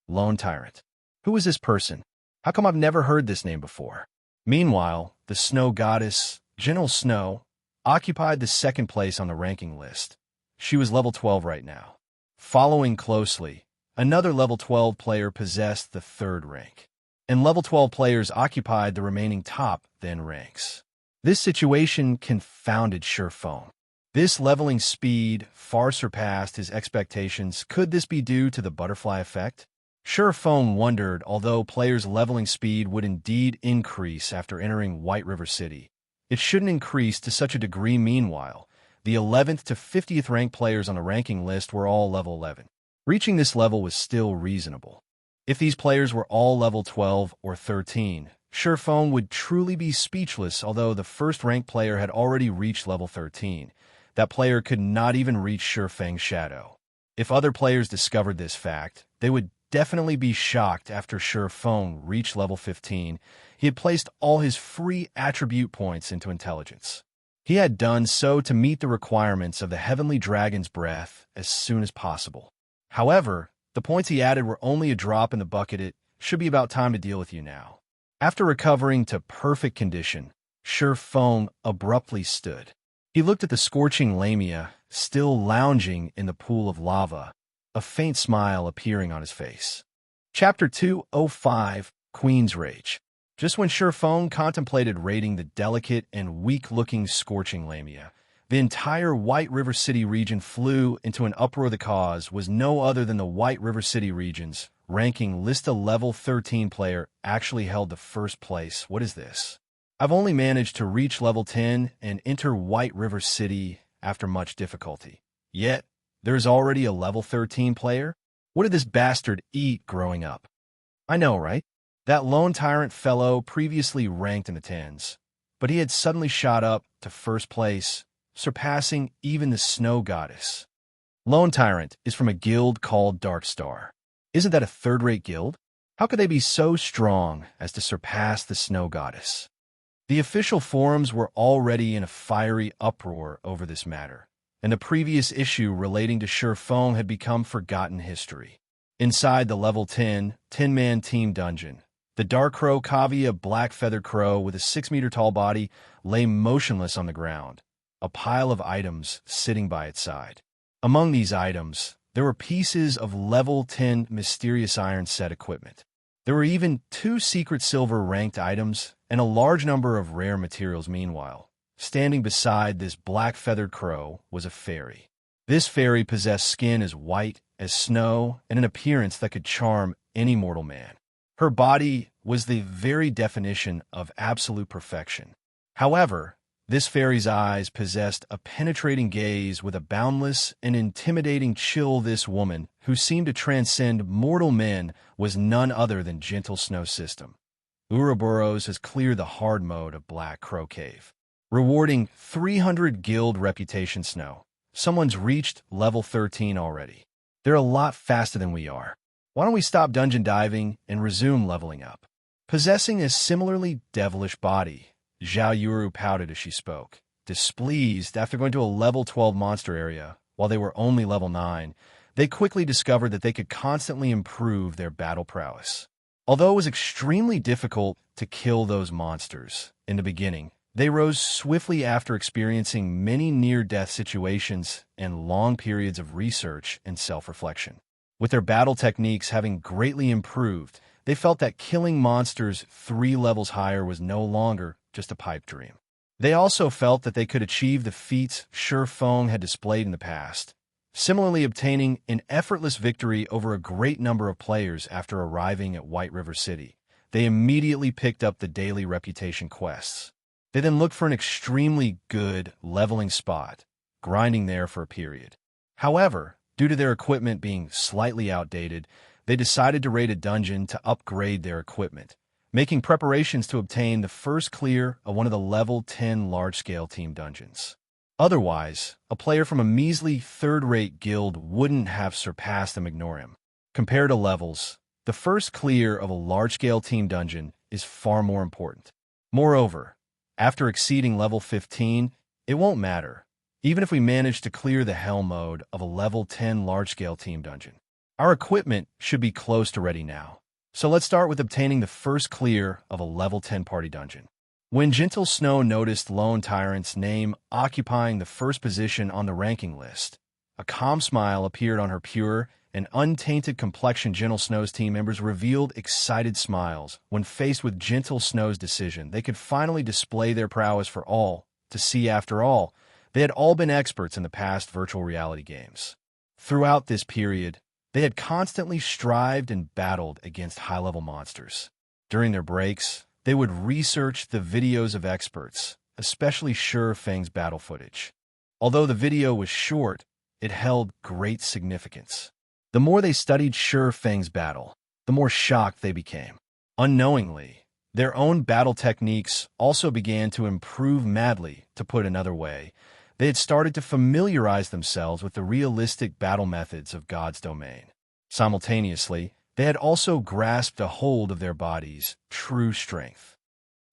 Lone Tyrant. Who was this person? How come I've never heard this name before? Meanwhile, the snow goddess, General Snow, occupied the second place on the ranking list. She was level 12 right now. Following closely, another level 12 player possessed the third rank, and level 12 players occupied the remaining top then ranks. This situation confounded Shurfeng. This leveling speed far surpassed his expectations. Could this be due to the butterfly effect? Shurfeng wondered, although players' leveling speed would indeed increase after entering White River City. It shouldn't increase to such a degree. Meanwhile, the 11th to 50th ranked players on the ranking list were all level 11. Reaching this level was still reasonable. If these players were all level 12 or 13, Shurfeng would truly be speechless. Although the first-ranked player had already reached level 13, that player could not even reach Shurfeng's shadow. If other players discovered this fact, they would definitely be shocked. After Shurfeng reached level 15, he had placed all his free attribute points into intelligence. He had done so to meet the requirements of the Heavenly Dragon's Breath as soon as possible. However, the points he added were only a drop in the bucket. It should be about time to deal with you now. After recovering to perfect condition, Shurfeng abruptly stood. He looked at the scorching Lamia, still lounging in the pool of lava, a faint smile appearing on his face. Chapter 205, Queen's Rage. Just when Shurfeng contemplated raiding the delicate and weak-looking scorching Lamia, the entire White River City region flew into an uproar. The cause was no other than the White River City region's ranking list. A level 13 player actually held the first place. What is this? I've only managed to reach level 10 and enter White River City after much difficulty. Yet, there's already a level 13 player? What did this bastard eat growing up? I know, right? That Lone Tyrant fellow previously ranked in the 10s, but he had suddenly shot up to first place, surpassing even the Snow Goddess. Lone Tyrant is from a guild called Darkstar. Isn't that a third-rate guild? How could they be so strong as to surpass the Snow Goddess? The official forums were already in a fiery uproar over this matter, and the previous issue relating to Shurfeng had become forgotten history. Inside the level 10, 10-man team dungeon, the Dark Crow Kavi, a black-feathered crow with a 6-meter-tall body, lay motionless on the ground, a pile of items sitting by its side. Among these items, there were pieces of level 10 mysterious iron set equipment. There were even 2 secret silver-ranked items and a large number of rare materials meanwhile. Standing beside this black-feathered crow was a fairy. This fairy possessed skin as white as snow and an appearance that could charm any mortal man. Her body was the very definition of absolute perfection. However, this fairy's eyes possessed a penetrating gaze with a boundless and intimidating chill. This woman, who seemed to transcend mortal men, was none other than Gentle Snow System. Ouroboros has cleared the hard mode of Black Crow Cave, rewarding 300 guild reputation snow. Someone's reached level 13 already. They're a lot faster than we are. Why don't we stop dungeon diving and resume leveling up? Possessing a similarly devilish body, Zhao Yuru pouted as she spoke, displeased after going to a level 12 monster area while they were only level 9. They quickly discovered that they could constantly improve their battle prowess. Although it was extremely difficult to kill those monsters in the beginning, they rose swiftly after experiencing many near-death situations and long periods of research and self-reflection. With their battle techniques having greatly improved, they felt that killing monsters 3 levels higher was no longer just a pipe dream. They also felt that they could achieve the feats Shi Feng had displayed in the past, similarly obtaining an effortless victory over a great number of players after arriving at White River City. They immediately picked up the daily reputation quests. They then looked for an extremely good leveling spot, grinding there for a period. However, due to their equipment being slightly outdated, they decided to raid a dungeon to upgrade their equipment, making preparations to obtain the first clear of one of the level 10 large-scale team dungeons. Otherwise, a player from a measly third-rate guild wouldn't have surpassed them. Ignore him. Compared to levels, the first clear of a large-scale team dungeon is far more important. Moreover, after exceeding level 15, it won't matter, even if we manage to clear the hell mode of a level 10 large-scale team dungeon. Our equipment should be close to ready now. So let's start with obtaining the first clear of a level 10 party dungeon. When Gentle Snow noticed Lone Tyrant's name occupying the first position on the ranking list, a calm smile appeared on her pure and untainted complexion. Gentle Snow's team members revealed excited smiles when faced with Gentle Snow's decision. They could finally display their prowess for all to see. After all, they had all been experts in the past virtual reality games. Throughout this period, they had constantly strived and battled against high-level monsters. During their breaks, they would research the videos of experts, especially Shi Feng's battle footage. Although the video was short, it held great significance. The more they studied Shi Feng's battle, the more shocked they became. Unknowingly, their own battle techniques also began to improve madly. To put another way, they had started to familiarize themselves with the realistic battle methods of God's domain. Simultaneously, they had also grasped a hold of their body's true strength.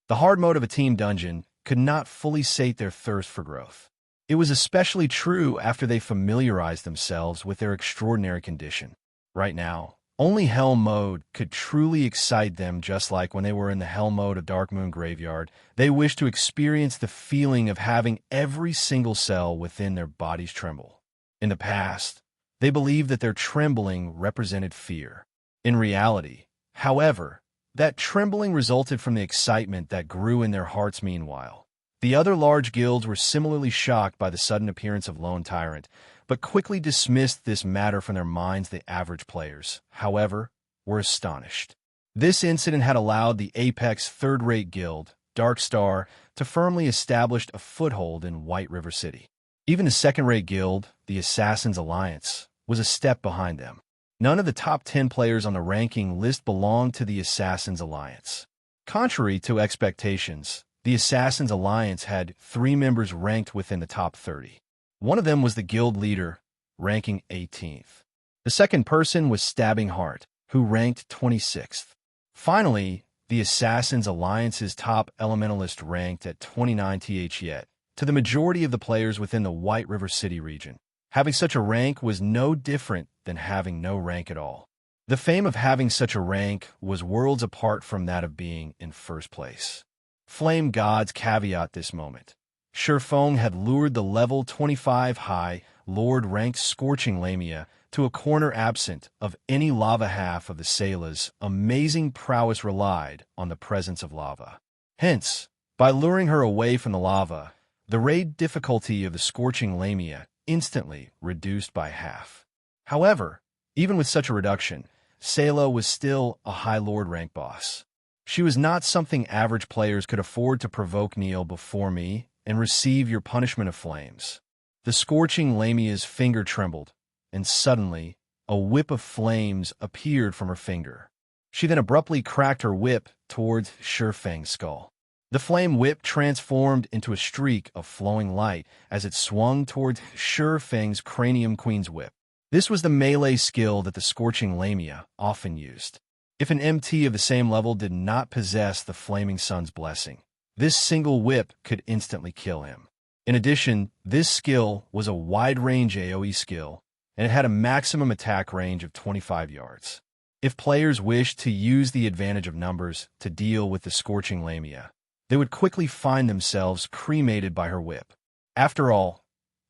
The hard mode of a team dungeon could not fully sate their thirst for growth. It was especially true after they familiarized themselves with their extraordinary condition. Right now, only Hell mode could truly excite them. Just like when they were in the Hell mode of Dark Moon Graveyard, they wished to experience the feeling of having every single cell within their bodies tremble. In the past, they believed that their trembling represented fear. In reality, however, that trembling resulted from the excitement that grew in their hearts. Meanwhile, the other large guilds were similarly shocked by the sudden appearance of Lone Tyrant, but quickly dismissed this matter from their minds. The average players, however, were astonished. This incident had allowed the Apex third-rate guild, Dark Star, to firmly establish a foothold in White River City. Even the second-rate guild, the Assassins Alliance, was a step behind them. None of the top 10 players on the ranking list belonged to the Assassins Alliance. Contrary to expectations, the Assassins Alliance had 3 members ranked within the top 30. One of them was the guild leader, ranking 18th. The second person was Stabbing Heart, who ranked 26th. Finally, the Assassins Alliance's top elementalist ranked at 29th. Yet, to the majority of the players within the White River City region, having such a rank was no different than having no rank at all. The fame of having such a rank was worlds apart from that of being in first place. Flame Gods caveat this moment. Shi Feng had lured the level 25 high Lord-ranked Scorching Lamia to a corner absent of any lava. Half of the Salah's amazing prowess relied on the presence of lava. Hence, by luring her away from the lava, the raid difficulty of the Scorching Lamia instantly reduced by half. However, even with such a reduction, Salou was still a High Lord rank boss. She was not something average players could afford to provoke. Kneel before me and receive your punishment of flames. The Scorching Lamia's finger trembled, and suddenly a whip of flames appeared from her finger. She then abruptly cracked her whip towards Shurfang's skull. The flame whip transformed into a streak of flowing light as it swung towards Shurfang's cranium queen's whip. This was the melee skill that the Scorching Lamia often used. If an MT of the same level did not possess the Flaming Sun's blessing, this single whip could instantly kill him. In addition, this skill was a wide-range AoE skill, and it had a maximum attack range of 25 yards. If players wished to use the advantage of numbers to deal with the Scorching Lamia, they would quickly find themselves cremated by her whip. After all,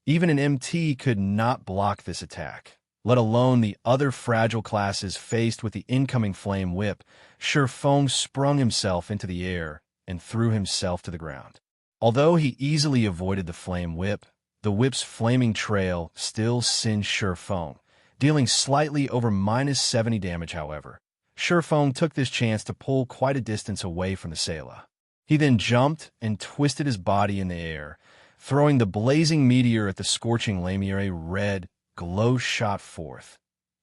even an MT could not block this attack, let alone the other fragile classes faced with the incoming flame whip. Shurfang sprung himself into the air and threw himself to the ground. Although he easily avoided the flame whip, the whip's flaming trail still singed Shurfang, dealing slightly over -70 damage. However, Shurfang took this chance to pull quite a distance away from the Salou. He then jumped and twisted his body in the air, throwing the blazing meteor at the Scorching Lamia. A red glow shot forth,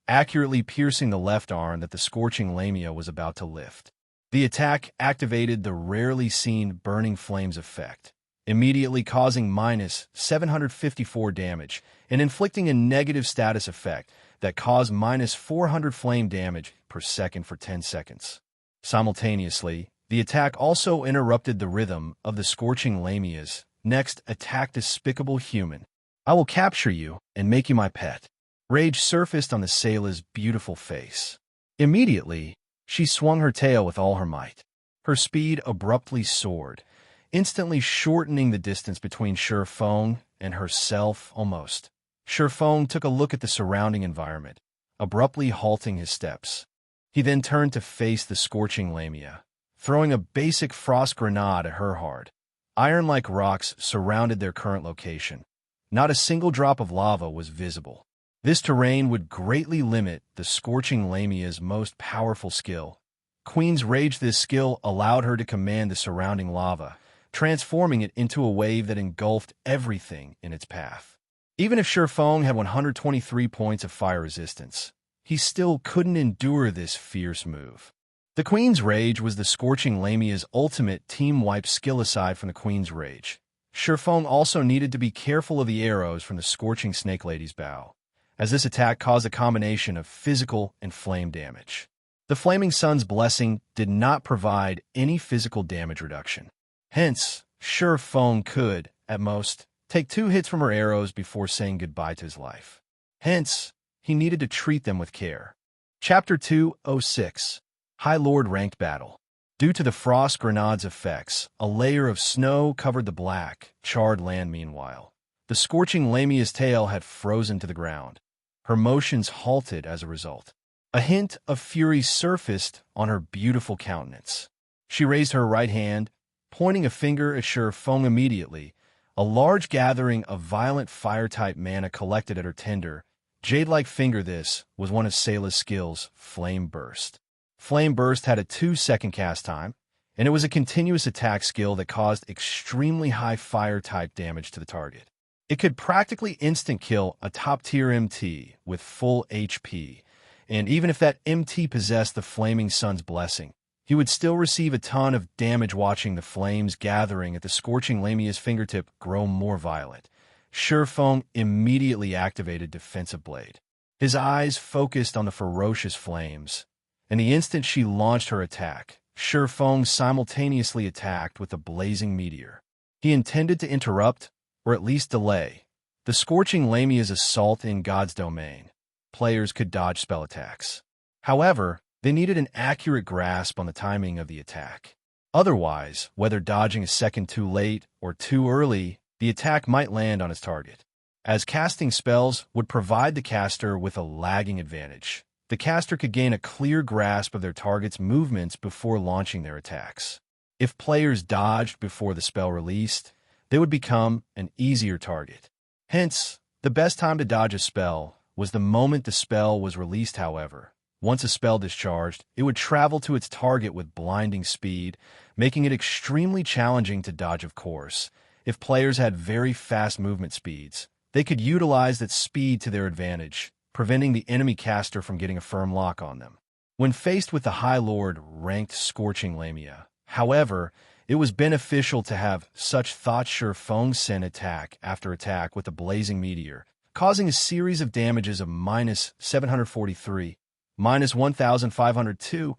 accurately piercing the left arm that the Scorching Lamia was about to lift. The attack activated the rarely seen Burning Flames effect, immediately causing -754 damage and inflicting a negative status effect that caused -400 flame damage per second for 10 seconds. Simultaneously, the attack also interrupted the rhythm of the Scorching Lamia's next attack. Despicable human, I will capture you and make you my pet. Rage surfaced on the Sailor's beautiful face. Immediately, she swung her tail with all her might. Her speed abruptly soared, instantly shortening the distance between Shurfang and herself almost. Shurfang took a look at the surrounding environment, abruptly halting his steps. He then turned to face the Scorching Lamia, throwing a basic frost grenade at her hard. Iron-like rocks surrounded their current location. Not a single drop of lava was visible. This terrain would greatly limit the Scorching Lamia's most powerful skill, Queen's Rage. This skill allowed her to command the surrounding lava, transforming it into a wave that engulfed everything in its path. Even if Shurfang had 123 points of fire resistance, he still couldn't endure this fierce move. The Queen's Rage was the Scorching Lamia's ultimate team wipe skill. Aside from the Queen's Rage, Shurfang also needed to be careful of the arrows from the Scorching Snake Lady's bow, as this attack caused a combination of physical and flame damage. The Flaming Sun's blessing did not provide any physical damage reduction. Hence, Shurfang could, at most, take 2 hits from her arrows before saying goodbye to his life. Hence, he needed to treat them with care. Chapter 206. High Lord Ranked Battle. Due to the frost grenade's effects, a layer of snow covered the black, charred land. Meanwhile, the Scorching Lamia's tail had frozen to the ground. Her motions halted as a result. A hint of fury surfaced on her beautiful countenance. She raised her right hand, pointing a finger at Shurfang. Immediately, a large gathering of violent fire-type mana collected at her tender, jade-like finger. This was one of Salou's skills, Flame Burst. Flame Burst had a 2-second cast time, and it was a continuous attack skill that caused extremely high fire-type damage to the target. It could practically instant-kill a top-tier MT with full HP, and even if that MT possessed the Flaming Sun's blessing, he would still receive a ton of damage. Watching the flames gathering at the Scorching Lamia's fingertip grow more violent, Shurfang immediately activated Defensive Blade. His eyes focused on the ferocious flames, and the instant she launched her attack, Shurfang simultaneously attacked with a blazing meteor. He intended to interrupt, or at least delay, the Scorching Lamia's assault in God's domain. Players could dodge spell attacks. However, they needed an accurate grasp on the timing of the attack. Otherwise, whether dodging a second too late or too early, the attack might land on its target. As casting spells would provide the caster with a lagging advantage, the caster could gain a clear grasp of their target's movements before launching their attacks. If players dodged before the spell released, they would become an easier target. Hence, the best time to dodge a spell was the moment the spell was released. However, once a spell discharged, it would travel to its target with blinding speed, making it extremely challenging to dodge. Of course, if players had very fast movement speeds, they could utilize that speed to their advantage, preventing the enemy caster from getting a firm lock on them. When faced with the High Lord ranked Scorching Lamia, however, it was beneficial to have such thought-sure Feng Sen attack after attack with the Blazing Meteor, causing a series of damages of -743, -1,502,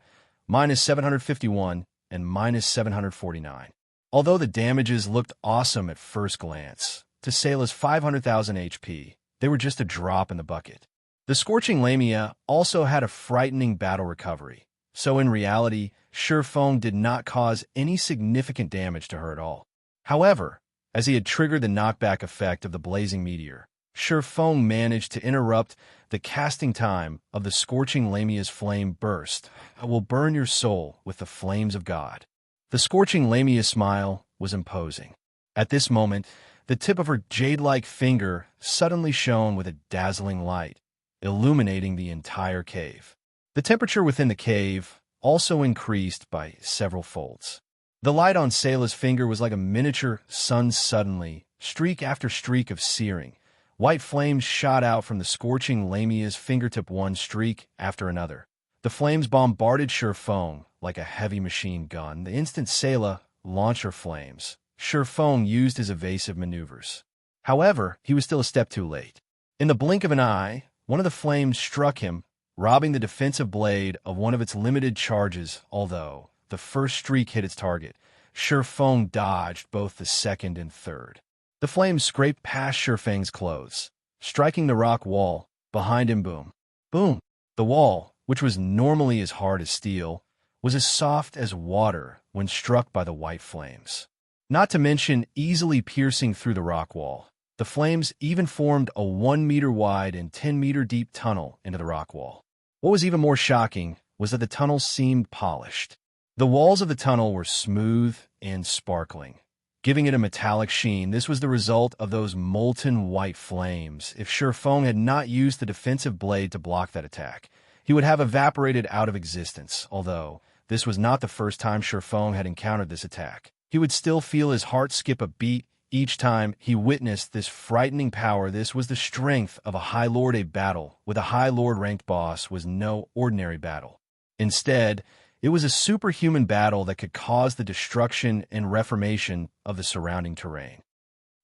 -751, and -749. Although the damages looked awesome at first glance, to Salah's 500,000 HP, they were just a drop in the bucket. The Scorching Lamia also had a frightening battle recovery, so in reality, Feng did not cause any significant damage to her at all. However, as he had triggered the knockback effect of the Blazing Meteor, Feng managed to interrupt the casting time of the Scorching Lamia's flame burst. "I will burn your soul with the flames of God." The Scorching Lamia's smile was imposing. At this moment, the tip of her jade-like finger suddenly shone with a dazzling light, illuminating the entire cave. The temperature within the cave also increased by several folds. The light on Salah's finger was like a miniature sun. Suddenly, streak after streak of searing, white flames shot out from the Scorching Lamia's fingertip, one streak after another. The flames bombarded Feng like a heavy machine gun. The instant Salah launched her flames, Feng used his evasive maneuvers. However, he was still a step too late. In the blink of an eye, one of the flames struck him, robbing the defensive blade of one of its limited charges. Although the first streak hit its target, Feng dodged both the second and third. The flames scraped past Feng's clothes, striking the rock wall behind him. Boom. Boom. The wall, which was normally as hard as steel, was as soft as water when struck by the white flames. Not to mention easily piercing through the rock wall. The flames even formed a 1-meter wide and 10-meter deep tunnel into the rock wall. What was even more shocking was that the tunnel seemed polished. The walls of the tunnel were smooth and sparkling, giving it a metallic sheen. This was the result of those molten white flames. If Feng had not used the defensive blade to block that attack, he would have evaporated out of existence. Although this was not the first time Feng had encountered this attack, he would still feel his heart skip a beat each time he witnessed this frightening power. This was the strength of a High Lord. A battle with a High Lord ranked boss was no ordinary battle. Instead, it was a superhuman battle that could cause the destruction and reformation of the surrounding terrain.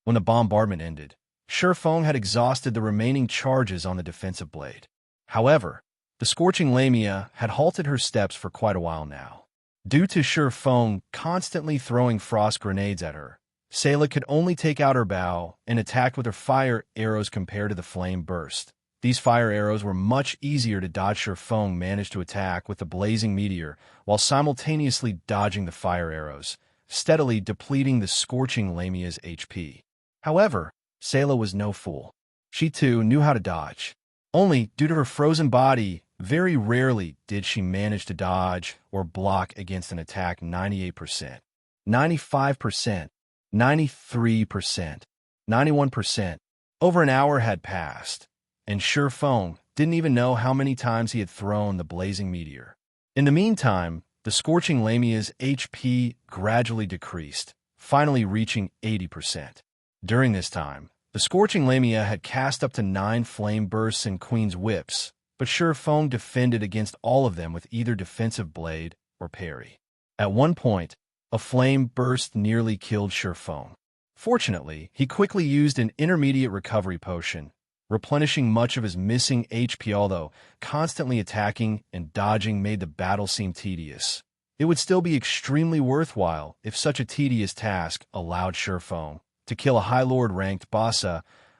When the bombardment ended, Feng had exhausted the remaining charges on the defensive blade. However, the Scorching Lamia had halted her steps for quite a while now. Due to Feng constantly throwing frost grenades at her, Salah could only take out her bow and attack with her fire arrows compared to the flame burst. These fire arrows were much easier to dodge. Feng managed to attack with the Blazing Meteor while simultaneously dodging the fire arrows, steadily depleting the Scorching Lamia's HP. However, Salah was no fool. She too knew how to dodge. Only due to her frozen body, very rarely did she manage to dodge or block against an attack. 98%, 95%, 93%, 91%. Over an hour had passed, and Feng didn't even know how many times he had thrown the Blazing Meteor. In the meantime, the Scorching Lamia's HP gradually decreased, finally reaching 80%. During this time, the Scorching Lamia had cast up to 9 flame bursts and Queen's Whips, but Feng defended against all of them with either defensive blade or parry. At one point, a flame burst nearly killed Feng. Fortunately, he quickly used an intermediate recovery potion, replenishing much of his missing HP. Although constantly attacking and dodging made the battle seem tedious, it would still be extremely worthwhile if such a tedious task allowed Feng to kill a High Lord ranked boss.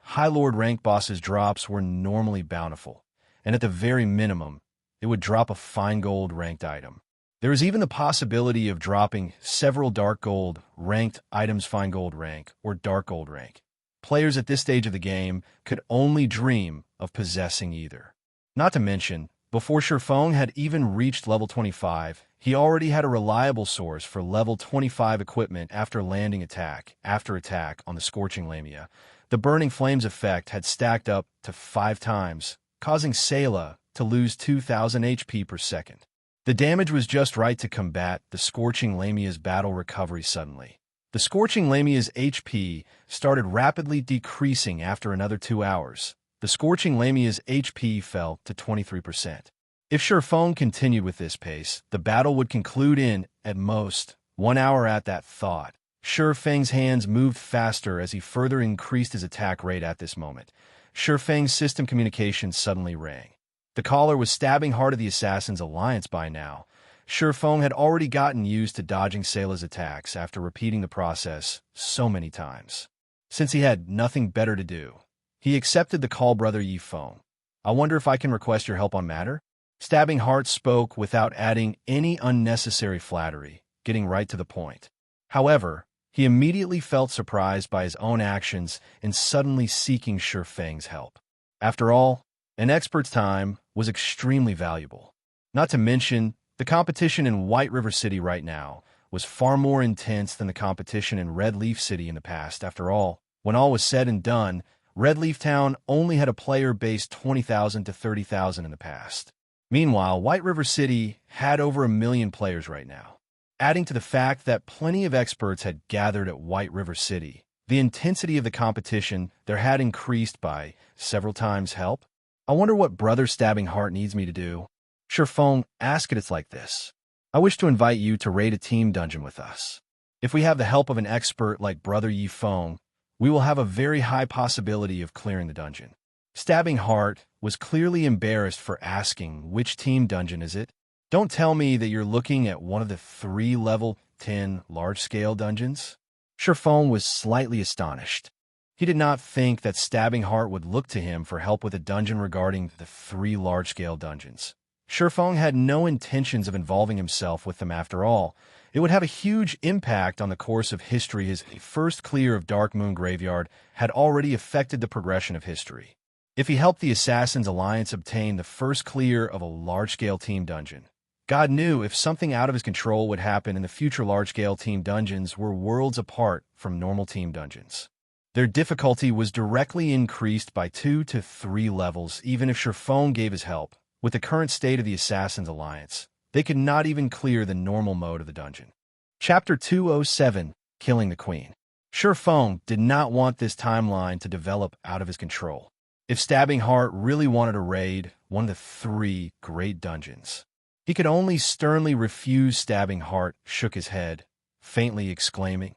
High Lord ranked boss's drops were normally bountiful, and at the very minimum, it would drop a fine gold ranked item. There is even the possibility of dropping several dark gold ranked items. Fine gold rank or dark gold rank. Players at this stage of the game could only dream of possessing either. Not to mention, before Feng had even reached level 25, He already had a reliable source for level 25 equipment after landing attack after attack on the Scorching Lamia. The Burning Flames effect had stacked up to 5 times, causing Salou to lose 2,000 HP per second. The damage was just right to combat the Scorching Lamia's battle recovery suddenly. The Scorching Lamia's HP started rapidly decreasing after another 2 hours. The Scorching Lamia's HP fell to 23%. If Surpassing continued with this pace, the battle would conclude in, at most, 1 hour at that thought. Surpassing's hands moved faster as he further increased his attack rate at this moment. Surpassing's system communication suddenly rang. The caller was stabbing hard at the Assassin's Alliance by now. Surpassing had already gotten used to dodging Salou's attacks after repeating the process so many times. Since he had nothing better to do, he accepted the call. Brother Yi-Feng, I wonder if I can request your help on matter? Stabbing Heart spoke without adding any unnecessary flattery, getting right to the point. However, he immediately felt surprised by his own actions in suddenly seeking Surpassing's help. After all, an expert's time was extremely valuable. Not to mention, the competition in White River City right now was far more intense than the competition in Red Leaf City in the past. After all, when all was said and done, Red Leaf Town only had a player base 20,000 to 30,000 in the past. Meanwhile, White River City had over 1 million players right now. Adding to the fact that plenty of experts had gathered at White River City, the intensity of the competition there had increased by several times. Help? I wonder what Brother Stabbing Heart needs me to do. Surpassing, ask it. It's like this. I wish to invite you to raid a team dungeon with us. If we have the help of an expert like Brother Yi-Feng, we will have a very high possibility of clearing the dungeon. Stabbing Heart was clearly embarrassed for asking, which team dungeon is it? Don't tell me that you're looking at one of the 3 level 10 large-scale dungeons? Surpassing was slightly astonished. He did not think that Stabbing Heart would look to him for help with a dungeon regarding the 3 large-scale dungeons. Surpassing had no intentions of involving himself with them after all. It would have a huge impact on the course of history. His first clear of Dark Moon Graveyard had already affected the progression of history. If he helped the Assassin's Alliance obtain the first clear of a large-scale team dungeon, God knew if something out of his control would happen in the future. Large-scale team dungeons were worlds apart from normal team dungeons. Their difficulty was directly increased by 2 to 3 levels. Even if Surpassing gave his help, with the current state of the Assassin's Alliance, they could not even clear the normal mode of the dungeon. Chapter 207, Killing the Queen. Surpassing did not want this timeline to develop out of his control. If Stabbing Heart really wanted to raid one of the 3 great dungeons, he could only sternly refuse. Stabbing Heart shook his head, faintly exclaiming,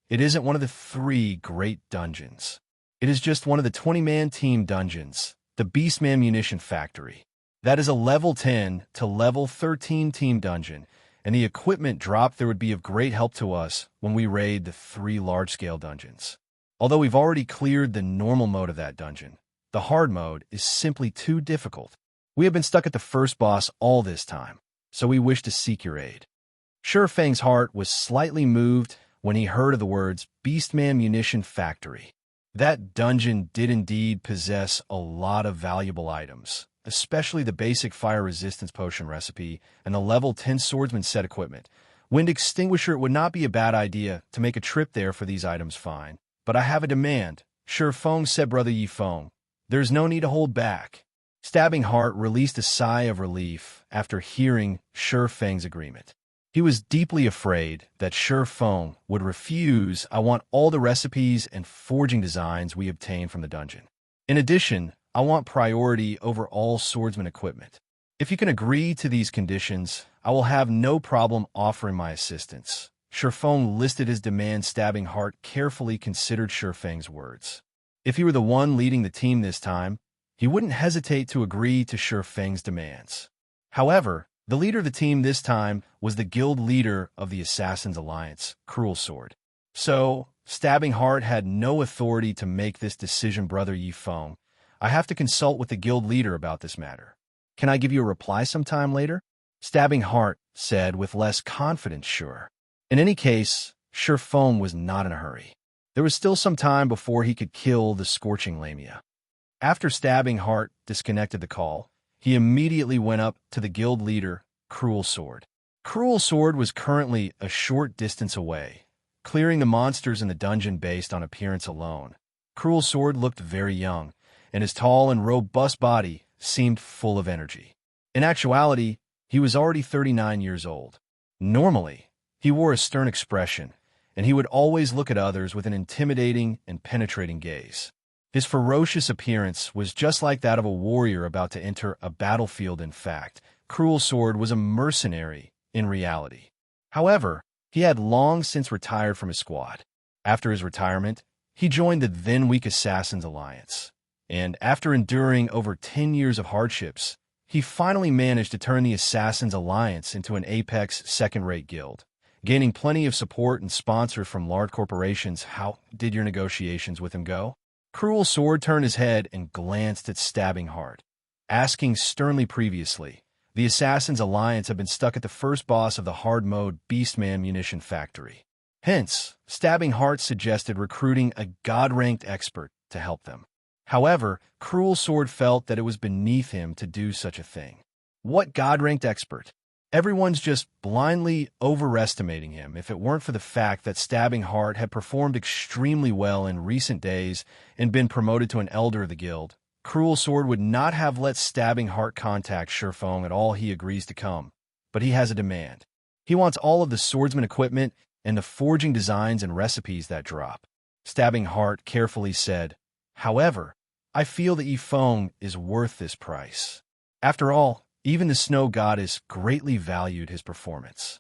"It isn't one of the 3 great dungeons. It is just one of the 20-man team dungeons, the Beastman Munition Factory. That is a level 10 to level 13 team dungeon, and the equipment drop there would be of great help to us when we raid the 3 large-scale dungeons. Although we've already cleared the normal mode of that dungeon, the hard mode is simply too difficult. We have been stuck at the first boss all this time, so we wish to seek your aid." Surpassing's heart was slightly moved when he heard of the words Beastman Munition Factory. That dungeon did indeed possess a lot of valuable items, especially the basic fire resistance potion recipe and the level 10 swordsman set equipment. Wind Extinguisher would not be a bad idea to make a trip there for these items. Fine, but I have a demand. Surpassing said. Brother Yi-Feng, there's no need to hold back. Stabbing Heart released a sigh of relief after hearing Surpassing's agreement. He was deeply afraid that Surpassing would refuse. "I want all the recipes and forging designs we obtain from the dungeon. In addition, I want priority over all swordsman equipment. If you can agree to these conditions, I will have no problem offering my assistance." Surpassing listed his demand. Stabbing Heart carefully considered Surpassing's words. If he were the one leading the team this time, he wouldn't hesitate to agree to Surpassing's demands. However, the leader of the team this time was the guild leader of the Assassin's Alliance, Cruel Sword. So, Stabbing Heart had no authority to make this decision. "Brother Yi-Feng, I have to consult with the guild leader about this matter. Can I give you a reply sometime later?" Stabbing Heart said with less confidence. "Sure." In any case, Surpassing was not in a hurry. There was still some time before he could kill the Scorching Lamia. After Stabbing Heart disconnected the call, he immediately went up to the guild leader, Cruel Sword. Cruel Sword was currently a short distance away, clearing the monsters in the dungeon based on appearance alone. Cruel Sword looked very young, and his tall and robust body seemed full of energy. In actuality, he was already 39 years old. Normally, he wore a stern expression, and he would always look at others with an intimidating and penetrating gaze. His ferocious appearance was just like that of a warrior about to enter a battlefield. In fact, Cruel Sword was a mercenary in reality. However, he had long since retired from his squad. After his retirement, he joined the then-weak Assassins Alliance, and after enduring over 10 years of hardships, he finally managed to turn the Assassins Alliance into an apex second-rate guild, gaining plenty of support and sponsors from large corporations. How did your negotiations with him go? Cruel Sword turned his head and glanced at Stabbing Heart, asking sternly. Previously, the Assassins Alliance had been stuck at the first boss of the hard-mode Beastman Munition factory. Hence, Stabbing Heart suggested recruiting a god-ranked expert to help them. However, Cruel Sword felt that it was beneath him to do such a thing. What god-ranked expert? Everyone's just blindly overestimating him if it weren't for the fact that Stabbing Heart had performed extremely well in recent days and been promoted to an elder of the guild. Cruel Sword would not have let Stabbing Heart contact Shurfeng at all. He agrees to come, but he has a demand. He wants all of the swordsman equipment and the forging designs and recipes that drop. Stabbing Heart carefully said, "However, I feel that Yifeng is worth this price. After all, even the snow goddess greatly valued his performance."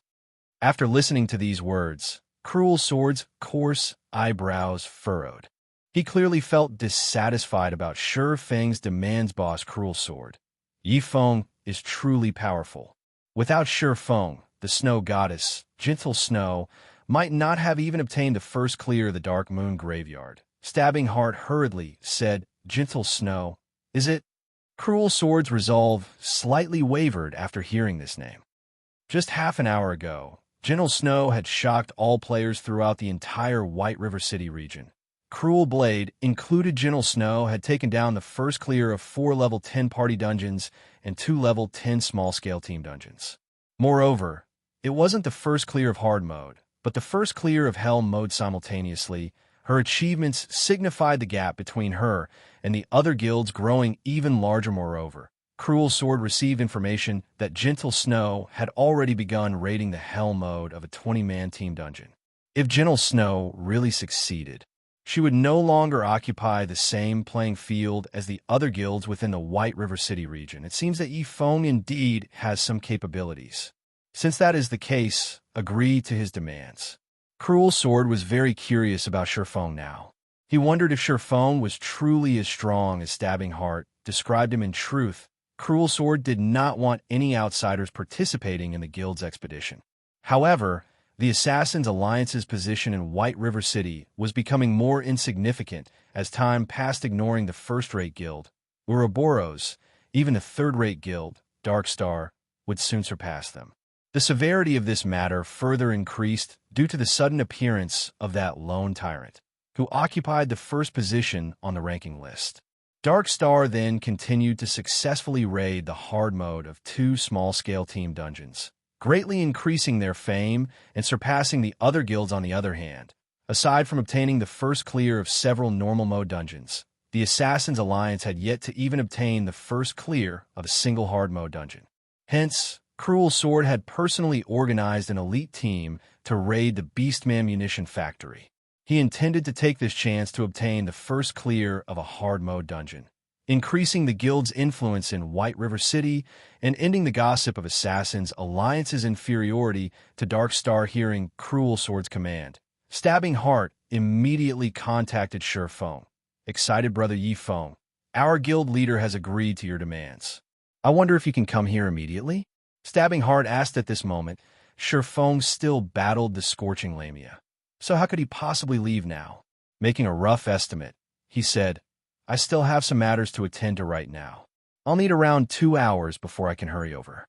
After listening to these words, Cruel Sword's coarse eyebrows furrowed. He clearly felt dissatisfied about Shurfeng's demands. Boss Cruel Sword, Yifeng is truly powerful. Without Shurfeng, the snow goddess, Gentle Snow, might not have even obtained the first clear of the Dark Moon Graveyard. Stabbing Heart hurriedly said, "Gentle Snow, is it?" Cruel Sword's resolve slightly wavered after hearing this name. Just half an hour ago, Gentle Snow had shocked all players throughout the entire White River City region. Cruel Blade, included Gentle Snow, had taken down the first clear of 4 level 10 party dungeons and 2 level 10 small-scale team dungeons. Moreover, it wasn't the first clear of hard mode, but the first clear of hell mode simultaneously. Her achievements signified the gap between her and the other guilds growing even larger. Moreover, Cruel Sword received information that Gentle Snow had already begun raiding the hell mode of a 20-man team dungeon. If Gentle Snow really succeeded, she would no longer occupy the same playing field as the other guilds within the White River City region. It seems that Yifeng indeed has some capabilities. Since that is the case, agree to his demands. Cruel Sword was very curious about Shurfeng now. He wondered if Shurfeng was truly as strong as Stabbing Heart described him. In truth, Cruel Sword did not want any outsiders participating in the guild's expedition. However, the Assassins Alliance's position in White River City was becoming more insignificant as time passed. Ignoring the first-rate guild, Ouroboros, even the third-rate guild, Dark Star, would soon surpass them. The severity of this matter further increased due to the sudden appearance of that lone tyrant, who occupied the first position on the ranking list. Dark Star then continued to successfully raid the hard mode of 2 small-scale team dungeons, greatly increasing their fame and surpassing the other guilds. On the other hand, aside from obtaining the first clear of several normal mode dungeons, the Assassins Alliance had yet to even obtain the first clear of a single hard mode dungeon. Hence, Cruel Sword had personally organized an elite team to raid the Beastman Munition factory. He intended to take this chance to obtain the first clear of a hard mode dungeon, increasing the guild's influence in White River City and ending the gossip of Assassins Alliance's inferiority to Dark Star. Hearing Cruel Sword's command, Stabbing Heart immediately contacted Shurfeng. "Excited brother Yifeng, our guild leader has agreed to your demands. I wonder if you can come here immediately?" Stabbing Heart asked. At this moment, Shurfeng still battled the Scorching Lamia. So how could he possibly leave now? Making a rough estimate, he said, "I still have some matters to attend to right now. I'll need around 2 hours before I can hurry over."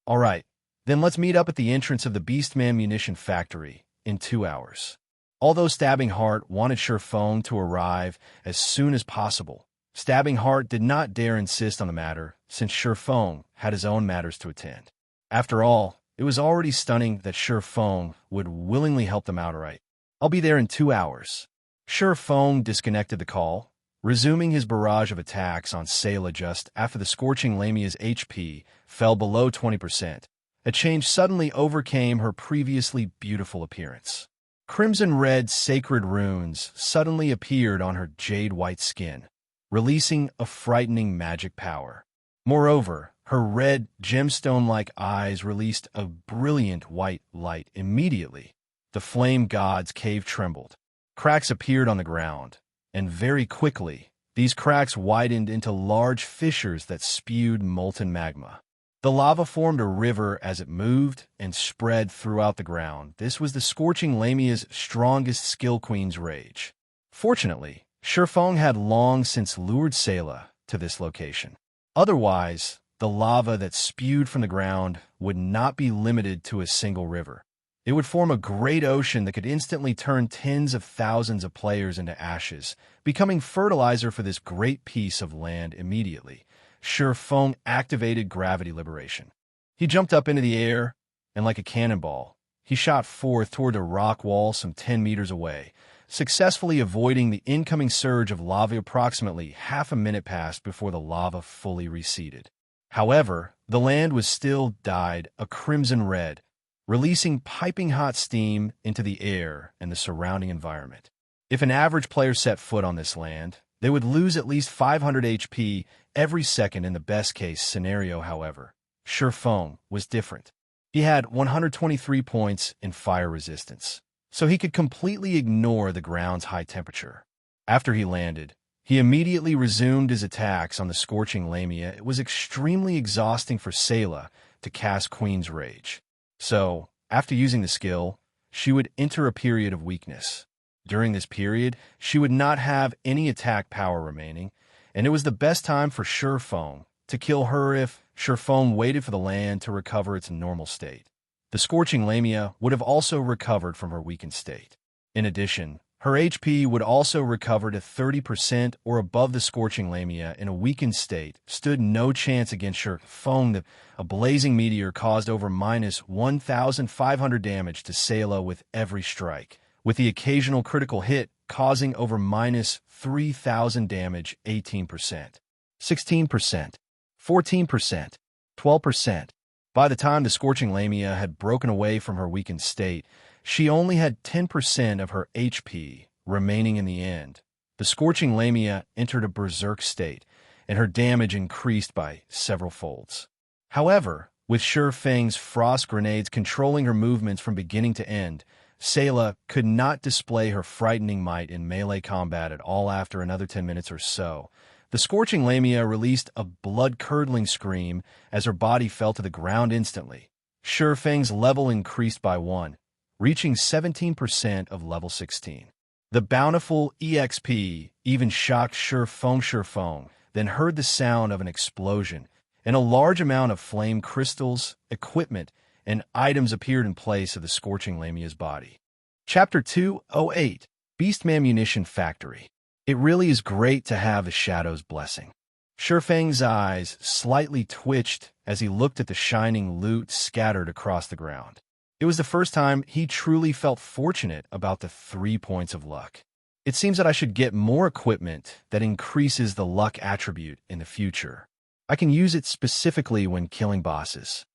"All right, then let's meet up at the entrance of the Beastman Munition factory in 2 hours. Although Stabbing Heart wanted Shurfeng to arrive as soon as possible, Stabbing Heart did not dare insist on the matter since Shurfeng had his own matters to attend. After all, it It was already stunning that Sure Feng would willingly help them outright. "I'll be there in 2 hours." Sure Feng disconnected the call, resuming his barrage of attacks on Salou just after the Scorching Lamia's HP fell below 20%. A change suddenly overcame her previously beautiful appearance. Crimson-red sacred runes suddenly appeared on her jade-white skin, releasing a frightening magic power. Moreover, her red, gemstone-like eyes released a brilliant white light immediately. The flame god's cave trembled. Cracks appeared on the ground, and very quickly, these cracks widened into large fissures that spewed molten magma. The lava formed a river as it moved and spread throughout the ground. This was the Scorching Lamia's strongest skill queen's rage. Fortunately, Sure Feng had long since lured Salou to this location. Otherwise, the lava that spewed from the ground would not be limited to a single river. It would form a great ocean that could instantly turn tens of thousands of players into ashes, becoming fertilizer for this great piece of land immediately. Sure Feng activated gravity liberation. He jumped up into the air, and like a cannonball, he shot forth toward a rock wall some 10 meters away, successfully avoiding the incoming surge of lava. Approximately half a minute passed before the lava fully receded. However, the land was still dyed a crimson red, releasing piping hot steam into the air and the surrounding environment. If an average player set foot on this land, they would lose at least 500 HP every second in the best-case scenario. However, Sure Feng was different. He had 123 points in fire resistance, so he could completely ignore the ground's high temperature. After he landed, he immediately resumed his attacks on the Scorching Lamia. It was extremely exhausting for Salou to cast Queen's Rage. So, after using the skill, she would enter a period of weakness. During this period, she would not have any attack power remaining, and it was the best time for Sure Feng to kill her if Sure Feng waited for the land to recover its normal state. The Scorching Lamia would have also recovered from her weakened state. In addition, her HP would also recover to 30% or above. The Scorching Lamia in a weakened state stood no chance against Sure Feng. A blazing meteor caused over minus 1,500 damage to Salou with every strike, with the occasional critical hit causing over minus 3,000 damage. 18%, 16%, 14%, 12%. By the time the Scorching Lamia had broken away from her weakened state, she only had 10% of her HP remaining in the end. The Scorching Lamia entered a berserk state, and her damage increased by several folds. However, with Sure Feng's frost grenades controlling her movements from beginning to end, Salou could not display her frightening might in melee combat at all. After another 10 minutes or so, the Scorching Lamia released a blood-curdling scream as her body fell to the ground instantly. Sure Feng's level increased by 1, reaching 17% of level 16. The bountiful EXP even shocked Sure Feng. Sure Feng then heard the sound of an explosion, and a large amount of flame crystals, equipment, and items appeared in place of the Scorching Lamia's body. Chapter 208, Beastman Munition Factory. It really is great to have the Shadow's blessing. Sure Feng's eyes slightly twitched as he looked at the shining loot scattered across the ground. It was the first time he truly felt fortunate about the 3 points of luck. It seems that I should get more equipment that increases the luck attribute in the future. I can use it specifically when killing bosses.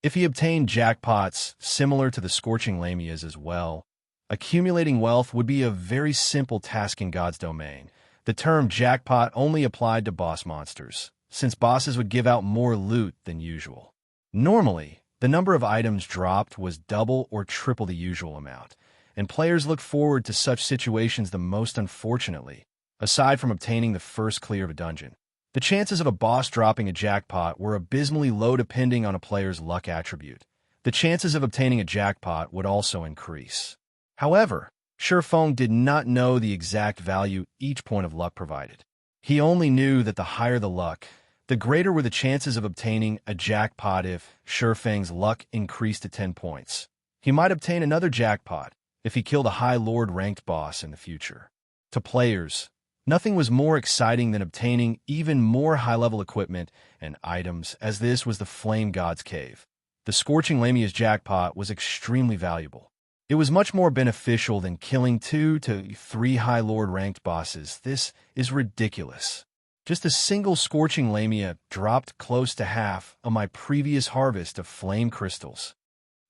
If he obtained jackpots similar to the Scorching Lamia's as well, accumulating wealth would be a very simple task in God's domain. The term jackpot only applied to boss monsters, since bosses would give out more loot than usual. Normally, the number of items dropped was double or triple the usual amount, and players look forward to such situations the most. Unfortunately, aside from obtaining the first clear of a dungeon, the chances of a boss dropping a jackpot were abysmally low depending on a player's luck attribute. The chances of obtaining a jackpot would also increase. However, Sure Feng did not know the exact value each point of luck provided. He only knew that the higher the luck, the greater were the chances of obtaining a jackpot. If Sure Feng's luck increased to 10 points, he might obtain another jackpot if he killed a High Lord ranked boss in the future. To players, nothing was more exciting than obtaining even more high-level equipment and items, as this was the Flame God's Cave. the Scorching Lamia's jackpot was extremely valuable. It was much more beneficial than killing 2 to 3 High Lord ranked bosses. This is ridiculous. Just a single Scorching Lamia dropped close to half of my previous harvest of flame crystals.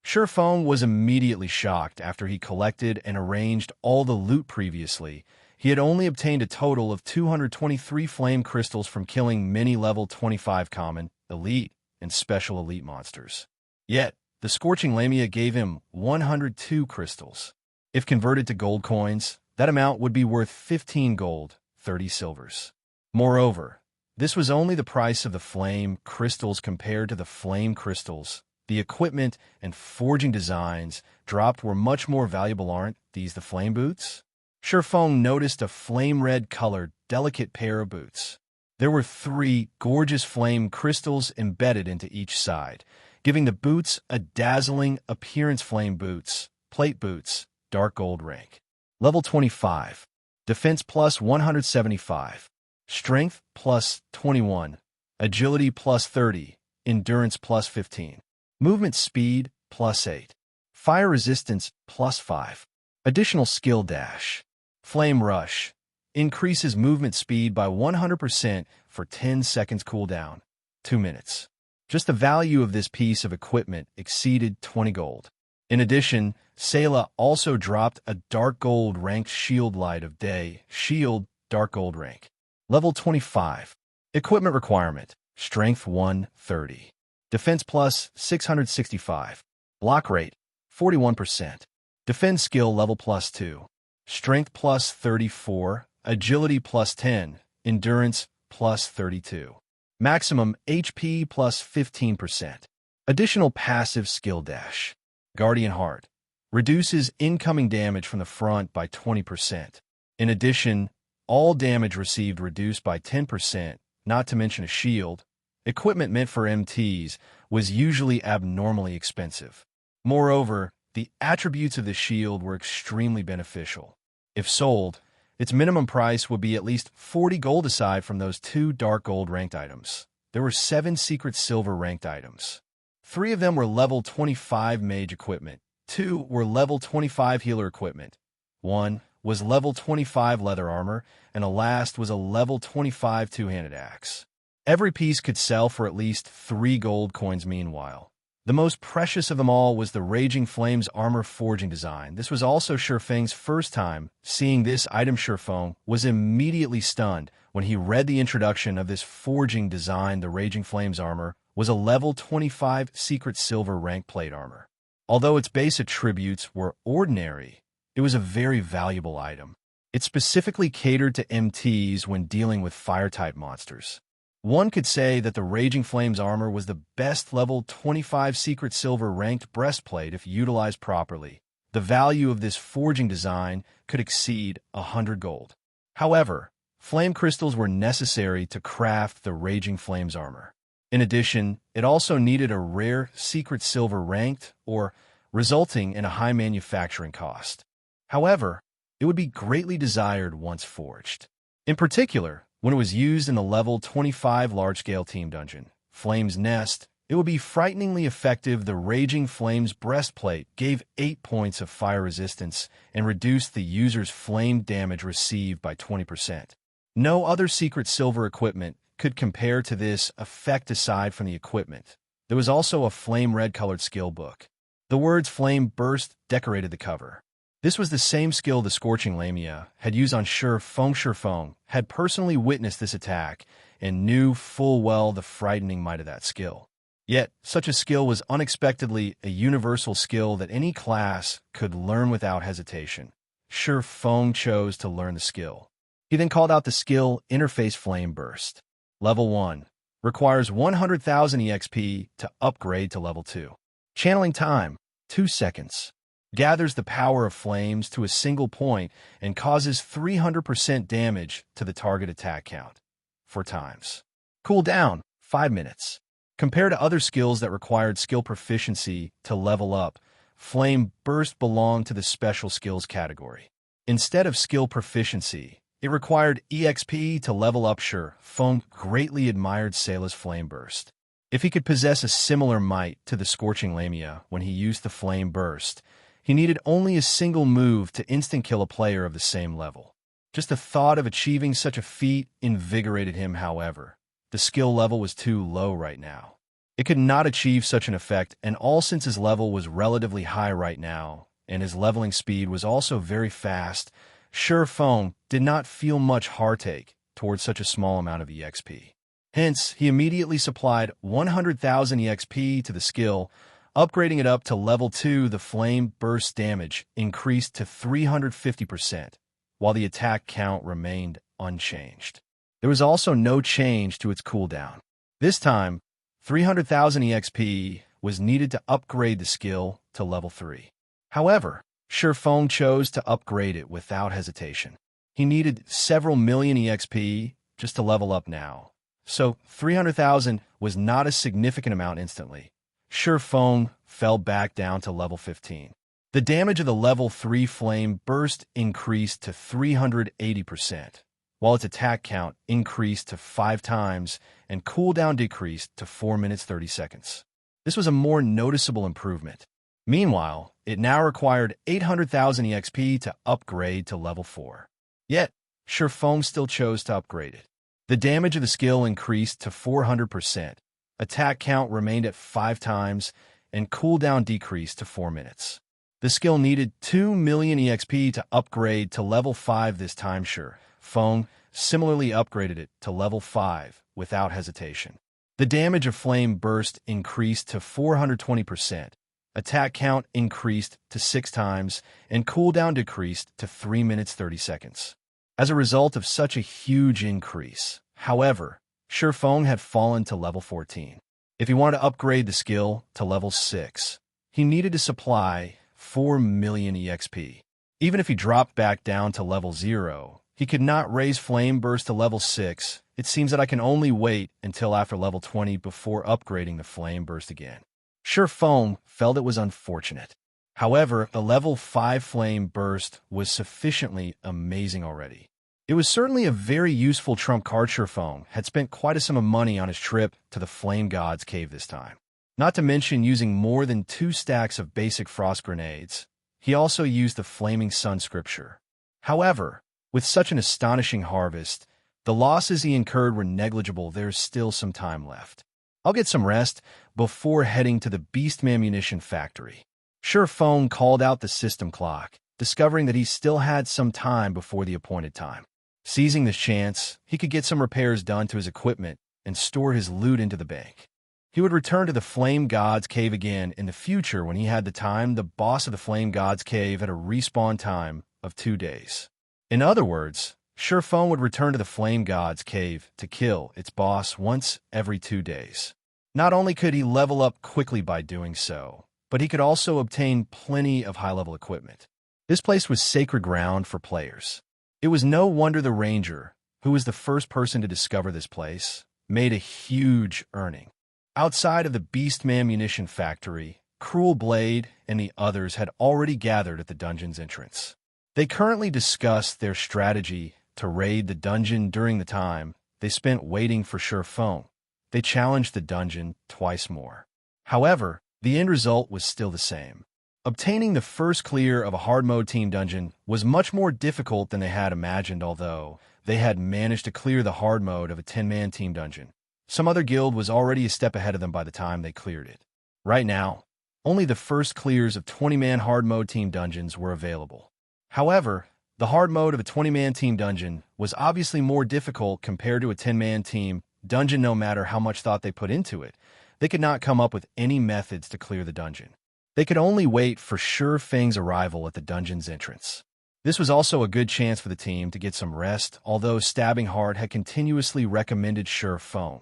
Surefeng was immediately shocked after he collected and arranged all the loot previously. He had only obtained a total of 223 flame crystals from killing many level 25 common, elite, and special elite monsters. Yet, the Scorching Lamia gave him 102 crystals. If converted to gold coins, that amount would be worth 15 gold, 30 silvers. Moreover, this was only the price of the flame crystals compared to the flame crystals. The equipment and forging designs dropped were much more valuable, aren't these the flame boots? Surefeng noticed a flame red-colored, delicate pair of boots. There were 3 gorgeous flame crystals embedded into each side, giving the boots a dazzling appearance. Flame boots, plate boots, dark gold rank. Level 25. Defense plus 175. Strength plus 21. Agility plus 30. Endurance plus 15. Movement speed plus 8. Fire resistance plus 5. Additional skill dash. Flame Rush. Increases movement speed by 100% for 10 seconds cooldown. 2 minutes. Just the value of this piece of equipment exceeded 20 gold. In addition, Salou also dropped a dark gold ranked shield. Light of Day shield, dark gold rank. Level 25. Equipment requirement. Strength 130. Defense plus 665. Block rate 41%. Defend skill level plus 2. Strength plus 34, agility plus 10, endurance plus 32. Maximum HP plus 15%. Additional passive skill dash. Guardian Heart. Reduces incoming damage from the front by 20%. In addition, all damage received reduced by 10%, not to mention a shield. Equipment meant for MTs was usually abnormally expensive. Moreover, the attributes of the shield were extremely beneficial. If sold, its minimum price would be at least 40 gold. Aside from those 2 dark gold ranked items, there were 7 secret silver ranked items. 3 of them were level 25 mage equipment, 2 were level 25 healer equipment, 1 was level 25 leather armor, and the last was a level 25 two-handed axe. Every piece could sell for at least 3 gold coins. Meanwhile, the most precious of them all was the Raging Flames armor forging design. This was also Surefeng's first time seeing this item. Surefeng was immediately stunned when he read the introduction of this forging design. The Raging Flames armor was a level 25 secret silver rank plate armor. Although its base attributes were ordinary, it was a very valuable item. It specifically catered to MTs when dealing with fire-type monsters. One could say that the Raging Flames armor was the best level 25 secret silver ranked breastplate if utilized properly. The value of this forging design could exceed 100 gold. However, flame crystals were necessary to craft the Raging Flames armor. In addition, it also needed a rare secret silver ranked, or resulting in a high manufacturing cost. However, it would be greatly desired once forged. In particular, when it was used in the level 25 large-scale team dungeon, Flame's Nest, it would be frighteningly effective. The Raging Flames breastplate gave 8 points of fire resistance and reduced the user's flame damage received by 20%. No other secret silver equipment could compare to this effect. Aside from the equipment, there was also a flame red-colored skill book. The words Flame Burst decorated the cover. This was the same skill the Scorching Lamia had used on Surefeng. Surefeng had personally witnessed this attack and knew full well the frightening might of that skill. Yet, such a skill was unexpectedly a universal skill that any class could learn without hesitation. Surefeng chose to learn the skill. He then called out the skill Interface Flame Burst. Level 1. Requires 100,000 EXP to upgrade to level 2. Channeling time, 2 seconds. Gathers the power of flames to a single point and causes 300% damage to the target attack count. 4 times. Cooldown, 5 minutes. Compared to other skills that required skill proficiency to level up, Flame Burst belonged to the special skills category. Instead of skill proficiency, it required EXP to level up. Surefeng greatly admired Salou's Flame Burst. If he could possess a similar might to the Scorching Lamia when he used the Flame Burst, he needed only a single move to instant-kill a player of the same level. Just the thought of achieving such a feat invigorated him, however. The skill level was too low right now. It could not achieve such an effect, and all since his level was relatively high right now, and his leveling speed was also very fast, Sure Feng did not feel much heartache towards such a small amount of EXP. Hence, he immediately supplied 100,000 EXP to the skill, upgrading it up to level 2. The flame burst damage increased to 350%, while the attack count remained unchanged. There was also no change to its cooldown. This time, 300,000 EXP was needed to upgrade the skill to level 3. However, Sure Feng chose to upgrade it without hesitation. He needed several million EXP just to level up now, so 300,000 was not a significant amount instantly. Sure Feng fell back down to level 15. The damage of the level 3 flame burst increased to 380%, while its attack count increased to 5 times and cooldown decreased to 4 minutes 30 seconds. This was a more noticeable improvement. Meanwhile, it now required 800,000 EXP to upgrade to level 4. Yet, Sure Feng still chose to upgrade it. The damage of the skill increased to 400%, attack count remained at 5 times, and cooldown decreased to 4 minutes. The skill needed 2 million EXP to upgrade to level 5 this time. Sure Feng similarly upgraded it to level 5 without hesitation. The damage of Flame Burst increased to 420%, attack count increased to 6 times, and cooldown decreased to 3 minutes 30 seconds. As a result of such a huge increase, however, Sure Feng had fallen to level 14. If he wanted to upgrade the skill to level 6, he needed to supply 4 million EXP. Even if he dropped back down to level 0, he could not raise Flame Burst to level 6. It seems that I can only wait until after level 20 before upgrading the Flame Burst again. Sure Feng felt it was unfortunate. However, the level 5 Flame Burst was sufficiently amazing already. It was certainly a very useful trump card. Sure Feng had spent quite a sum of money on his trip to the Flame God's Cave this time. Not to mention using more than 2 stacks of basic frost grenades. He also used the Flaming Sun scripture. However, with such an astonishing harvest, the losses he incurred were negligible. There's still some time left. I'll get some rest before heading to the Beastman Munition factory. Sure Feng called out the system clock, discovering that he still had some time before the appointed time. Seizing this chance, he could get some repairs done to his equipment and store his loot into the bank. He would return to the Flame God's Cave again in the future when he had the time. The boss of the Flame God's Cave had a respawn time of 2 days. In other words, Sure Feng would return to the Flame God's Cave to kill its boss once every 2 days. Not only could he level up quickly by doing so, but he could also obtain plenty of high-level equipment. This place was sacred ground for players. It was no wonder the Ranger, who was the first person to discover this place, made a huge earning. Outside of the Beastman Munition factory, Cruel Blade and the others had already gathered at the dungeon's entrance. They currently discussed their strategy to raid the dungeon. During the time they spent waiting for Sure Feng, they challenged the dungeon twice more. However, the end result was still the same. Obtaining the first clear of a hard mode team dungeon was much more difficult than they had imagined. Although they had managed to clear the hard mode of a 10-man team dungeon, some other guild was already a step ahead of them by the time they cleared it. Right now, only the first clears of 20-man hard mode team dungeons were available. However, the hard mode of a 20-man team dungeon was obviously more difficult compared to a 10-man team dungeon. No matter how much thought they put into it, they could not come up with any methods to clear the dungeon. They could only wait for Sure Feng's arrival at the dungeon's entrance. This was also a good chance for the team to get some rest, although Stabbing Heart had continuously recommended Sure Feng.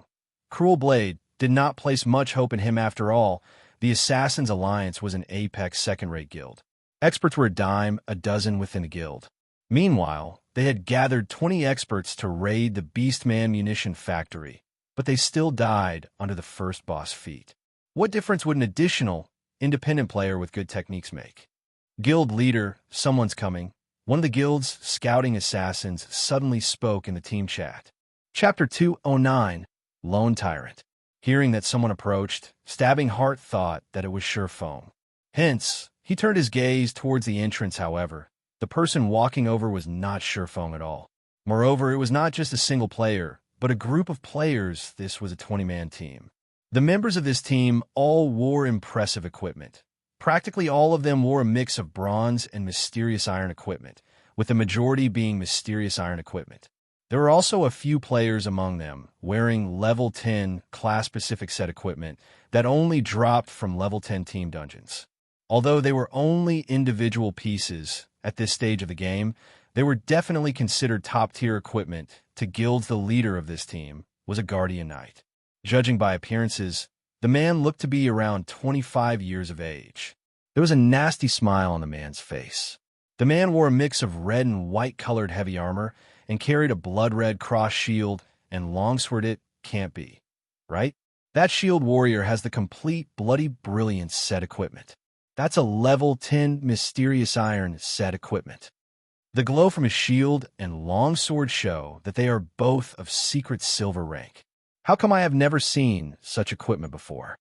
Cruel Blade did not place much hope in him. After all, the Assassin's Alliance was an apex second-rate guild. Experts were a dime a dozen within a guild. Meanwhile, they had gathered 20 experts to raid the Beastman Munition factory, but they still died under the first boss feat. What difference would an additional, independent player with good techniques make? Guild leader, someone's coming. One of the guild's scouting assassins suddenly spoke in the team chat. Chapter 209, Lone Tyrant. Hearing that someone approached, Stabbing Heart thought that it was Surefeng. Hence, he turned his gaze towards the entrance. However, the person walking over was not Surefeng at all. Moreover, it was not just a single player, but a group of players. This was a 20-man team. The members of this team all wore impressive equipment. Practically all of them wore a mix of bronze and mysterious iron equipment, with the majority being mysterious iron equipment. There were also a few players among them wearing level 10 class-specific set equipment that only dropped from level 10 team dungeons. Although they were only individual pieces at this stage of the game, they were definitely considered top-tier equipment to guilds. The leader of this team was a Guardian Knight. Judging by appearances, the man looked to be around 25 years of age. There was a nasty smile on the man's face. The man wore a mix of red and white-colored heavy armor and carried a blood-red cross shield and longsword. It can't be, right? That shield warrior has the complete Bloody Brilliance set equipment. That's a level 10 mysterious iron set equipment. The glow from his shield and longsword show that they are both of secret silver rank. How come I have never seen such equipment before?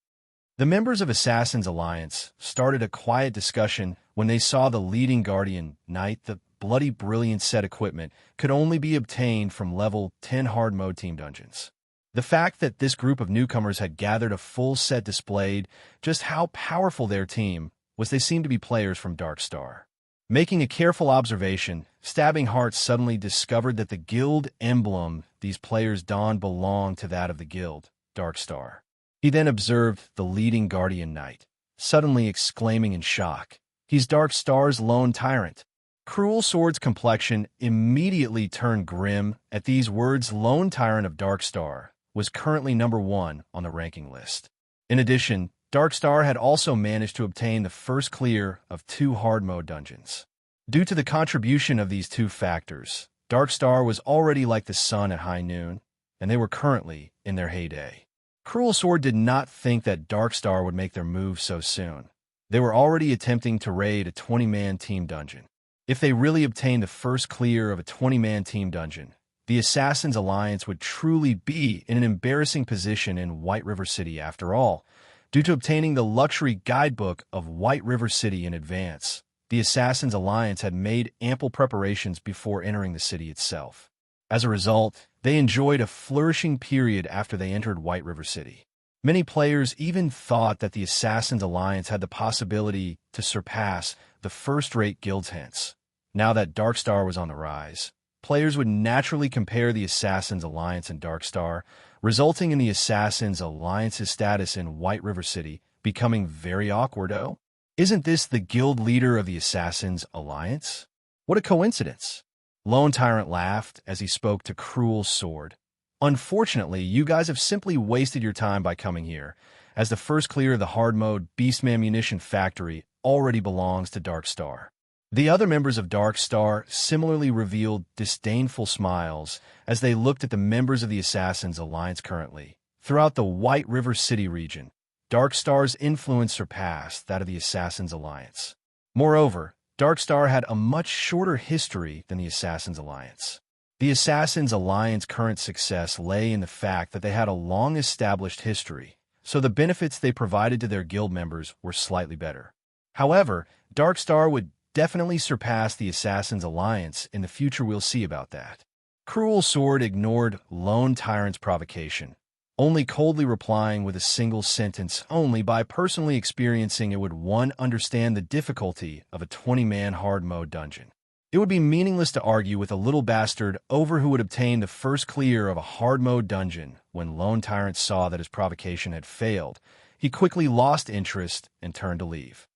The members of Assassin's Alliance started a quiet discussion when they saw the leading Guardian Knight. The Bloody Brilliance set equipment could only be obtained from level 10 hard mode team dungeons. The fact that this group of newcomers had gathered a full set displayed just how powerful their team was. They seemed to be players from Dark Star. Making a careful observation, Stabbing Heart suddenly discovered that the guild emblem these players donned belonged to that of the guild, Dark Star. He then observed the leading Guardian Knight, suddenly exclaiming in shock, "He's Dark Star's lone Tyrant." Cruel Sword's complexion immediately turned grim at these words. Lone Tyrant of Dark Star was currently number 1 on the ranking list. In addition, Dark Star had also managed to obtain the first clear of 2 hard mode dungeons. Due to the contribution of these 2 factors, Dark Star was already like the sun at high noon, and they were currently in their heyday. Cruel Sword did not think that Dark Star would make their move so soon. They were already attempting to raid a 20-man team dungeon. If they really obtained the first clear of a 20-man team dungeon, the Assassin's Alliance would truly be in an embarrassing position in White River City. After all, due to obtaining the luxury guidebook of White River City in advance, the Assassin's Alliance had made ample preparations before entering the city itself. As a result, they enjoyed a flourishing period after they entered White River City. Many players even thought that the Assassin's Alliance had the possibility to surpass the first-rate guilds. Hence, now that Dark Star was on the rise, players would naturally compare the Assassin's Alliance and Dark Star, resulting in the Assassin's Alliance's status in White River City becoming very awkward. Oh, isn't this the guild leader of the Assassin's Alliance? What a coincidence. Lone Tyrant laughed as he spoke to Cruel Sword. Unfortunately, you guys have simply wasted your time by coming here, as the first clear of the hard mode Beastman Munition factory already belongs to Dark Star. The other members of Dark Star similarly revealed disdainful smiles as they looked at the members of the Assassin's Alliance currently. Throughout the White River City region, Dark Star's influence surpassed that of the Assassin's Alliance. Moreover, Dark Star had a much shorter history than the Assassin's Alliance. The Assassin's Alliance's current success lay in the fact that they had a long-established history, so the benefits they provided to their guild members were slightly better. However, Dark Star would definitely surpass the Assassin's Alliance in the future. We'll see about that. Cruel Sword ignored Lone Tyrant's provocation, only coldly replying with a single sentence. Only by personally experiencing it would one understand the difficulty of a 20-man hard mode dungeon. It would be meaningless to argue with a little bastard over who would obtain the first clear of a hard mode dungeon. When Lone Tyrant saw that his provocation had failed, he quickly lost interest and turned to leave.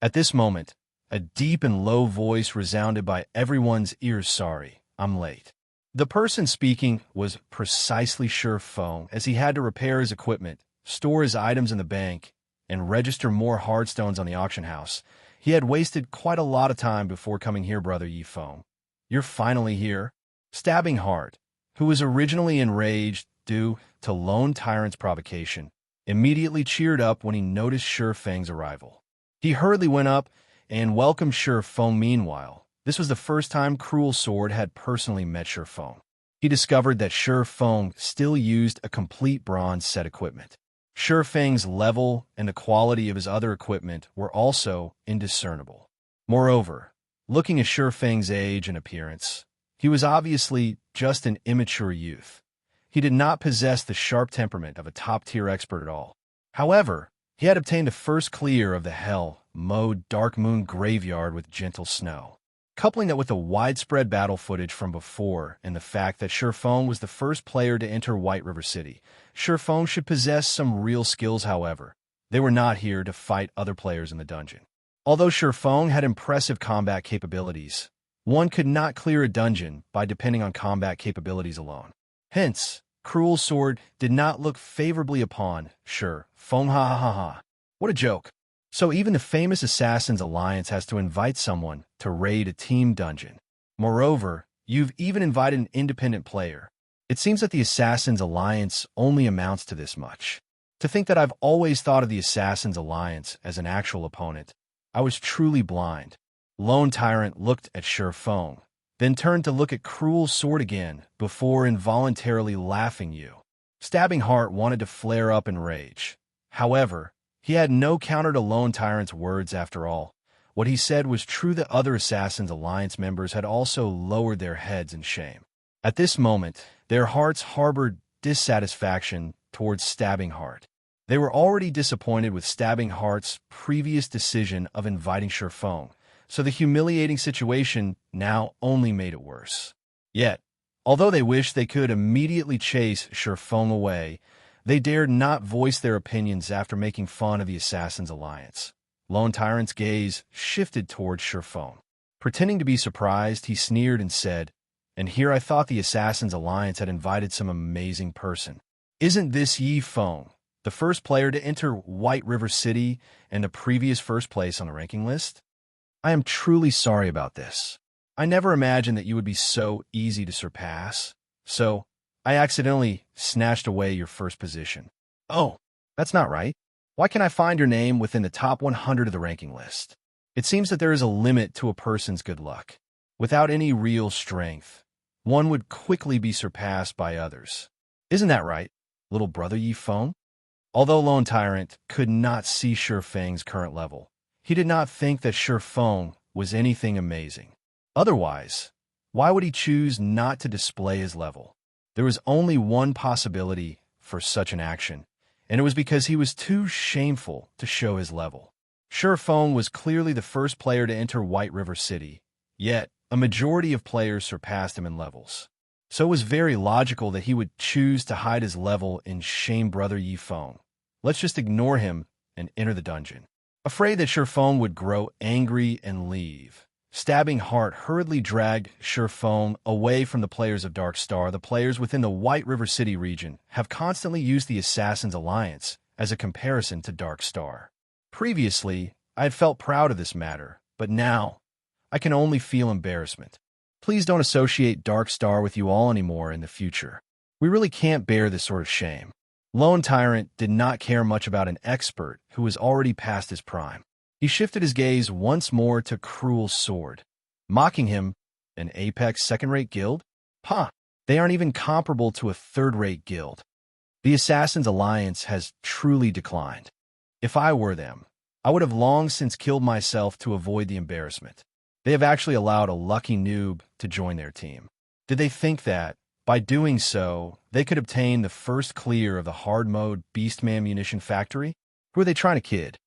At this moment, a deep and low voice resounded by everyone's ears. "Sorry, I'm late." The person speaking was precisely Surefeng, as he had to repair his equipment, store his items in the bank, and register more hardstones on the auction house. He had wasted quite a lot of time before coming here. "Brother Yifeng, you're finally here?" Stabbing Heart, who was originally enraged due to Lone Tyrant's provocation, immediately cheered up when he noticed Surefeng's arrival. He hurriedly went up and welcomed Surefeng. Meanwhile, this was the first time Cruel Sword had personally met Surefeng. he discovered that Sure Feng still used a complete bronze set equipment. Sure Feng's level and the quality of his other equipment were also indiscernible. Moreover, looking at Sure Feng's age and appearance, he was obviously just an immature youth. He did not possess the sharp temperament of a top-tier expert at all. However, he had obtained the first clear of the hell-mode Dark Moon Graveyard with gentle snow. Coupling that with the widespread battle footage from before and the fact that Sure Feng was the first player to enter White River City, Sure Feng should possess some real skills. However, they were not here to fight other players in the dungeon. Although Sure Feng had impressive combat capabilities, one could not clear a dungeon by depending on combat capabilities alone. Hence, Cruel Sword did not look favorably upon Sure Feng. Ha ha ha ha. What a joke. So even the famous Assassins Alliance has to invite someone to raid a team dungeon. Moreover, you've even invited an independent player. It seems that the Assassins Alliance only amounts to this much. To think that I've always thought of the Assassins Alliance as an actual opponent, I was truly blind. Lone Tyrant looked at Sure Feng, then turned to look at Cruel Sword again before involuntarily laughing. Stabbing Heart wanted to flare up in rage. However, he had no counter to Lone Tyrant's words after all. What he said was true that other Assassins Alliance members had also lowered their heads in shame. At this moment, their hearts harbored dissatisfaction towards Stabbing Heart. They were already disappointed with Stabbing Heart's previous decision of inviting Sure Feng, so the humiliating situation now only made it worse. Yet, although they wished they could immediately chase Sure Feng away, they dared not voice their opinions after making fun of the Assassins Alliance. Lone Tyrant's gaze shifted towards Sure Feng. Pretending to be surprised, he sneered and said, "And here I thought the Assassins Alliance had invited some amazing person. Isn't this Yi Feng, the first player to enter White River City and the previous first place on the ranking list? I am truly sorry about this. I never imagined that you would be so easy to surpass. So, I accidentally snatched away your first position. Oh, that's not right. Why can't I find your name within the top 100 of the ranking list? It seems that there is a limit to a person's good luck. Without any real strength, one would quickly be surpassed by others. Isn't that right, little brother Yi Feng?" Although Lone Tyrant could not see Sure Feng's current level, he did not think that Sure Feng was anything amazing. Otherwise, why would he choose not to display his level? There was only one possibility for such an action, and it was because he was too shameful to show his level. Sure Feng was clearly the first player to enter White River City, yet a majority of players surpassed him in levels. So it was very logical that he would choose to hide his level in shame brother Yi Feng. Let's just ignore him and enter the dungeon. Afraid that Sure Feng would grow angry and leave, Stabbing Heart hurriedly dragged Sure Feng away from the players of Dark Star. The players within the White River City region have constantly used the Assassins Alliance as a comparison to Dark Star. Previously, I had felt proud of this matter, but now, I can only feel embarrassment. Please don't associate Dark Star with you all anymore in the future. We really can't bear this sort of shame. Lone Tyrant did not care much about an expert who was already past his prime. He shifted his gaze once more to Cruel Sword, mocking him, an Apex second-rate guild? Huh, they aren't even comparable to a third-rate guild. The Assassins Alliance has truly declined. If I were them, I would have long since killed myself to avoid the embarrassment. They have actually allowed a lucky noob to join their team. Did they think that, by doing so, they could obtain the first clear of the hard-mode Beastman Munition factory? Who are they trying to kid?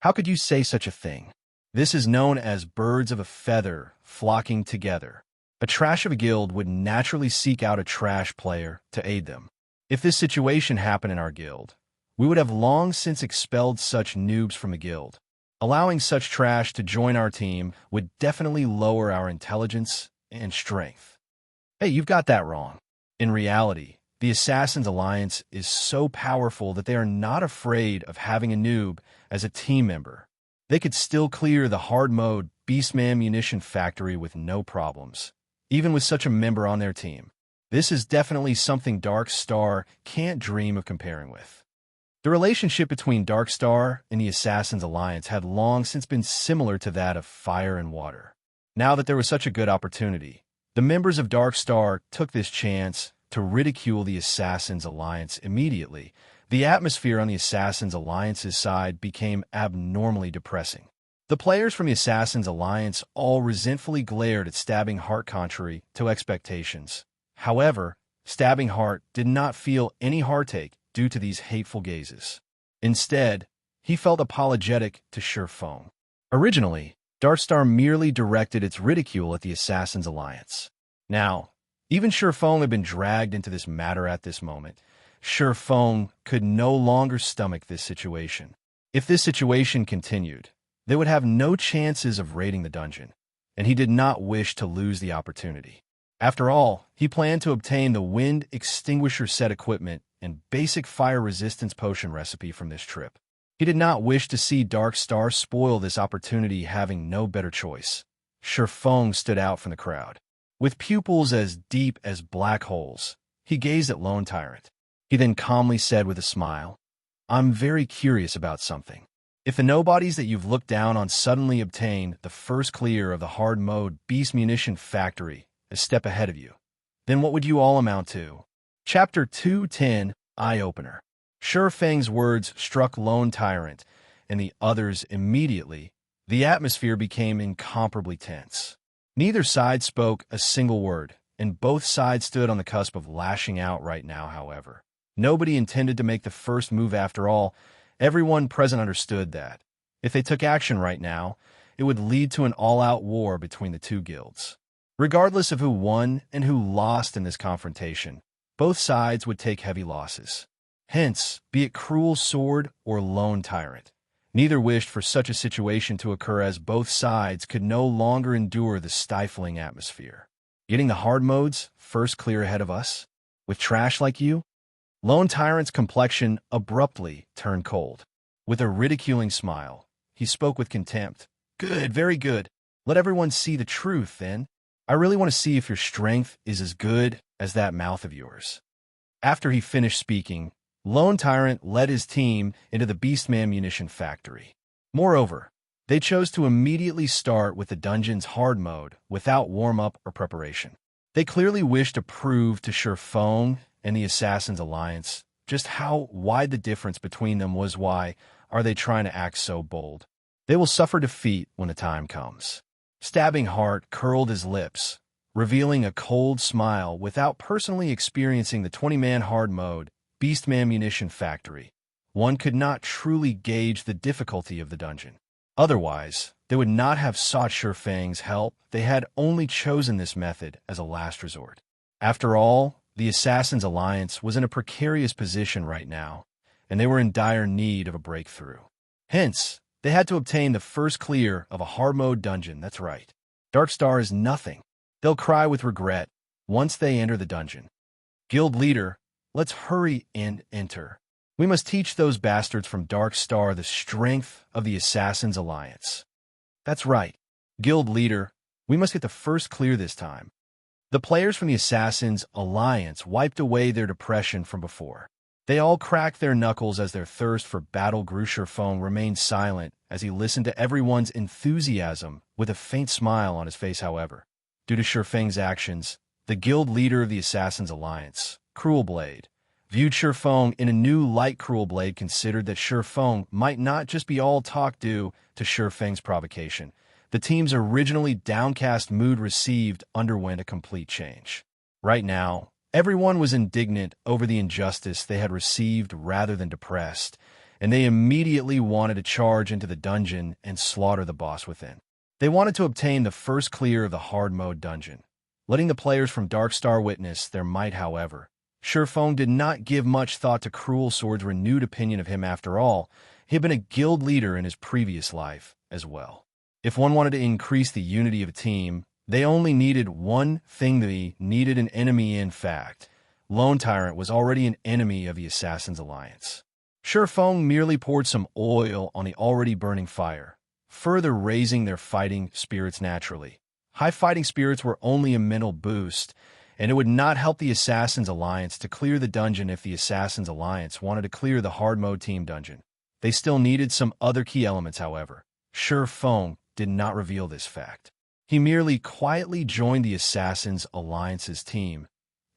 How could you say such a thing? This is known as birds of a feather flocking together. A trash of a guild would naturally seek out a trash player to aid them. If this situation happened in our guild, we would have long since expelled such noobs from the guild. Allowing such trash to join our team would definitely lower our intelligence and strength. Hey, you've got that wrong. In reality, the Assassins Alliance is so powerful that they are not afraid of having a noob as a team member. They could still clear the hard-mode Beastman Munition factory with no problems, even with such a member on their team. This is definitely something Dark Star can't dream of comparing with. The relationship between Dark Star and the Assassins Alliance had long since been similar to that of fire and water. Now that there was such a good opportunity, The members of Dark Star took this chance to ridicule the Assassins' Alliance immediately. The atmosphere on the Assassins' Alliance's side became abnormally depressing. The players from the Assassins' Alliance all resentfully glared at Stabbing Heart contrary to expectations. However, Stabbing Heart did not feel any heartache due to these hateful gazes. Instead, he felt apologetic to Surefeng. Originally, Dark Star merely directed its ridicule at the Assassins' Alliance. Now, even Surefeng had been dragged into this matter at this moment. Surefeng could no longer stomach this situation. If this situation continued, they would have no chances of raiding the dungeon, and he did not wish to lose the opportunity. After all, he planned to obtain the wind extinguisher set equipment and basic fire resistance potion recipe from this trip. He did not wish to see Dark Star spoil this opportunity, having no better choice. Surefeng stood out from the crowd. With pupils as deep as black holes, he gazed at Lone Tyrant. He then calmly said with a smile, "I'm very curious about something. If the nobodies that you've looked down on suddenly obtain the first clear of the hard mode Beast Munition factory a step ahead of you, then what would you all amount to?" Chapter 210, Eye-Opener. Surefeng's words struck Lone Tyrant and the others immediately. The atmosphere became incomparably tense. Neither side spoke a single word, and both sides stood on the cusp of lashing out right now, however. Nobody intended to make the first move after all. Everyone present understood that, if they took action right now, it would lead to an all-out war between the two guilds. Regardless of who won and who lost in this confrontation, both sides would take heavy losses. Hence, be it Cruel Sword or Lone Tyrant, neither wished for such a situation to occur, as both sides could no longer endure the stifling atmosphere. Getting the hard modes first clear ahead of us? With trash like you? Lone Tyrant's complexion abruptly turned cold. With a ridiculing smile, he spoke with contempt. "Good, very good. Let everyone see the truth, then. I really want to see if your strength is as good as that mouth of yours." After he finished speaking, Lone Tyrant led his team into the Beastman munition factory. Moreover, they chose to immediately start with the dungeon's hard mode without warm-up or preparation. They clearly wished to prove to Surefeng and the Assassins' Alliance just how wide the difference between them was. Why are they trying to act so bold? They will suffer defeat when the time comes. Stabbing Heart curled his lips, revealing a cold smile. Without personally experiencing the 20-man hard mode Beastman munition factory, one could not truly gauge the difficulty of the dungeon. Otherwise, they would not have sought Surefeng's help. They had only chosen this method as a last resort. After all, the Assassins' Alliance was in a precarious position right now, and they were in dire need of a breakthrough. Hence, they had to obtain the first clear of a hard mode dungeon. That's right. Dark Star is nothing. They'll cry with regret once they enter the dungeon. Guild leader, let's hurry and enter. We must teach those bastards from Dark Star the strength of the Assassins' Alliance. That's right. Guild leader, we must get the first clear this time. The players from the Assassins' Alliance wiped away their depression from before. They all cracked their knuckles as their thirst for battle grew. Surefeng remained silent as he listened to everyone's enthusiasm with a faint smile on his face. However, due to Surefeng's actions, the guild leader of the Assassins' Alliance, Cruel Blade, viewed Surefeng in a new light. Cruel Blade considered that Surefeng might not just be all talk due to Surefeng's provocation. The team's originally downcast mood underwent a complete change. Right now, everyone was indignant over the injustice they had received rather than depressed, and they immediately wanted to charge into the dungeon and slaughter the boss within. They wanted to obtain the first clear of the hard mode dungeon, letting the players from Dark Star witness their might. However, Surefeng did not give much thought to Cruel Sword's renewed opinion of him. After all, he had been a guild leader in his previous life as well. If one wanted to increase the unity of a team, they only needed one thing. They needed an enemy. In fact, Lone Tyrant was already an enemy of the Assassins' Alliance. Surefeng merely poured some oil on the already burning fire, further raising their fighting spirits naturally. High fighting spirits were only a mental boost, and it would not help the Assassins' Alliance to clear the dungeon. If the Assassins' Alliance wanted to clear the hard mode team dungeon, they still needed some other key elements. However, Surefeng did not reveal this fact. He merely quietly joined the Assassins Alliance's team,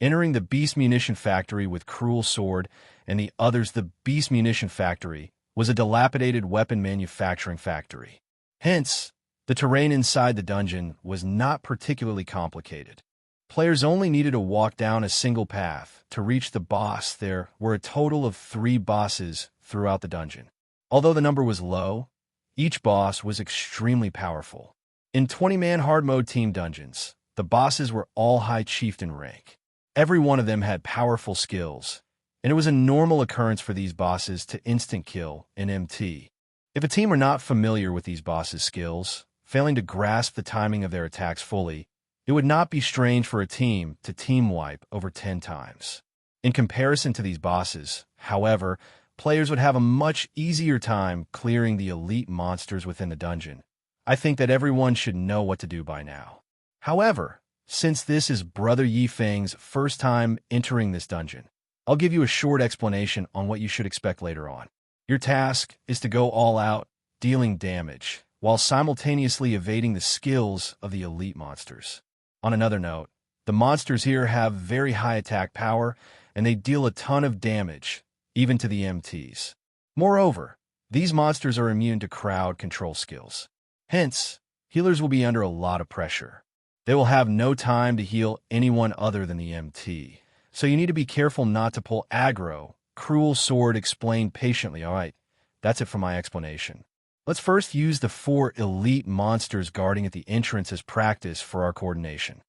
entering the Beast Munition Factory with Cruel Sword and the others. The Beast Munition Factory was a dilapidated weapon manufacturing factory. Hence, the terrain inside the dungeon was not particularly complicated. Players only needed to walk down a single path to reach the boss. There were a total of 3 bosses throughout the dungeon. Although the number was low, each boss was extremely powerful. In 20-man hard mode team dungeons, the bosses were all high chieftain rank. Every one of them had powerful skills, and it was a normal occurrence for these bosses to instant kill an MT. If a team were not familiar with these bosses' skills, failing to grasp the timing of their attacks fully, it would not be strange for a team to team wipe over 10 times. In comparison to these bosses, however, players would have a much easier time clearing the elite monsters within the dungeon. I think that everyone should know what to do by now. However, since this is Brother Yifeng's first time entering this dungeon, I'll give you a short explanation on what you should expect later on. Your task is to go all out, dealing damage, while simultaneously evading the skills of the elite monsters. On another note, the monsters here have very high attack power, and they deal a ton of damage, even to the MTs. Moreover, these monsters are immune to crowd control skills. Hence, healers will be under a lot of pressure. They will have no time to heal anyone other than the MT, so you need to be careful not to pull aggro. Cruel Sword explained patiently. Alright, that's it for my explanation. Let's first use the 4 elite monsters guarding at the entrance as practice for our coordination.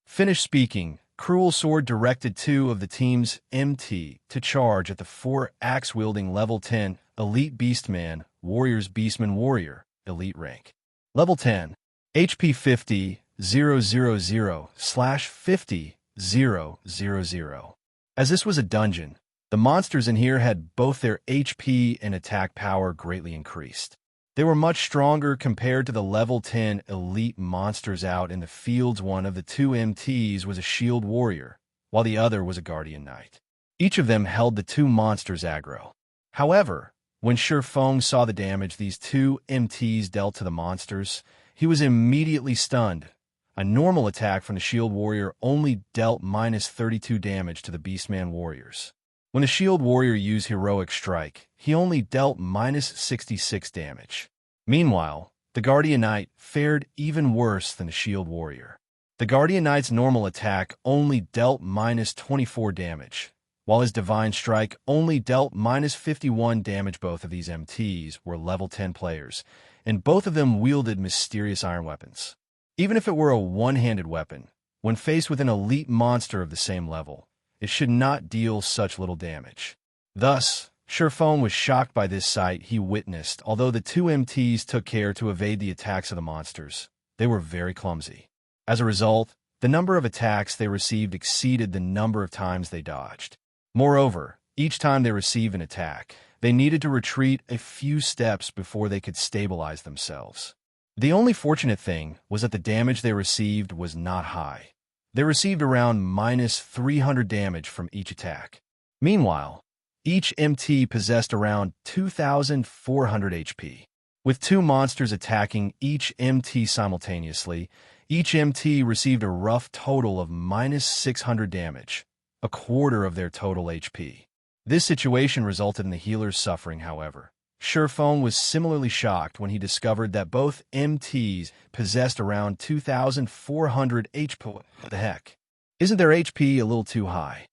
Finished speaking, Cruel Sword directed 2 of the team's MT to charge at the 4 axe-wielding level 10 elite Beastman Warriors. Beastman Warrior, elite rank. Level 10, HP 50, 000/50,000. As this was a dungeon, the monsters in here had both their HP and attack power greatly increased. They were much stronger compared to the level 10 elite monsters out in the fields. One of the 2 MTs was a shield warrior, while the other was a guardian knight. Each of them held the 2 monsters aggro. However, when Shifeng saw the damage these 2 MTs dealt to the monsters, he was immediately stunned. A normal attack from the shield warrior only dealt -32 damage to the Beastman warriors. When the shield warrior used heroic strike, he only dealt -66 damage. Meanwhile, the guardian knight fared even worse than the shield warrior. The guardian knight's normal attack only dealt -24 damage, while his divine strike only dealt -51 damage. Both of these MTs were level 10 players, and both of them wielded mysterious iron weapons. Even if it were a one-handed weapon, when faced with an elite monster of the same level, it should not deal such little damage. Thus, Shifeng was shocked by this sight he witnessed. Although the 2 MTs took care to evade the attacks of the monsters, they were very clumsy. As a result, the number of attacks they received exceeded the number of times they dodged. Moreover, each time they received an attack, they needed to retreat a few steps before they could stabilize themselves. The only fortunate thing was that the damage they received was not high. They received around -300 damage from each attack. Meanwhile, each MT possessed around 2,400 HP. With 2 monsters attacking each MT simultaneously, each MT received a rough total of -600 damage, a quarter of their total HP. This situation resulted in the healers suffering, however. Shifeng was similarly shocked when he discovered that both MTs possessed around 2,400 HP. What the heck? Isn't their HP a little too high?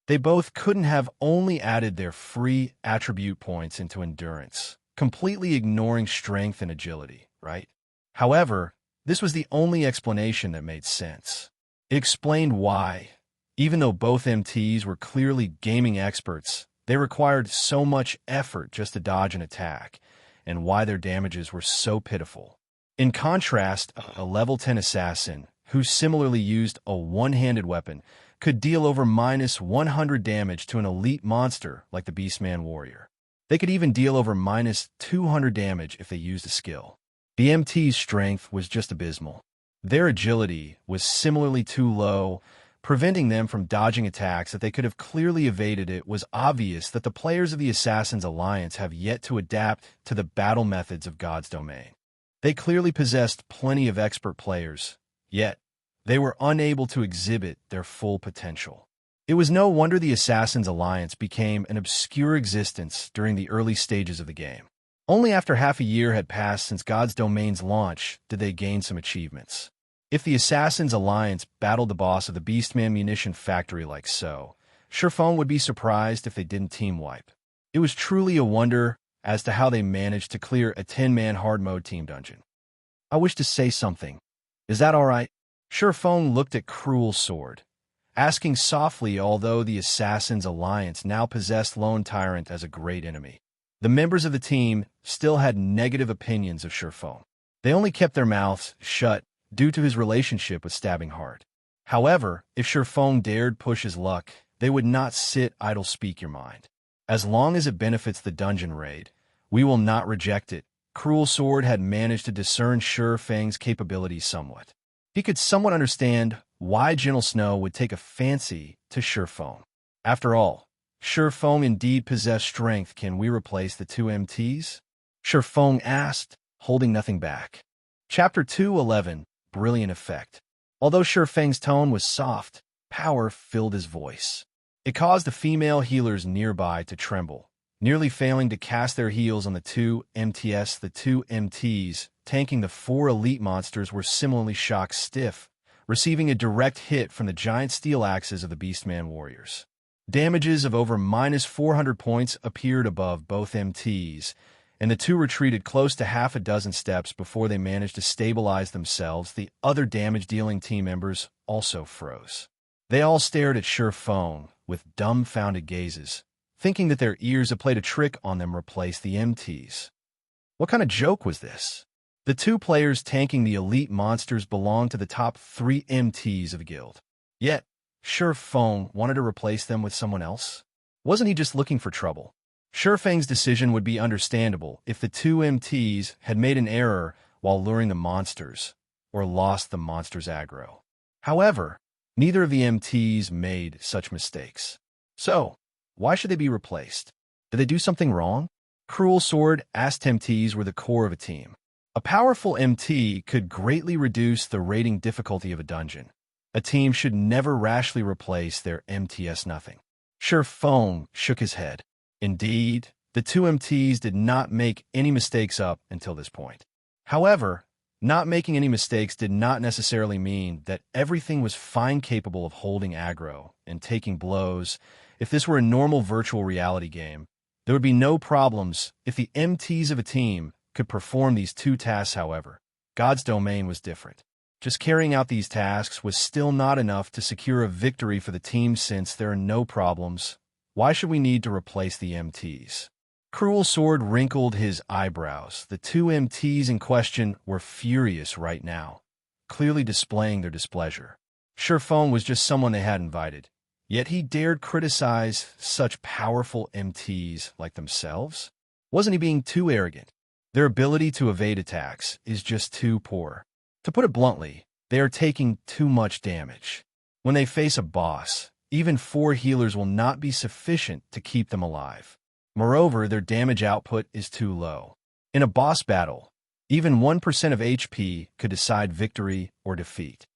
They both couldn't have only added their free attribute points into endurance, completely ignoring strength and agility, right? However, this was the only explanation that made sense. It explained why, even though both MTs were clearly gaming experts, they required so much effort just to dodge an attack, and why their damages were so pitiful. In contrast, a level 10 assassin, who similarly used a one-handed weapon, could deal over -100 damage to an elite monster like the Beastman warrior. They could even deal over -200 damage if they used a skill. The MT's strength was just abysmal. Their agility was similarly too low, preventing them from dodging attacks that they could have clearly evaded. It was obvious that the players of the Assassins Alliance have yet to adapt to the battle methods of God's domain. They clearly possessed plenty of expert players, yet they were unable to exhibit their full potential. It was no wonder the Assassins' Alliance became an obscure existence during the early stages of the game. Only after half a year had passed since God's Domain's launch did they gain some achievements. If the Assassins' Alliance battled the boss of the Beastman munition factory like so, Surefong would be surprised if they didn't team wipe. It was truly a wonder as to how they managed to clear a 10-man hard mode team dungeon. I wish to say something. Is that all right? Surefong looked at Cruel Sword, asking softly, although the Assassins' Alliance now possessed Lone Tyrant as a great enemy. The members of the team still had negative opinions of Surefong. They only kept their mouths shut due to his relationship with Stabbing Heart. However, if Surefong dared push his luck, they would not sit idle. Speak your mind. As long as it benefits the dungeon raid, we will not reject it. Cruel Sword had managed to discern Surefang's capabilities somewhat. He could somewhat understand why Gentle Snow would take a fancy to Surefong. After all, Surefong indeed possessed strength. Can we replace the two MTs? Surefong asked, holding nothing back. Chapter 2:11, Brilliant Effect. Although Surefang's tone was soft, power filled his voice. It caused the female healers nearby to tremble, nearly failing to cast their heals on the two MTs. The two MTs, tanking the 4 elite monsters, were similarly shock stiff, receiving a direct hit from the giant steel axes of the Beastman warriors. Damages of over -400 points appeared above both MTs, and the two retreated close to half a dozen steps before they managed to stabilize themselves. The other damage-dealing team members also froze. They all stared at Surefong with dumbfounded gazes, thinking that their ears had played a trick on them. Replace the MTs. What kind of joke was this? The two players tanking the elite monsters belonged to the top 3 MTs of the guild. Yet, Surefong wanted to replace them with someone else? Wasn't he just looking for trouble? Surefang's decision would be understandable if the two MTs had made an error while luring the monsters, or lost the monsters' aggro. However, neither of the MTs made such mistakes. So, why should they be replaced? Did they do something wrong? Cruel Sword asked. MTs were the core of a team. A powerful MT could greatly reduce the raiding difficulty of a dungeon. A team should never rashly replace their MTs. Nothing. Surefong shook his head. Indeed, the two MTs did not make any mistakes up until this point. However, not making any mistakes did not necessarily mean that everything was fine, capable of holding aggro and taking blows. If this were a normal virtual reality game, there would be no problems if the MTs of a team could perform these two tasks. However, God's Domain was different. Just carrying out these tasks was still not enough to secure a victory for the team. Since there are no problems, why should we need to replace the MTs? Cruel Sword wrinkled his eyebrows. The two MTs in question were furious right now, clearly displaying their displeasure. Surefong was just someone they had invited, yet he dared criticize such powerful MTs like themselves? Wasn't he being too arrogant? Their ability to evade attacks is just too poor. To put it bluntly, they are taking too much damage. When they face a boss, even 4 healers will not be sufficient to keep them alive. Moreover, their damage output is too low. In a boss battle, even 1% of HP could decide victory or defeat.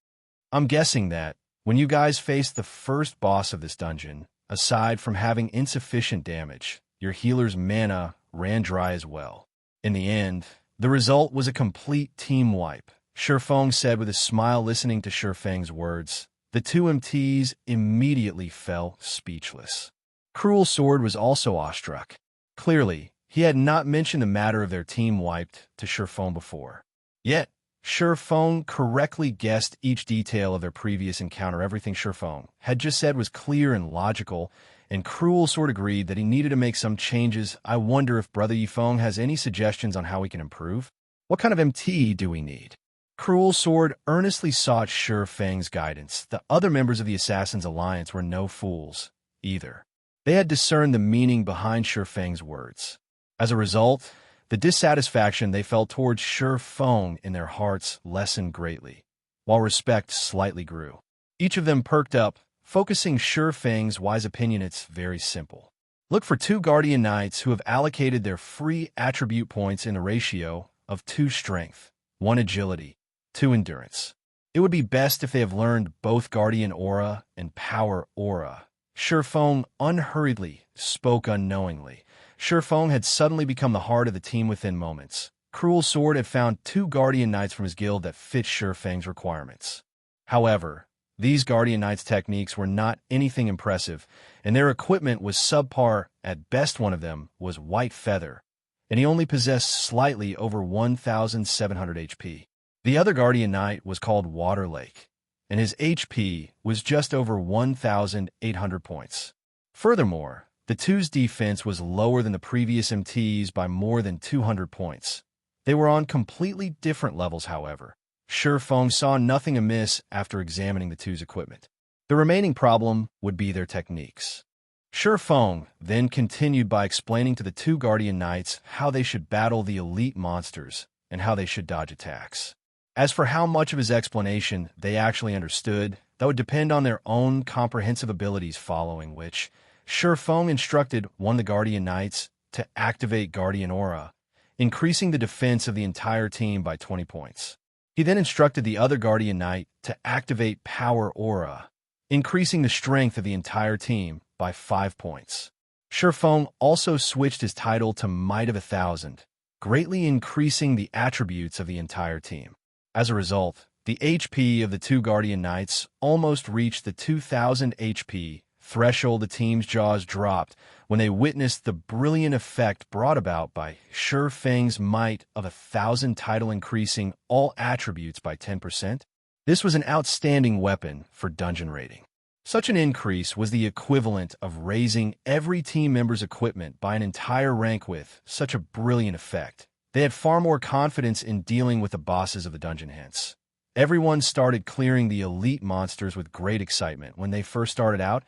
I'm guessing that, when you guys faced the first boss of this dungeon, aside from having insufficient damage, your healer's mana ran dry as well. In the end, the result was a complete team wipe. Surefong said with a smile, listening to Surefang's words. The two MTs immediately fell speechless. Cruel Sword was also awestruck. Clearly, he had not mentioned the matter of their team wiped to Surefong before. Yet, Surefong correctly guessed each detail of their previous encounter. Everything Surefong had just said was clear and logical, and Cruel Sword agreed that he needed to make some changes. I wonder if Brother Yifeng has any suggestions on how we can improve? What kind of MT do we need? Cruel Sword earnestly sought Surefang's guidance. The other members of the Assassins' Alliance were no fools, either. They had discerned the meaning behind Surefang's words. As a result, the dissatisfaction they felt towards Surefong in their hearts lessened greatly, while respect slightly grew. Each of them perked up, focusing Surefang's wise opinion. It's very simple. Look for 2 Guardian Knights who have allocated their free attribute points in a ratio of 2 strength. 1 agility, 2 endurance. It would be best if they have learned both Guardian Aura and Power Aura. Shifeng unhurriedly spoke unknowingly. Shifeng had suddenly become the heart of the team within moments. Cruel Sword had found 2 Guardian Knights from his guild that fit Shifeng's requirements. However, these Guardian Knights' techniques were not anything impressive, and their equipment was subpar. At best, one of them was White Feather, and he only possessed slightly over 1,700 HP. The other Guardian Knight was called Water Lake, and his HP was just over 1,800 points. Furthermore, the two's defense was lower than the previous MTs by more than 200 points. They were on completely different levels, however. Shifeng saw nothing amiss after examining the two's equipment. The remaining problem would be their techniques. Shifeng then continued by explaining to the 2 Guardian Knights how they should battle the elite monsters and how they should dodge attacks. As for how much of his explanation they actually understood, that would depend on their own comprehensive abilities, following which Shifeng instructed one of the Guardian Knights to activate Guardian Aura, increasing the defense of the entire team by 20 points. He then instructed the other Guardian Knight to activate Power Aura, increasing the strength of the entire team by 5 points. Shifeng also switched his title to Might of 1,000, greatly increasing the attributes of the entire team. As a result, the HP of the 2 Guardian Knights almost reached the 2,000 HP threshold. The team's jaws dropped when they witnessed the brilliant effect brought about by Shifeng's Might of 1,000 title, increasing all attributes by 10%. This was an outstanding weapon for dungeon raiding. Such an increase was the equivalent of raising every team member's equipment by an entire rank. With such a brilliant effect, they had far more confidence in dealing with the bosses of the dungeon. Hence, everyone started clearing the elite monsters with great excitement. When they first started out,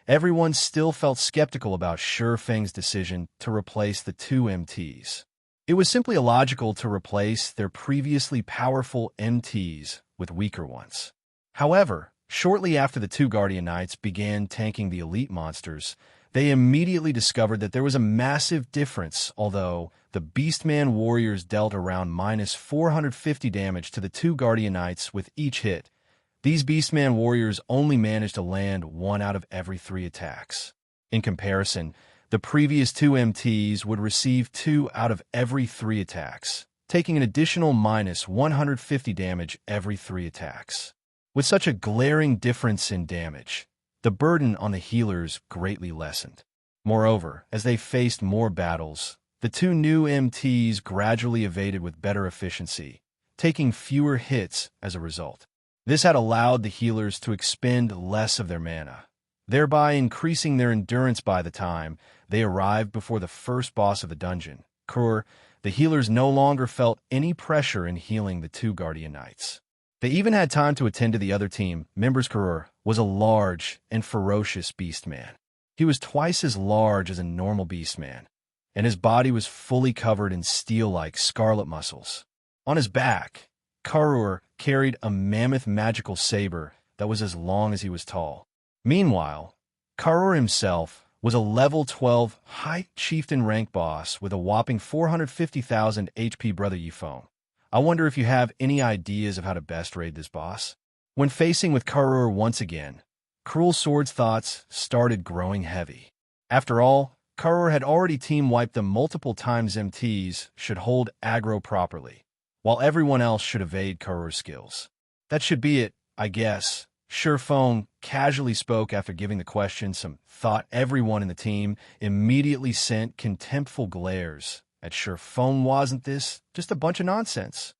everyone still felt skeptical about Shifeng's decision to replace the 2 MTs. It was simply illogical to replace their previously powerful MTs with weaker ones. However, shortly after the 2 Guardian Knights began tanking the elite monsters, they immediately discovered that there was a massive difference. Although the Beastman warriors dealt around minus 450 damage to the 2 Guardian Knights with each hit, these Beastman warriors only managed to land 1 out of every 3 attacks. In comparison, the previous 2 MTs would receive 2 out of every 3 attacks, taking an additional minus 150 damage every 3 attacks. With such a glaring difference in damage, the burden on the healers greatly lessened. Moreover, as they faced more battles, the 2 new MTs gradually evaded with better efficiency, taking fewer hits as a result. This had allowed the healers to expend less of their mana, thereby increasing their endurance. By the time they arrived before the first boss of the dungeon, Karur, the healers no longer felt any pressure in healing the 2 Guardian Knights. They even had time to attend to the other team members. Karur was a large and ferocious beastman. He was twice as large as a normal beastman, and his body was fully covered in steel-like scarlet muscles. On his back, Karur carried a mammoth magical saber that was as long as he was tall. Meanwhile, Karur himself was a level 12 high chieftain rank boss with a whopping 450,000 HP. Brother Yifeng, I wonder if you have any ideas of how to best raid this boss? When facing with Karur once again, Cruel Sword's thoughts started growing heavy. After all, Karur had already team-wiped them multiple times. MTs should hold aggro properly, while everyone else should evade Karur's skills. That should be it, I guess. Shifeng casually spoke after giving the question some thought. Everyone in the team immediately sent contemptful glares at Shifeng. Wasn't this just a bunch of nonsense?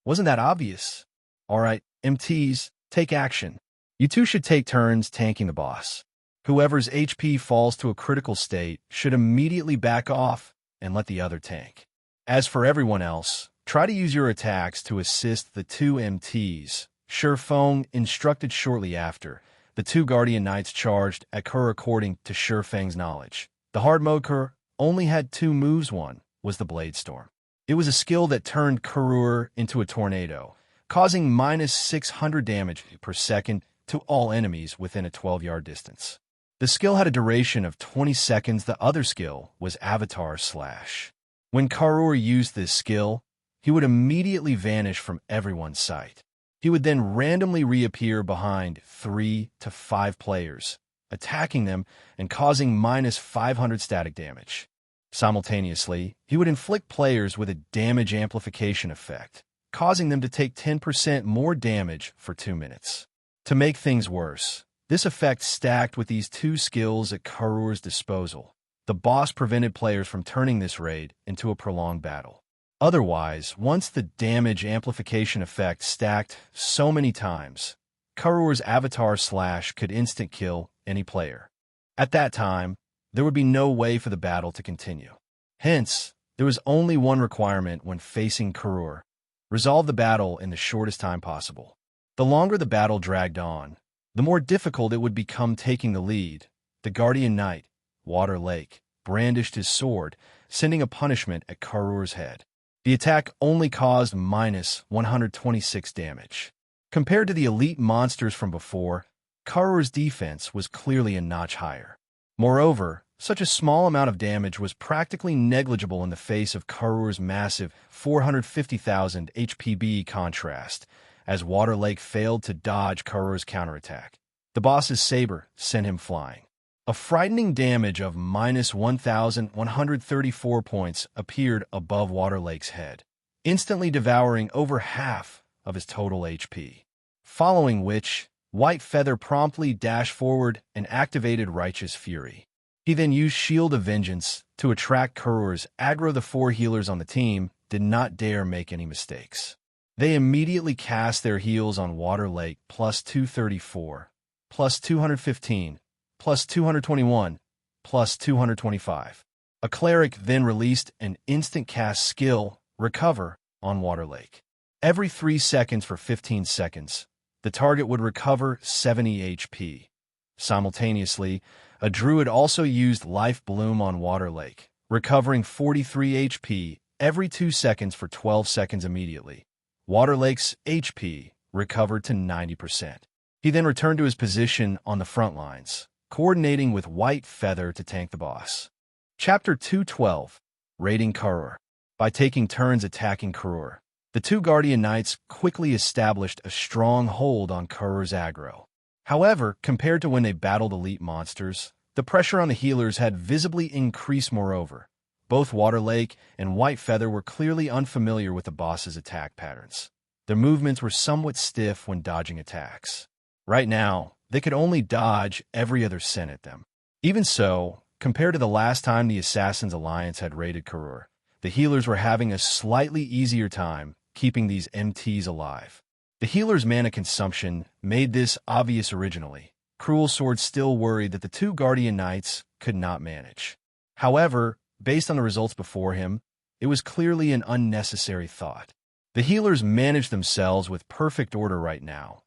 Wasn't that obvious? All right, MTs, take action. You 2 should take turns tanking the boss. Whoever's HP falls to a critical state should immediately back off and let the other tank. As for everyone else, try to use your attacks to assist the 2 MTs. Shifeng instructed. Shortly after, the 2 Guardian Knights charged at Karur. According to Shifeng's knowledge, the hard mode Karur only had 2 moves. One was the Blade Storm. It was a skill that turned Karur into a tornado, causing minus 600 damage per second to all enemies within a 12-yard distance. The skill had a duration of 20 seconds. The other skill was Avatar Slash. When Karur used this skill, he would immediately vanish from everyone's sight. He would then randomly reappear behind 3 to 5 players, attacking them and causing -500 static damage. Simultaneously, he would inflict players with a damage amplification effect, causing them to take 10% more damage for 2 minutes. To make things worse, this effect stacked with these 2 skills at Karur's disposal. The boss prevented players from turning this raid into a prolonged battle. Otherwise, once the damage amplification effect stacked so many times, Karur's avatar slash could instant kill any player. At that time, there would be no way for the battle to continue. Hence, there was only one requirement when facing Karur: resolve the battle in the shortest time possible. The longer the battle dragged on, the more difficult it would become taking the lead. The Guardian Knight, Water Lake, brandished his sword, sending a punishment at Karur's head. The attack only caused -126 damage. Compared to the elite monsters from before, Karur's defense was clearly a notch higher. Moreover, such a small amount of damage was practically negligible in the face of Karur's massive 450,000 HPB contrast, as Water Lake failed to dodge Karur's counterattack. The boss's saber sent him flying. A frightening damage of -1,134 points appeared above Water Lake's head, instantly devouring over half of his total HP. Following which, White Feather promptly dashed forward and activated Righteous Fury. He then used Shield of Vengeance to attract Karur's aggro. The 4 healers on the team did not dare make any mistakes. They immediately cast their heals on Water Lake +234, +215, +221, +225. A cleric then released an instant cast skill, Recover, on Water Lake. Every 3 seconds for 15 seconds, the target would recover 70 HP. Simultaneously, a druid also used Life Bloom on Water Lake, recovering 43 HP every 2 seconds for 12 seconds immediately. Water Lake's HP recovered to 90%. He then returned to his position on the front lines, coordinating with White Feather to tank the boss. Chapter 212, Raiding Karur. By taking turns attacking Karur, the 2 Guardian Knights quickly established a strong hold on Karur's aggro. However, compared to when they battled elite monsters, the pressure on the healers had visibly increased. Moreover, both Water Lake and White Feather were clearly unfamiliar with the boss's attack patterns. Their movements were somewhat stiff when dodging attacks. Right now, they could only dodge every other cent at them. Even so, compared to the last time the Assassin's Alliance had raided Karur, the healers were having a slightly easier time keeping these MTs alive. The healer's mana consumption made this obvious originally. Cruel Sword still worried that the 2 Guardian Knights could not manage. However, based on the results before him, it was clearly an unnecessary thought. The healers managed themselves with perfect order right now,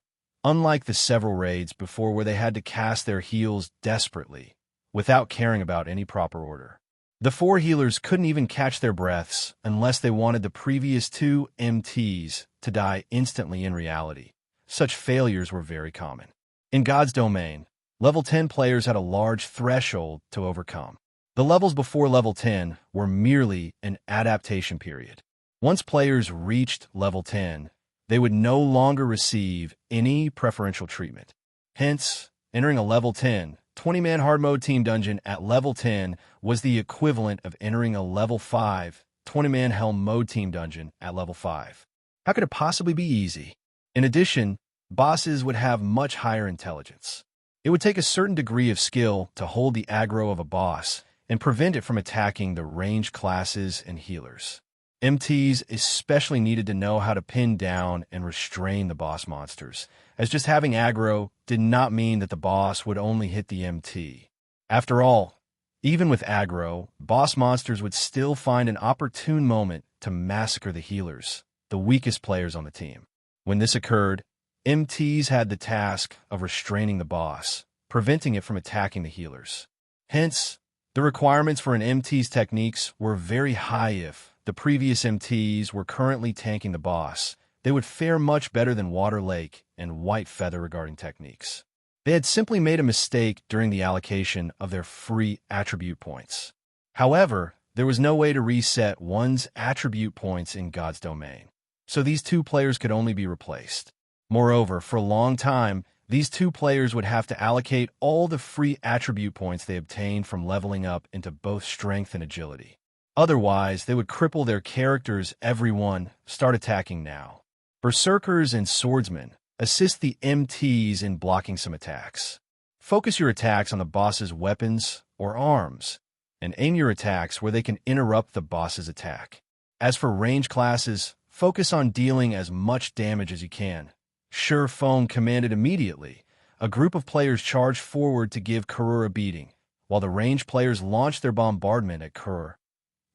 unlike the several raids before where they had to cast their heals desperately, without caring about any proper order. The 4 healers couldn't even catch their breaths unless they wanted the previous 2 MTs to die instantly. In reality, such failures were very common. In God's domain, level 10 players had a large threshold to overcome. The levels before level 10 were merely an adaptation period. Once players reached level 10, they would no longer receive any preferential treatment. Hence, entering a level 10, 20-man hard mode team dungeon at level 10 was the equivalent of entering a level 5, 20-man helm mode team dungeon at level 5. How could it possibly be easy? In addition, bosses would have much higher intelligence. It would take a certain degree of skill to hold the aggro of a boss and prevent it from attacking the ranged classes and healers. MTs especially needed to know how to pin down and restrain the boss monsters, as just having aggro did not mean that the boss would only hit the MT. After all, even with aggro, boss monsters would still find an opportune moment to massacre the healers, the weakest players on the team. When this occurred, MTs had the task of restraining the boss, preventing it from attacking the healers. Hence, the requirements for an MT's techniques were very high. If the previous MTs were currently tanking the boss, they would fare much better than Water Lake and White Feather regarding techniques. They had simply made a mistake during the allocation of their free attribute points. However, there was no way to reset one's attribute points in God's domain, so these two players could only be replaced. Moreover, for a long time, these two players would have to allocate all the free attribute points they obtained from leveling up into both strength and agility. Otherwise, they would cripple their characters. Everyone, start attacking now. Berserkers and swordsmen, assist the MTs in blocking some attacks. Focus your attacks on the boss's weapons or arms, and aim your attacks where they can interrupt the boss's attack. As for range classes, focus on dealing as much damage as you can. Sure Phone commanded immediately. A group of players charged forward to give Karur a beating, while the ranged players launched their bombardment at Karur.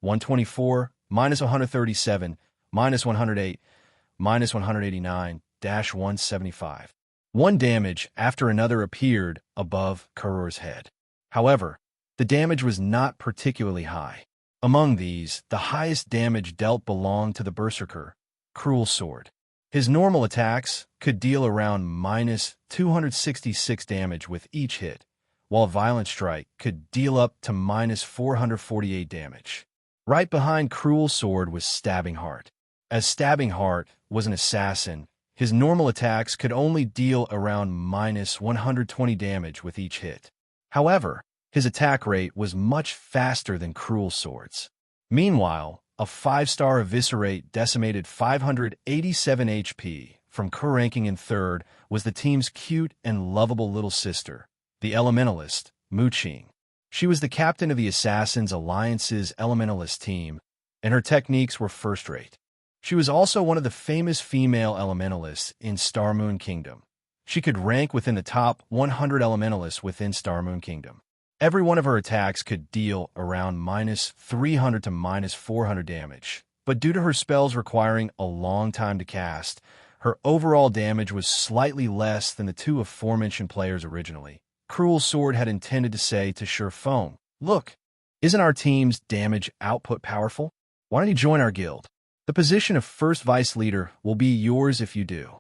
124, -137, -108, -189, -175. One damage after another appeared above Karur's head. However, the damage was not particularly high. Among these, the highest damage dealt belonged to the Berserker, Cruel Sword. His normal attacks could deal around -266 damage with each hit, while Violent Strike could deal up to -448 damage. Right behind Cruel Sword was Stabbing Heart. As Stabbing Heart was an assassin, his normal attacks could only deal around -120 damage with each hit. However, his attack rate was much faster than Cruel Sword's. Meanwhile, a 5-star Eviscerate decimated 587 HP from Karur. Ranking in third was the team's cute and lovable little sister, the Elementalist, Munition. She was the captain of the Assassin's Alliance's Elementalist team, and her techniques were first-rate. She was also one of the famous female Elementalists in Star Moon Kingdom. She could rank within the top 100 Elementalists within Star Moon Kingdom. Every one of her attacks could deal around -300 to -400 damage, but due to her spells requiring a long time to cast, her overall damage was slightly less than the two aforementioned players originally. Cruel Sword had intended to say to Sure Phone, "Look, isn't our team's damage output powerful? Why don't you join our guild? The position of first vice leader will be yours if you do."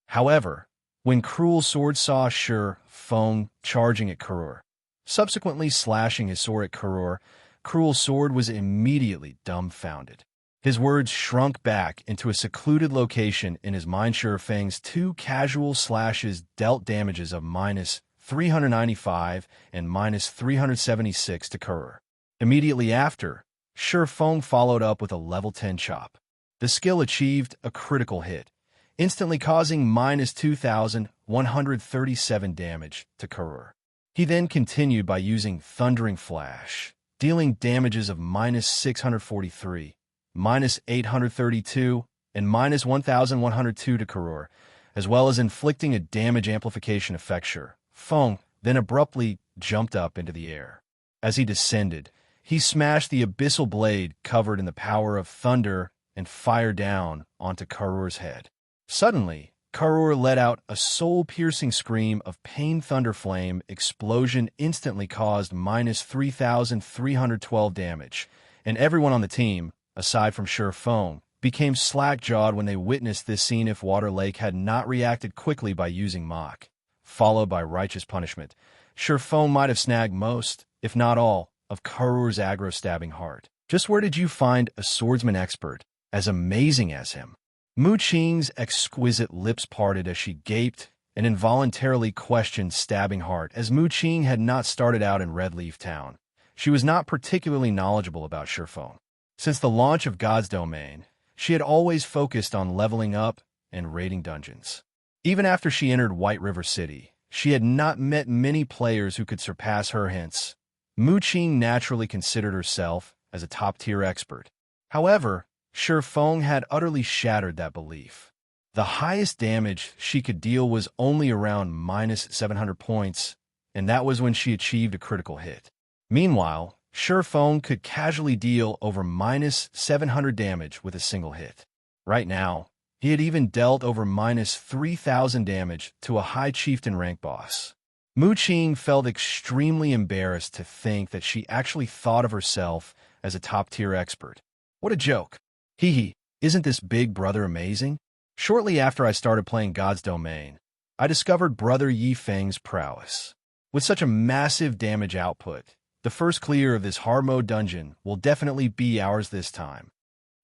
However, when Cruel Sword saw Sure Phone charging at Karur, subsequently slashing his sword at Karur, Cruel Sword was immediately dumbfounded. His words shrunk back into a secluded location in his mind. Sure Fang's two casual slashes dealt damages of -395 and -376 to Karur. Immediately after, Sure Fang followed up with a level 10 chop. The skill achieved a critical hit, instantly causing -2,137 damage to Karur. He then continued by using Thundering Flash, dealing damages of -643, -832, and -1,102 to Karur, as well as inflicting a damage amplification effect. Sure Phone then abruptly jumped up into the air. As he descended, he smashed the abyssal blade covered in the power of thunder and fired down onto Karur's head. Suddenly, Karur let out a soul-piercing scream of pain. Thunderflame explosion instantly caused -3,312 damage, and everyone on the team, aside from Sure Phone, became slack-jawed when they witnessed this scene. If Water Lake had not reacted quickly by using Mock, followed by Righteous Punishment, Sure Phone might have snagged most, if not all, of Karur's aggro Stabbing Heart. Just where did you find a swordsman expert as amazing as him? Mu Qing's exquisite lips parted as she gaped and involuntarily questioned Stabbing Heart. As Mu Qing had not started out in Red Leaf Town, she was not particularly knowledgeable about Sure Phone. Since the launch of God's Domain, she had always focused on leveling up and raiding dungeons. Even after she entered White River City, she had not met many players who could surpass her. Hence, Mu Qing naturally considered herself as a top-tier expert. However, Sure Phone had utterly shattered that belief. The highest damage she could deal was only around -700 points, and that was when she achieved a critical hit. Meanwhile, Sure Phone could casually deal over -700 damage with a single hit. Right now, he had even dealt over -3,000 damage to a high chieftain rank boss. Mu Qing felt extremely embarrassed to think that she actually thought of herself as a top-tier expert. What a joke. Hee hee, isn't this big brother amazing? Shortly after I started playing God's Domain, I discovered Brother Yi Feng's prowess. With such a massive damage output, The first clear of this hard mode dungeon will definitely be ours this time,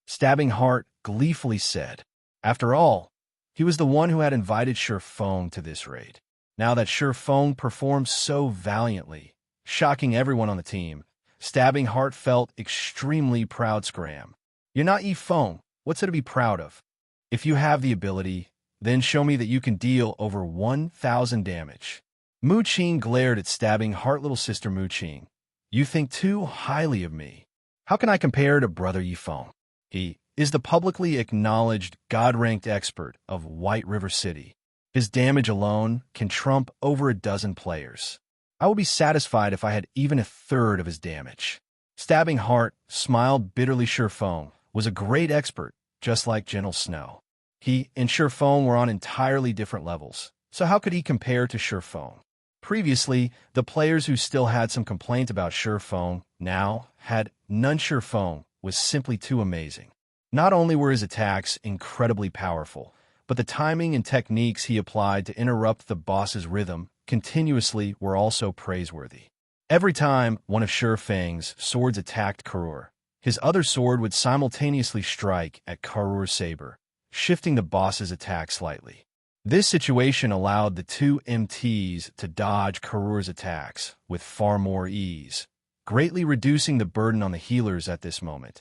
Stabbing Heart gleefully said. After all, he was the one who had invited Feng to this raid. Now that Feng performed so valiantly, shocking everyone on the team, Stabbing Heart felt extremely proud. Scram. You're not Feng. What's it to be proud of? If you have the ability, then show me that you can deal over 1,000 damage. Mu Qing glared at Stabbing Heart. Little sister Mu Qing, you think too highly of me. How can I compare to Brother Feng? He is the publicly acknowledged God-ranked expert of White River City. His damage alone can trump over a dozen players. I would be satisfied if I had even a third of his damage. Stabbing Heart smiled bitterly. Feng was a great expert, just like Gentle Snow. He and Feng were on entirely different levels, so how could he compare to Feng? Previously, the players who still had some complaint about Feng now had none. Feng was simply too amazing. Not only were his attacks incredibly powerful, but the timing and techniques he applied to interrupt the boss's rhythm continuously were also praiseworthy. Every time one of Feng's swords attacked Karur, his other sword would simultaneously strike at Karur's saber, shifting the boss's attack slightly. This situation allowed the two MTs to dodge Karur's attacks with far more ease, greatly reducing the burden on the healers. At this moment,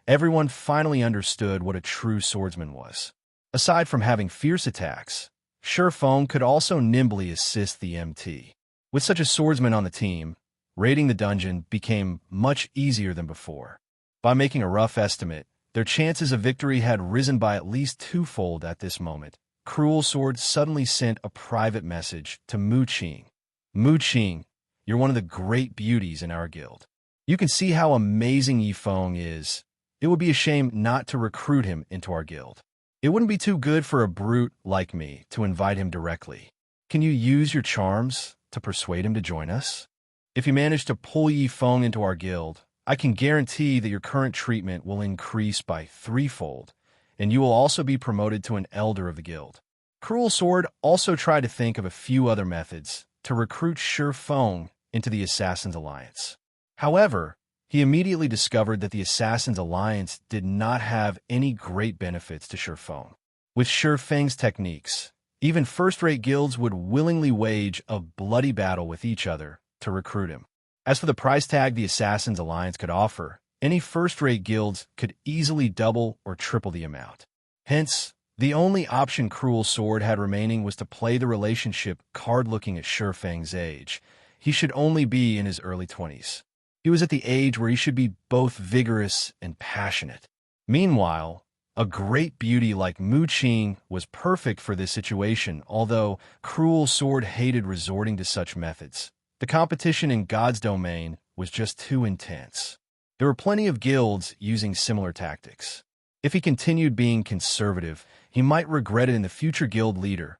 everyone finally understood what a true swordsman was. Aside from having fierce attacks, Feng could also nimbly assist the MT. With such a swordsman on the team, raiding the dungeon became much easier than before. By making a rough estimate, their chances of victory had risen by at least twofold. At this moment, Cruel Sword suddenly sent a private message to Mu Qing. Mu Qing, you're one of the great beauties in our guild. You can see how amazing Feng is. It would be a shame not to recruit him into our guild. It wouldn't be too good for a brute like me to invite him directly. Can you use your charms to persuade him to join us? If you manage to pull Feng into our guild, I can guarantee that your current treatment will increase by threefold, and you will also be promoted to an elder of the guild. Cruel Sword also tried to think of a few other methods to recruit Feng into the Assassin's Alliance. However, he immediately discovered that the Assassin's Alliance did not have any great benefits to Feng. With Feng's techniques, even first-rate guilds would willingly wage a bloody battle with each other to recruit him. As for the price tag the Assassin's Alliance could offer, any first-rate guilds could easily double or triple the amount. Hence, the only option Cruel Sword had remaining was to play the relationship card. Looking at Feng's age, he should only be in his early 20s. He was at the age where he should be both vigorous and passionate. Meanwhile, a great beauty like Mu Qing was perfect for this situation, although Cruel Sword hated resorting to such methods. The competition in God's domain was just too intense. There were plenty of guilds using similar tactics. If he continued being conservative, he might regret it in the future. Guild leader,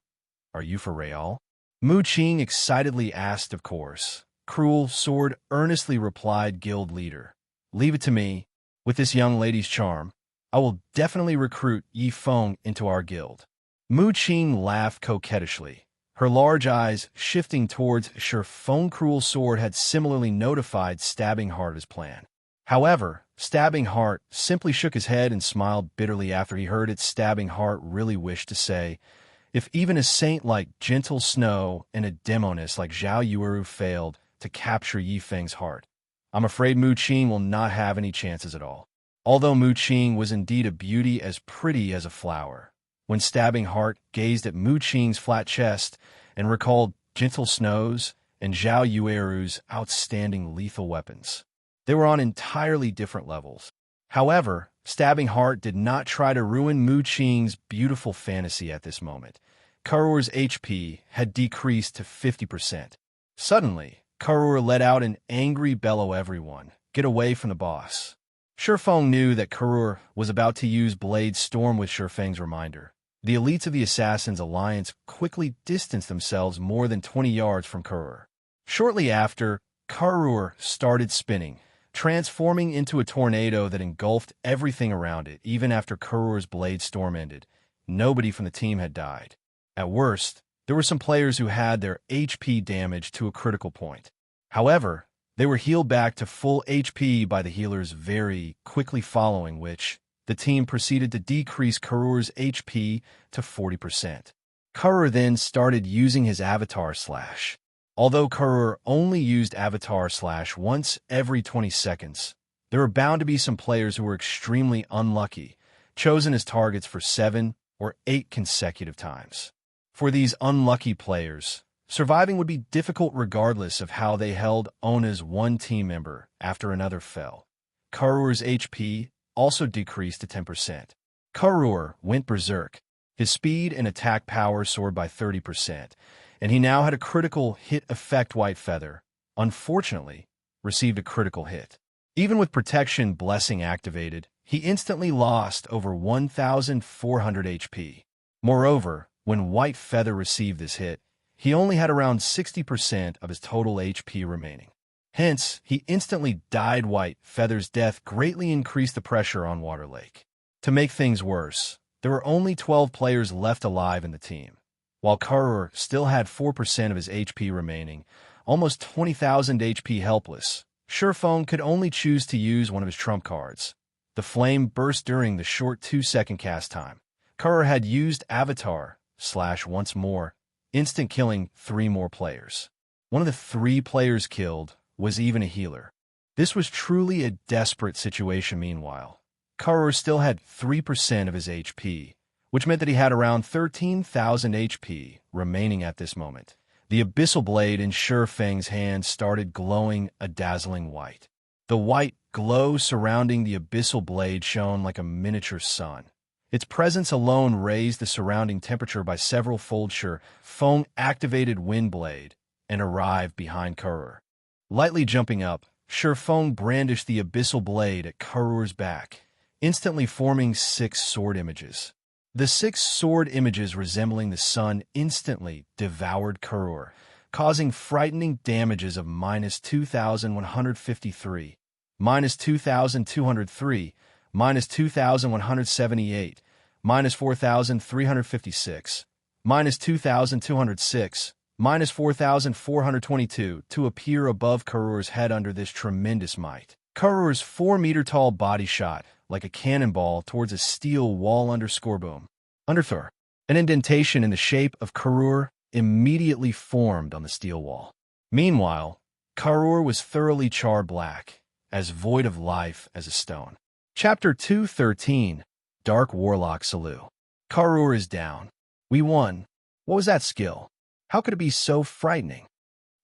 are you for Real? Mu Qing excitedly asked. Of course. Cruel Sword earnestly replied. Guild leader, leave it to me. With this young lady's charm, I will definitely recruit Feng into our guild. Mu Qing laughed coquettishly, her large eyes shifting towards Feng. Cruel Sword had similarly notified Stabbing Heart his plan. However, Stabbing Heart simply shook his head and smiled bitterly after he heard it. Stabbing Heart really wished to say, if even a saint like Gentle Snow and a demoness like Zhao Yueru failed to capture Feng's heart, I'm afraid Mu Qing will not have any chances at all. Although Mu Qing was indeed a beauty as pretty as a flower, when Stabbing Heart gazed at Mu Qing's flat chest and recalled Gentle Snow's and Zhao Yueru's outstanding lethal weapons, they were on entirely different levels. However, Stabbing Heart did not try to ruin Mu Qing's beautiful fantasy at this moment. Karur's HP had decreased to 50%. Suddenly, Karur let out an angry bellow. Everyone, get away from the boss. Feng knew that Karur was about to use Blade Storm. With Feng's reminder, the elites of the Assassin's Alliance quickly distanced themselves more than 20 yards from Karur. Shortly after, Karur started spinning, transforming into a tornado that engulfed everything around it. Even after Karur's Blade Storm ended, nobody from the team had died. At worst, there were some players who had their HP damaged to a critical point. However, They were healed back to full HP by the healers very quickly following which, the team proceeded to decrease Karur's HP to 40%. Karur then started using his Avatar Slash. Although Karur only used Avatar Slash once every 20 seconds, there were bound to be some players who were extremely unlucky, chosen as targets for 7 or 8 consecutive times. For these unlucky players, surviving would be difficult regardless of how they held Ona's one team member after another fell. Karur's HP also decreased to 10%. Karur went berserk. His speed and attack power soared by 30%, and he now had a critical hit effect. White Feather, unfortunately, received a critical hit. Even with Protection Blessing activated, he instantly lost over 1,400 HP. Moreover, when White Feather received this hit, he only had around 60% of his total HP remaining. Hence, he instantly died. White Feather's death greatly increased the pressure on Water Lake. To make things worse, there were only 12 players left alive in the team. While Karur still had 4% of his HP remaining, almost 20,000 HP helpless, Surefeng could only choose to use one of his trump cards. The flame burst during the short 2-second cast time. Karur had used Avatar Slash once more, instant killing 3 more players. One of the 3 players killed was even a healer. This was truly a desperate situation. Meanwhile, Karur still had 3% of his HP, which meant that he had around 13,000 HP remaining at this moment. The abyssal blade in Surefeng's hand started glowing a dazzling white. The white glow surrounding the abyssal blade shone like a miniature sun. Its presence alone raised the surrounding temperature by several fold. Surefeng activated Wind Blade and arrived behind Karur. Lightly jumping up, Surefeng brandished the abyssal blade at Karur's back, instantly forming 6 sword images. The 6 sword images resembling the sun instantly devoured Karur, causing frightening damages of -2,153, -2,203, -2,178, -4,356, -2,206, -4,422 to appear above Karur's head. Under this tremendous might, Karur's 4-meter-tall body shot like a cannonball towards a steel wall. Boom. Underthur. An indentation in the shape of Karur immediately formed on the steel wall. Meanwhile, Karur was thoroughly charred black, as void of life as a stone. Chapter 213, Dark Warlock Salou. Karur is down. We won. What was that skill? How could it be so frightening?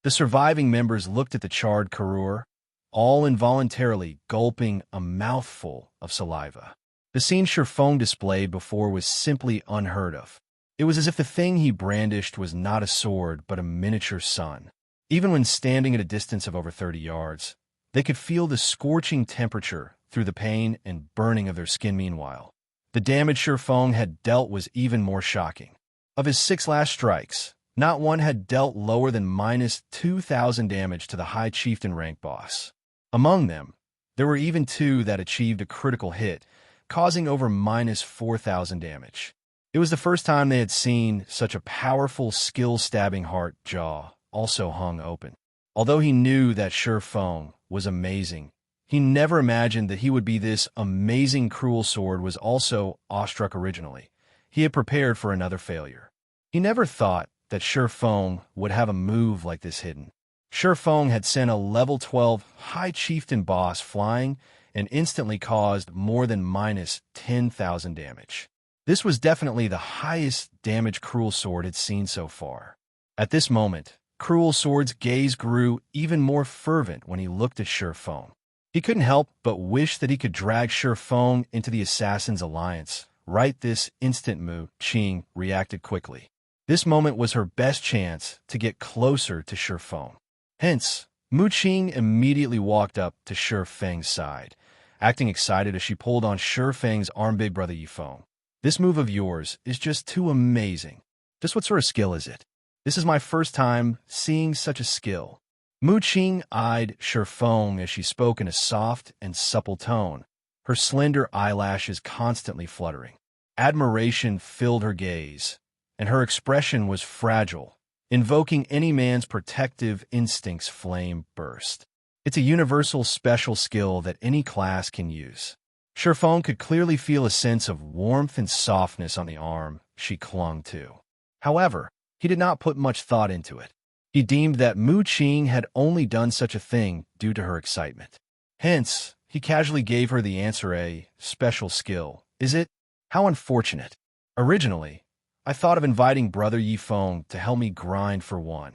The surviving members looked at the charred Karur, all involuntarily gulping a mouthful of saliva. The scene Surefeng displayed before was simply unheard of. It was as if the thing he brandished was not a sword but a miniature sun. Even when standing at a distance of over 30 yards, they could feel the scorching temperature through the pain and burning of their skin. Meanwhile, the damage Surefeng had dealt was even more shocking. Of his 6 last strikes, not one had dealt lower than -2,000 damage to the High Chieftain rank boss. Among them, there were even 2 that achieved a critical hit, causing over -4,000 damage. It was the first time they had seen such a powerful skill-stabbing heart jaw also hung open. Although he knew that Surefeng was amazing, he never imagined that he would be this amazing. Cruel sword was also awestruck originally. He had prepared for another failure. He never thought that Surefeng would have a move like this hidden. Surefeng had sent a level 12 High Chieftain boss flying and instantly caused more than -10,000 damage. This was definitely the highest damage Cruel Sword had seen so far. At this moment, Cruel Sword's gaze grew even more fervent when he looked at Surefeng. He couldn't help but wish that he could drag Surefeng into the Assassin's Alliance. Right this instant, Mu Qing reacted quickly. This moment was her best chance to get closer to Surefeng. Hence, Mu Qing immediately walked up to Surefeng's side, acting excited as she pulled on Surefeng's arm. Big brother Yifeng, this move of yours is just too amazing. Just what sort of skill is it? This is my first time seeing such a skill. Mu Qing eyed Surefeng as she spoke in a soft and supple tone, her slender eyelashes constantly fluttering. Admiration filled her gaze, and her expression was fragile, invoking any man's protective instincts. Flame burst. It's a universal special skill that any class can use. Sherfone could clearly feel a sense of warmth and softness on the arm she clung to. However, he did not put much thought into it. He deemed that Munition had only done such a thing due to her excitement. Hence, he casually gave her the answer, a special skill. Is it? How unfortunate. Originally, I thought of inviting Brother Yifeng to help me grind for one.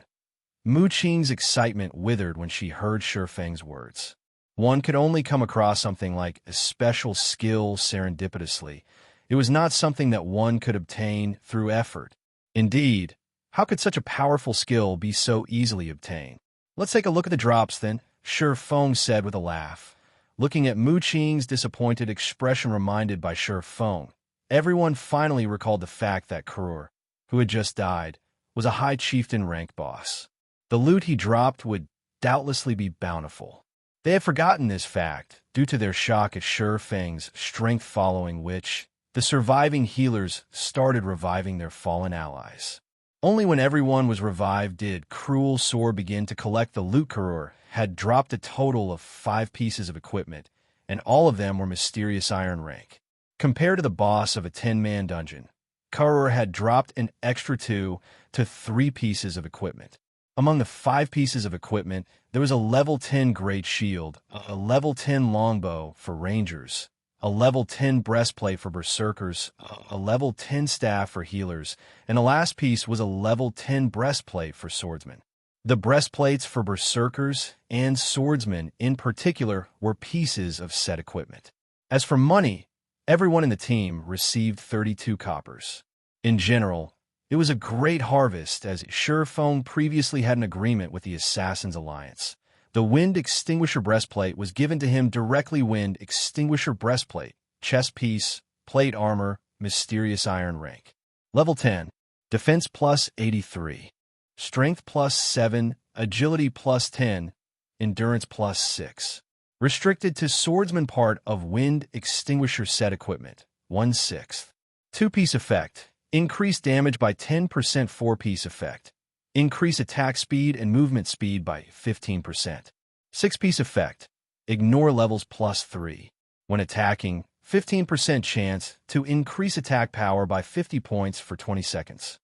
Muqing's excitement withered when she heard Shifeng's words. One could only come across something like a special skill serendipitously. It was not something that one could obtain through effort. Indeed, how could such a powerful skill be so easily obtained? Let's take a look at the drops then, Shifeng said with a laugh. Looking at Muqing's disappointed expression reminded by Shifeng, everyone finally recalled the fact that Karur, who had just died, was a high chieftain rank boss. The loot he dropped would doubtlessly be bountiful. They had forgotten this fact due to their shock at Shifeng's strength, following which the surviving healers started reviving their fallen allies. Only when everyone was revived did Cruel Sore begin to collect the loot. Karur had dropped a total of 5 pieces of equipment, and all of them were mysterious iron rank. Compared to the boss of a 10-man dungeon, Karur had dropped an extra 2 to 3 pieces of equipment. Among the 5 pieces of equipment, there was a level 10 Great Shield, a level 10 Longbow for Rangers, a level 10 Breastplate for Berserkers, a level 10 Staff for Healers, and the last piece was a level 10 Breastplate for Swordsmen. The breastplates for Berserkers and Swordsmen in particular were pieces of set equipment. As for money, everyone in the team received 32 coppers. In general, it was a great harvest, as Shifeng previously had an agreement with the Assassin's Alliance. The Wind Extinguisher Breastplate was given to him directly. Wind Extinguisher Breastplate, chest piece, plate armor, mysterious iron rank. Level 10, defense plus 83, strength plus 7, agility plus 10, endurance plus 6. Restricted to swordsman part of Wind Extinguisher set equipment, 1/6. 2-piece effect. Increase damage by 10%. 4-piece effect. Increase attack speed and movement speed by 15%. 6-piece effect. Ignore levels plus 3. When attacking, 15% chance to increase attack power by 50 points for 20 seconds.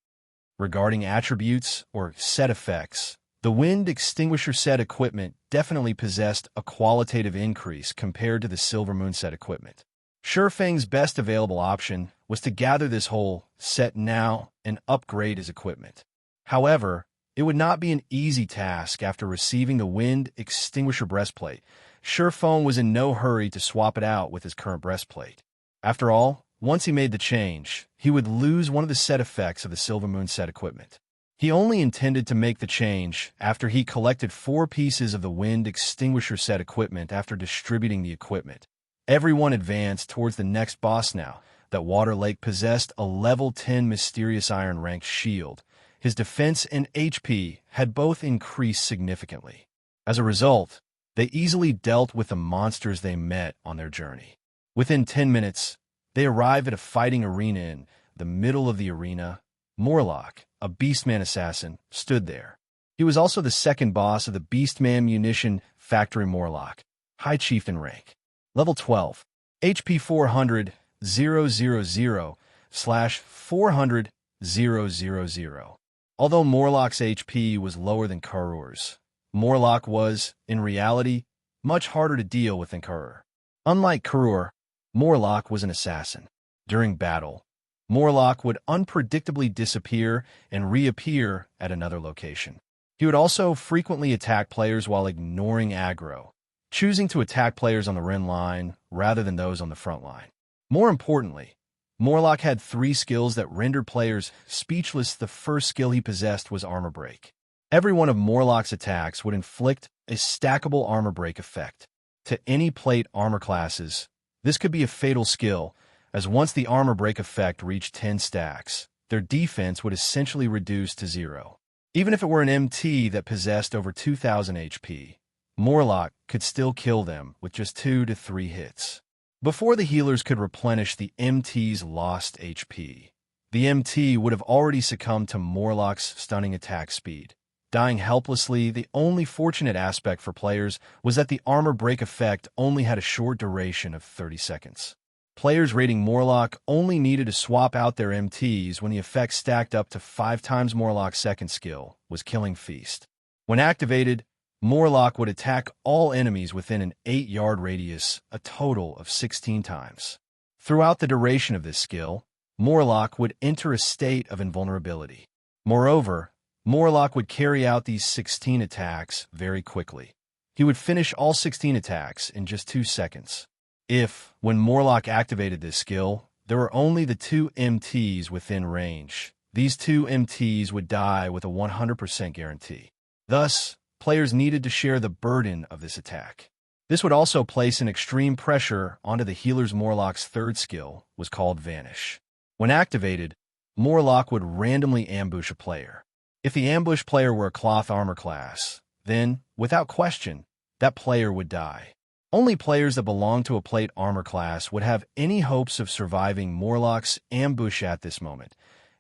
Regarding attributes or set effects, the Wind Extinguisher set equipment definitely possessed a qualitative increase compared to the Silver Moon set equipment. Shifeng's best available option was to gather this whole set now and upgrade his equipment. However, it would not be an easy task after receiving the Wind Extinguisher Breastplate. Shifeng was in no hurry to swap it out with his current breastplate. After all, once he made the change, he would lose one of the set effects of the Silver Moon set equipment. He only intended to make the change after he collected 4 pieces of the Wind Extinguisher set equipment after distributing the equipment. Everyone advanced towards the next boss now. That Water Lake possessed a level 10 mysterious iron ranked shield. His defense and HP had both increased significantly. As a result, they easily dealt with the monsters they met on their journey. Within 10 minutes, they arrived at a fighting arena. In the middle of the arena, Warlock, a Beastman assassin, stood there. He was also the second boss of the Beastman Munition factory. Warlock, high chieftain rank. Level 12, HP 400,000/400,000. Although Warlock's HP was lower than Karur's, Warlock was, in reality, much harder to deal with than Karur. Unlike Karur, Warlock was an assassin. During battle, Warlock would unpredictably disappear and reappear at another location. He would also frequently attack players while ignoring aggro, choosing to attack players on the rim line rather than those on the front line. More importantly, Warlock had 3 skills that rendered players speechless. The first skill he possessed was Armor Break. Every one of Warlock's attacks would inflict a stackable Armor Break effect. To any plate armor classes, this could be a fatal skill, as once the Armor Break effect reached 10 stacks, their defense would essentially reduce to 0. Even if it were an MT that possessed over 2,000 HP, Warlock could still kill them with just 2 to 3 hits. Before the healers could replenish the MT's lost HP, the MT would have already succumbed to Warlock's stunning attack speed. dying helplessly. The only fortunate aspect for players was that the armor break effect only had a short duration of 30 seconds. Players rating Warlock only needed to swap out their MTs when the effect stacked up to 5 times Warlock's second skill was Killing Feast. When activated, Warlock would attack all enemies within an 8-yard radius a total of 16 times. Throughout the duration of this skill, Warlock would enter a state of invulnerability. Moreover, Warlock would carry out these 16 attacks very quickly. He would finish all 16 attacks in just 2 seconds. If, when Warlock activated this skill, there were only the 2 MTs within range, these 2 MTs would die with a 100% guarantee. Thus, players needed to share the burden of this attack. This would also place an extreme pressure onto the healer's. Warlock's third skill was called Vanish. When activated, Warlock would randomly ambush a player. If the ambush player were a cloth armor class, then, without question, that player would die. Only players that belonged to a plate armor class would have any hopes of surviving Warlock's ambush at this moment.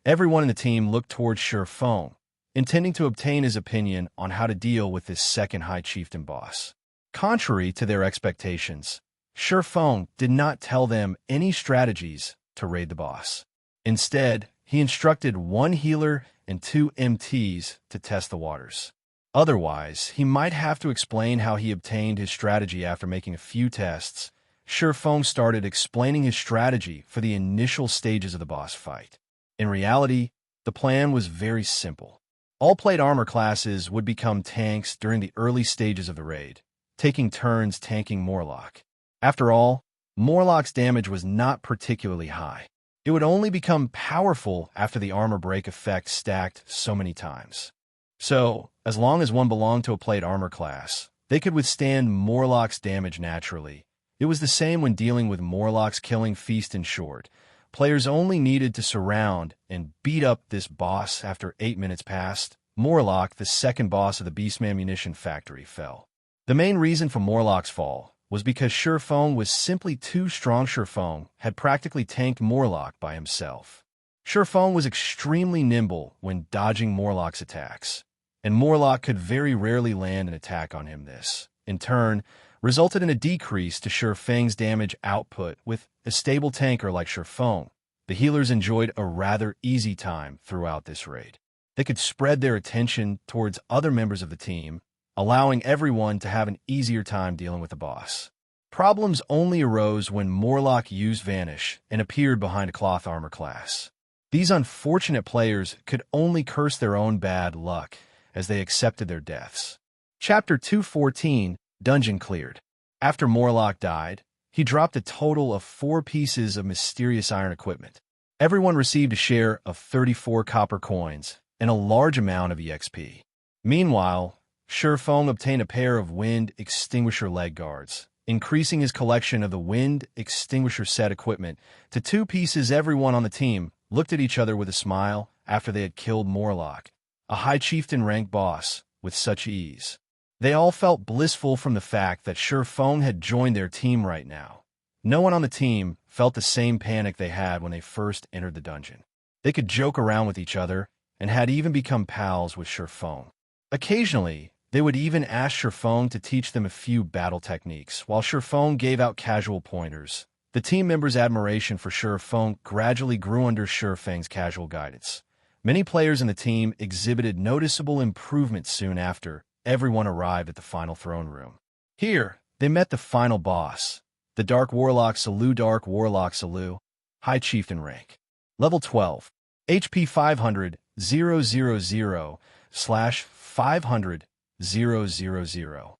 Everyone in the team looked towards Surpassing, intending to obtain his opinion on how to deal with this second High Chieftain boss. Contrary to their expectations, Surpassing did not tell them any strategies to raid the boss. Instead, he instructed 1 healer and 2 MTs to test the waters. Otherwise, he might have to explain how he obtained his strategy. After making a few tests, Surpassing started explaining his strategy for the initial stages of the boss fight. In reality, the plan was very simple. All plate armor classes would become tanks during the early stages of the raid, taking turns tanking Warlock. After all, Warlock's damage was not particularly high. It would only become powerful after the armor break effect stacked so many times. So, as long as one belonged to a plate armor class, they could withstand Warlock's damage naturally. It was the same when dealing with Warlock's Killing Feast. In short, players only needed to surround and beat up this boss. After 8 minutes passed, Warlock, the second boss of the Beastman Munition factory, fell. The main reason for Warlock's fall was because Surpassing was simply too strong. Surpassing had practically tanked Warlock by himself. Surpassing was extremely nimble when dodging Warlock's attacks, and Warlock could very rarely land an attack on him. This, in turn, resulted in a decrease to Surpassing's damage output. With a stable tanker like Surpassing, the healers enjoyed a rather easy time throughout this raid. They could spread their attention towards other members of the team, allowing everyone to have an easier time dealing with the boss. Problems only arose when Warlock used Vanish and appeared behind a cloth armor class. These unfortunate players could only curse their own bad luck as they accepted their deaths. Chapter 214, Dungeon Cleared. After Warlock died, he dropped a total of 4 pieces of mysterious iron equipment. Everyone received a share of 34 copper coins and a large amount of EXP. Meanwhile, Surpassing obtained a pair of wind extinguisher leg guards, increasing his collection of the wind extinguisher set equipment to 2 pieces. Everyone on the team looked at each other with a smile after they had killed Warlock, a High Chieftain rank boss, with such ease. They all felt blissful from the fact that Surpassing had joined their team right now. No one on the team felt the same panic they had when they first entered the dungeon. They could joke around with each other and had even become pals with Surpassing. Occasionally, they would even ask Surpassing to teach them a few battle techniques, while Surpassing gave out casual pointers. The team members' admiration for Surpassing gradually grew under Surpassing's casual guidance. Many players in the team exhibited noticeable improvements soon after everyone arrived at the final throne room. Here, they met the final boss, the Dark Warlock Salou. Dark Warlock Salou, High Chieftain rank. Level 12. HP 500, 000, / 500, 000.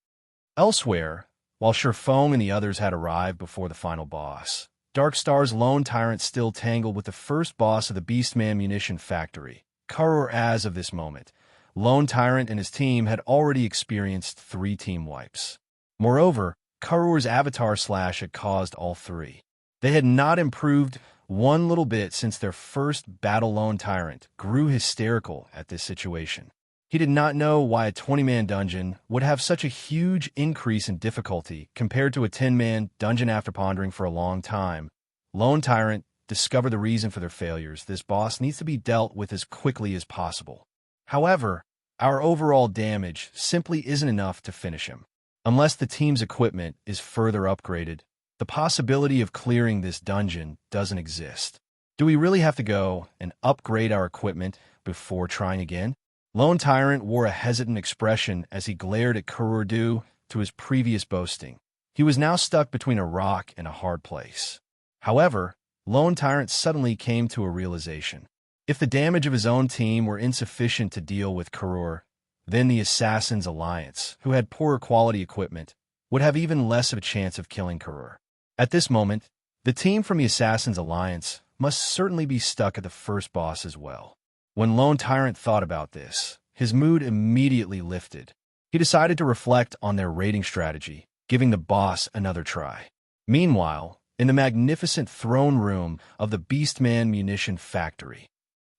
Elsewhere, while Surpassing and the others had arrived before the final boss, Darkstar's lone Tyrant still tangled with the first boss of the Beastman Munition factory, Karur. As of this moment, Lone Tyrant and his team had already experienced 3 team wipes. Moreover, Karur's avatar slash had caused all 3. They had not improved one little bit since their first battle. Lone Tyrant grew hysterical at this situation. He did not know why a 20-man dungeon would have such a huge increase in difficulty compared to a 10-man dungeon. After pondering for a long time, Lone Tyrant discovered the reason for their failures. This boss needs to be dealt with as quickly as possible. However, Our overall damage simply isn't enough to finish him. Unless the team's equipment is further upgraded, the possibility of clearing this dungeon doesn't exist. Do we really have to go and upgrade our equipment before trying again? Lone Tyrant wore a hesitant expression as he glared at Karur due to his previous boasting. He was now stuck between a rock and a hard place. However, Lone Tyrant suddenly came to a realization. If the damage of his own team were insufficient to deal with Karur, then the Assassins' Alliance, who had poorer quality equipment, would have even less of a chance of killing Karur. At this moment, the team from the Assassins' Alliance must certainly be stuck at the first boss as well. When Lone Tyrant thought about this, his mood immediately lifted. He decided to reflect on their raiding strategy, giving the boss another try. Meanwhile, in the magnificent throne room of the Beastman Munition factory,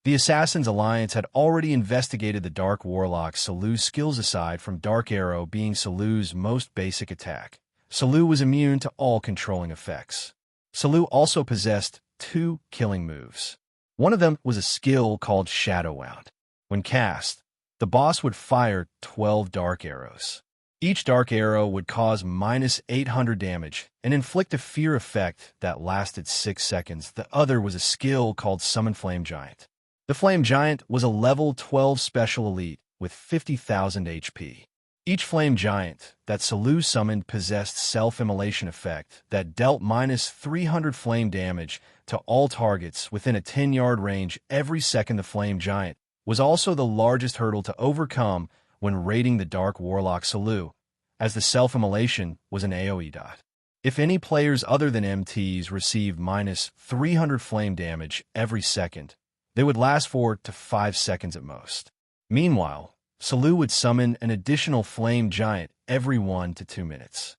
the Assassin's Alliance had already investigated the Dark Warlock Salou's skills. Aside from Dark Arrow being Salou's most basic attack, Salou was immune to all controlling effects. Salou also possessed 2 killing moves. One of them was a skill called Shadow Wound. When cast, the boss would fire 12 Dark Arrows. Each Dark Arrow would cause -800 damage and inflict a fear effect that lasted 6 seconds. The other was a skill called Summon Flame Giant. The Flame Giant was a level 12 special elite with 50,000 HP. Each Flame Giant that Salou summoned possessed self-immolation effect that dealt -300 flame damage to all targets within a 10-yard range every second. The Flame Giant was also the largest hurdle to overcome when raiding the Dark Warlock Salou, as the self-immolation was an AoE dot. If any players other than MTs received -300 flame damage every second, they would last 4 to 5 seconds at most. Meanwhile, Salou would summon an additional Flame Giant every 1 to 2 minutes.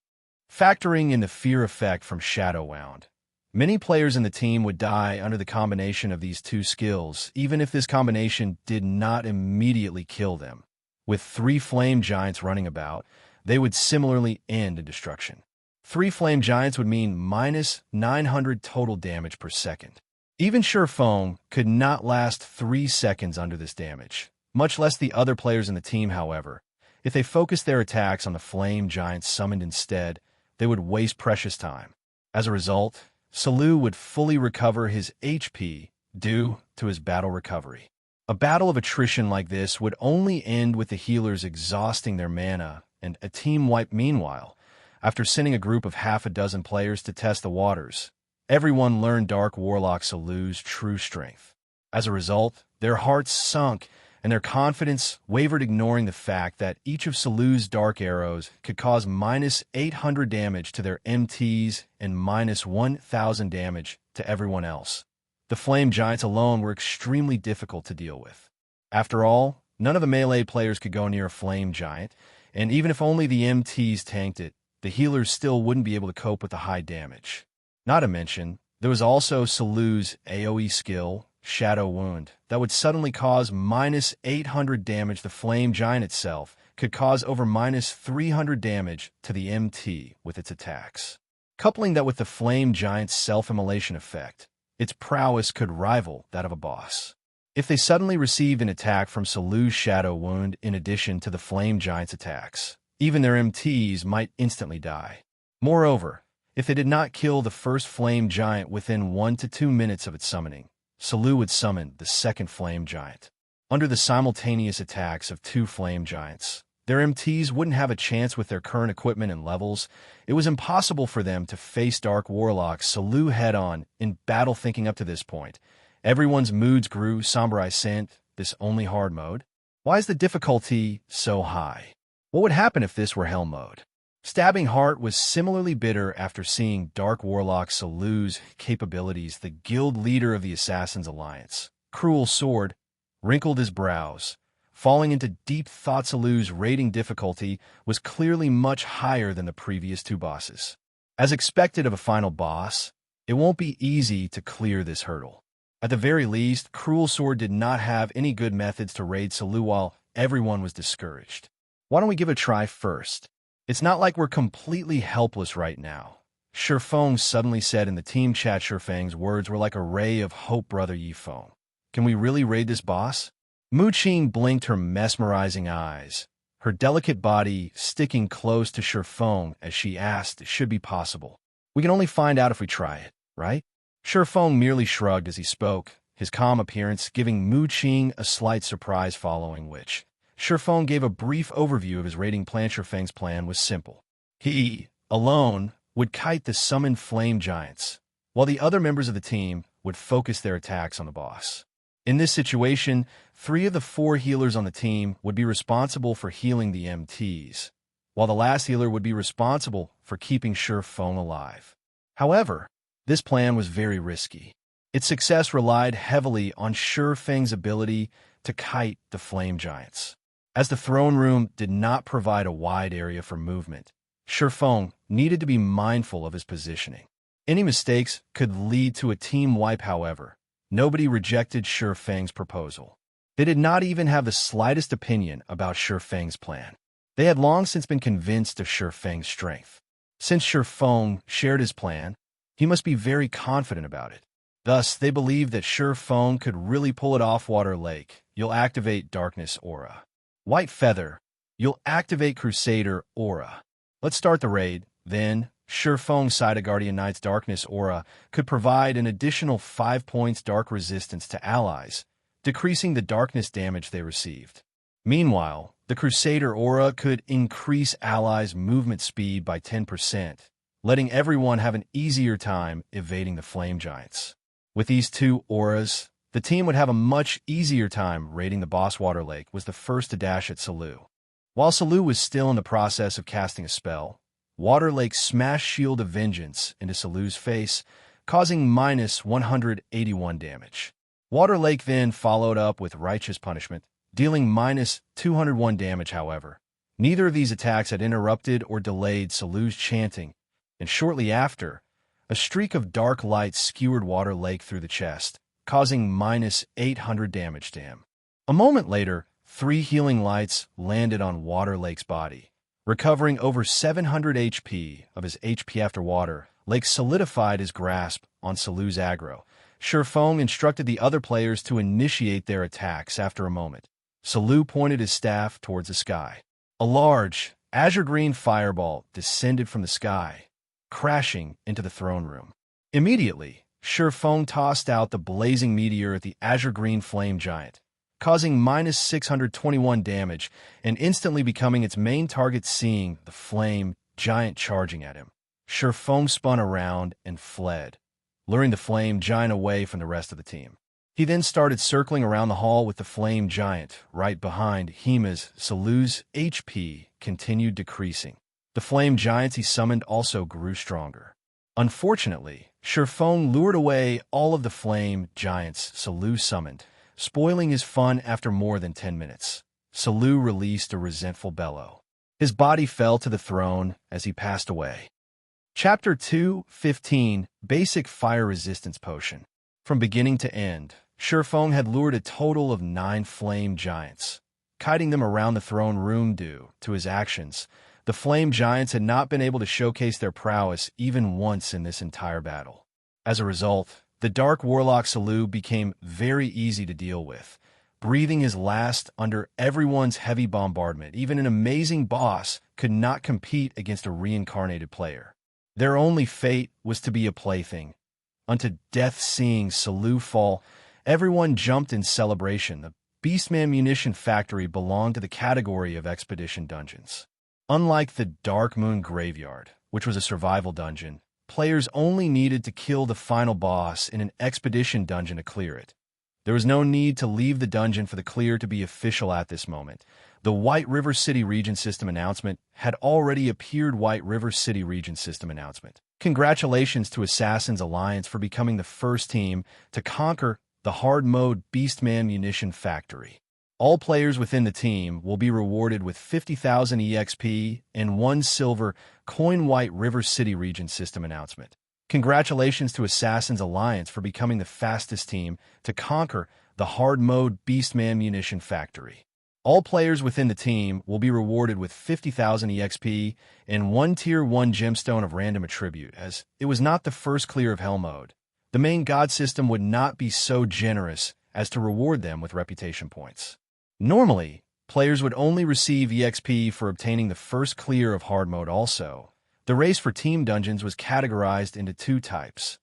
Factoring in the fear effect from Shadow Wound, many players in the team would die under the combination of these 2 skills, even if this combination did not immediately kill them. With 3 Flame Giants running about, they would similarly end in destruction. 3 Flame Giants would mean -900 total damage per second. Even Sure Foam could not last 3 seconds under this damage, much less the other players in the team. However, if they focused their attacks on the Flame Giants summoned instead, they would waste precious time. As a result, Salou would fully recover his HP due to his battle recovery. A battle of attrition like this would only end with the healers exhausting their mana and a team wipe. Meanwhile, after sending a group of half a dozen players to test the waters, everyone learned Dark Warlock Salou's true strength. As a result, their hearts sunk and their confidence wavered, ignoring the fact that each of Salou's Dark Arrows could cause -800 damage to their MTs and -1000 damage to everyone else. The Flame Giants alone were extremely difficult to deal with. After all, none of the melee players could go near a Flame Giant, and even if only the MTs tanked it, the healers still wouldn't be able to cope with the high damage. Not to mention, there was also Salou's AoE skill, Shadow Wound, that would suddenly cause -800 damage. The Flame Giant itself could cause over -300 damage to the MT with its attacks. Coupling that with the Flame Giant's self-immolation effect, its prowess could rival that of a boss. If they suddenly received an attack from Salou's Shadow Wound in addition to the Flame Giant's attacks, even their MTs might instantly die. Moreover, if they did not kill the first Flame Giant within 1 to 2 minutes of its summoning, Salou would summon the second Flame Giant. Under the simultaneous attacks of 2 Flame Giants, their MTs wouldn't have a chance with their current equipment and levels. It was impossible for them to face Dark Warlock Salou head-on in battle. Thinking up to this point, everyone's moods grew somber. I sent this only hard mode? Why is the difficulty so high? What would happen if this were Hell mode? Stabbing Heart was similarly bitter after seeing Dark Warlock Salou's capabilities. The guild leader of the Assassin's Alliance, Cruel Sword, wrinkled his brows, falling into deep thought. Salou's raiding difficulty was clearly much higher than the previous 2 bosses. As expected of a final boss, it won't be easy to clear this hurdle. At the very least, Cruel Sword did not have any good methods to raid Salou while everyone was discouraged. Why don't we give it a try first? It's not like we're completely helpless right now, Shurfeng suddenly said in the team chat. Shurfeng's words were like a ray of hope. Brother Yifeng, can we really raid this boss? Munition blinked her mesmerizing eyes, her delicate body sticking close to Surfeng as she asked it should be possible. We can only find out if we try it, right? Surfeng merely shrugged as he spoke, his calm appearance giving Munition a slight surprise, following which Surfeng gave a brief overview of his raiding plan. Surfeng's plan was simple. He, alone, would kite the summoned flame giants, while the other members of the team would focus their attacks on the boss. In this situation, 3 of the 4 healers on the team would be responsible for healing the MTs, while the last healer would be responsible for keeping Surfeng alive. However, this plan was very risky. Its success relied heavily on Surfeng's ability to kite the flame giants. As the throne room did not provide a wide area for movement, Surfeng needed to be mindful of his positioning. Any mistakes could lead to a team wipe. However, nobody rejected Surfeng's proposal. They did not even have the slightest opinion about Surfeng's plan. They had long since been convinced of Surfeng's strength. Since Surfeng shared his plan, he must be very confident about it. Thus, they believed that Surfeng could really pull it off. Water Lake, you'll activate Darkness Aura. White Feather, you'll activate Crusader Aura. Let's start the raid, then. Surfeng's side of Guardian Knight's Darkness Aura could provide an additional 5 points dark resistance to allies, decreasing the darkness damage they received. Meanwhile, the Crusader Aura could increase allies' movement speed by 10%, letting everyone have an easier time evading the flame giants. With these 2 auras, the team would have a much easier time raiding the boss. Water Lake was the first to dash at Salou. While Salou was still in the process of casting a spell, Water Lake smashed Shield of Vengeance into Salou's face, causing minus 181 damage. Water Lake then followed up with Righteous Punishment, dealing minus 201 damage. However, neither of these attacks had interrupted or delayed Salou's chanting, and shortly after, a streak of dark light skewered Water Lake through the chest, causing minus 800 damage to him. A moment later, 3 healing lights landed on Water Lake's body. Recovering over 700 HP of his HP after Water Lake solidified his grasp on Salou's aggro, Surfeng instructed the other players to initiate their attacks. After a moment, Salou pointed his staff towards the sky. A large, azure-green fireball descended from the sky, crashing into the throne room. Immediately, Surfeng tossed out the blazing meteor at the azure-green flame giant, causing minus 621 damage and instantly becoming its main target. Seeing the flame giant charging at him, Surfeng spun around and fled, luring the flame giant away from the rest of the team. He then started circling around the hall with the flame giant right behind him as Salou's HP continued decreasing. The flame giants he summoned also grew stronger. Unfortunately, Surfeng lured away all of the flame giants Salou summoned, spoiling his fun. After more than 10 minutes, Salou released a resentful bellow. His body fell to the throne as he passed away. Chapter 2:15 Basic Fire Resistance Potion. From beginning to end, Surfeng had lured a total of 9 flame giants, kiting them around the throne room. Due to his actions, the flame giants had not been able to showcase their prowess even once in this entire battle. As a result, the Dark Warlock Salou became very easy to deal with, breathing his last under everyone's heavy bombardment. Even an amazing boss could not compete against a reincarnated player. Their only fate was to be a plaything unto death. Seeing Salou fall, everyone jumped in celebration. The Beastman Munition Factory belonged to the category of expedition dungeons. Unlike the Dark Moon Graveyard, which was a survival dungeon, players only needed to kill the final boss in an expedition dungeon to clear it. There was no need to leave the dungeon for the clear to be official at this moment. The White River City Region System announcement had already appeared. White River City Region System announcement. Congratulations to Assassin's Alliance for becoming the first team to conquer the hard mode Beastman Munition Factory. All players within the team will be rewarded with 50,000 EXP and 1 silver coin. White River City Region System announcement. Congratulations to Assassin's Alliance for becoming the fastest team to conquer the hard mode Beastman Munition Factory. All players within the team will be rewarded with 50,000 EXP and 1 Tier 1 gemstone of random attribute. As it was not the first clear of Hell mode, the main god system would not be so generous as to reward them with reputation points. Normally, players would only receive EXP for obtaining the first clear of hard mode also. The race for team dungeons was categorized into two types: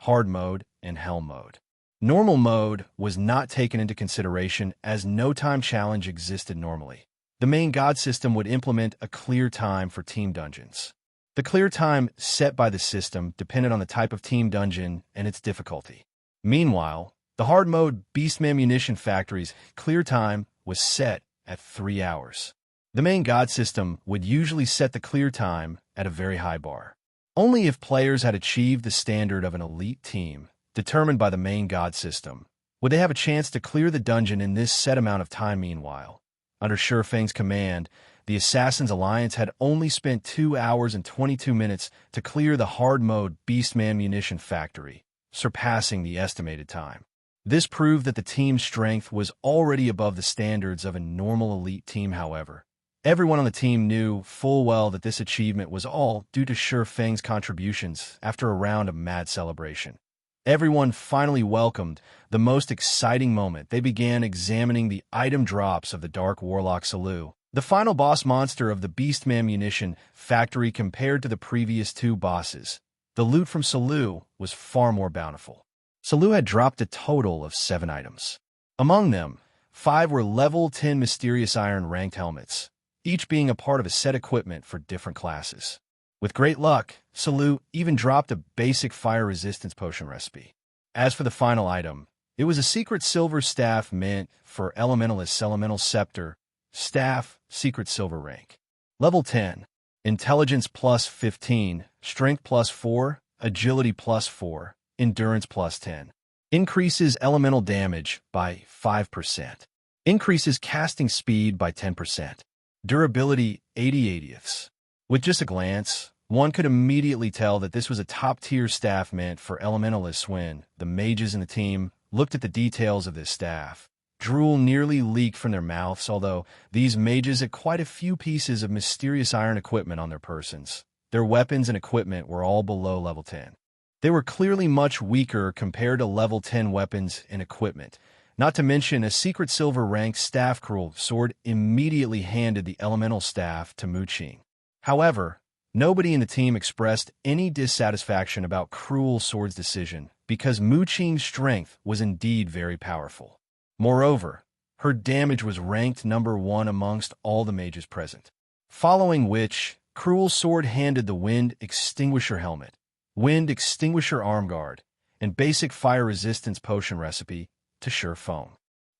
hard mode and hell mode. Normal mode was not taken into consideration as no time challenge existed normally. The main god system would implement a clear time for team dungeons. The clear time set by the system depended on the type of team dungeon and its difficulty. Meanwhile, the hard mode Beastman Munition Factory's clear time was set at 3 hours. The main god system would usually set the clear time at a very high bar. Only if players had achieved the standard of an elite team, determined by the main god system, would they have a chance to clear the dungeon in this set amount of time. Meanwhile, under Shurfeng's command, the Assassin's Alliance had only spent 2 hours and 22 minutes to clear the hard mode Beastman Munition Factory, surpassing the estimated time. This proved that the team's strength was already above the standards of a normal elite team. However, everyone on the team knew full well that this achievement was all due to Shurfeng's contributions after a round of mad celebration. Everyone finally welcomed the most exciting moment. They began examining the item drops of the Dark Warlock Salou, the final boss monster of the Beastman Munition Factory. Compared to the previous two bosses, the loot from Salou was far more bountiful. Salou had dropped a total of 7 items. Among them, 5 were level 10 mysterious iron ranked helmets, each being a part of a set equipment for different classes. With great luck, Salou even dropped a basic fire resistance potion recipe. As for the final item, it was a secret silver staff meant for Elementalist's Elemental Scepter, staff, secret silver rank. Level 10, Intelligence plus 15, Strength plus 4, Agility plus 4, Endurance plus 10. Increases elemental damage by 5%. Increases casting speed by 10%. Durability 80/80ths. With just a glance, one could immediately tell that this was a top-tier staff meant for Elementalists. When the mages in the team looked at the details of this staff, drool nearly leaked from their mouths. Although these mages had quite a few pieces of mysterious iron equipment on their persons, their weapons and equipment were all below level 10. They were clearly much weaker compared to level 10 weapons and equipment. Not to mention a secret silver ranked staff. Cruel Sword immediately handed the elemental staff to Munition. However, nobody in the team expressed any dissatisfaction about Cruel Sword's decision, because Munition's strength was indeed very powerful. Moreover, her damage was ranked number 1 amongst all the mages present. Following which, Cruel Sword handed the Wind Extinguisher helmet, Wind Extinguisher armguard, and basic fire resistance potion recipe to Shurfeng.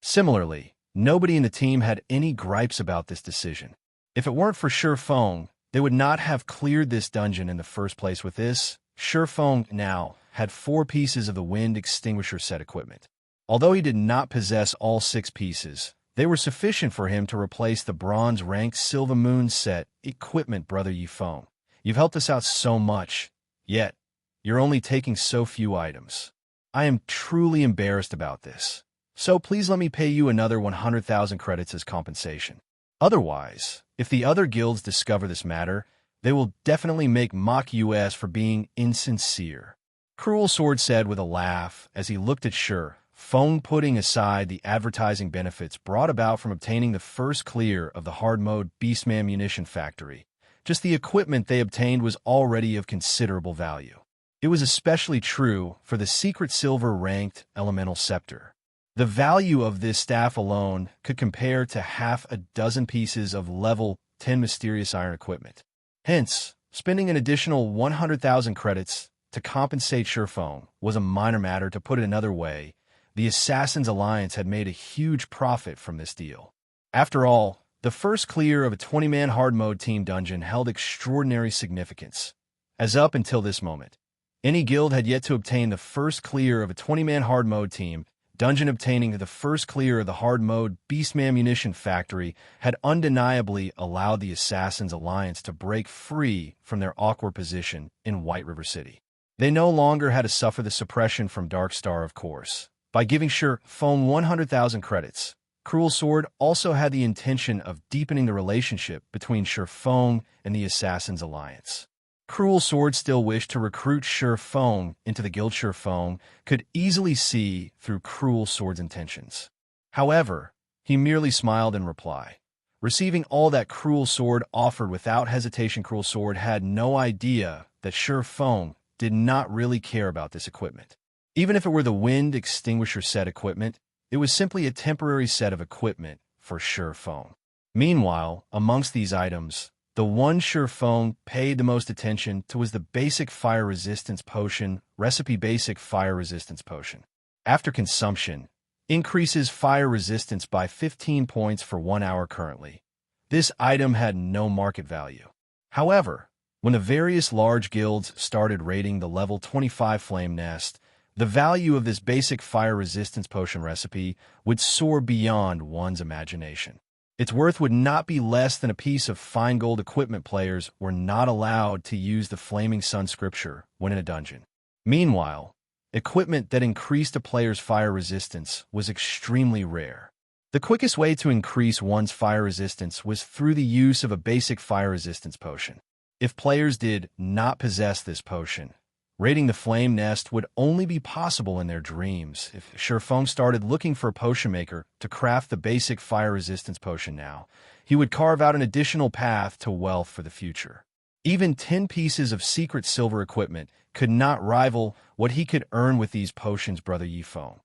Similarly, nobody in the team had any gripes about this decision. If it weren't for Shurfeng, they would not have cleared this dungeon in the first place. With this, Shurfeng now had 4 pieces of the Wind Extinguisher set equipment. Although he did not possess all 6 pieces, they were sufficient for him to replace the bronze-ranked Silva Moon set equipment. Brother Yifeng, you've helped us out so much, yet you're only taking so few items. I am truly embarrassed about this, so please let me pay you another 100,000 credits as compensation. Otherwise, if the other guilds discover this matter, they will definitely make mock us for being insincere. Cruel Sword said with a laugh as he looked at Shurfeng, putting aside the advertising benefits brought about from obtaining the first clear of the hard mode Beastman Munition Factory. Just the equipment they obtained was already of considerable value. It was especially true for the secret silver ranked Elemental Scepter. The value of this staff alone could compare to half a dozen pieces of level 10 mysterious iron equipment. Hence, spending an additional 100,000 credits to compensate Shurfeng was a minor matter. To put it another way, the Assassin's Alliance had made a huge profit from this deal. After all, the first clear of a 20-man hard mode team dungeon held extraordinary significance, as up until this moment, any guild had yet to obtain the first clear of a 20-man hard mode team dungeon. Obtaining the first clear of the hard mode Beastman Munition Factory had undeniably allowed the Assassin's Alliance to break free from their awkward position in White River City. They no longer had to suffer the suppression from Dark Star, of course. By giving Shurfeng 100,000 credits, Cruel Sword also had the intention of deepening the relationship between Shurfeng and the Assassin's Alliance. Cruel Sword still wished to recruit Feng into the guild. Feng could easily see through Cruel Sword's intentions. However, he merely smiled in reply. Receiving all that Cruel Sword offered without hesitation, Cruel Sword had no idea that Feng did not really care about this equipment. Even if it were the Wind Extinguisher set equipment, it was simply a temporary set of equipment for Feng. Meanwhile, amongst these items, the one Feng paid the most attention to was the Basic Fire Resistance Potion recipe. Basic Fire Resistance Potion, after consumption, increases fire resistance by 15 points for 1 hour currently. This item had no market value. However, when the various large guilds started raiding the level 25 Flame Nest, the value of this Basic Fire Resistance Potion recipe would soar beyond one's imagination. Its worth would not be less than a piece of fine gold equipment. Players were not allowed to use the Flaming Sun scripture when in a dungeon. Meanwhile, equipment that increased a player's fire resistance was extremely rare. The quickest way to increase one's fire resistance was through the use of a Basic Fire Resistance Potion. If players did not possess this potion, raiding the Flame Nest would only be possible in their dreams. If Feng started looking for a potion maker to craft the Basic Fire Resistance Potion now, he would carve out an additional path to wealth for the future. Even 10 pieces of secret silver equipment could not rival what he could earn with these potions. Brother Yifeng,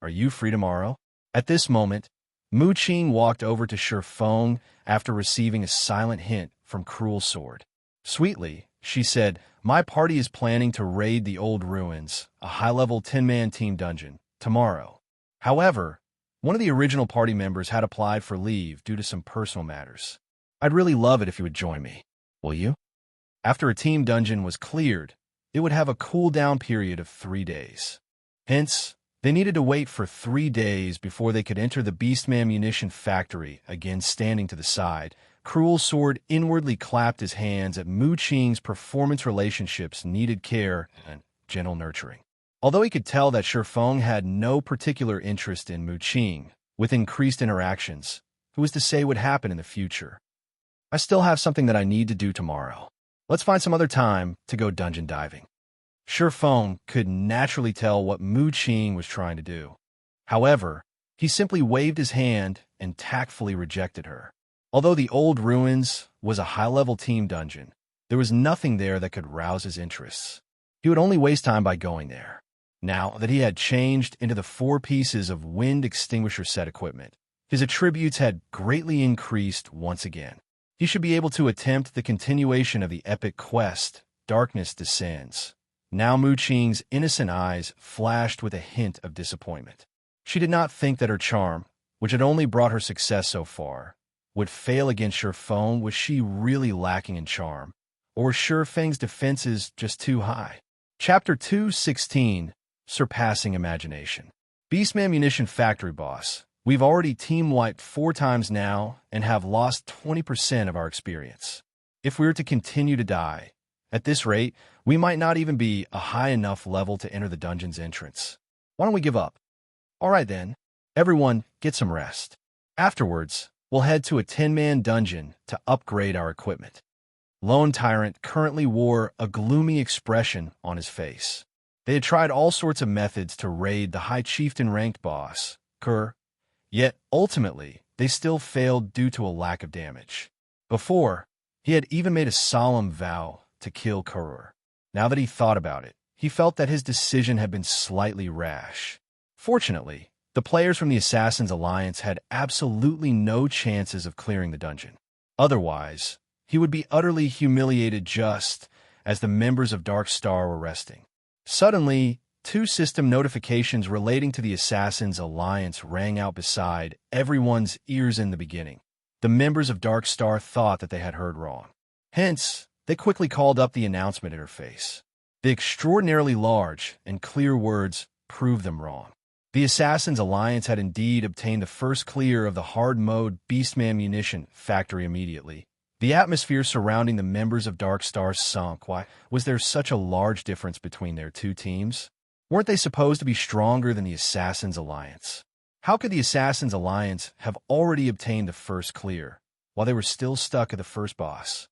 are you free tomorrow? At this moment, Muqing walked over to Feng after receiving a silent hint from Cruel Sword. Sweetly, she said, my party is planning to raid the Old Ruins, a high-level 10-man team dungeon, tomorrow. However, one of the original party members had applied for leave due to some personal matters. I'd really love it if you would join me. Will you? After a team dungeon was cleared, it would have a cooldown period of 3 days. Hence, they needed to wait for 3 days before they could enter the Beastman Munition factory. Again standing to the side, Cruel Sword inwardly clapped his hands at Muqing's performance. Relationships needed care and gentle nurturing. Although he could tell that Feng had no particular interest in Muqing, with increased interactions, who was to say would happen in the future? I still have something that I need to do tomorrow. Let's find some other time to go dungeon diving. Feng could naturally tell what Muqing was trying to do. However, he simply waved his hand and tactfully rejected her. Although the Old Ruins was a high-level team dungeon, there was nothing there that could rouse his interests. He would only waste time by going there. Now that he had changed into the 4 pieces of Wind Extinguisher set equipment, his attributes had greatly increased once again. He should be able to attempt the continuation of the epic quest, Darkness Descends. Now Muqing's innocent eyes flashed with a hint of disappointment. She did not think that her charm, which had only brought her success so far, would fail against Feng. Was she really lacking in charm? Or were Feng's defenses just too high? Chapter 216, Surpassing Imagination. Beastman Munition Factory Boss. We've already team-wiped 4 times now and have lost 20% of our experience. If we were to continue to die, at this rate, we might not even be a high enough level to enter the dungeon's entrance. Why don't we give up? All right then, everyone get some rest. Afterwards, we'll head to a 10-man dungeon to upgrade our equipment. Lone Tyrant currently wore a gloomy expression on his face. They had tried all sorts of methods to raid the High Chieftain ranked boss, Karur, yet ultimately they still failed due to a lack of damage. Before, he had even made a solemn vow to kill Karur. Now that he thought about it, he felt that his decision had been slightly rash. Fortunately, the players from the Assassin's Alliance had absolutely no chances of clearing the dungeon. Otherwise, he would be utterly humiliated just as the members of Dark Star were resting. Suddenly, 2 system notifications relating to the Assassin's Alliance rang out beside everyone's ears in the beginning. The members of Dark Star thought that they had heard wrong. Hence, they quickly called up the announcement interface. The extraordinarily large and clear words proved them wrong. The Assassin's Alliance had indeed obtained the first clear of the hard-mode Beastman Munition factory immediately. The atmosphere surrounding the members of Dark Star sunk. Why was there such a large difference between their 2 teams? Weren't they supposed to be stronger than the Assassin's Alliance? How could the Assassin's Alliance have already obtained the first clear, while they were still stuck at the first boss?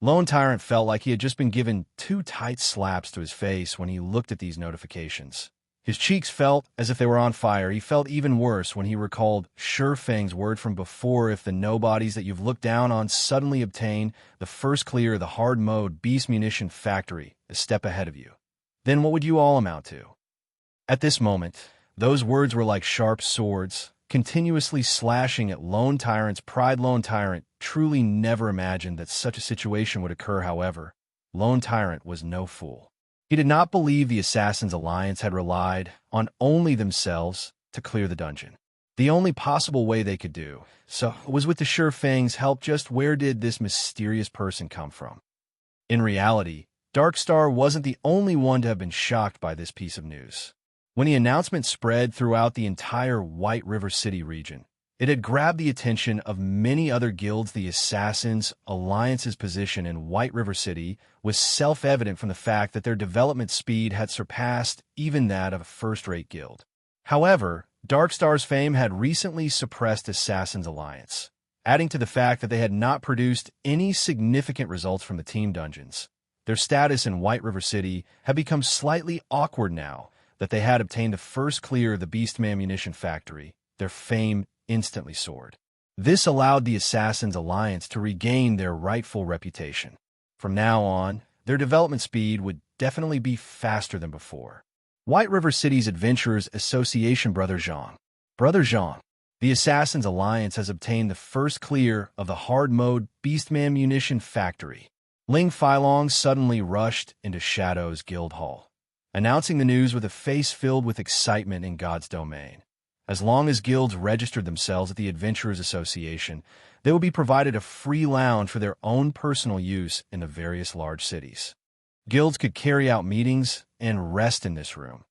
Lone Tyrant felt like he had just been given 2 tight slaps to his face when he looked at these notifications. His cheeks felt as if they were on fire. He felt even worse when he recalled Surfang's word from before: if the nobodies that you've looked down on suddenly obtain the first clear of the hard mode Beast Munition factory a step ahead of you, then what would you all amount to? At this moment, those words were like sharp swords, continuously slashing at Lone Tyrant's pride. Lone Tyrant truly never imagined that such a situation would occur. However, Lone Tyrant was no fool. He did not believe the Assassins' Alliance had relied on only themselves to clear the dungeon. The only possible way they could do so was with the Surfang's help. Just where did this mysterious person come from? In reality, Darkstar wasn't the only one to have been shocked by this piece of news. When the announcement spread throughout the entire White River City region, it had grabbed the attention of many other guilds. The Assassins' Alliance's position in White River City was self-evident from the fact that their development speed had surpassed even that of a first-rate guild. However, Darkstar's fame had recently suppressed Assassins' Alliance, adding to the fact that they had not produced any significant results from the team dungeons. Their status in White River City had become slightly awkward now that they had obtained the first clear of the Beastman Munition factory. Their fame instantly soared. This allowed the Assassins' Alliance to regain their rightful reputation. From now on, their development speed would definitely be faster than before. White River City's Adventurers Association. Brother Zhang. Brother Zhang, the Assassins' Alliance has obtained the first clear of the hard mode Beastman Munition factory. Ling Feilong suddenly rushed into Shadow's guild hall, announcing the news with a face filled with excitement. In God's domain, as long as guilds registered themselves at the Adventurers Association, they would be provided a free lounge for their own personal use in the various large cities. Guilds could carry out meetings and rest in this room,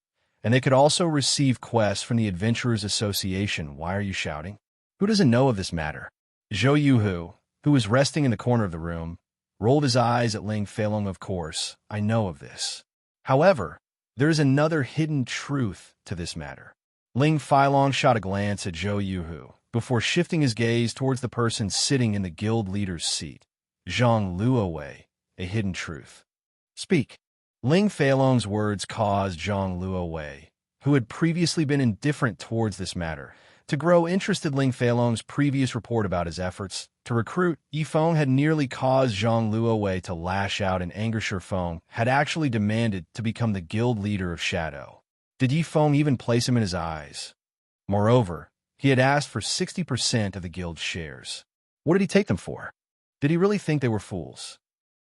and they could also receive quests from the Adventurers Association. Why are you shouting? Who doesn't know of this matter? Zhou Yuhu, who was resting in the corner of the room, rolled his eyes at Ling Feilong. Of course, I know of this. However, there is another hidden truth to this matter. Ling Feilong shot a glance at Zhou Yuhu before shifting his gaze towards the person sitting in the guild leader's seat. Zhang Luowei, a hidden truth. Speak. Ling Feilong's words caused Zhang Luowei, who had previously been indifferent towards this matter, to grow interested. Ling Feilong's previous report about his efforts to recruit Yifeng had nearly caused Zhang Luowei to lash out in anger. Yifeng had actually demanded to become the guild leader of Shadow. Did Yifeng even place him in his eyes? Moreover, he had asked for 60% of the guild's shares. What did he take them for? Did he really think they were fools?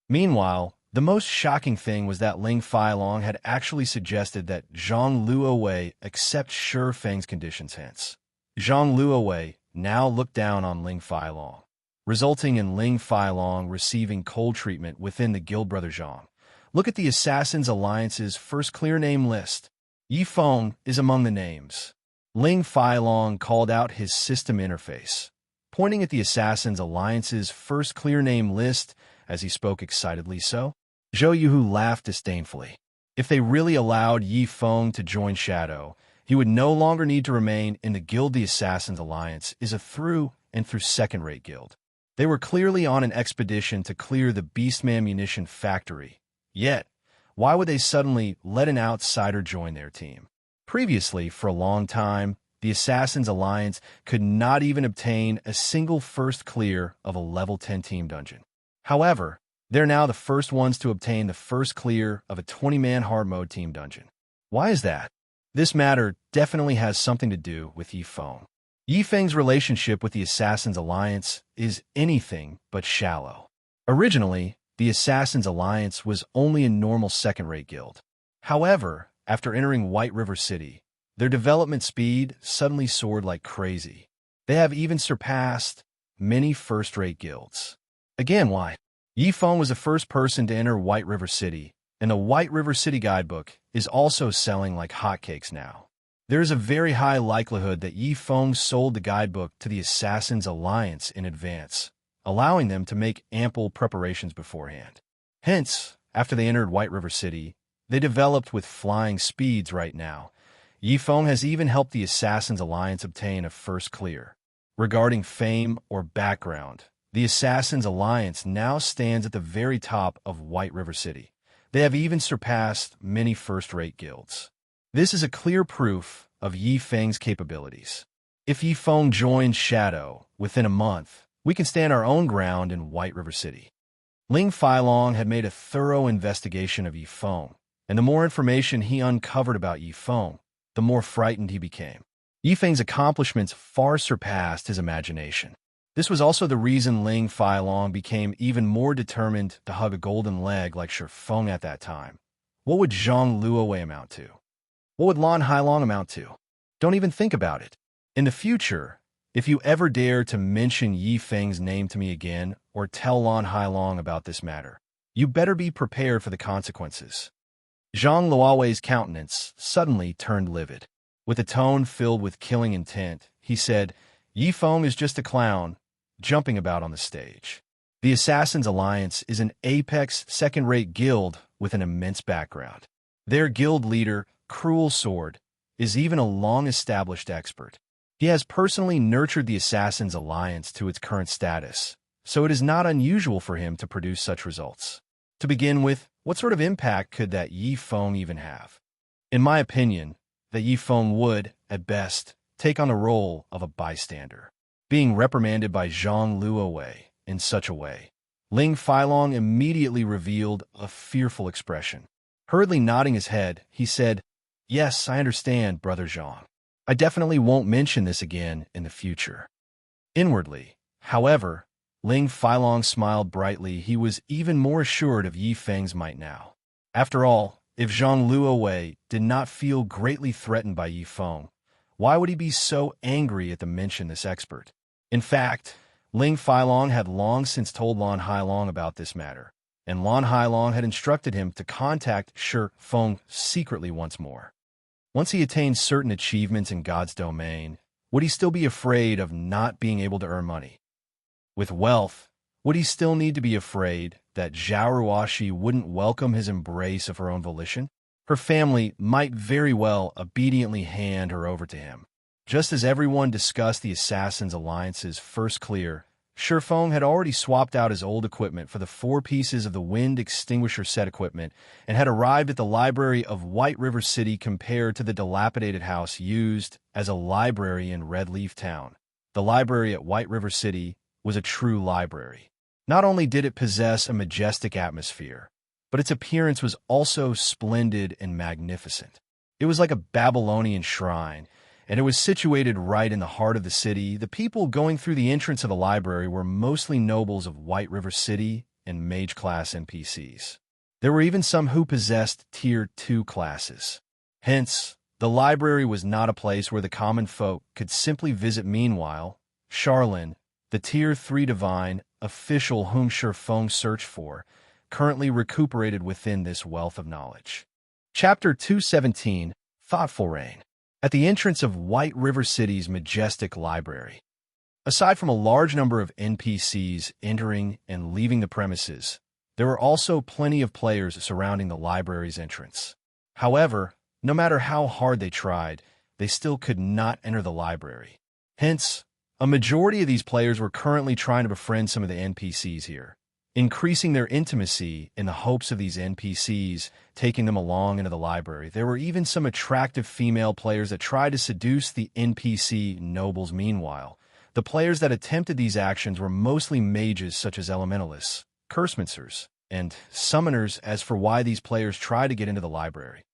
Meanwhile, the most shocking thing was that Ling Feilong had actually suggested that Zhang Luowei accept Shifeng's conditions. Hence, Zhang Luowei now looked down on Ling Feilong, resulting in Ling Feilong receiving cold treatment within the guild. Brother Zhang, look at the Assassins' Alliance's first clear name list. Yifeng is among the names. Ling Feilong called out his system interface, pointing at the Assassins' Alliance's first clear name list as he spoke excitedly. So, Zhou Yuhu laughed disdainfully. If they really allowed Yifeng to join Shadow, he would no longer need to remain in the guild. The Assassins' Alliance is a through and through second-rate guild. They were clearly on an expedition to clear the Beastman Munition factory. Yet, why would they suddenly let an outsider join their team? Previously, for a long time, the Assassins' Alliance could not even obtain a single first clear of a level 10 team dungeon. However, they're now the first ones to obtain the first clear of a 20-man hard mode team dungeon. Why is that? This matter definitely has something to do with Yifeng. Yifeng's relationship with the Assassins' Alliance is anything but shallow. Originally, the Assassins' Alliance was only a normal second-rate guild. However, after entering White River City, their development speed suddenly soared like crazy. They have even surpassed many first-rate guilds. Again, why? Yifeng was the first person to enter White River City, and the White River City guidebook is also selling like hotcakes now. There is a very high likelihood that Yifeng sold the guidebook to the Assassins' Alliance in advance, allowing them to make ample preparations beforehand. Hence, after they entered White River City, they developed with flying speeds. Right now, Yifeng has even helped the Assassins' Alliance obtain a first clear. Regarding fame or background, The Assassins Alliance now stands at the very top of White River City. They have even surpassed many first-rate guilds. This is a clear proof of Yi Feng's capabilities. If Yi Feng joins Shadow within a month, we can stand our own ground in White River City. Ling Feilong had made a thorough investigation of Yi Feng, and the more information he uncovered about Yi Feng, the more frightened he became. Yi Feng's accomplishments far surpassed his imagination. This was also the reason Ling Feilong became even more determined to hug a golden leg like Shi Feng at that time. What would Zhang Luowei amount to? What would Lan Hailong amount to? Don't even think about it. In the future, if you ever dare to mention Yi Feng's name to me again or tell Lan Hailong about this matter, you better be prepared for the consequences. Zhang Luowei's countenance suddenly turned livid. With a tone filled with killing intent, he said, Yi Feng is just a clown, jumping about on the stage. The Assassins Alliance is an apex second-rate guild with an immense background. Their guild leader, Cruel Sword, is even a long-established expert. He has personally nurtured the Assassins Alliance to its current status, so it is not unusual for him to produce such results. To begin with, what sort of impact could that Yi Feng even have? In my opinion, that Yi Feng would, at best, take on the role of a bystander. Being reprimanded by Zhang Luowei in such a way, Ling Feilong immediately revealed a fearful expression. Hurriedly nodding his head, he said, Yes, I understand, Brother Zhang. I definitely won't mention this again in the future. Inwardly, however, Ling Feilong smiled brightly. He was even more assured of Yi Feng's might now. After all, if Zhang Luowei did not feel greatly threatened by Yi Feng, why would he be so angry at the mention of this expert? In fact, Ling Feilong had long since told Lan Hailong about this matter, and Lan Hailong had instructed him to contact Shi Feng secretly once more. Once he attained certain achievements in God's domain, would he still be afraid of not being able to earn money? With wealth, would he still need to be afraid that Zhao Ruoshi wouldn't welcome his embrace of her own volition? Her family might very well obediently hand her over to him. Just as everyone discussed the Assassins Alliance's first clear, Shi Feng had already swapped out his old equipment for the 4 pieces of the Wind Extinguisher set equipment and had arrived at the library of White River City compared to the dilapidated house used as a library in Red Leaf Town. The library at White River City was a true library. Not only did it possess a majestic atmosphere, but its appearance was also splendid and magnificent. It was like a Babylonian shrine, and it was situated right in the heart of the city. The people going through the entrance of the library were mostly nobles of White River City and mage-class NPCs. There were even some who possessed Tier 2 classes. Hence, the library was not a place where the common folk could simply visit. Meanwhile, Charlin, the Tier 3 divine official whom Shi Feng searched for, currently recuperated within this wealth of knowledge. Chapter 217, Thoughtful Rain. At the entrance of White River City's majestic library, aside from a large number of NPCs entering and leaving the premises, there were also plenty of players surrounding the library's entrance. However, no matter how hard they tried, they still could not enter the library. Hence, a majority of these players were currently trying to befriend some of the NPCs here, increasing their intimacy in the hopes of these NPCs taking them along into the library. There were even some attractive female players that tried to seduce the NPC nobles. Meanwhile, the players that attempted these actions were mostly mages such as elementalists, cursemancers, and summoners. As for why these players tried to get into the library,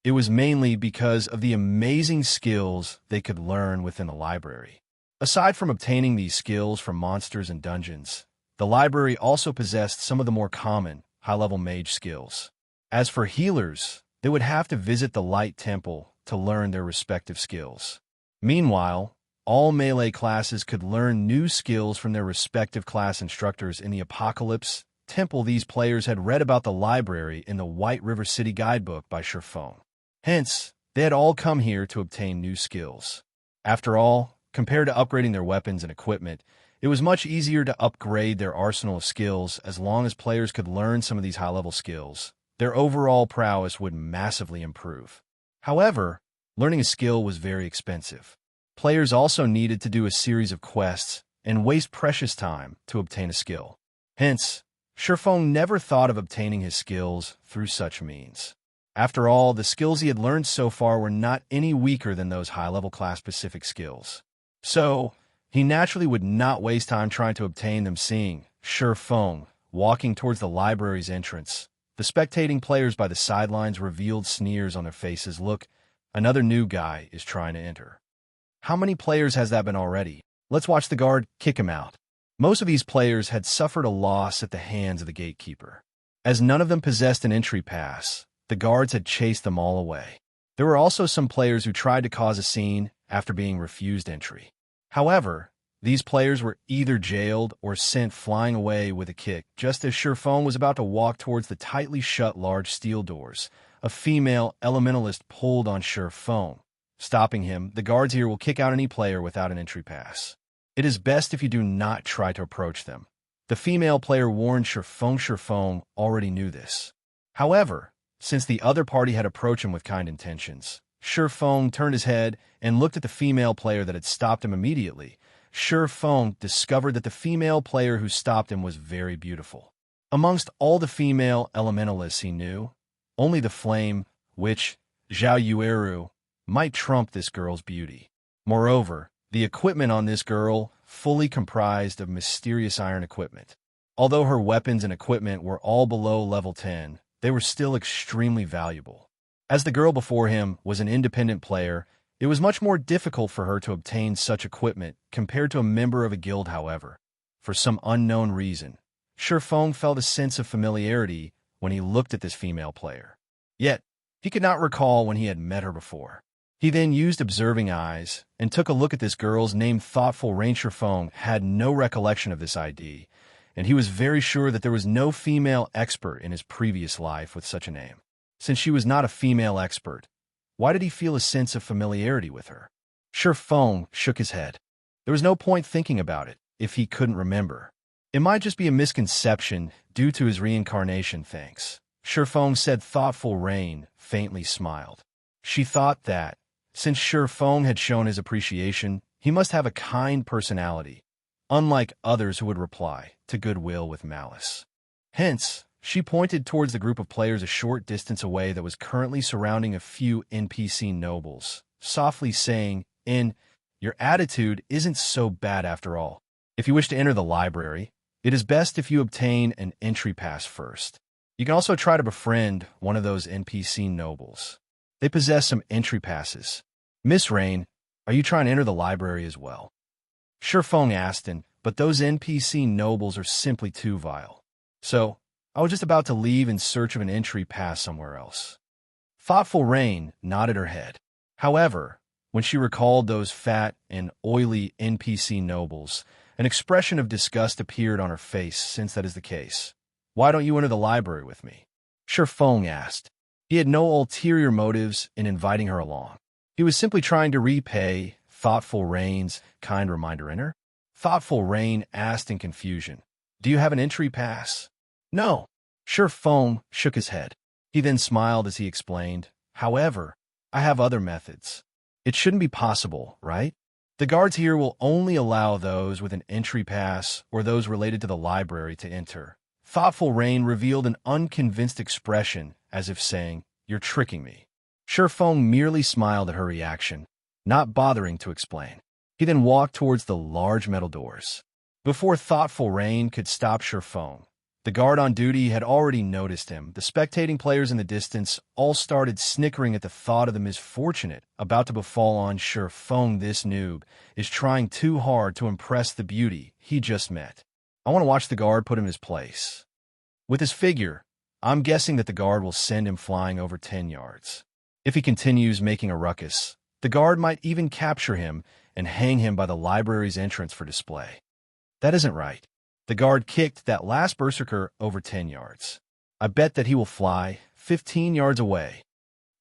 it was mainly because of the amazing skills they could learn within the library. Aside from obtaining these skills from monsters and dungeons, the library also possessed some of the more common, high-level mage skills. As for healers, they would have to visit the Light Temple to learn their respective skills. Meanwhile, all melee classes could learn new skills from their respective class instructors in the Apocalypse Temple. These players had read about the library in the White River City guidebook by Shi Feng. Hence, they had all come here to obtain new skills. After all, compared to upgrading their weapons and equipment, it was much easier to upgrade their arsenal of skills. As long as players could learn some of these high-level skills, their overall prowess would massively improve. However, learning a skill was very expensive. Players also needed to do a series of quests and waste precious time to obtain a skill. Hence, Shurfeng never thought of obtaining his skills through such means. After all, the skills he had learned so far were not any weaker than those high-level class-specific skills. So, he naturally would not waste time trying to obtain them. Seeing Shurfeng walking towards the library's entrance, the spectating players by the sidelines revealed sneers on their faces. Look, another new guy is trying to enter. How many players has that been already? Let's watch the guard kick him out. Most of these players had suffered a loss at the hands of the gatekeeper. As none of them possessed an entry pass, the guards had chased them all away. There were also some players who tried to cause a scene after being refused entry. However, these players were either jailed or sent flying away with a kick. Just as Shurfeng was about to walk towards the tightly shut large steel doors, a female elementalist pulled on Shurfeng. Stopping him, the guards here will kick out any player without an entry pass. It is best if you do not try to approach them. The female player warned Shurfeng. Shurfeng already knew this. However, since the other party had approached him with kind intentions, Shurfeng turned his head and looked at the female player that had stopped him immediately. Shurfeng discovered that the female player who stopped him was very beautiful. Amongst all the female elementalists he knew, only the flame, which, Zhao Yueru, might trump this girl's beauty. Moreover, the equipment on this girl fully comprised of mysterious iron equipment. Although her weapons and equipment were all below level 10, they were still extremely valuable. As the girl before him was an independent player, it was much more difficult for her to obtain such equipment compared to a member of a guild. However, for some unknown reason, Shurfeng felt a sense of familiarity when he looked at this female player. Yet, he could not recall when he had met her before. He then used observing eyes and took a look at this girl's name. Thoughtful Rain. Shurfeng had no recollection of this ID, and he was very sure that there was no female expert in his previous life with such a name. Since she was not a female expert, why did he feel a sense of familiarity with her? Shurfeng shook his head. There was no point thinking about it if he couldn't remember. It might just be a misconception due to his reincarnation. Thanks, Shurfeng said. Thoughtful Rain faintly smiled. She thought that, since Shurfeng had shown his appreciation, he must have a kind personality, unlike others who would reply to goodwill with malice. Hence, she pointed towards the group of players a short distance away that was currently surrounding a few NPC nobles, softly saying, your attitude isn't so bad after all. If you wish to enter the library, it is best if you obtain an entry pass first. You can also try to befriend one of those NPC nobles. They possess some entry passes. Miss Rain, are you trying to enter the library as well? Shurfeng asked, but those NPC nobles are simply too vile. So, I was just about to leave in search of an entry pass somewhere else. Thoughtful Rain nodded her head. However, when she recalled those fat and oily NPC nobles, an expression of disgust appeared on her face. Since that is the case, why don't you enter the library with me? Shurfeng asked. He had no ulterior motives in inviting her along. He was simply trying to repay Thoughtful Rain's kind reminder. Enter? Thoughtful Rain asked in confusion. Do you have an entry pass? No. Shurfeng shook his head. He then smiled as he explained, however, I have other methods. It shouldn't be possible, right? The guards here will only allow those with an entry pass or those related to the library to enter. Thoughtful Rain revealed an unconvinced expression, as if saying, you're tricking me. Shurfeng merely smiled at her reaction, not bothering to explain. He then walked towards the large metal doors. Before Thoughtful Rain could stop Shurfeng, the guard on duty had already noticed him. The spectating players in the distance all started snickering at the thought of the misfortunate about to befall on Shurfeng. This noob is trying too hard to impress the beauty he just met. I want to watch the guard put him in his place. With his figure, I'm guessing that the guard will send him flying over 10 yards. If he continues making a ruckus, the guard might even capture him and hang him by the library's entrance for display. That isn't right. The guard kicked that last berserker over 10 yards. I bet that he will fly 15 yards away.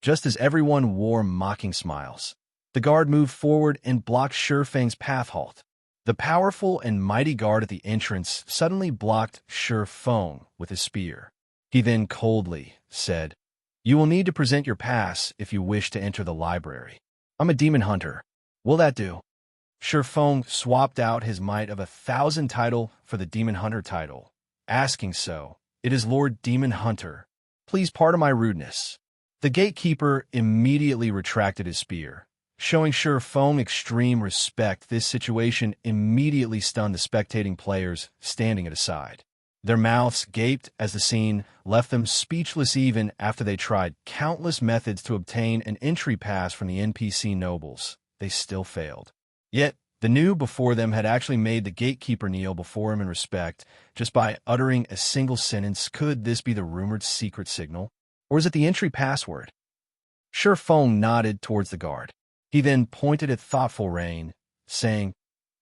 Just as everyone wore mocking smiles, the guard moved forward and blocked Shurfeng's path. Halt. The powerful and mighty guard at the entrance suddenly blocked Shurfeng with his spear. He then coldly said, you will need to present your pass if you wish to enter the library. I'm a demon hunter. Will that do? Feng swapped out his Might of 1,000 title for the Demon Hunter title, asking so, "It is Lord Demon Hunter. Please pardon my rudeness." The gatekeeper immediately retracted his spear, showing Feng extreme respect. This situation immediately stunned the spectating players standing at his side. Their mouths gaped as the scene left them speechless. Even after they tried countless methods to obtain an entry pass from the NPC nobles, they still failed. Yet, the new before them had actually made the gatekeeper kneel before him in respect just by uttering a single sentence. Could this be the rumored secret signal? Or is it the entry password? Feng nodded towards the guard. He then pointed at thoughtful Rain, saying,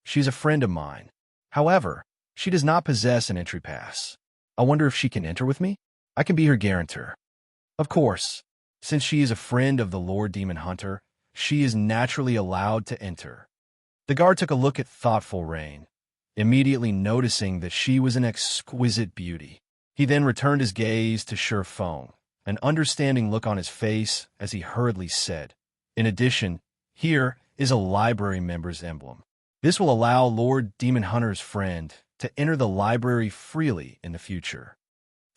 "She's a friend of mine. However, she does not possess an entry pass. I wonder if she can enter with me? I can be her guarantor." Of course, since she is a friend of the Lord Demon Hunter, she is naturally allowed to enter. The guard took a look at thoughtful Rain, immediately noticing that she was an exquisite beauty. He then returned his gaze to Feng, an understanding look on his face as he hurriedly said, "In addition, here is a library member's emblem. This will allow Lord Demon Hunter's friend to enter the library freely in the future."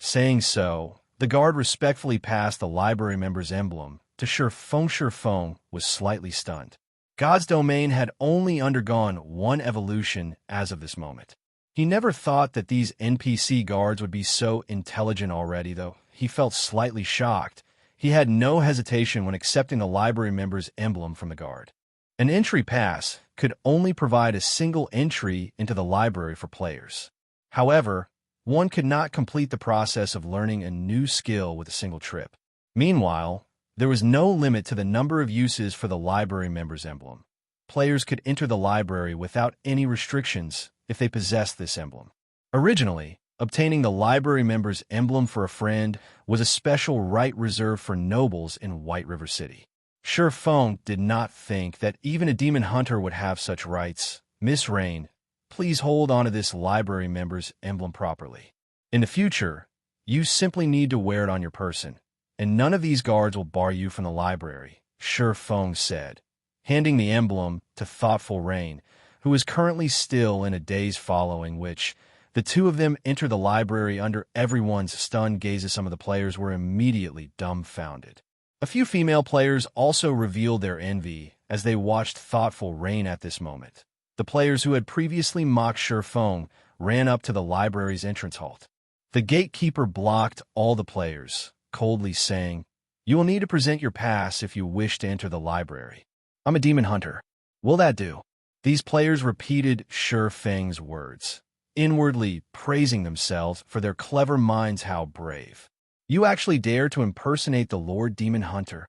Saying so, the guard respectfully passed the library member's emblem to Feng. Feng was slightly stunned. God's domain had only undergone one evolution as of this moment. He never thought that these NPC guards would be so intelligent already, though he felt slightly shocked. He had no hesitation when accepting the library member's emblem from the guard. An entry pass could only provide a single entry into the library for players. However, one could not complete the process of learning a new skill with a single trip. Meanwhile, there was no limit to the number of uses for the library member's emblem. Players could enter the library without any restrictions if they possessed this emblem. Originally, obtaining the library member's emblem for a friend was a special right reserved for nobles in White River City. Feng did not think that even a demon hunter would have such rights. "Miss Rain, please hold on to this library member's emblem properly. In the future, you simply need to wear it on your person, and none of these guards will bar you from the library," Feng said, handing the emblem to thoughtful Rain, who was currently still in a daze following which the two of them entered the library under everyone's stunned gazes. Some of the players were immediately dumbfounded. A few female players also revealed their envy as they watched thoughtful Rain at this moment. The players who had previously mocked Feng ran up to the library's entrance halt. The gatekeeper blocked all the players, coldly saying, "You will need to present your pass if you wish to enter the library." "I'm a demon hunter. Will that do?" These players repeated Feng's words, inwardly praising themselves for their clever minds. How brave. "You actually dare to impersonate the Lord Demon Hunter?"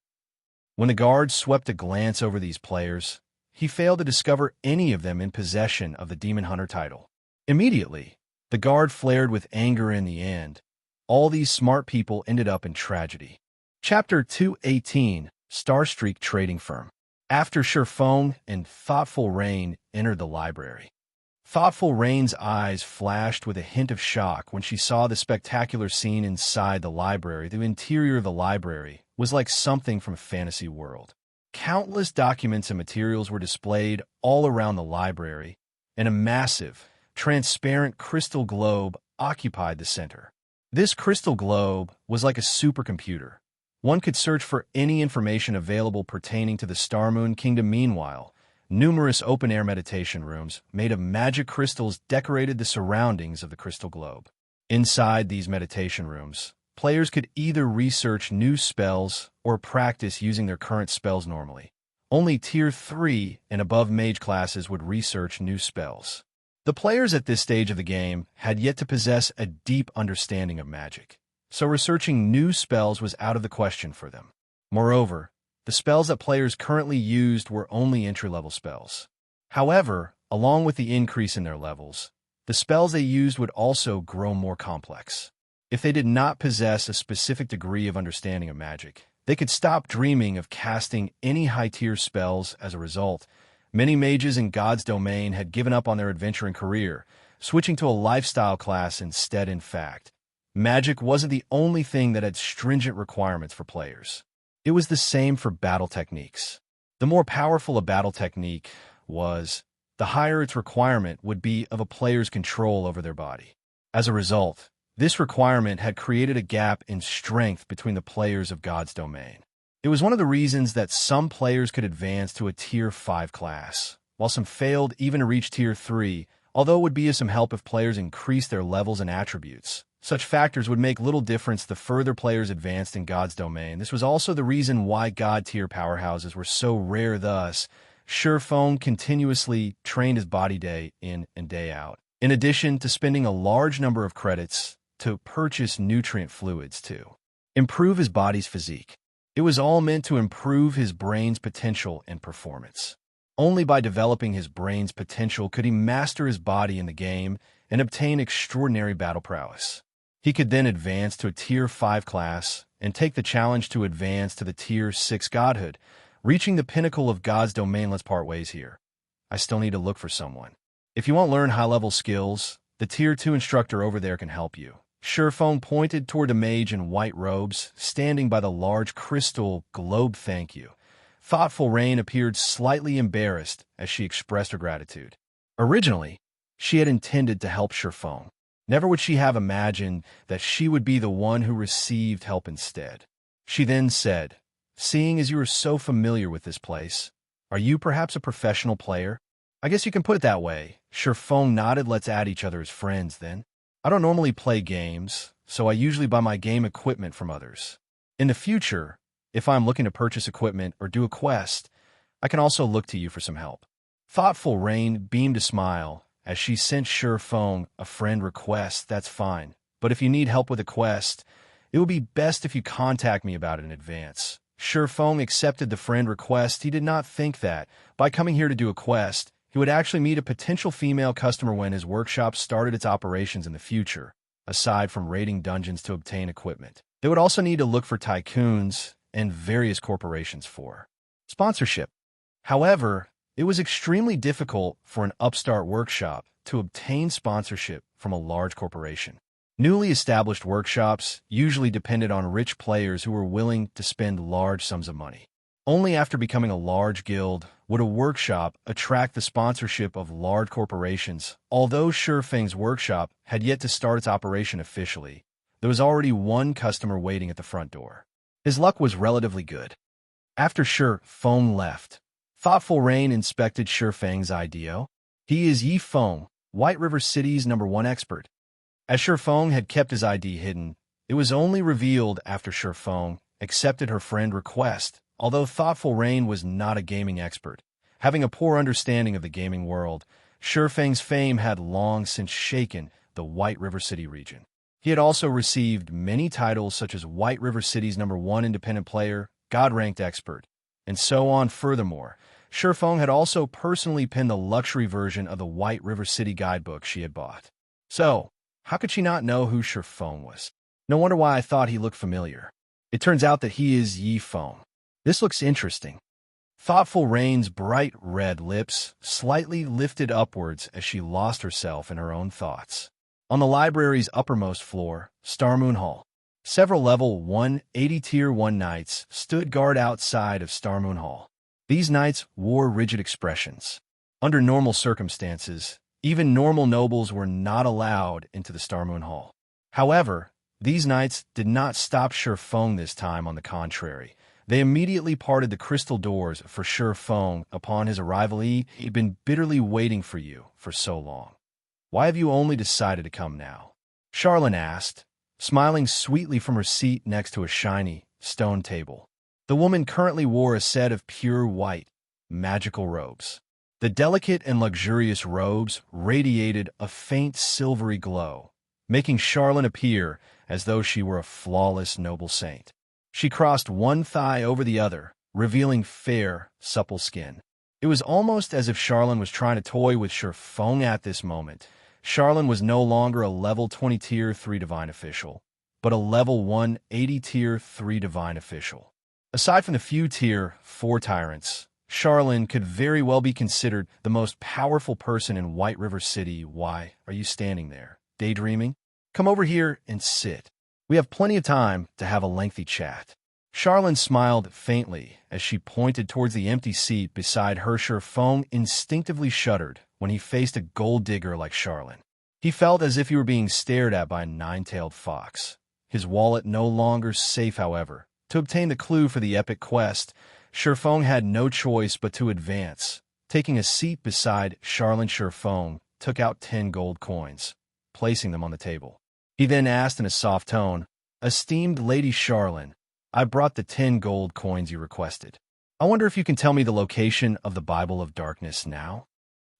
When the guard swept a glance over these players, he failed to discover any of them in possession of the Demon Hunter title. Immediately, the guard flared with anger. In the end, all these smart people ended up in tragedy. Chapter 218, Starstreak Trading Firm. After Feng and thoughtful Rain entered the library, thoughtful Rain's eyes flashed with a hint of shock when she saw the spectacular scene inside the library. The interior of the library was like something from a fantasy world. Countless documents and materials were displayed all around the library, and a massive, transparent crystal globe occupied the center. This crystal globe was like a supercomputer. One could search for any information available pertaining to the Star Moon Kingdom. Meanwhile, numerous open-air meditation rooms made of magic crystals decorated the surroundings of the crystal globe. Inside these meditation rooms, players could either research new spells or practice using their current spells normally. Only Tier 3 and above mage classes would research new spells. The players at this stage of the game had yet to possess a deep understanding of magic, so researching new spells was out of the question for them. Moreover, the spells that players currently used were only entry-level spells. However, along with the increase in their levels, the spells they used would also grow more complex. If they did not possess a specific degree of understanding of magic, they could stop dreaming of casting any high-tier spells. As a result, many mages in God's domain had given up on their adventuring career, switching to a lifestyle class instead. In fact, magic wasn't the only thing that had stringent requirements for players. It was the same for battle techniques. The more powerful a battle technique was, the higher its requirement would be of a player's control over their body. As a result, this requirement had created a gap in strength between the players of God's domain. It was one of the reasons that some players could advance to a Tier 5 class, while some failed even to reach Tier 3, although it would be of some help if players increased their levels and attributes. Such factors would make little difference the further players advanced in God's domain. This was also the reason why God-tier powerhouses were so rare. Thus, Shurfeng continuously trained his body day in and day out, in addition to spending a large number of credits to purchase nutrient fluids to improve his body's physique. It was all meant to improve his brain's potential and performance. Only by developing his brain's potential could he master his body in the game and obtain extraordinary battle prowess. He could then advance to a Tier 5 class and take the challenge to advance to the Tier 6 godhood, reaching the pinnacle of God's domain. Let's part ways here. I still need to look for someone. If you want to learn high-level skills, the Tier 2 instructor over there can help you. Shurfeng pointed toward a mage in white robes, standing by the large crystal globe. Thank you. Thoughtful Rain appeared slightly embarrassed as she expressed her gratitude. Originally, she had intended to help Shurfeng. Never would she have imagined that she would be the one who received help instead. She then said, "Seeing as you are so familiar with this place, are you perhaps a professional player?" "I guess you can put it that way." Shurfeng nodded. "Let's add each other as friends, then." "I don't normally play games, so I usually buy my game equipment from others. In the future, if I'm looking to purchase equipment or do a quest, I can also look to you for some help." Thoughtful Rain beamed a smile as she sent Shurfeng a friend request. "That's fine, but if you need help with a quest, it would be best if you contact me about it in advance." Shurfeng accepted the friend request. He did not think that, by coming here to do a quest, he would actually meet a potential female customer when his workshop started its operations in the future. Aside from raiding dungeons to obtain equipment, they would also need to look for tycoons and various corporations for sponsorship. However, it was extremely difficult for an upstart workshop to obtain sponsorship from a large corporation. Newly established workshops usually depended on rich players who were willing to spend large sums of money. Only after becoming a large guild would a workshop attract the sponsorship of large corporations. Although Shurfeng's workshop had yet to start its operation officially, there was already one customer waiting at the front door. His luck was relatively good. After Shurfeng left, Thoughtful Rain inspected Shurfeng's IDO. "He is Yi Feng, White River City's #1 expert." As Shurfeng had kept his ID hidden, it was only revealed after Shurfeng accepted her friend request. Although Thoughtful Rain was not a gaming expert, having a poor understanding of the gaming world, Shurfeng's fame had long since shaken the White River City region. He had also received many titles such as White River City's #1 independent player, God-ranked expert, and so on. Furthermore, Shurfeng had also personally penned the luxury version of the White River City guidebook she had bought. So, how could she not know who Shurfeng was? No wonder why I thought he looked familiar. It turns out that he is Yi Feng. This looks interesting. Thoughtful Rain's bright red lips slightly lifted upwards as she lost herself in her own thoughts. On the library's uppermost floor, Starmoon Hall, several level 180 Tier 1 knights stood guard outside of Starmoon Hall. These knights wore rigid expressions. Under normal circumstances, even normal nobles were not allowed into the Starmoon Hall. However, these knights did not stop Shurfeng this time. On the contrary, they immediately parted the crystal doors for Shurfeng upon his arrival. He'd been bitterly waiting for you for so long. Why have you only decided to come now?" Charlene asked, smiling sweetly from her seat next to a shiny stone table. The woman currently wore a set of pure white, magical robes. The delicate and luxurious robes radiated a faint silvery glow, making Charlene appear as though she were a flawless noble saint. She crossed one thigh over the other, revealing fair, supple skin. It was almost as if Charlene was trying to toy with Shurfeng at this moment. Charlene was no longer a level 20 Tier 3 Divine Official, but a level 180 Tier 3 Divine Official. Aside from the few Tier 4 Tyrants, Charlene could very well be considered the most powerful person in White River City. "Why are you standing there, daydreaming? Come over here and sit. We have plenty of time to have a lengthy chat." Charlene smiled faintly as she pointed towards the empty seat beside her. Shurfeng instinctively shuddered when he faced a gold digger like Charlene. He felt as if he were being stared at by a nine-tailed fox. His wallet no longer safe, however. To obtain the clue for the epic quest, Shurfeng had no choice but to advance. Taking a seat beside Charlene, Shurfeng took out 10 gold coins, placing them on the table. He then asked in a soft tone, "Esteemed Lady Charlene, I brought the 10 gold coins you requested. I wonder if you can tell me the location of the Bible of Darkness now?"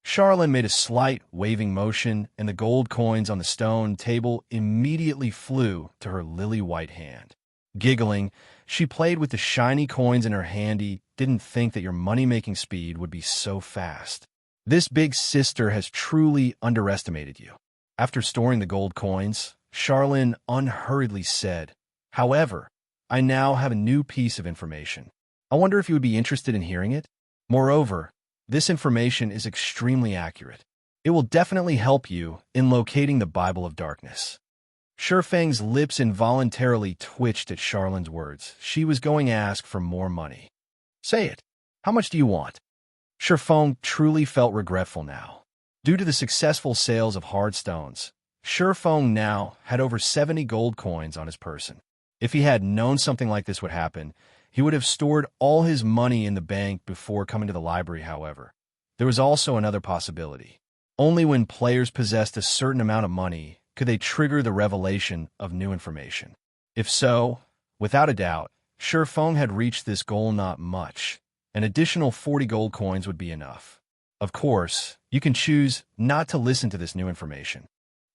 Charlene made a slight waving motion, and the gold coins on the stone table immediately flew to her lily-white hand. Giggling, she played with the shiny coins in her handy, didn't think that your money-making speed would be so fast. This big sister has truly underestimated you. After storing the gold coins, Charlene unhurriedly said, "However, I now have a new piece of information. I wonder if you would be interested in hearing it? Moreover, this information is extremely accurate. It will definitely help you in locating the Bible of Darkness." Shurfeng's lips involuntarily twitched at Charlene's words. She was going to ask for more money. "Say it. How much do you want?" Shurfeng truly felt regretful now. Due to the successful sales of hard stones, Shurfeng now had over 70 gold coins on his person. If he had known something like this would happen, he would have stored all his money in the bank before coming to the library. However, there was also another possibility. Only when players possessed a certain amount of money could they trigger the revelation of new information. If so, without a doubt, Shurfeng had reached this goal not much. An additional 40 gold coins would be enough. Of course, you can choose not to listen to this new information.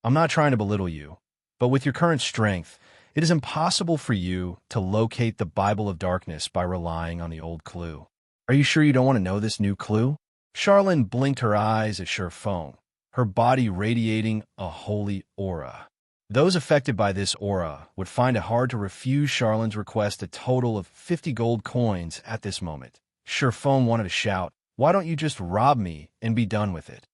I'm not trying to belittle you, but with your current strength, it is impossible for you to locate the Bible of Darkness by relying on the old clue. Are you sure you don't want to know this new clue? Charlene blinked her eyes at Shurfeng, her body radiating a holy aura. Those affected by this aura would find it hard to refuse Charlene's request a total of 50 gold coins at this moment. Shurfeng wanted to shout, "Why don't you just rob me and be done with it?"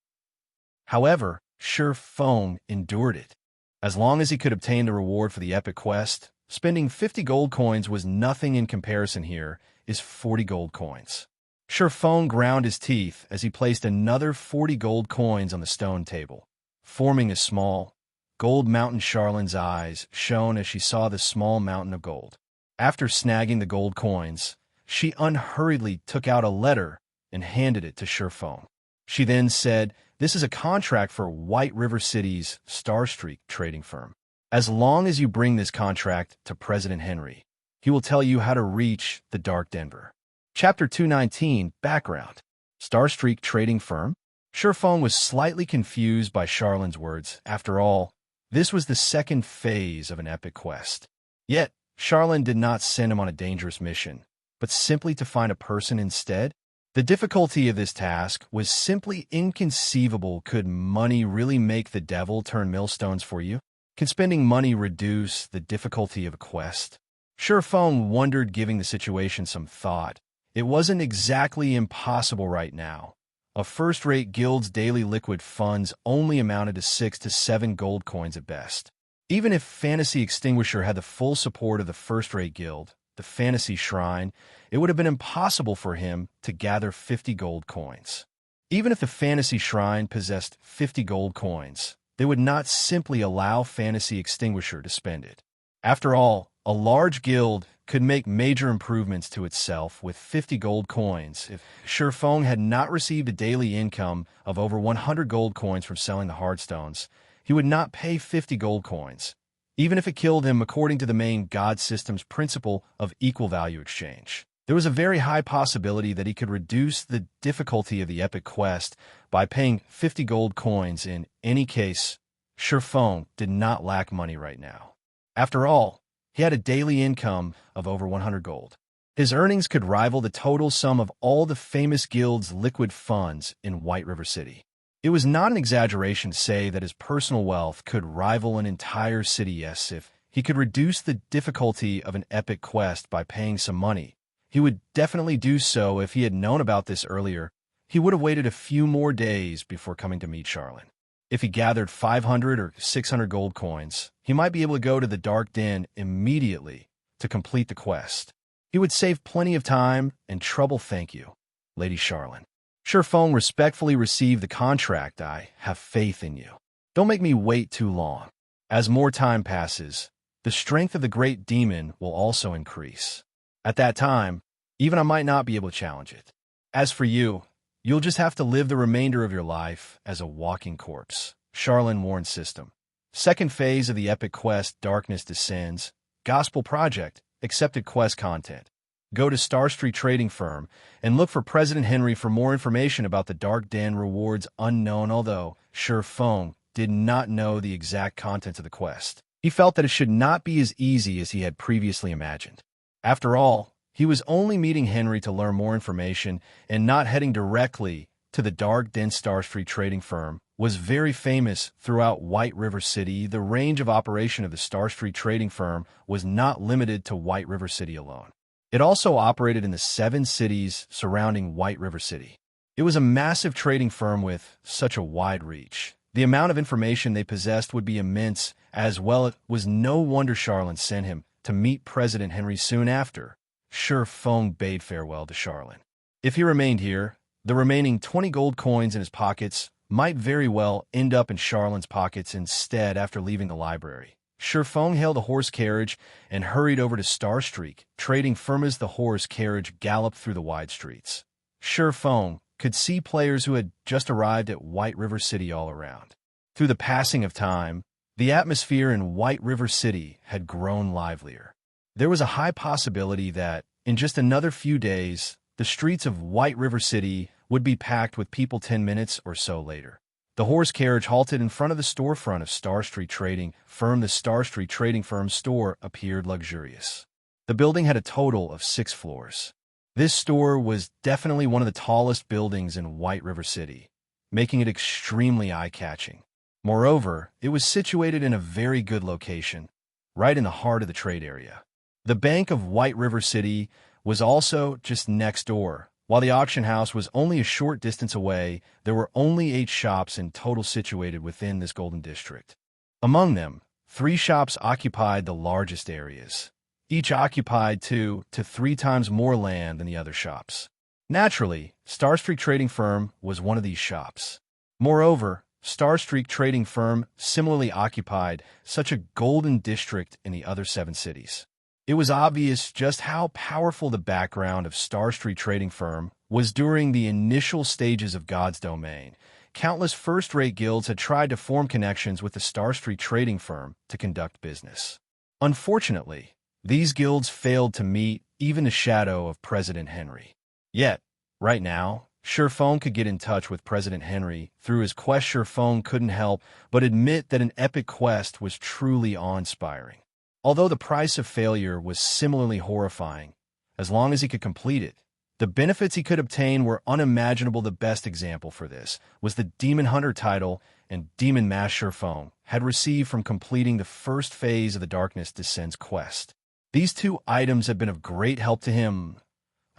However, Shurfeng endured it. As long as he could obtain the reward for the epic quest, spending 50 gold coins was nothing in comparison. Here is 40 gold coins. Shurfeng ground his teeth as he placed another 40 gold coins on the stone table, forming a small gold mountain. Charlene's eyes shone as she saw the small mountain of gold. After snagging the gold coins, she unhurriedly took out a letter and handed it to Shurfeng. She then said, "This is a contract for White River City's Starstreak trading firm. As long as you bring this contract to President Henry, he will tell you how to reach the Dark Denver." Chapter 219, Background. Starstreak trading firm? Shurfeng was slightly confused by Charlene's words. After all, this was the second phase of an epic quest. Yet, Charlene did not send him on a dangerous mission, but simply to find a person instead. The difficulty of this task was simply inconceivable. Could money really make the devil turn millstones for you? Can spending money reduce the difficulty of a quest? Shurfeng wondered, giving the situation some thought. It wasn't exactly impossible right now. A first-rate guild's daily liquid funds only amounted to 6 to 7 gold coins at best. Even if Fantasy Extinguisher had the full support of the first-rate guild, the Fantasy Shrine, it would have been impossible for him to gather 50 gold coins. Even if the Fantasy Shrine possessed 50 gold coins, they would not simply allow Fantasy Extinguisher to spend it. After all, a large guild could make major improvements to itself with 50 gold coins. If Shurfeng had not received a daily income of over 100 gold coins from selling the hardstones, he would not pay 50 gold coins, even if it killed him according to the main god system's principle of equal value exchange. There was a very high possibility that he could reduce the difficulty of the epic quest by paying 50 gold coins. In any case, Shurfeng did not lack money right now. After all, he had a daily income of over 100 gold. His earnings could rival the total sum of all the famous guilds' liquid funds in White River City. It was not an exaggeration to say that his personal wealth could rival an entire city. Yes, if he could reduce the difficulty of an epic quest by paying some money, he would definitely do so. If he had known about this earlier, he would have waited a few more days before coming to meet Charlene. If he gathered 500 or 600 gold coins, he might be able to go to the Dark Den immediately to complete the quest. He would save plenty of time and trouble. Thank you, Lady Charlene. Feng respectfully received the contract. I have faith in you. Don't make me wait too long. As more time passes, the strength of the great demon will also increase. At that time, even I might not be able to challenge it. As for you, you'll just have to live the remainder of your life as a walking corpse. Charlene warned system. Second phase of the epic quest, Darkness Descends. Gospel Project. Accepted quest content. Go to Starstreak trading firm and look for President Henry for more information about the Dark Den rewards unknown. Although Feng did not know the exact content of the quest, he felt that it should not be as easy as he had previously imagined. After all, he was only meeting Henry to learn more information and not heading directly to the Dark Den. Starstreak trading firm was very famous throughout White River City. The range of operation of the Starstreak trading firm was not limited to White River City alone. It also operated in the 7 cities surrounding White River City. It was a massive trading firm with such a wide reach. The amount of information they possessed would be immense as well. It was no wonder Charlene sent him to meet President Henry soon after. Feng bade farewell to Charlene. If he remained here, the remaining 20 gold coins in his pockets might very well end up in Charlene's pockets instead. After leaving the library, Feng hailed a horse carriage and hurried over to Starstreak trading firm. As the horse carriage galloped through the wide streets, Feng could see players who had just arrived at White River City all around. Through the passing of time, the atmosphere in White River City had grown livelier. There was a high possibility that, in just another few days, the streets of White River City would be packed with people. 10 minutes or so later, the horse carriage halted in front of the storefront of Starstreak trading firm. The Starstreak trading firm's store appeared luxurious. The building had a total of 6 floors. This store was definitely one of the tallest buildings in White River City, making it extremely eye-catching. Moreover, it was situated in a very good location, right in the heart of the trade area. The Bank of White River City was also just next door. While the auction house was only a short distance away, there were only 8 shops in total situated within this golden district. Among them, 3 shops occupied the largest areas. Each occupied 2 to 3 times more land than the other shops. Naturally, Starstreak trading firm was one of these shops. Moreover, Starstreak trading firm similarly occupied such a golden district in the other 7 cities. It was obvious just how powerful the background of Starstreak trading firm was. During the initial stages of God's domain, countless first-rate guilds had tried to form connections with the Starstreak trading firm to conduct business. Unfortunately, these guilds failed to meet even the shadow of President Henry. Yet, right now, Feng could get in touch with President Henry through his quest. Feng couldn't help but admit that an epic quest was truly awe-inspiring. Although the price of failure was similarly horrifying, as long as he could complete it, the benefits he could obtain were unimaginable. The best example for this was the Demon Hunter title and Demon Master Feng had received from completing the first phase of the Darkness Descends quest. These 2 items had been of great help to him.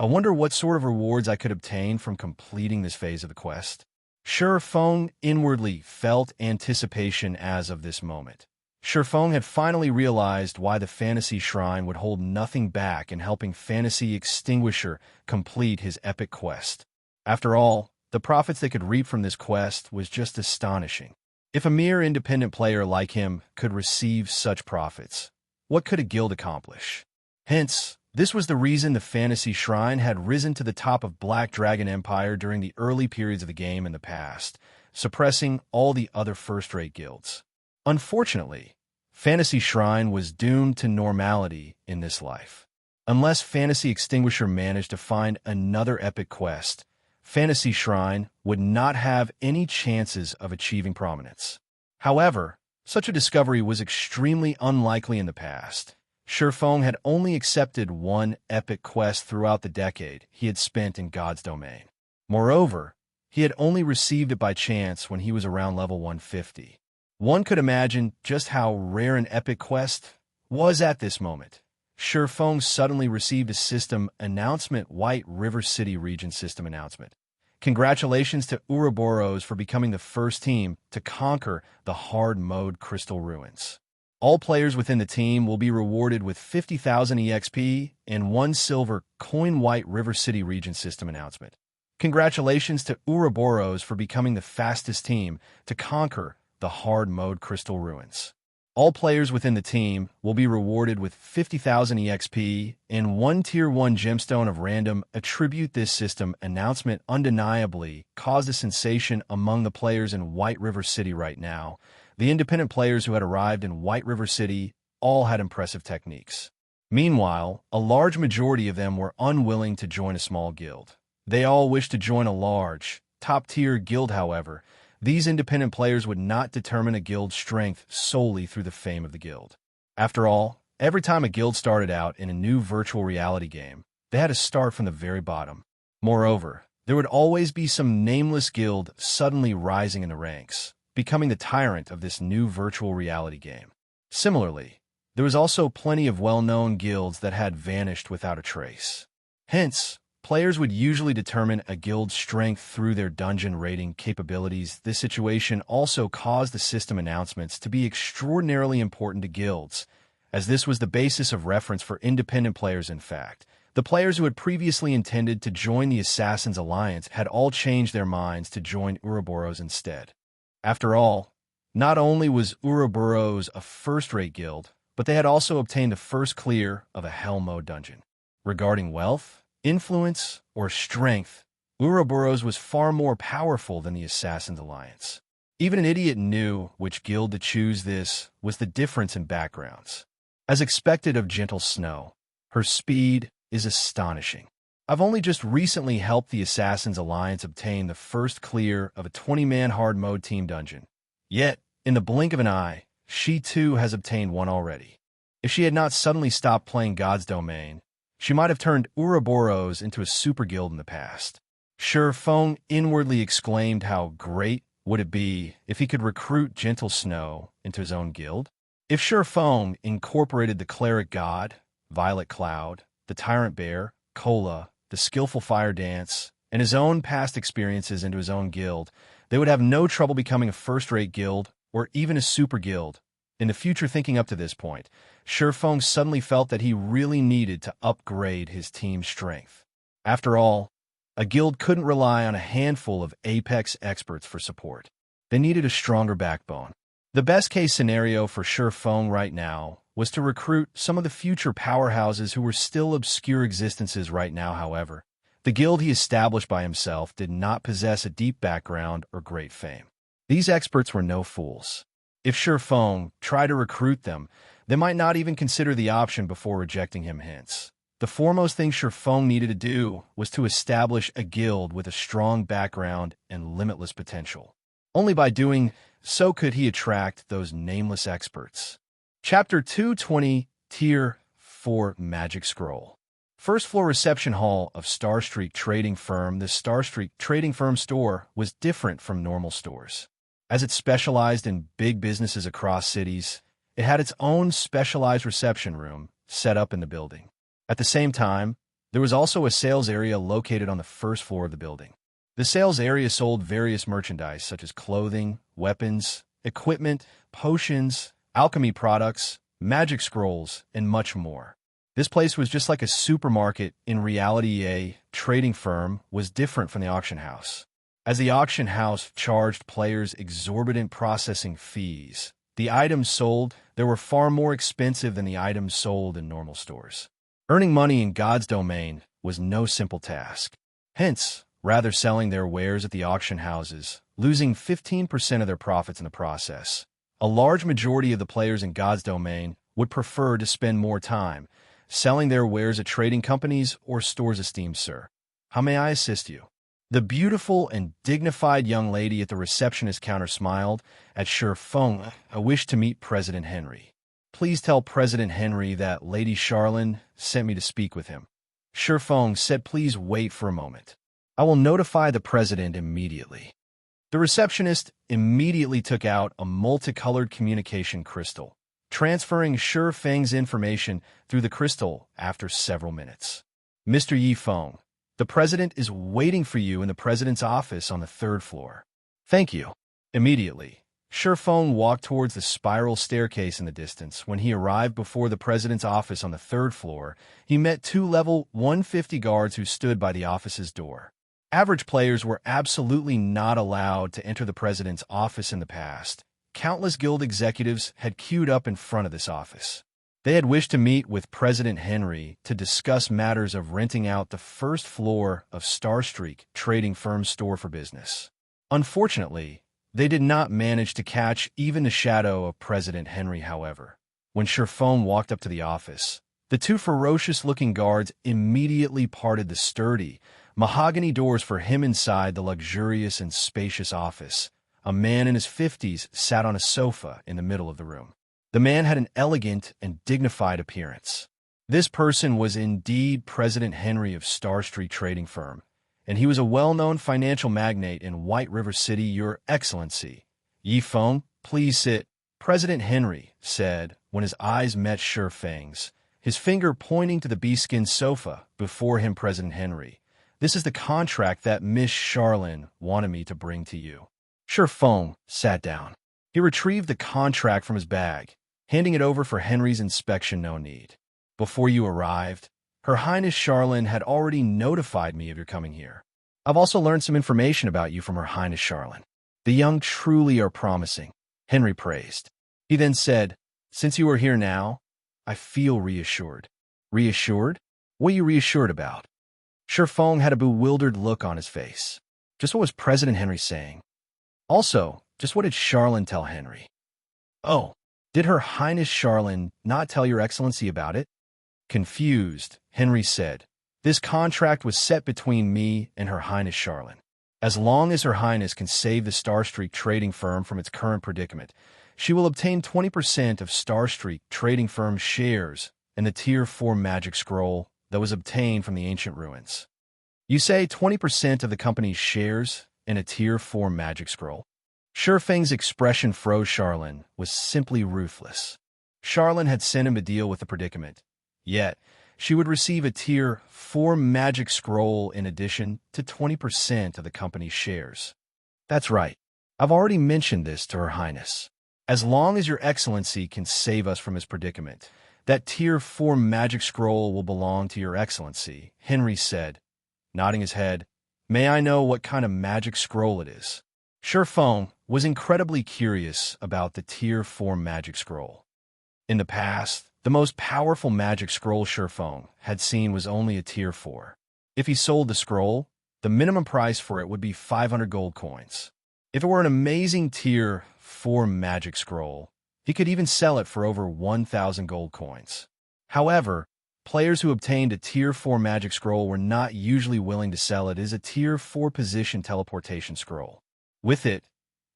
I wonder what sort of rewards I could obtain from completing this phase of the quest. Feng inwardly felt anticipation as of this moment. Feng had finally realized why the Fantasy Shrine would hold nothing back in helping Fantasy Extinguisher complete his epic quest. After all, the profits they could reap from this quest was just astonishing. If a mere independent player like him could receive such profits, what could a guild accomplish? Hence, this was the reason the Fantasy Shrine had risen to the top of Black Dragon Empire during the early periods of the game in the past, suppressing all the other first-rate guilds. Unfortunately, Fantasy Shrine was doomed to normality in this life. Unless Fantasy Extinguisher managed to find another epic quest, Fantasy Shrine would not have any chances of achieving prominence. However, such a discovery was extremely unlikely in the past. Feng had only accepted 1 epic quest throughout the decade he had spent in God's domain. Moreover, he had only received it by chance when he was around level 150. One could imagine just how rare an epic quest was at this moment. Feng suddenly received a system announcement. White River City Region System announcement. Congratulations to Ouroboros for becoming the first team to conquer the hard mode Crystal Ruins. All players within the team will be rewarded with 50,000 EXP and 1 silver coin. White River City Region System announcement. Congratulations to Ouroboros for becoming the fastest team to conquer the hard mode Crystal Ruins. All players within the team will be rewarded with 50,000 EXP and one Tier 1 Gemstone of Random Attribute. This system announcement undeniably caused a sensation among the players in White River City right now. The independent players who had arrived in White River City all had impressive techniques. Meanwhile, a large majority of them were unwilling to join a small guild. They all wished to join a large, top-tier guild. However, these independent players would not determine a guild's strength solely through the fame of the guild. After all, every time a guild started out in a new virtual reality game, they had to start from the very bottom. Moreover, there would always be some nameless guild suddenly rising in the ranks, becoming the tyrant of this new virtual reality game. Similarly, there was also plenty of well-known guilds that had vanished without a trace. Hence, players would usually determine a guild's strength through their dungeon raiding capabilities. This situation also caused the system announcements to be extraordinarily important to guilds, as this was the basis of reference for independent players. In fact, the players who had previously intended to join the Assassins Alliance had all changed their minds to join Ouroboros instead. After all, not only was Ouroboros a first-rate guild, but they had also obtained the first clear of a Hell Mode dungeon. Regarding wealth, influence, or strength, Ouroboros was far more powerful than the Assassins Alliance. Even an idiot knew which guild to choose. This was the difference in backgrounds. As expected of Gentle Snow, her speed is astonishing. I've only just recently helped the Assassins Alliance obtain the first clear of a 20-man hard mode team dungeon. Yet, in the blink of an eye, she too has obtained one already. If she had not suddenly stopped playing God's Domain, she might have turned Ouroboros into a super guild in the past. Sure Feng inwardly exclaimed how great would it be if he could recruit Gentle Snow into his own guild. If Sure Feng incorporated the Cleric God, Violet Cloud, the Tyrant Bear, Cola, the Skillful Fire Dance, and his own past experiences into his own guild, they would have no trouble becoming a first-rate guild or even a super guild. In the future, thinking up to this point, Sure Feng suddenly felt that he really needed to upgrade his team's strength. After all, a guild couldn't rely on a handful of Apex experts for support. They needed a stronger backbone. The best-case scenario for Sure Feng right now was to recruit some of the future powerhouses who were still obscure existences right now. However, the guild he established by himself did not possess a deep background or great fame. These experts were no fools. If Sure Feng tried to recruit them, they might not even consider the option before rejecting him. Hence, the foremost thing Sure Feng needed to do was to establish a guild with a strong background and limitless potential. Only by doing so could he attract those nameless experts. Chapter 220, Tier 4 Magic Scroll. First floor reception hall of Starstreak Trading Firm. The Starstreak Trading Firm store was different from normal stores. As it specialized in big businesses across cities, it had its own specialized reception room set up in the building. At the same time, there was also a sales area located on the first floor of the building. The sales area sold various merchandise such as clothing, weapons, equipment, potions, alchemy products, magic scrolls, and much more. This place was just like a supermarket. In reality, a trading firm was different from the auction house. As the auction house charged players exorbitant processing fees, the items sold there were far more expensive than the items sold in normal stores. Earning money in God's Domain was no simple task. Hence, rather selling their wares at the auction houses, losing 15% of their profits in the process, a large majority of the players in God's Domain would prefer to spend more time selling their wares at trading companies or stores. Esteemed sir, how may I assist you? The beautiful and dignified young lady at the receptionist counter smiled at Sure Feng. I wish to meet President Henry. Please tell President Henry that Lady Charlene sent me to speak with him. Sure Feng said, please wait for a moment. I will notify the president immediately. The receptionist immediately took out a multicolored communication crystal, transferring Sure Feng's information through the crystal after several minutes. Mr. Yi Feng, the president is waiting for you in the president's office on the third floor. Thank you. Immediately, Sure Feng walked towards the spiral staircase in the distance. When he arrived before the president's office on the third floor, he met two level 150 guards who stood by the office's door. Average players were absolutely not allowed to enter the president's office in the past. Countless guild executives had queued up in front of this office. They had wished to meet with President Henry to discuss matters of renting out the first floor of Starstreak trading firm's store for business. Unfortunately, they did not manage to catch even the shadow of President Henry, however. When Sherfone walked up to the office, the two ferocious-looking guards immediately parted the sturdy, mahogany doors for him. Inside the luxurious and spacious office, a man in his 50s sat on a sofa in the middle of the room. The man had an elegant and dignified appearance. This person was indeed President Henry of Starstreak Trading Firm, and he was a well-known financial magnate in White River City. Your Excellency, Yi Feng, please sit, President Henry said when his eyes met Sherfang's, his finger pointing to the beeskin sofa before him. President Henry, this is the contract that Miss Charlene wanted me to bring to you. Sherfang sat down. He retrieved the contract from his bag, handing it over for Henry's inspection. No need. Before you arrived, Her Highness Charlene had already notified me of your coming here. I've also learned some information about you from Her Highness Charlene. The young truly are promising, Henry praised. He then said, since you are here now, I feel reassured. Reassured? What are you reassured about? Sherfang had a bewildered look on his face. Just what was President Henry saying? Also, just what did Charlene tell Henry? Oh, did Her Highness Charlene not tell Your Excellency about it? Confused, Henry said, this contract was set between me and Her Highness Charlene. As long as Her Highness can save the Starstreak trading firm from its current predicament, she will obtain 20% of Starstreak trading firm's shares and the Tier 4 magic scroll that was obtained from the ancient ruins. You say 20% of the company's shares and a Tier 4 magic scroll? Sherfang's expression froze. Charlene was simply ruthless. Charlene had sent him to deal with the predicament, yet she would receive a Tier 4 magic scroll in addition to 20% of the company's shares. That's right. I've already mentioned this to Her Highness. As long as Your Excellency can save us from his predicament, that Tier 4 magic scroll will belong to Your Excellency, Henry said, nodding his head. May I know what kind of magic scroll it is? Sherfang was incredibly curious about the Tier 4 magic scroll. In the past, the most powerful magic scroll Sherfang had seen was only a Tier 4. If he sold the scroll, the minimum price for it would be 500 gold coins. If it were an amazing Tier 4 magic scroll, he could even sell it for over 1,000 gold coins. However, players who obtained a Tier 4 magic scroll were not usually willing to sell it as a Tier 4 position teleportation scroll. With it,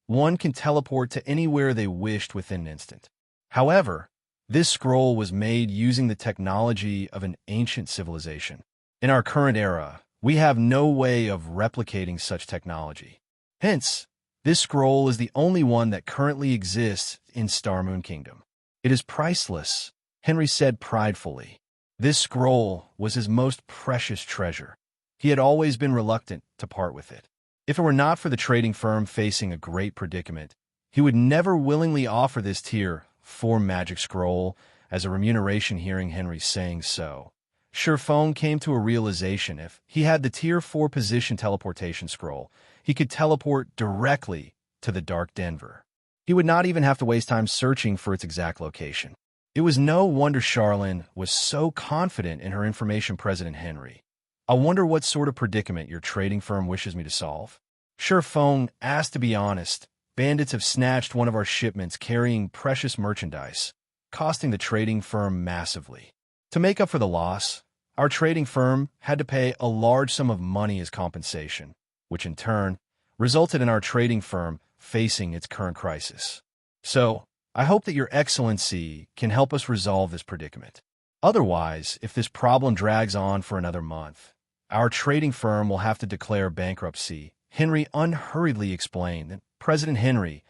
one can teleport to anywhere they wished within an instant. However, this scroll was made using the technology of an ancient civilization. In our current era, we have no way of replicating such technology. Hence, this scroll is the only one that currently exists in Star Moon Kingdom. It is priceless, Henry said pridefully. This scroll was his most precious treasure. He had always been reluctant to part with it. If it were not for the trading firm facing a great predicament, he would never willingly offer this Tier 4 magic scroll as a remuneration. Hearing Henry saying so, Sherfang came to a realization. If he had the Tier 4 position teleportation scroll, he could teleport directly to the Dark Denver. He would not even have to waste time searching for its exact location. It was no wonder Charlene was so confident in her information. President Henry, I wonder what sort of predicament your trading firm wishes me to solve? Sherfang asked. To be honest, bandits have snatched one of our shipments carrying precious merchandise, costing the trading firm massively. To make up for the loss, our trading firm had to pay a large sum of money as compensation, which in turn resulted in our trading firm facing its current crisis. So, I hope that Your Excellency can help us resolve this predicament. Otherwise, if this problem drags on for another month, our trading firm will have to declare bankruptcy. Henry unhurriedly explained. President Henry,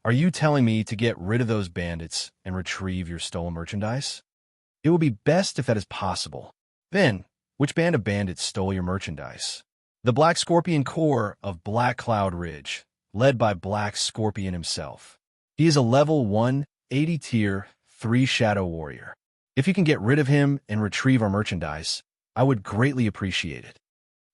are you telling me to get rid of those bandits and retrieve your stolen merchandise? It would be best if that is possible. Then, which band of bandits stole your merchandise? The Black Scorpion Corps of Black Cloud Ridge, led by Black Scorpion himself. He is a level 180 Tier 3 Shadow Warrior. If you can get rid of him and retrieve our merchandise, I would greatly appreciate it.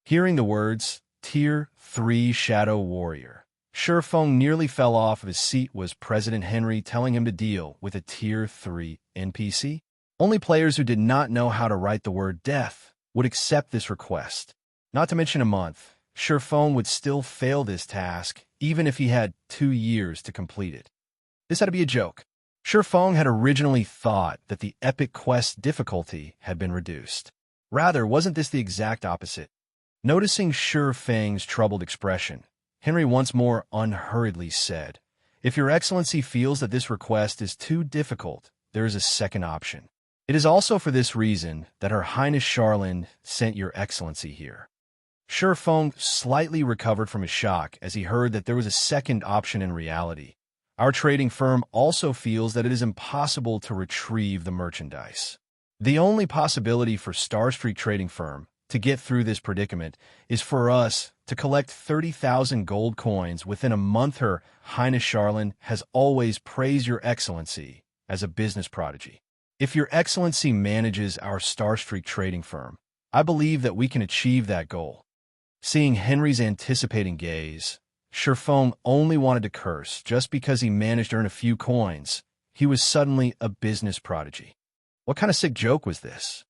Hearing the words, Tier 3 Shadow Warrior. Shurfeng nearly fell off of his seat was President Henry telling him to deal with a Tier 3 NPC. Only players who did not know how to write the word death would accept this request. Not to mention a month, Shurfeng would still fail this task even if he had 2 years to complete it. This had to be a joke. Shurfeng had originally thought that the epic quest difficulty had been reduced. Rather, wasn't this the exact opposite? Noticing Shurfeng's troubled expression, Henry once more unhurriedly said, "If your excellency feels that this request is too difficult, there is a second option. It is also for this reason that Her Highness Charlene sent your excellency here." Shurfeng slightly recovered from his shock as he heard that there was a second option in reality. Our trading firm also feels that it is impossible to retrieve the merchandise. The only possibility for Starstreak Trading Firm to get through this predicament is for us to collect 30,000 gold coins within a month. Her Highness Charlene has always praised your excellency as a business prodigy. If your excellency manages our Starstreak Trading Firm, I believe that we can achieve that goal. Seeing Henry's anticipating gaze, Shurfeng only wanted to curse just because he managed to earn a few coins. He was suddenly a business prodigy. What kind of sick joke was this?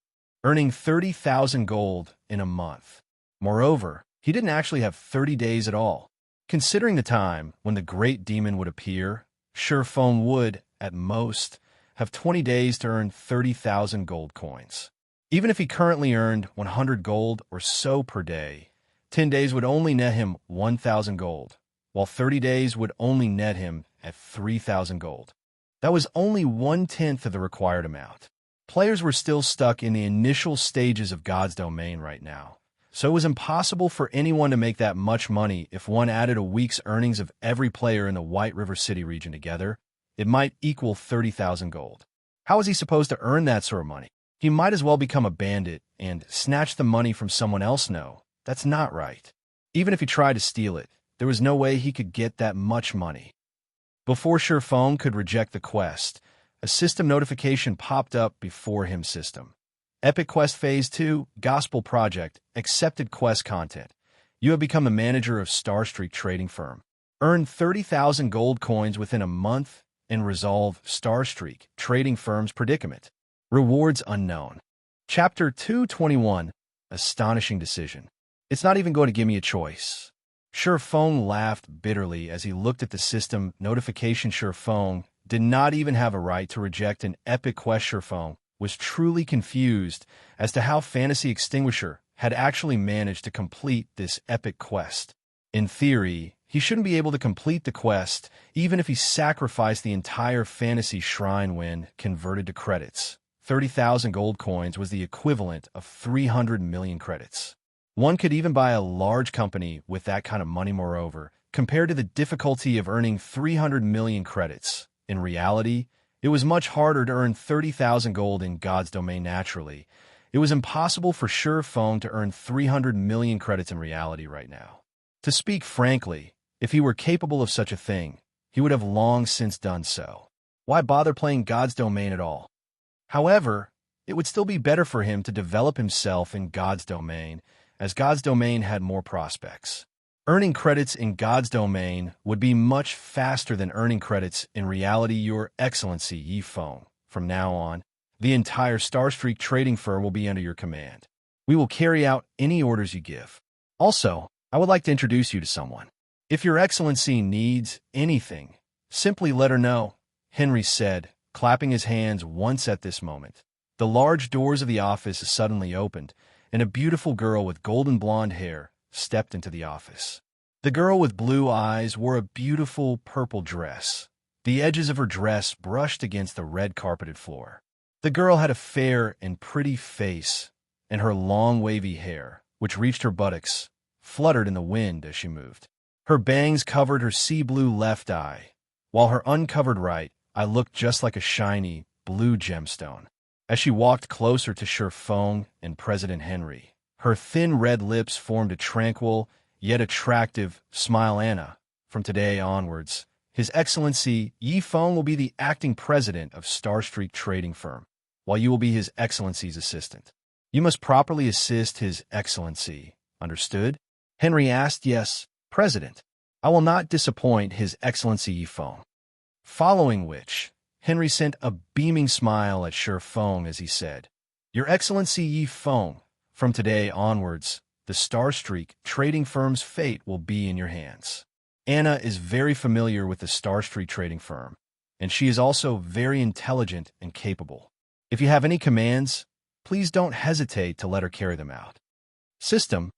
Earning 30,000 gold in a month. Moreover, he didn't actually have 30 days at all. Considering the time when the great demon would appear, Shurfeng would, at most, have 20 days to earn 30,000 gold coins. Even if he currently earned 100 gold or so per day, 10 days would only net him 1,000 gold, while 30 days would only net him at 3,000 gold. That was only 1/10 of the required amount. Players were still stuck in the initial stages of God's Domain right now, so it was impossible for anyone to make that much money. If one added a week's earnings of every player in the White River City region together, it might equal 30,000 gold. How was he supposed to earn that sort of money? He might as well become a bandit and snatch the money from someone else. No, that's not right. Even if he tried to steal it, there was no way he could get that much money. Before Shurfeng could reject the quest, a system notification popped up before him. System. Epic Quest Phase 2, Gospel Project, Accepted Quest Content. You have become the manager of Starstreak Trading Firm. Earn 30,000 gold coins within a month and resolve Starstreak Trading Firm's predicament. Rewards unknown. Chapter 221, Astonishing Decision. It's not even going to give me a choice. Shurfeng laughed bitterly as he looked at the system notification. Shurfeng did not even have a right to reject an epic quest. Shurfeng was truly confused as to how Fantasy Extinguisher had actually managed to complete this epic quest. In theory, he shouldn't be able to complete the quest even if he sacrificed the entire Fantasy Shrine when converted to credits. 30,000 gold coins was the equivalent of 300 million credits. One could even buy a large company with that kind of money. Moreover, compared to the difficulty of earning 300 million credits, in reality, it was much harder to earn 30,000 gold in God's Domain. Naturally, it was impossible for Shurfeng to earn 300 million credits in reality right now. To speak frankly, if he were capable of such a thing, he would have long since done so. Why bother playing God's Domain at all? However, it would still be better for him to develop himself in God's Domain, as God's Domain had more prospects. Earning credits in God's Domain would be much faster than earning credits in reality. Your Excellency Yifeng, from now on, the entire Starstreak Trading Firm will be under your command. We will carry out any orders you give. Also, I would like to introduce you to someone. If your Excellency needs anything, simply let her know, Henry said, clapping his hands once at this moment. The large doors of the office suddenly opened, and a beautiful girl with golden blonde hair stepped into the office. The girl with blue eyes wore a beautiful purple dress. The edges of her dress brushed against the red carpeted floor. The girl had a fair and pretty face, and her long wavy hair, which reached her buttocks, fluttered in the wind as she moved. Her bangs covered her sea blue left eye, while her uncovered right eye looked just like a shiny blue gemstone. As she walked closer to Shurfeng and President Henry, her thin red lips formed a tranquil, yet attractive smile. Anna, from today onwards, His Excellency Yifeng will be the acting president of Starstreak Trading Firm, while you will be His Excellency's assistant. You must properly assist His Excellency. Understood? Henry asked. Yes, President. I will not disappoint His Excellency Yi Feng. Following which, Henry sent a beaming smile at Shi Feng as he said, Your Excellency Yi Feng, from today onwards, the Starstreak trading firm's fate will be in your hands. Anna is very familiar with the Starstreak trading firm, and she is also very intelligent and capable. If you have any commands, please don't hesitate to let her carry them out. System.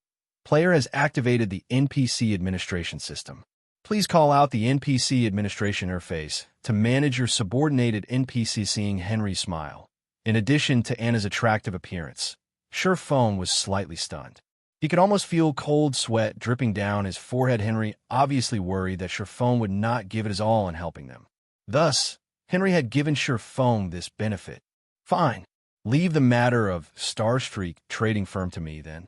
Player has activated the NPC administration system. Please call out the NPC administration interface to manage your subordinated NPC. Seeing Henry smile, in addition to Anna's attractive appearance, Shi Feng was slightly stunned. He could almost feel cold sweat dripping down his forehead. Henry obviously worried that Shi Feng would not give it his all in helping them. Thus, Henry had given Shi Feng this benefit. Fine. Leave the matter of Starstreak trading firm to me, then.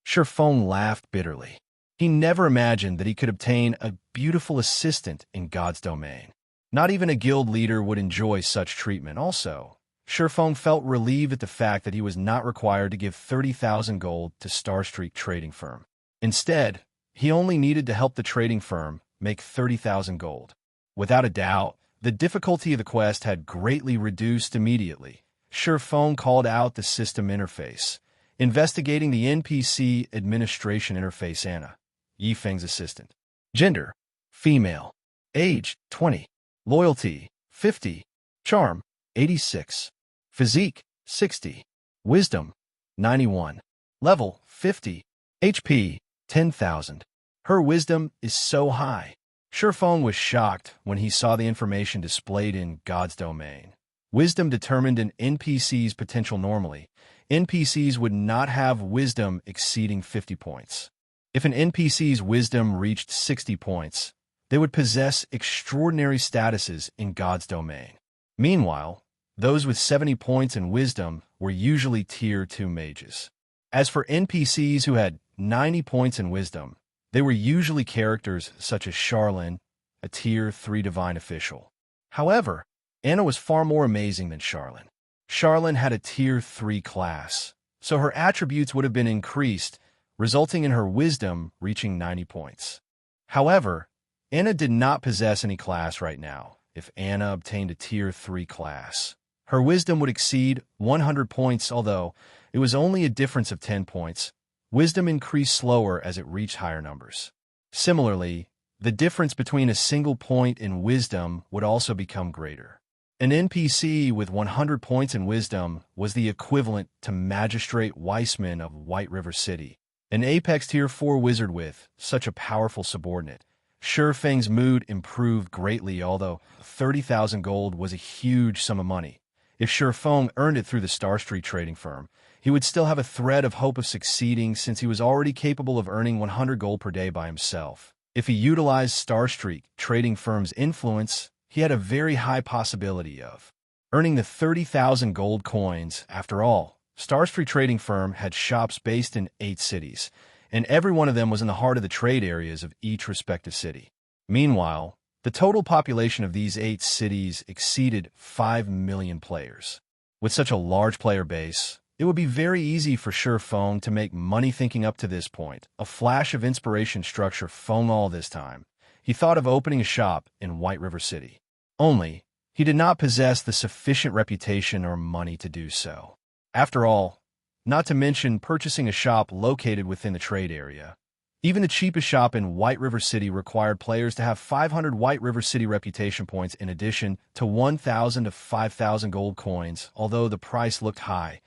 Shi Feng laughed bitterly. He never imagined that he could obtain a beautiful assistant in God's domain. Not even a guild leader would enjoy such treatment. Also, Shi Feng felt relieved at the fact that he was not required to give 30,000 gold to Starstreak trading firm. Instead, he only needed to help the trading firm make 30,000 gold. Without a doubt, the difficulty of the quest had greatly reduced immediately. Shi Feng called out the system interface, investigating the NPC administration interface. Anna, Yi Feng's assistant. Gender, female. Age, 20. Loyalty, 50. Charm, 86. Physique, 60. Wisdom, 91. Level, 50. HP, 10,000. Her wisdom is so high. Shi Feng was shocked when he saw the information displayed in God's domain. Wisdom determined an NPC's potential. Normally, NPCs would not have wisdom exceeding 50 points. If an NPC's wisdom reached 60 points, they would possess extraordinary statuses in God's domain. Meanwhile, those with 70 points in wisdom were usually Tier 2 mages. As for NPCs who had 90 points in wisdom, they were usually characters such as Charlene, a Tier 3 divine official. However, Anna was far more amazing than Charlene. Charlene had a Tier 3 class, so her attributes would have been increased, resulting in her wisdom reaching 90 points. However, Anna did not possess any class right now. If Anna obtained a Tier 3 class, her wisdom would exceed 100 points, although it was only a difference of 10 points. Wisdom increased slower as it reached higher numbers. Similarly, the difference between a single point in wisdom would also become greater. An NPC with 100 points in wisdom was the equivalent to Magistrate Weissman of White River City, an Apex Tier 4 wizard with such a powerful subordinate. Shi Feng's mood improved greatly, although 30,000 gold was a huge sum of money. If Shi Feng earned it through the Starstreak trading firm, he would still have a thread of hope of succeeding since he was already capable of earning 100 gold per day by himself. If he utilized Starstreak trading firm's influence, he had a very high possibility of earning the 30,000 gold coins. After all, Starstreak trading firm had shops based in 8 cities, and every one of them was in the heart of the trade areas of each respective city. Meanwhile, the total population of these 8 cities exceeded 5 million players. With such a large player base, it would be very easy for Shi Feng to make money. Thinking up to this point, a flash of inspiration struck Shi Feng. All this time, he thought of opening a shop in White River City. Only, he did not possess the sufficient reputation or money to do so. After all, not to mention purchasing a shop located within the trade area. Even the cheapest shop in White River City required players to have 500 White River City reputation points in addition to 1,000 to 5,000 gold coins. Although the price looked high,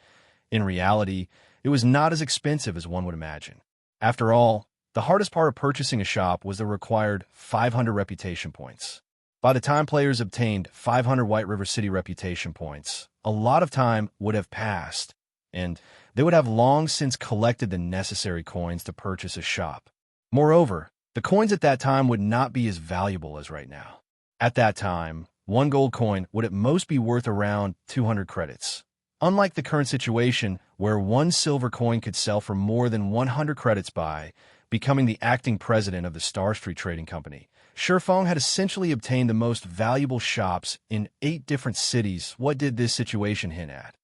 in reality, it was not as expensive as one would imagine. After all, the hardest part of purchasing a shop was the required 500 reputation points. By the time players obtained 500 White River City reputation points, a lot of time would have passed, and they would have long since collected the necessary coins to purchase a shop. Moreover, the coins at that time would not be as valuable as right now. At that time, 1 gold coin would at most be worth around 200 credits. Unlike the current situation, where 1 silver coin could sell for more than 100 credits. By becoming the acting president of the Starstreak Trading Company, Shi Feng had essentially obtained the most valuable shops in 8 different cities. What did this situation hint at?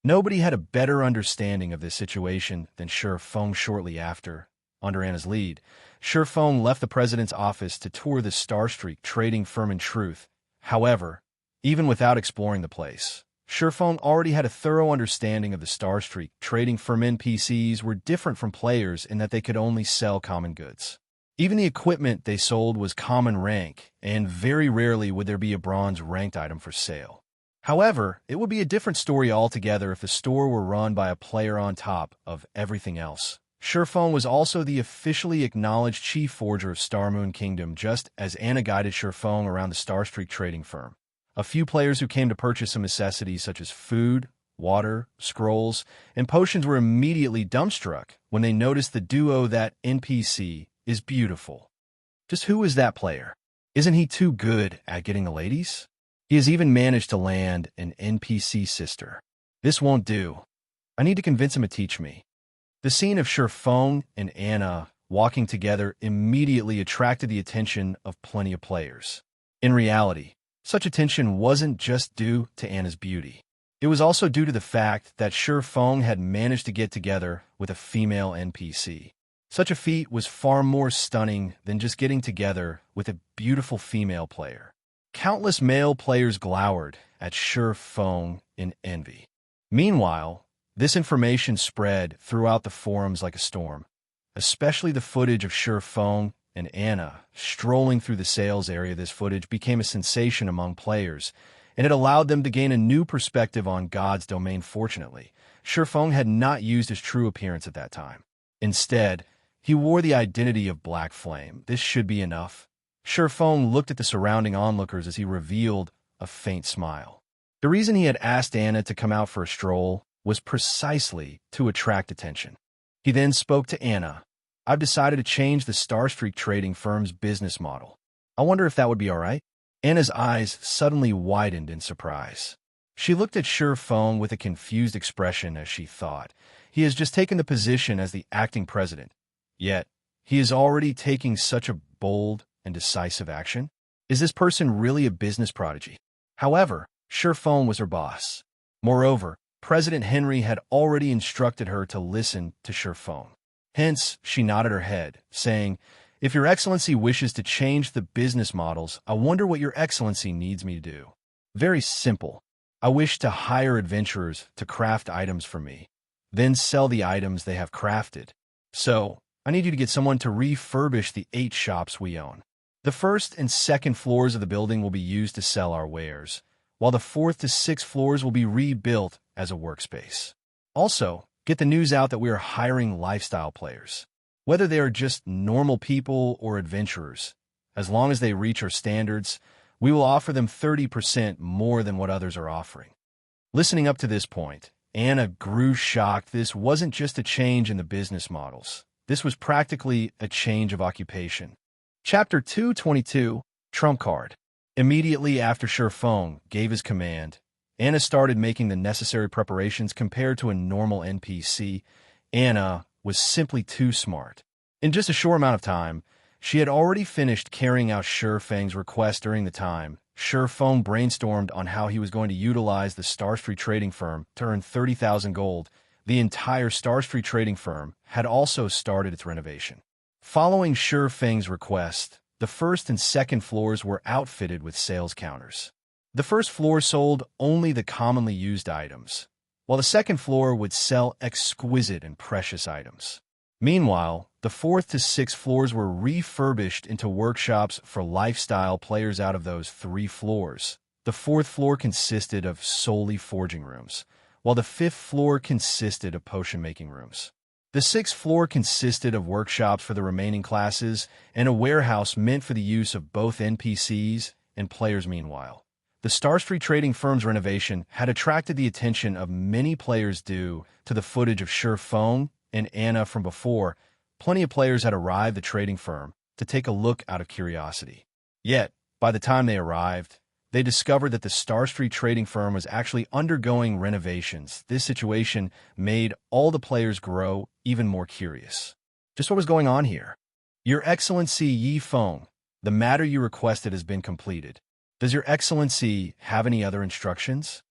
Nobody had a better understanding of this situation than Shi Feng. Shortly after, Under Anna's lead, Surefeng left the president's office to tour the Starstreak trading firm in truth. However, even without exploring the place, Surefeng already had a thorough understanding of the Starstreak trading firm. NPCs were different from players in that they could only sell common goods. Even the equipment they sold was common rank, and very rarely would there be a bronze ranked item for sale. However, it would be a different story altogether if the store were run by a player on top of everything else. Surefeng was also the officially acknowledged chief forger of Starmoon Kingdom, just as Anna guided Surefeng around the Starstreak trading firm. A few players who came to purchase some necessities such as food, water, scrolls, and potions were immediately dumbstruck when they noticed the duo. That NPC is beautiful. Just who is that player? Isn't he too good at getting the ladies? He has even managed to land an NPC sister. This won't do. I need to convince him to teach me. The scene of Surefeng and Anna walking together immediately attracted the attention of plenty of players. In reality, such attention wasn't just due to Anna's beauty. It was also due to the fact that Surefeng had managed to get together with a female NPC. Such a feat was far more stunning than just getting together with a beautiful female player. Countless male players glowered at Surefeng in envy. Meanwhile, this information spread throughout the forums like a storm, especially the footage of Surefeng and Anna strolling through the sales area. This footage became a sensation among players, and it allowed them to gain a new perspective on God's domain. Fortunately, Surefeng had not used his true appearance at that time. Instead, he wore the identity of Black Flame. This should be enough. Surefeng looked at the surrounding onlookers as he revealed a faint smile. The reason he had asked Anna to come out for a stroll was precisely to attract attention. He then spoke to Anna. I've decided to change the Starstreak trading firm's business model. I wonder if that would be all right? Anna's eyes suddenly widened in surprise. She looked at Surefeng with a confused expression as she thought, he has just taken the position as the acting president, yet he is already taking such a bold and decisive action? Is this person really a business prodigy? However, Surefeng was her boss. Moreover, President Henry had already instructed her to listen to Surefeng. Hence, she nodded her head, saying, if Your Excellency wishes to change the business models, I wonder what Your Excellency needs me to do. Very simple. I wish to hire adventurers to craft items for me, then sell the items they have crafted. So, I need you to get someone to refurbish the 8 shops we own. The first and second floors of the building will be used to sell our wares, while the 4th to 6th floors will be rebuilt as a workspace. Also, get the news out that we are hiring lifestyle players. Whether they are just normal people or adventurers, as long as they reach our standards, we will offer them 30% more than what others are offering. Listening up to this point, Anna grew shocked. This wasn't just a change in the business models. This was practically a change of occupation. Chapter 222, Trump Card. Immediately after Surefeng gave his command, Anna started making the necessary preparations. Compared to a normal NPC, Anna was simply too smart. In just a short amount of time, she had already finished carrying out Surefeng's request. During the time, Surefeng brainstormed on how he was going to utilize the Starstreak trading firm to earn 30,000 gold. The entire Starstreak trading firm had also started its renovation. Following Surefeng's request, the 1st and 2nd floors were outfitted with sales counters. The 1st floor sold only the commonly used items, while the 2nd floor would sell exquisite and precious items. Meanwhile, the 4th to 6th floors were refurbished into workshops for lifestyle players. Out of those 3 floors, the 4th floor consisted of solely forging rooms, while the 5th floor consisted of potion-making rooms. The 6th floor consisted of workshops for the remaining classes and a warehouse meant for the use of both NPCs and players. Meanwhile, the Starstreak trading firm's renovation had attracted the attention of many players due to the footage of Surefeng and Anna from before. Plenty of players had arrived at the trading firm to take a look out of curiosity. Yet, by the time they arrived, they discovered that the Starstreak trading firm was actually undergoing renovations. This situation made all the players grow even more curious. Just what was going on here? Your Excellency Yi Feng, the matter you requested has been completed. Does Your Excellency have any other instructions?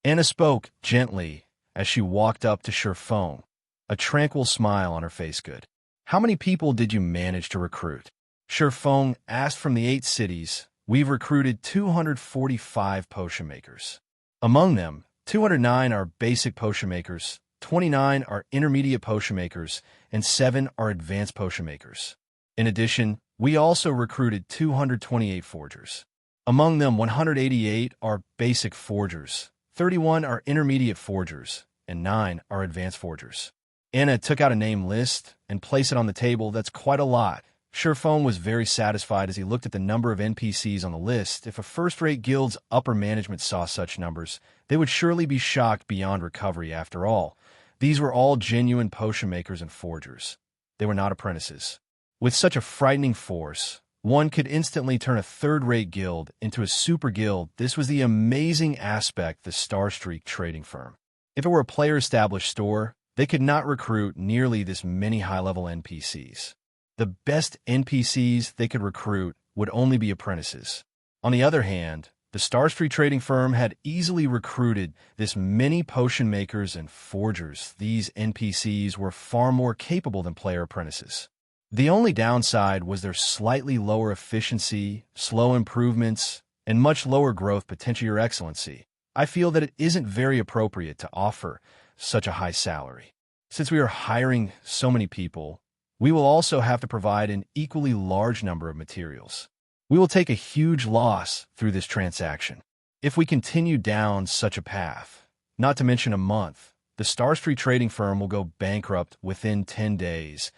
Anna spoke gently as she walked up to Surefeng, a tranquil smile on her face. Good. How many people did you manage to recruit? Shifeng asked. From the 8 cities, we've recruited 245 potion makers. Among them, 209 are basic potion makers, 29 are intermediate potion makers, and 7 are advanced potion makers. In addition, we also recruited 228 forgers. Among them, 188 are basic forgers, 31 are intermediate forgers, and 9 are advanced forgers. Anna took out a name list and placed it on the table. That's quite a lot. Shifeng was very satisfied as he looked at the number of NPCs on the list. If a first-rate guild's upper management saw such numbers, they would surely be shocked beyond recovery. After all, these were all genuine potion makers and forgers. They were not apprentices. With such a frightening force, one could instantly turn a third-rate guild into a super guild. This was the amazing aspect of the Starstreak trading firm. If it were a player-established store, they could not recruit nearly this many high-level NPCs. The best NPCs they could recruit would only be apprentices. On the other hand, the Starstreak trading firm had easily recruited this many potion makers and forgers. These NPCs were far more capable than player apprentices. The only downside was their slightly lower efficiency, slow improvements, and much lower growth potential. Your Excellency, I feel that it isn't very appropriate to offer such a high salary. Since we are hiring so many people, we will also have to provide an equally large number of materials. We will take a huge loss through this transaction. If we continue down such a path, not to mention a month, the Starstreak trading firm will go bankrupt within 10 days.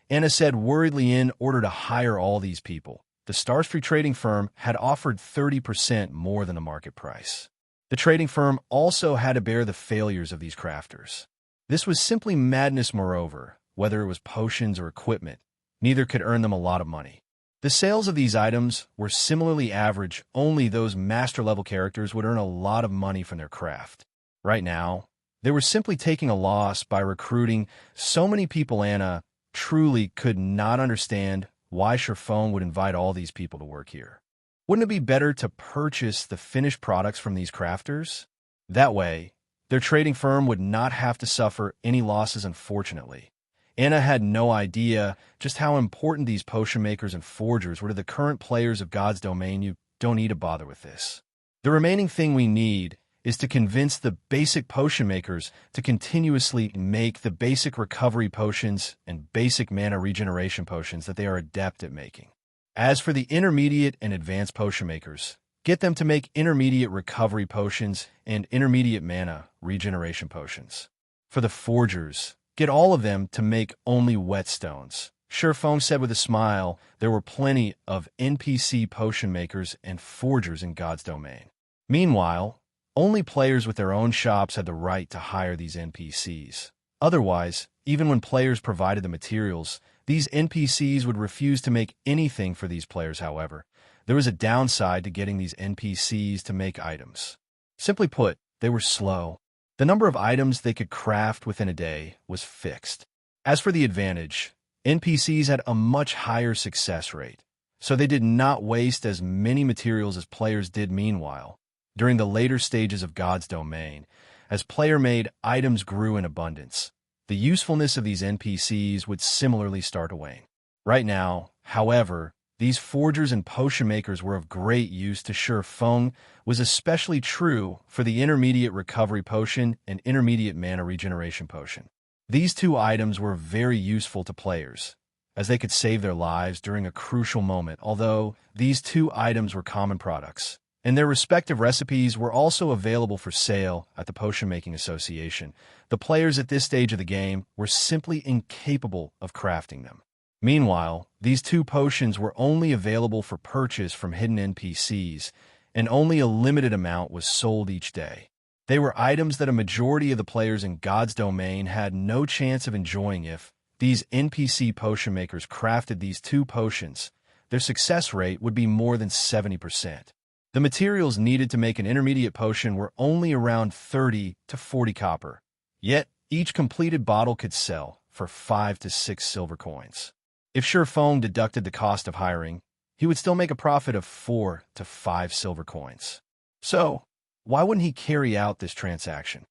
Anna said worriedly. In order to hire all these people, the Starstreak trading firm had offered 30% more than the market price. The trading firm also had to bear the failures of these crafters. This was simply madness. Moreover, whether it was potions or equipment, neither could earn them a lot of money. The sales of these items were similarly average. Only those master-level characters would earn a lot of money from their craft. Right now, they were simply taking a loss by recruiting so many people. Anna truly could not understand why Shifeng would invite all these people to work here. Wouldn't it be better to purchase the finished products from these crafters? That way, their trading firm would not have to suffer any losses. Unfortunately, Anna had no idea just how important these potion makers and forgers were to the current players of God's domain. You don't need to bother with this. The remaining thing we need is to convince the basic potion makers to continuously make the basic recovery potions and basic mana regeneration potions that they are adept at making. As for the intermediate and advanced potion makers, get them to make intermediate recovery potions and intermediate mana regeneration potions. For the forgers, get all of them to make only whetstones. Shifeng said with a smile. There were plenty of NPC potion makers and forgers in God's domain. Meanwhile, only players with their own shops had the right to hire these NPCs. Otherwise, even when players provided the materials, these NPCs would refuse to make anything for these players. However, there was a downside to getting these NPCs to make items. Simply put, they were slow. The number of items they could craft within a day was fixed. As for the advantage, NPCs had a much higher success rate, so they did not waste as many materials as players did. Meanwhile, during the later stages of God's domain, as player-made items grew in abundance, the usefulness of these NPCs would similarly start to wane. Right now, however, these forgers and potion makers were of great use to Shifeng. Was especially true for the intermediate recovery potion and intermediate mana regeneration potion. These two items were very useful to players, as they could save their lives during a crucial moment. Although these two items were common products, and their respective recipes were also available for sale at the Potion Making Association, the players at this stage of the game were simply incapable of crafting them. Meanwhile, these two potions were only available for purchase from hidden NPCs, and only a limited amount was sold each day. They were items that a majority of the players in God's domain had no chance of enjoying. If these NPC potion makers crafted these two potions, their success rate would be more than 70%. The materials needed to make an intermediate potion were only around 30 to 40 copper, yet each completed bottle could sell for 5 to 6 silver coins. If Shifeng deducted the cost of hiring, he would still make a profit of 4 to 5 silver coins. So, why wouldn't he carry out this transaction?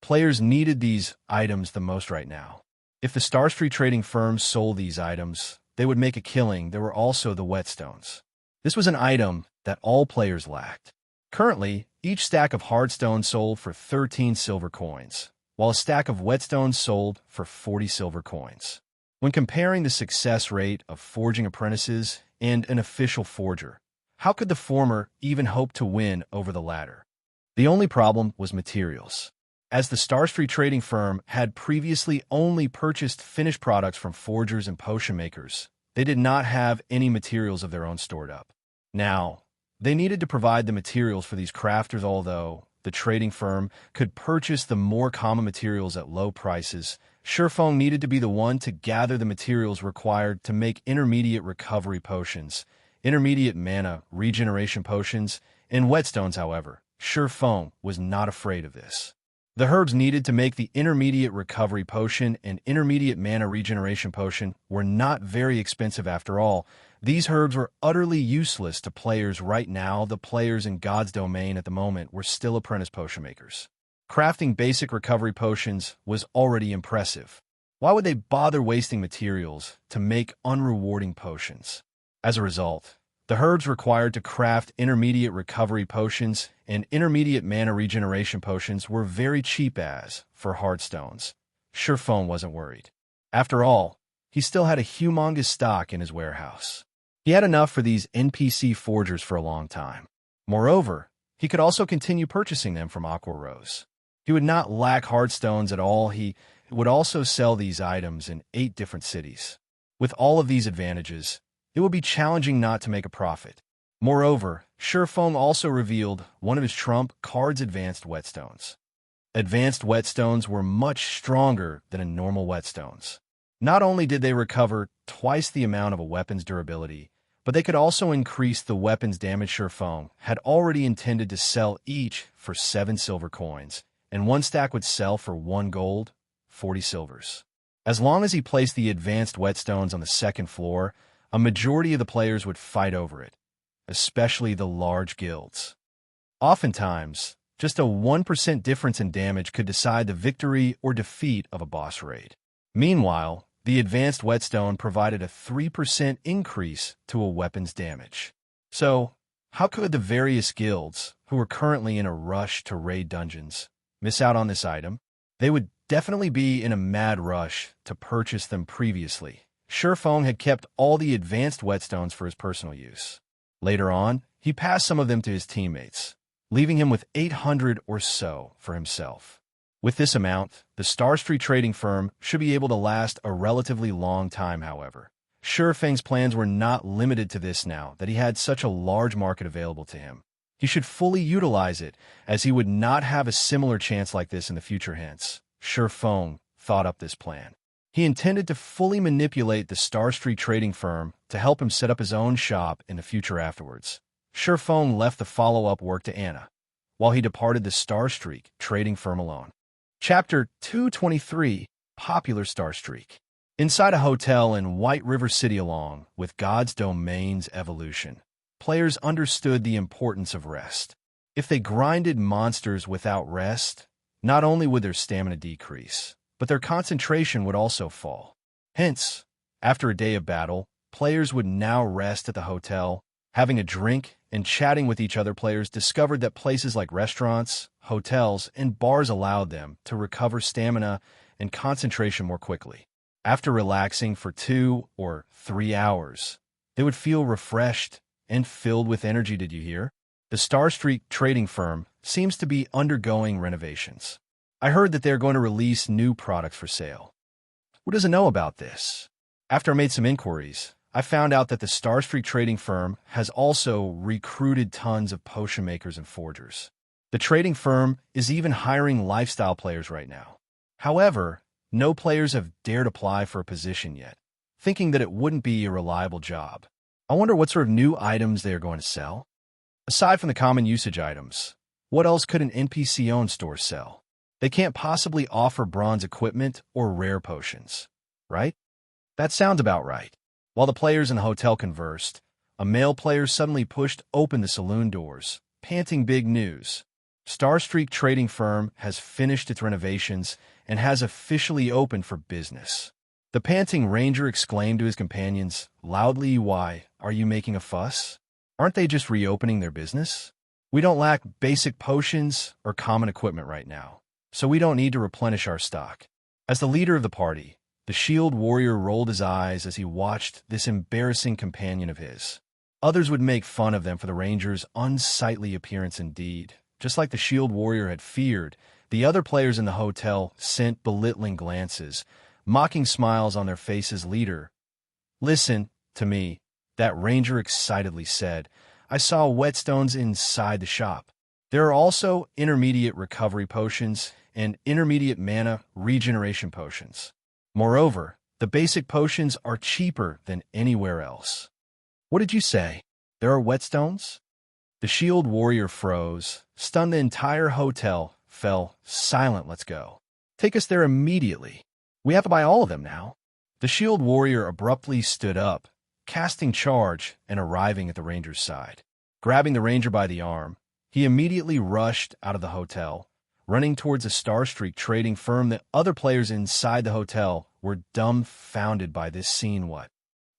Players needed these items the most right now. If the Starstreak trading firms sold these items, they would make a killing. There were also the whetstones. This was an item that all players lacked. Currently, each stack of hardstone sold for 13 silver coins, while a stack of whetstones sold for 40 silver coins. When comparing the success rate of forging apprentices and an official forger, how could the former even hope to win over the latter? The only problem was materials. As the Starstreak trading firm had previously only purchased finished products from forgers and potion makers, they did not have any materials of their own stored up. Now, they needed to provide the materials for these crafters. Although the trading firm could purchase the more common materials at low prices, Surefeng needed to be the one to gather the materials required to make intermediate recovery potions, intermediate mana regeneration potions, and whetstones. However, Surefeng was not afraid of this. The herbs needed to make the intermediate recovery potion and intermediate mana regeneration potion were not very expensive after all. These herbs were utterly useless to players right now. The players in God's domain at the moment were still apprentice potion makers. Crafting basic recovery potions was already impressive. Why would they bother wasting materials to make unrewarding potions? As a result, the herbs required to craft intermediate recovery potions and intermediate mana regeneration potions were very cheap. As for hardstones, Surefeng wasn't worried. After all, he still had a humongous stock in his warehouse. He had enough for these NPC forgers for a long time. Moreover, he could also continue purchasing them from Aqua Rose. He would not lack hardstones at all. He would also sell these items in 8 different cities. With all of these advantages, it would be challenging not to make a profit. Moreover, Surefeng also revealed one of his trump cards, Advanced Whetstones. Advanced Whetstones were much stronger than normal whetstones. Not only did they recover twice the amount of a weapon's durability, but they could also increase the weapon's damage. Surefeng had already intended to sell each for 7 silver coins, and one stack would sell for 1 gold, 40 silvers. As long as he placed the advanced whetstones on the second floor, a majority of the players would fight over it, especially the large guilds. Oftentimes, just a 1% difference in damage could decide the victory or defeat of a boss raid. Meanwhile, the advanced whetstone provided a 3% increase to a weapon's damage. So, how could the various guilds, who were currently in a rush to raid dungeons, miss out on this item? They would definitely be in a mad rush to purchase them previously. Surefeng had kept all the advanced whetstones for his personal use. Later on, he passed some of them to his teammates, leaving him with 800 or so for himself. With this amount, the Starstreak trading firm should be able to last a relatively long time. However, Surefeng's plans were not limited to this now that he had such a large market available to him. He should fully utilize it, as he would not have a similar chance like this in the future. Hence, Surefeng thought up this plan. He intended to fully manipulate the Starstreak trading firm to help him set up his own shop in the future afterwards. Surefeng left the follow-up work to Anna, while he departed the Starstreak trading firm alone. Chapter 223, Popular Starstreak. Inside a hotel in White River City along with God's Domain's evolution, players understood the importance of rest. If they grinded monsters without rest, not only would their stamina decrease, but their concentration would also fall. Hence, after a day of battle, players would now rest at the hotel, having a drink and chatting with each other. Players discovered that places like restaurants, hotels, and bars allowed them to recover stamina and concentration more quickly. After relaxing for 2 or 3 hours, they would feel refreshed and filled with energy. Did you hear? The Starstreak trading firm seems to be undergoing renovations. I heard that they're going to release new products for sale. Who doesn't know about this? After I made some inquiries, I found out that the Starstreak trading firm has also recruited tons of potion makers and forgers. The trading firm is even hiring lifestyle players right now. However, no players have dared apply for a position yet, thinking that it wouldn't be a reliable job. I wonder what sort of new items they are going to sell. Aside from the common usage items, what else could an NPC-owned store sell? They can't possibly offer bronze equipment or rare potions, right? That sounds about right. While the players in the hotel conversed, a male player suddenly pushed open the saloon doors, panting big news. Starstreak trading firm has finished its renovations and has officially opened for business. The panting ranger exclaimed to his companions, loudly, "Why, are you making a fuss? Aren't they just reopening their business? We don't lack basic potions or common equipment right now, so we don't need to replenish our stock." As the leader of the party, the shield warrior rolled his eyes as he watched this embarrassing companion of his. Others would make fun of them for the ranger's unsightly appearance indeed. Just like the shield warrior had feared, the other players in the hotel sent belittling glances, mocking smiles on their faces. "Leader, listen to me," that ranger excitedly said. "I saw whetstones inside the shop. There are also intermediate recovery potions and intermediate mana regeneration potions. Moreover, the basic potions are cheaper than anywhere else." "What did you say? There are whetstones?" The shield warrior froze, stunned. The entire hotel fell silent. "Let's go. Take us there immediately. We have to buy all of them now." The shield warrior abruptly stood up, casting charge and arriving at the ranger's side. Grabbing the ranger by the arm, he immediately rushed out of the hotel, running towards a Starstreak trading firm. The other players inside the hotel were dumbfounded by this scene. "What?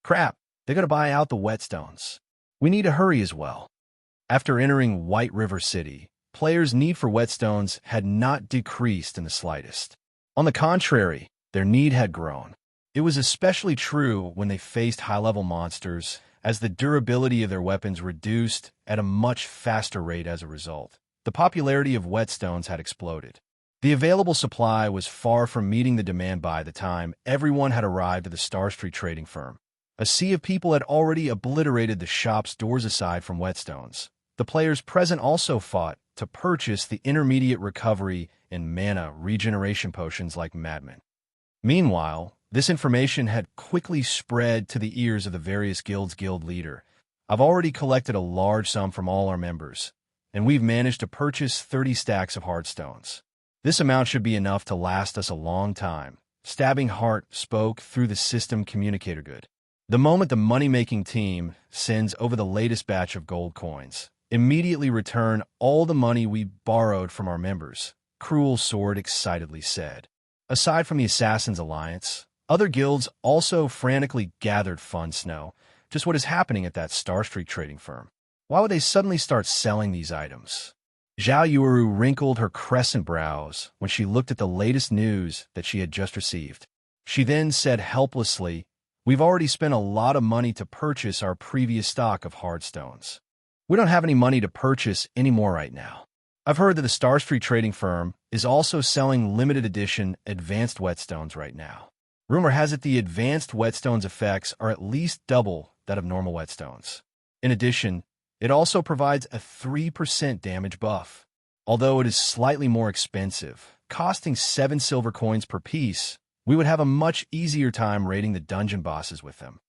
Crap, they're going to buy out the whetstones. We need to hurry as well." After entering White River City, players' need for whetstones had not decreased in the slightest. On the contrary, their need had grown. It was especially true when they faced high-level monsters, as the durability of their weapons reduced at a much faster rate as a result. The popularity of whetstones had exploded. The available supply was far from meeting the demand by the time everyone had arrived at the Starstreak trading firm. A sea of people had already obliterated the shop's doors. Aside from whetstones, the players present also fought to purchase the intermediate recovery and mana regeneration potions like madmen. Meanwhile, this information had quickly spread to the ears of the various guilds' guild leader. "I've already collected a large sum from all our members, and we've managed to purchase 30 stacks of hardstones. This amount should be enough to last us a long time." Stabbing Heart spoke through the system communicator. "Good. The moment the money-making team sends over the latest batch of gold coins, immediately return all the money we borrowed from our members," Cruel Sword excitedly said. Aside from the Assassins Alliance, other guilds also frantically gathered funds. "Know just what is happening at that Starstreak trading firm? Why would they suddenly start selling these items?" Zhao Yuuru wrinkled her crescent brows when she looked at the latest news that she had just received. She then said helplessly, "We've already spent a lot of money to purchase our previous stock of hardstones. We don't have any money to purchase any more right now. I've heard that the Starstreak trading firm is also selling limited edition advanced whetstones right now. Rumor has it the advanced whetstones effects are at least double that of normal whetstones. In addition, it also provides a 3% damage buff. Although it is slightly more expensive, costing 7 silver coins per piece, we would have a much easier time raiding the dungeon bosses with them."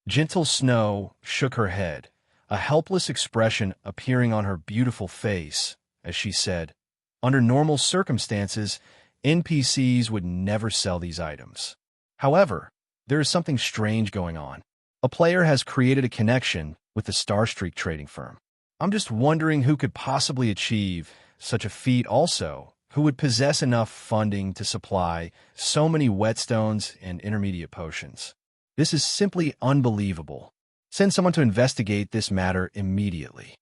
Gentle Snow shook her head, a helpless expression appearing on her beautiful face as she said, "Under normal circumstances, NPCs would never sell these items. However, there is something strange going on. A player has created a connection with the Starstreak trading firm. I'm just wondering who could possibly achieve such a feat, also who would possess enough funding to supply so many whetstones and intermediate potions. This is simply unbelievable. Send someone to investigate this matter immediately."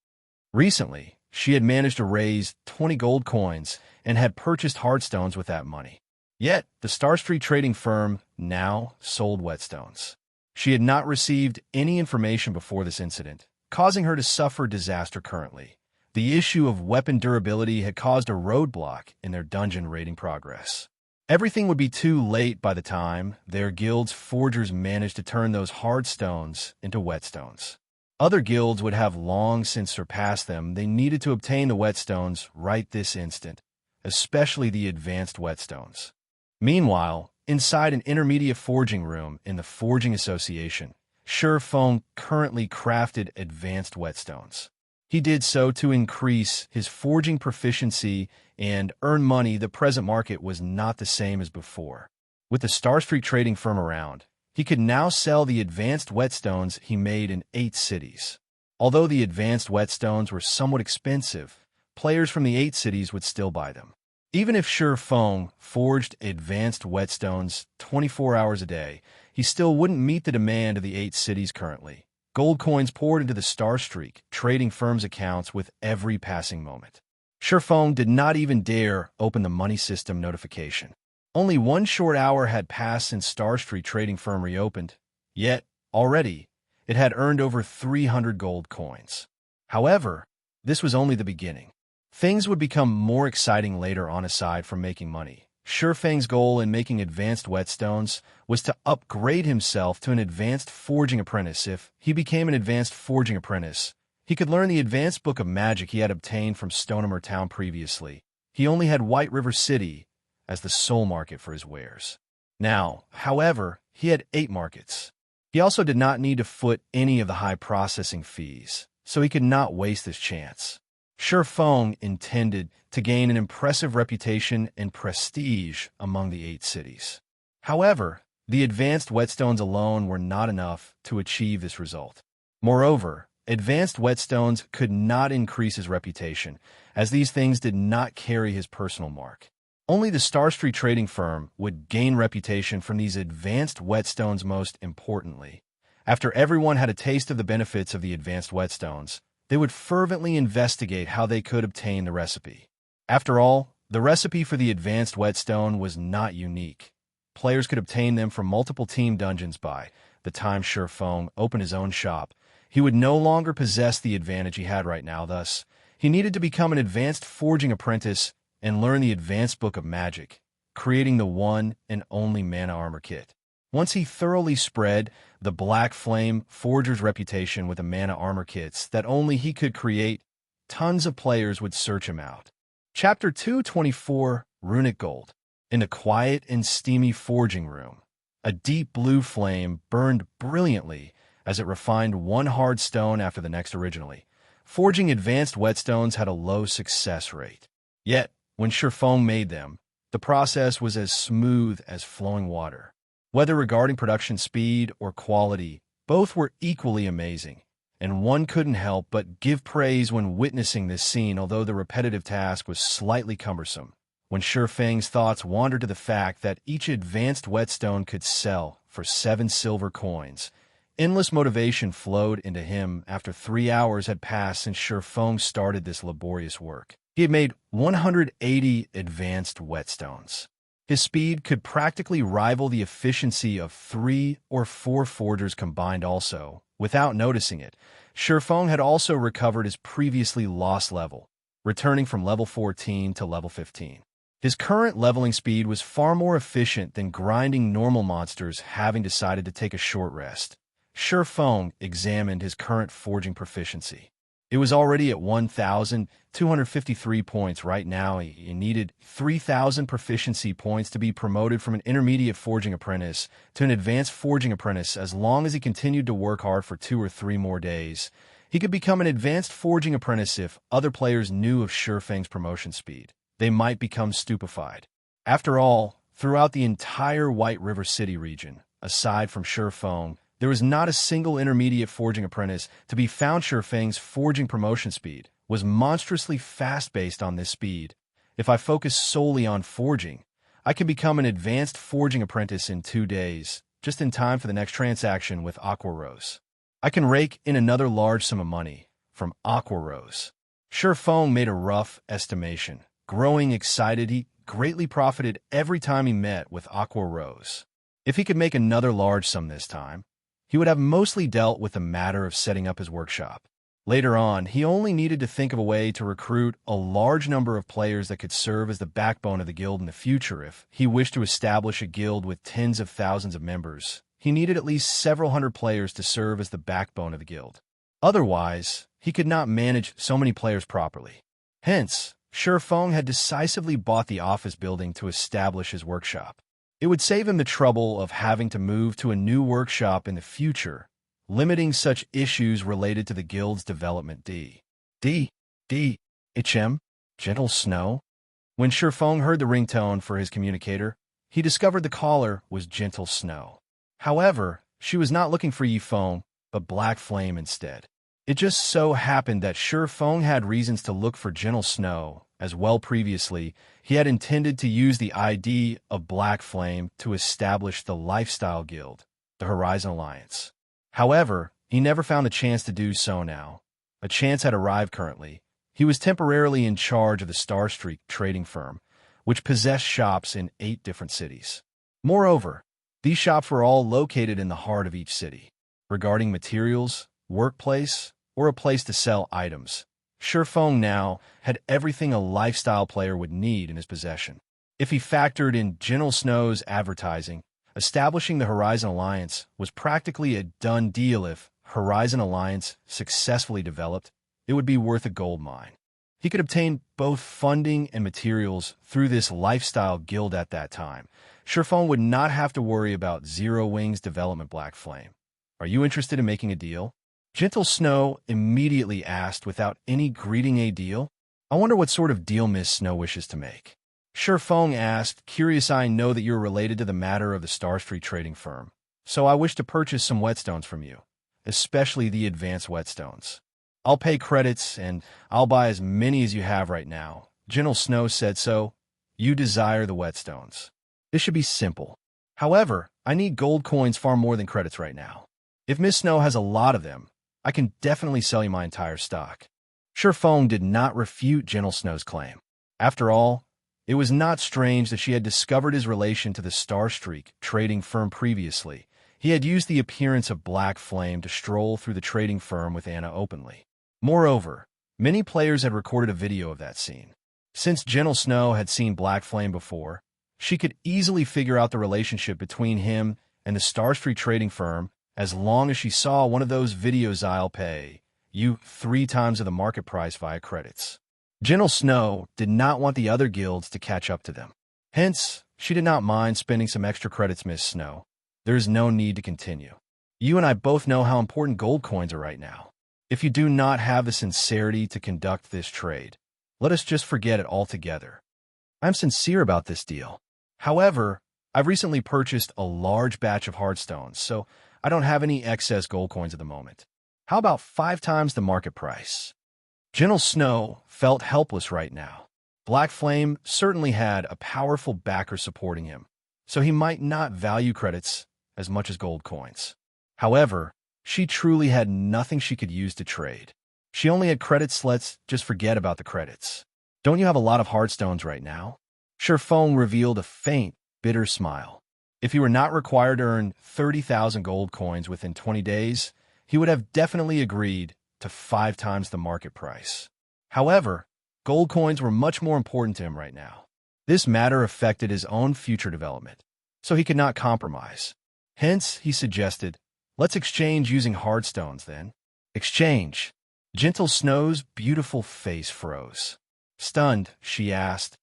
Recently, she had managed to raise 20 gold coins and had purchased hardstones with that money. Yet, the Starstreak trading firm now sold whetstones. She had not received any information before this incident, causing her to suffer disaster currently. The issue of weapon durability had caused a roadblock in their dungeon raiding progress. Everything would be too late by the time their guild's forgers managed to turn those hard stones into whetstones. Other guilds would have long since surpassed them. They needed to obtain the whetstones right this instant, especially the advanced whetstones. Meanwhile, inside an intermediate forging room in the Forging Association, Feng currently crafted advanced whetstones. He did so to increase his forging proficiency and earn money. The present market was not the same as before. With the Starstreak trading firm around, he could now sell the advanced whetstones he made in 8 cities. Although the advanced whetstones were somewhat expensive, players from the 8 cities would still buy them. Even if Shi Feng forged advanced whetstones 24 hours a day, he still wouldn't meet the demand of the 8 cities currently. Gold coins poured into the Starstreak trading firm's accounts with every passing moment. Shi Feng did not even dare open the money system notification. Only 1 short hour had passed since Starstreak trading firm reopened, yet, already, it had earned over 300 gold coins. However, this was only the beginning. Things would become more exciting later on. Aside from making money, Shi Feng's goal in making advanced whetstones was to upgrade himself to an advanced forging apprentice. If he became an advanced forging apprentice, he could learn the advanced book of magic he had obtained from Stonehammer Town previously. He only had White River City as the sole market for his wares. Now, however, he had 8 markets. He also did not need to foot any of the high processing fees, so he could not waste this chance. Shi Feng intended to gain an impressive reputation and prestige among the 8 cities. However, the advanced whetstones alone were not enough to achieve this result. Moreover, advanced whetstones could not increase his reputation, as these things did not carry his personal mark. Only the Starstreak trading firm would gain reputation from these advanced whetstones. Most importantly, after everyone had a taste of the benefits of the advanced whetstones, they would fervently investigate how they could obtain the recipe. After all, the recipe for the advanced whetstone was not unique. Players could obtain them from multiple team dungeons. By the time Shi Feng opened his own shop, he would no longer possess the advantage he had right now. Thus, he needed to become an advanced forging apprentice and learn the advanced book of magic, creating the one and only mana armor kit. Once he thoroughly spread the Black Flame Forger's reputation with the mana armor kits that only he could create, tons of players would search him out. Chapter 224, Runic Gold. In a quiet and steamy forging room, a deep blue flame burned brilliantly as it refined one hard stone after the next. Originally, forging advanced whetstones had a low success rate. Yet, when Shi Feng made them, the process was as smooth as flowing water. Whether regarding production speed or quality, both were equally amazing, and one couldn't help but give praise when witnessing this scene. Although the repetitive task was slightly cumbersome, when Shi Feng's thoughts wandered to the fact that each advanced whetstone could sell for 7 silver coins, endless motivation flowed into him. After 3 hours had passed since Shi Feng started this laborious work, he had made 180 advanced whetstones. His speed could practically rival the efficiency of 3 or 4 forgers combined. Also, without noticing it, Shi Feng had also recovered his previously lost level, returning from level 14 to level 15. His current leveling speed was far more efficient than grinding normal monsters. Having decided to take a short rest, Shi Feng examined his current forging proficiency. It was already at 1,253 points right now. He needed 3,000 proficiency points to be promoted from an intermediate forging apprentice to an advanced forging apprentice. As long as he continued to work hard for 2 or 3 more days, he could become an advanced forging apprentice. If other players knew of Shi Feng's promotion speed, they might become stupefied. After all, throughout the entire White River City region, aside from Shi Feng, there was not a single intermediate forging apprentice to be found. Shi Feng's forging promotion speed was monstrously fast. Based on this speed, if I focus solely on forging, I can become an advanced forging apprentice in 2 days, just in time for the next transaction with Aqua Rose. I can rake in another large sum of money from Aqua Rose. Shi Feng made a rough estimation. Growing excited, he greatly profited every time he met with Aqua Rose. If he could make another large sum this time, he would have mostly dealt with the matter of setting up his workshop. Later on, he only needed to think of a way to recruit a large number of players that could serve as the backbone of the guild in the future. If he wished to establish a guild with tens of thousands of members, he needed at least several hundred players to serve as the backbone of the guild. Otherwise, he could not manage so many players properly. Hence, Shi Feng had decisively bought the office building to establish his workshop. It would save him the trouble of having to move to a new workshop in the future, limiting such issues related to the guild's development. HM? Gentle Snow? When Shi Feng heard the ringtone for his communicator, he discovered the caller was Gentle Snow. However, she was not looking for Yi Feng, but Black Flame instead. It just so happened that Sure Feng had reasons to look for Gentle Snow as well previously. He had intended to use the ID of Black Flame to establish the Lifestyle Guild, the Horizon Alliance. However, he never found a chance to do so now. A chance had arrived currently. He was temporarily in charge of the Starstreak trading firm, which possessed shops in 8 different cities. Moreover, these shops were all located in the heart of each city. Regarding materials, workplace, or a place to sell items, Sure Feng now had everything a lifestyle player would need in his possession. If he factored in Gentle Snow's advertising, establishing the Horizon Alliance was practically a done deal. If Horizon Alliance successfully developed, it would be worth a gold mine. He could obtain both funding and materials through this lifestyle guild at that time. Sure Feng would not have to worry about Zero Wings development. Black Flame, are you interested in making a deal? Gentle Snow immediately asked without any greeting. A deal? I wonder what sort of deal Miss Snow wishes to make. Sure Feng asked, curious. I know that you're related to the matter of the Starstreak trading firm, so I wish to purchase some whetstones from you, especially the advanced whetstones. I'll pay credits, and I'll buy as many as you have right now. Gentle Snow said so. You desire the whetstones. This should be simple. However, I need gold coins far more than credits right now. If Miss Snow has a lot of them, I can definitely sell you my entire stock. Sure Feng did not refute Gentle Snow's claim. After all, it was not strange that she had discovered his relation to the Starstreak trading firm previously. He had used the appearance of Black Flame to stroll through the trading firm with Anna openly. Moreover, many players had recorded a video of that scene. Since Gentle Snow had seen Black Flame before, she could easily figure out the relationship between him and the Starstreak trading firm. As long as she saw one of those videos, I'll pay you 3 times of the market price via credits. Gentle Snow did not want the other guilds to catch up to them. Hence, she did not mind spending some extra credits. Miss Snow, there is no need to continue. You and I both know how important gold coins are right now. If you do not have the sincerity to conduct this trade, let us just forget it altogether. I'm sincere about this deal. However, I've recently purchased a large batch of hardstones, so I don't have any excess gold coins at the moment. How about 5 times the market price? Gentle Snow felt helpless right now. Black Flame certainly had a powerful backer supporting him, so he might not value credits as much as gold coins. However, she truly had nothing she could use to trade. She only had credits. Let's just forget about the credits. Don't you have a lot of hardstones right now? Sure Feng revealed a faint, bitter smile. If he were not required to earn 30,000 gold coins within 20 days, he would have definitely agreed to 5 times the market price. However, gold coins were much more important to him right now. This matter affected his own future development, so he could not compromise. Hence, he suggested, let's exchange using hardstones then. Exchange. Gentle Snow's beautiful face froze. Stunned, she asked,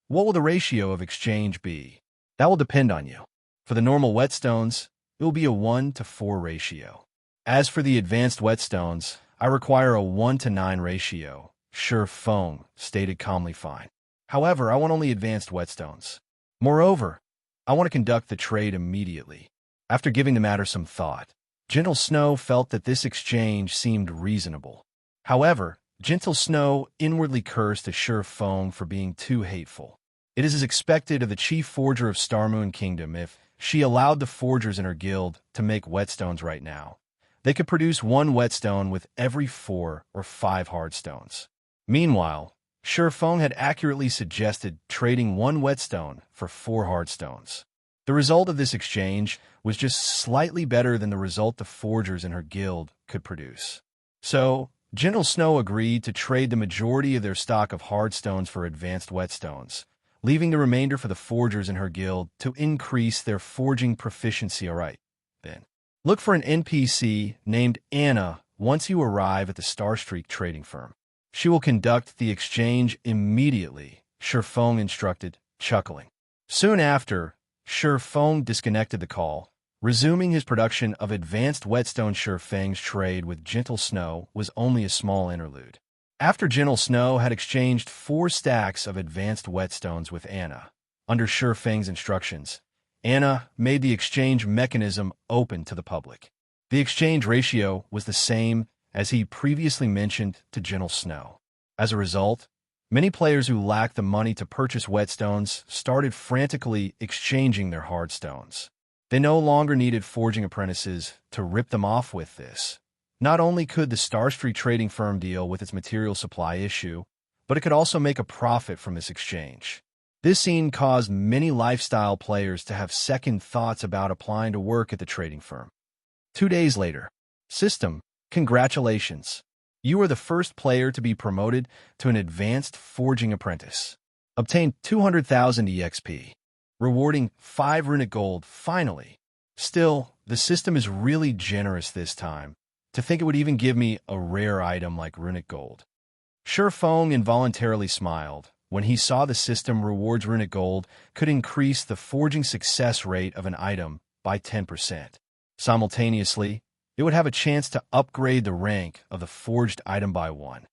what will the ratio of exchange be? That will depend on you. For the normal whetstones, it will be a 1-to-4 ratio. As for the advanced whetstones, I require a 1-to-9 ratio. Sure Feng stated calmly. Fine. However, I want only advanced whetstones. Moreover, I want to conduct the trade immediately. After giving the matter some thought, Gentle Snow felt that this exchange seemed reasonable. However, Gentle Snow inwardly cursed Sure Feng for being too hateful. It is as expected of the chief forger of Starmoon Kingdom. If she allowed the forgers in her guild to make whetstones right now, they could produce 1 whetstone with every 4 or 5 hardstones. Meanwhile, Sure Feng had accurately suggested trading 1 whetstone for 4 hardstones. The result of this exchange was just slightly better than the result the forgers in her guild could produce. So, Gentle Snow agreed to trade the majority of their stock of hardstones for advanced whetstones, leaving the remainder for the forgers in her guild to increase their forging proficiency. Alright, then. Look for an NPC named Anna once you arrive at the Starstreak trading firm. She will conduct the exchange immediately, Sure Feng instructed, chuckling. Soon after, Sure Feng disconnected the call, resuming his production of advanced whetstone. Sure Feng's trade with Gentle Snow was only a small interlude. After Gentle Snow had exchanged 4 stacks of advanced whetstones with Anna, under Sure Feng's instructions, Anna made the exchange mechanism open to the public. The exchange ratio was the same as he previously mentioned to Gentle Snow. As a result, many players who lacked the money to purchase whetstones started frantically exchanging their hardstones. They no longer needed forging apprentices to rip them off with this. Not only could the Starstreak trading firm deal with its material supply issue, but it could also make a profit from this exchange. This scene caused many lifestyle players to have second thoughts about applying to work at the trading firm. 2 days later, System, congratulations. You are the first player to be promoted to an advanced forging apprentice. Obtain 200,000 EXP, rewarding 5 Runic gold finally. Still, the system is really generous this time. To think it would even give me a rare item like Runic gold. Feng involuntarily smiled when he saw the system rewards Runic gold could increase the forging success rate of an item by 10%. Simultaneously, it would have a chance to upgrade the rank of the forged item by 1.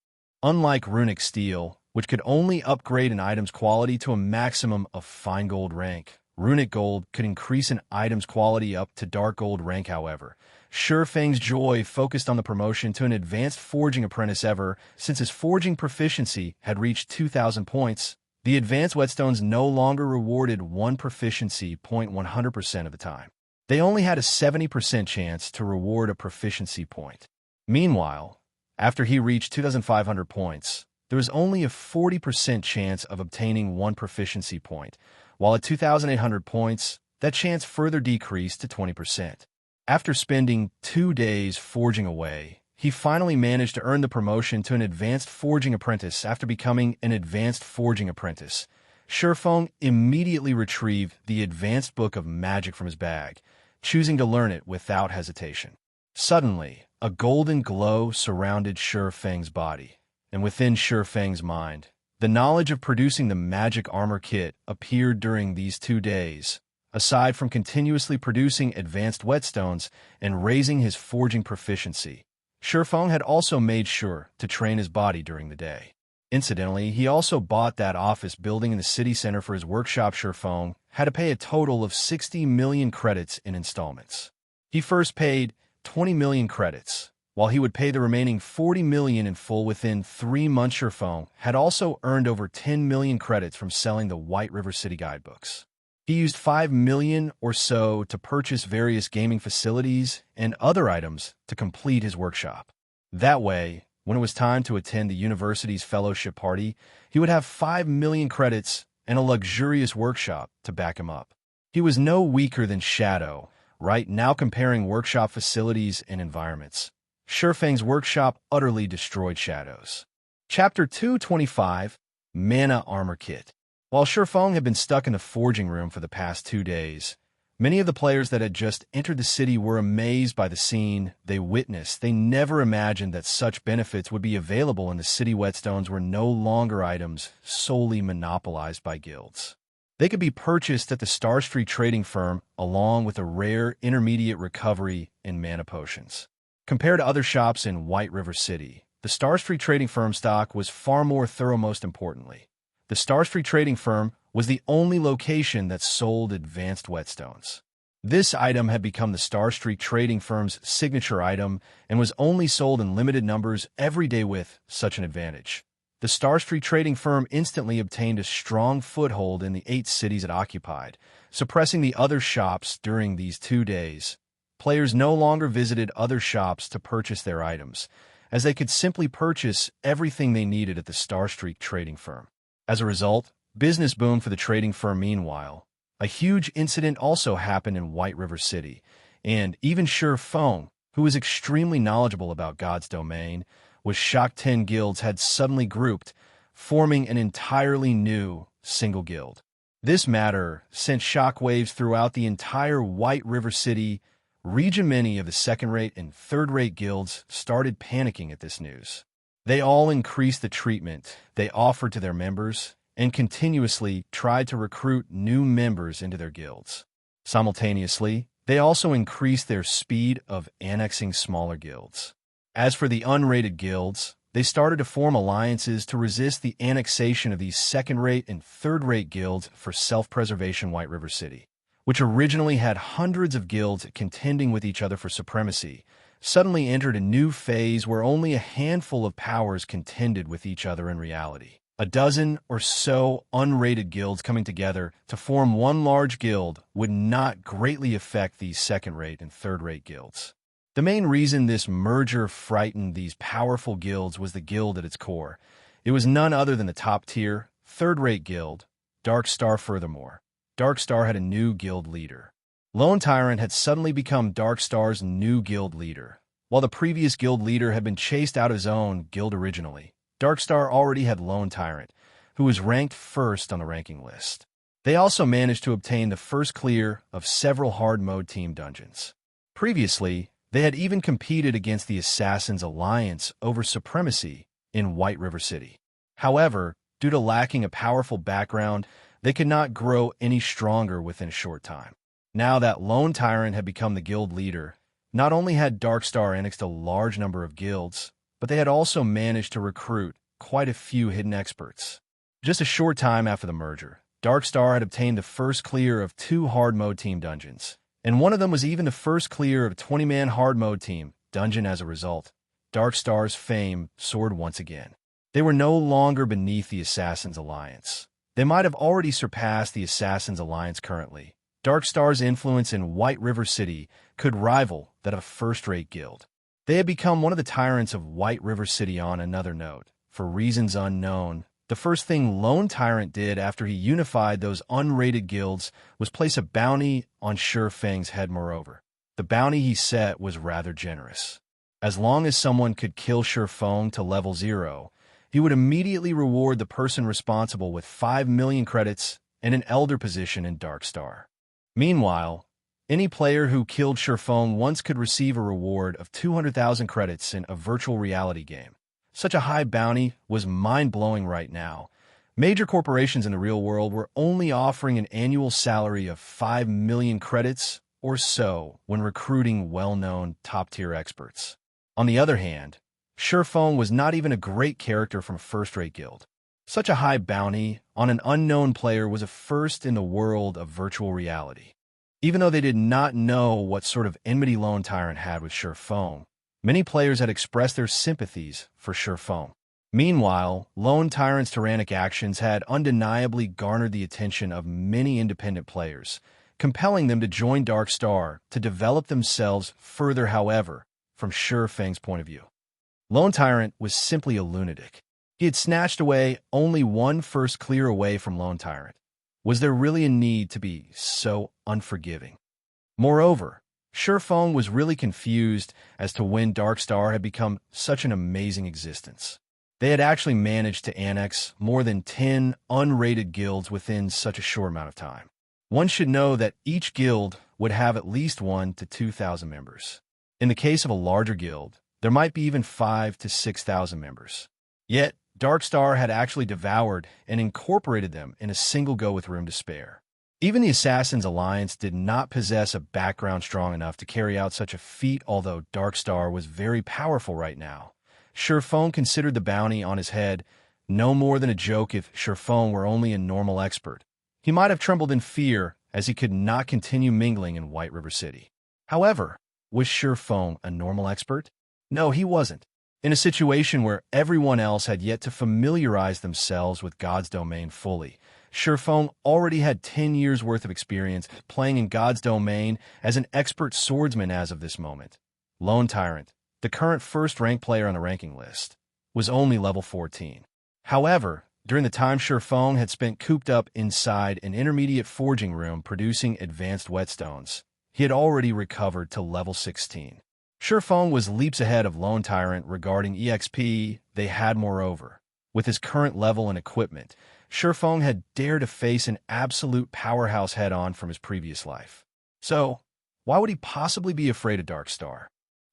Unlike Runic steel, which could only upgrade an item's quality to a maximum of fine gold rank, Runic gold could increase an item's quality up to dark gold rank. However, Feng's joy focused on the promotion to an advanced forging apprentice ever since his forging proficiency had reached 2,000 points. The advanced whetstones no longer rewarded 1 proficiency point 100% of the time. They only had a 70% chance to reward a proficiency point. Meanwhile, after he reached 2,500 points, there was only a 40% chance of obtaining 1 proficiency point, while at 2,800 points, that chance further decreased to 20%. After spending 2 days forging away, he finally managed to earn the promotion to an advanced forging apprentice after becoming an advanced forging apprentice. Feng immediately retrieved the advanced book of magic from his bag, choosing to learn it without hesitation. Suddenly, a golden glow surrounded Feng's body, and within Feng's mind, the knowledge of producing the magic armor kit appeared during these 2 days. Aside from continuously producing advanced whetstones and raising his forging proficiency, Feng had also made sure to train his body during the day. Incidentally, he also bought that office building in the city center for his workshop. Feng had to pay a total of 60 million credits in installments. He first paid 20 million credits, while he would pay the remaining 40 million in full within 3 months. Feng had also earned over 10 million credits from selling the White River City guidebooks. He used 5 million or so to purchase various gaming facilities and other items to complete his workshop. That way, when it was time to attend the university's fellowship party, he would have 5 million credits and a luxurious workshop to back him up. He was no weaker than Shadow, right now comparing workshop facilities and environments. Feng's workshop utterly destroyed Shadow's. Chapter 225, Mana Armor Kit. While Feng had been stuck in the forging room for the past 2 days, many of the players that had just entered the city were amazed by the scene they witnessed. They never imagined that such benefits would be available in the city. Whetstones were no longer items solely monopolized by guilds. They could be purchased at the Starstreak trading firm along with a rare intermediate recovery in mana potions. Compared to other shops in White River City, the Starstreak trading firm stock was far more thorough. Most importantly, the Starstreak trading firm was the only location that sold advanced whetstones. This item had become the Starstreak trading firm's signature item and was only sold in limited numbers every day. With such an advantage, the Starstreak trading firm instantly obtained a strong foothold in the 8 cities it occupied, suppressing the other shops during these 2 days. Players no longer visited other shops to purchase their items, as they could simply purchase everything they needed at the Starstreak trading firm. As a result, business boomed for the trading firm. Meanwhile, a huge incident also happened in White River City, and even Feng, who was extremely knowledgeable about God's domain, was shocked 10 guilds had suddenly grouped, forming an entirely new single guild. This matter sent shockwaves throughout the entire White River City region. Many of the second-rate and third-rate guilds started panicking at this news. They all increased the treatment they offered to their members and continuously tried to recruit new members into their guilds. Simultaneously, they also increased their speed of annexing smaller guilds. As for the unrated guilds, they started to form alliances to resist the annexation of these second-rate and third-rate guilds for self-preservation. White River City, which originally had hundreds of guilds contending with each other for supremacy, suddenly entered a new phase where only a handful of powers contended with each other in reality. A dozen or so unrated guilds coming together to form one large guild would not greatly affect these second-rate and third-rate guilds. The main reason this merger frightened these powerful guilds was the guild at its core. It was none other than the top-tier, third-rate guild, Darkstar. Furthermore, Darkstar had a new guild leader. Lone Tyrant had suddenly become Darkstar's new guild leader. While the previous guild leader had been chased out of his own guild originally, Darkstar already had Lone Tyrant, who was ranked first on the ranking list. They also managed to obtain the first clear of several hard-mode team dungeons. Previously, they had even competed against the Assassins Alliance over supremacy in White River City. However, due to lacking a powerful background, they could not grow any stronger within a short time. Now that Lone Tyrant had become the guild leader, not only had Darkstar annexed a large number of guilds, but they had also managed to recruit quite a few hidden experts. Just a short time after the merger, Darkstar had obtained the first clear of 2 hard-mode team dungeons, and one of them was even the first clear of a 20-man hard-mode team dungeon. As a result, Darkstar's fame soared once again. They were no longer beneath the Assassins Alliance. They might have already surpassed the Assassins Alliance currently. Darkstar's influence in White River City could rival that of a first-rate guild. They had become one of the tyrants of White River City. On another note, for reasons unknown, the first thing Lone Tyrant did after he unified those unrated guilds was place a bounty on Feng's head. Moreover, the bounty he set was rather generous. As long as someone could kill Feng to level 0, he would immediately reward the person responsible with 5 million credits and an elder position in Darkstar. Meanwhile, any player who killed Feng once could receive a reward of 200,000 credits in a virtual reality game. Such a high bounty was mind-blowing right now. Major corporations in the real world were only offering an annual salary of 5 million credits or so when recruiting well-known top-tier experts. On the other hand, Feng was not even a great character from a first-rate guild. Such a high bounty on an unknown player was a first in the world of virtual reality. Even though they did not know what sort of enmity Lone Tyrant had with Feng, many players had expressed their sympathies for Feng. Meanwhile, Lone Tyrant's tyrannic actions had undeniably garnered the attention of many independent players, compelling them to join Darkstar to develop themselves further. However, from Feng's point of view, Lone Tyrant was simply a lunatic. He had snatched away only one first clear away from Lone Tyrant. Was there really a need to be so unforgiving? Moreover, Feng was really confused as to when Darkstar had become such an amazing existence. They had actually managed to annex more than 10 unrated guilds within such a short amount of time. One should know that each guild would have at least 1,000 to 2,000 members. In the case of a larger guild, there might be even 5,000 to 6,000 members. Yet, Darkstar had actually devoured and incorporated them in a single go with room to spare. Even the Assassins Alliance did not possess a background strong enough to carry out such a feat. Although Darkstar was very powerful right now, Feng considered the bounty on his head no more than a joke. If Feng were only a normal expert, he might have trembled in fear as he could not continue mingling in White River City. However, was Feng a normal expert? No, he wasn't. In a situation where everyone else had yet to familiarize themselves with God's domain fully, Feng already had 10 years' worth of experience playing in God's domain as an expert swordsman. As of this moment, Lone Tyrant, the current first-ranked player on the ranking list, was only level 14. However, during the time Feng had spent cooped up inside an intermediate forging room producing advanced whetstones, he had already recovered to level 16. Feng was leaps ahead of Lone Tyrant regarding EXP they had. Moreover, with his current level and equipment, Feng had dared to face an absolute powerhouse head-on from his previous life. So, why would he possibly be afraid of Darkstar?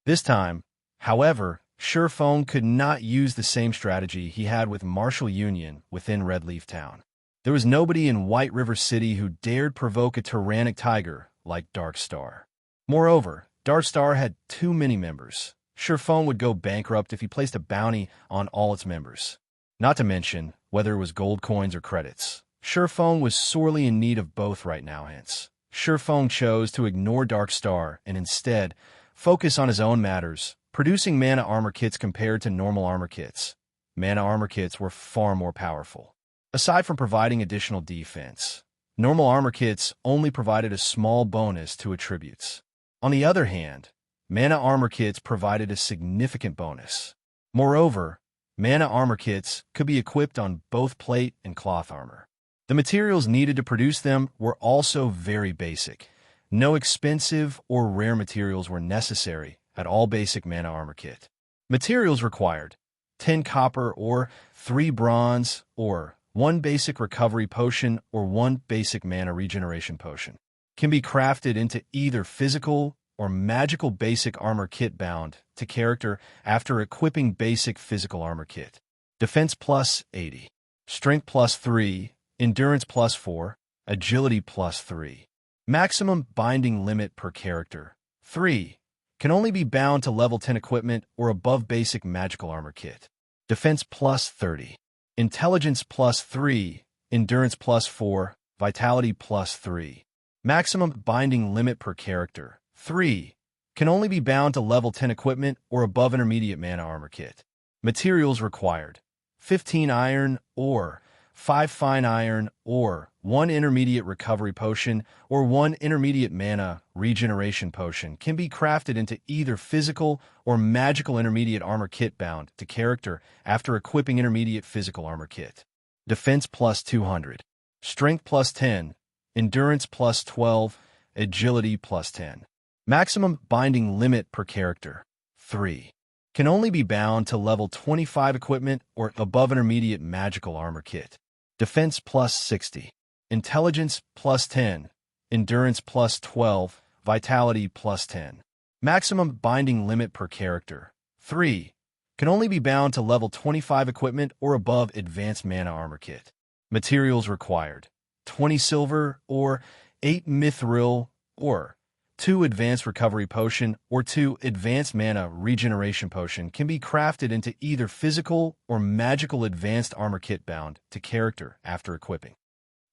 This time, however, Feng could not use the same strategy he had with Martial Union within Red Leaf Town. There was nobody in White River City who dared provoke a tyrannic tiger like Darkstar. Moreover, Darkstar had too many members. Feng would go bankrupt if he placed a bounty on all its members. Not to mention, whether it was gold coins or credits, Feng was sorely in need of both right now. Hence, Feng chose to ignore Darkstar and instead focus on his own matters, producing mana armor kits compared to normal armor kits. Mana armor kits were far more powerful. Aside from providing additional defense, normal armor kits only provided a small bonus to attributes. On the other hand, mana armor kits provided a significant bonus. Moreover, mana armor kits could be equipped on both plate and cloth armor. The materials needed to produce them were also very basic. No expensive or rare materials were necessary at all basic mana armor kit. Materials required: 10 copper or 3 bronze or 1 basic recovery potion or 1 basic mana regeneration potion. Can be crafted into either physical or magical basic armor kit bound to character after equipping basic physical armor kit. Defense plus 80. Strength plus 3. Endurance plus 4. Agility plus 3. Maximum binding limit per character 3. Can only be bound to level 10 equipment or above basic magical armor kit. Defense plus 30. Intelligence plus 3. Endurance plus 4. Vitality plus 3. Maximum binding limit per character 3. Can only be bound to level 10 equipment or above intermediate mana armor kit. Materials required: 15 iron ore, 5 fine iron ore, 1 intermediate recovery potion, or 1 intermediate mana regeneration potion can be crafted into either physical or magical intermediate armor kit bound to character after equipping intermediate physical armor kit. Defense plus 200. Strength plus 10. Endurance plus 12. Agility plus 10. Maximum binding limit per character 3. Can only be bound to level 25 equipment or above intermediate magical armor kit. Defense plus 60. Intelligence plus 10. Endurance plus 12. Vitality plus 10. Maximum binding limit per character 3. Can only be bound to level 25 equipment or above advanced mana armor kit. Materials required: 20 silver or 8 mithril or 2 advanced recovery potion or 2 advanced mana regeneration potion can be crafted into either physical or magical advanced armor kit bound to character after equipping.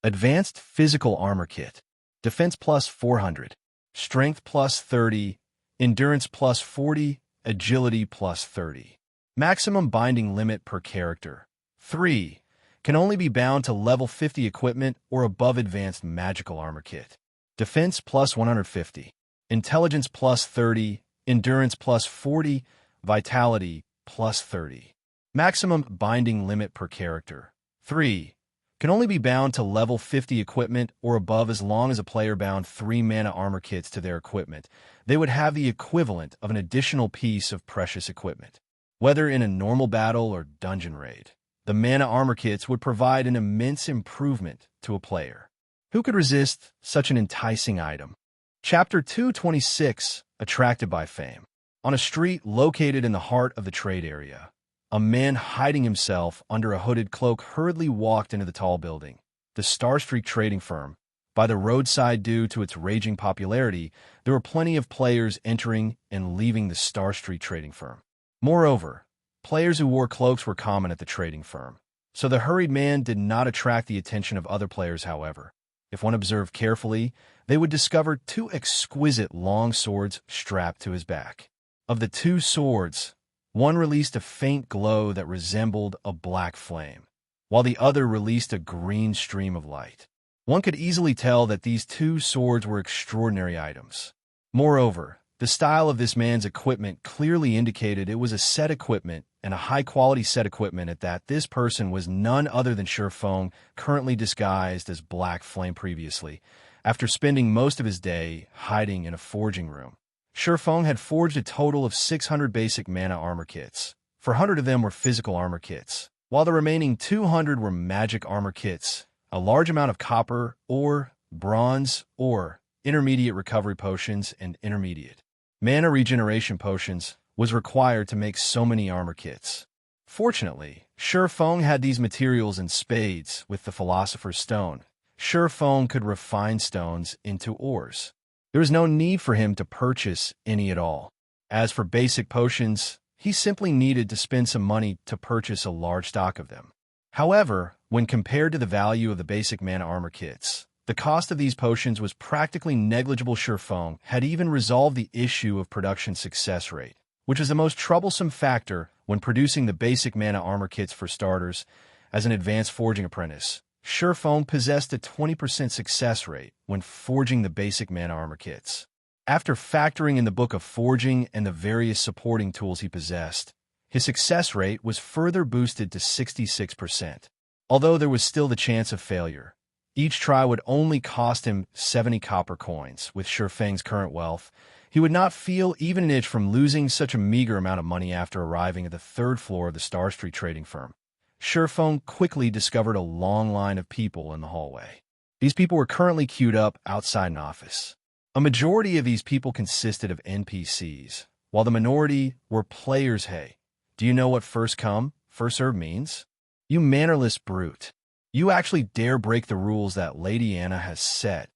Advanced physical armor kit. Defense plus 400. Strength plus 30. Endurance plus 40. Agility plus 30. Maximum binding limit per character 3. Can only be bound to level 50 equipment or above advanced magical armor kit. Defense plus 150. Intelligence plus 30. Endurance plus 40. Vitality plus 30. Maximum binding limit per character 3. Can only be bound to level 50 equipment or above as long as a player bound 3 mana armor kits to their equipment. They would have the equivalent of an additional piece of precious equipment. Whether in a normal battle or dungeon raid, the mana armor kits would provide an immense improvement to a player. Who could resist such an enticing item? Chapter 226, Attracted by Fame. On a street located in the heart of the trade area, a man hiding himself under a hooded cloak hurriedly walked into the tall building, the Starstreak trading firm. By the roadside, due to its raging popularity, there were plenty of players entering and leaving the Starstreak trading firm. Moreover, players who wore cloaks were common at the trading firm, so the hurried man did not attract the attention of other players. However, if one observed carefully, they would discover 2 exquisite long swords strapped to his back. Of the 2 swords, one released a faint glow that resembled a black flame, while the other released a green stream of light. One could easily tell that these 2 swords were extraordinary items. Moreover, the style of this man's equipment clearly indicated it was a set equipment and a high-quality set equipment at that. This person was none other than Feng, currently disguised as Black Flame previously, after spending most of his day hiding in a forging room. Feng had forged a total of 600 basic mana armor kits. 400 of them were physical armor kits, while the remaining 200 were magic armor kits, a large amount of copper, ore, bronze, ore, intermediate recovery potions, and intermediate mana regeneration potions was required to make so many armor kits. Fortunately, Feng had these materials in spades with the Philosopher's Stone. Feng could refine stones into ores. There was no need for him to purchase any at all. As for basic potions, he simply needed to spend some money to purchase a large stock of them. However, when compared to the value of the basic mana armor kits, The cost of these potions was practically negligible. Shurfeng had even resolved the issue of production success rate, which is the most troublesome factor when producing the basic mana armor kits for starters. As an advanced forging apprentice, Shurfeng possessed a 20% success rate when forging the basic mana armor kits. After factoring in the Book of Forging and the various supporting tools he possessed, his success rate was further boosted to 66%. Although there was still the chance of failure, each try would only cost him 70 copper coins. With Shurfeng's current wealth, he would not feel even an itch from losing such a meager amount of money. After arriving at the third floor of the Starstreak trading firm, Shurfeng quickly discovered a long line of people in the hallway. These people were currently queued up outside an office. A majority of these people consisted of NPCs, while the minority were players. Hey, do you know what first come, first served means? You mannerless brute. You actually dare break the rules that Lady Anna has set.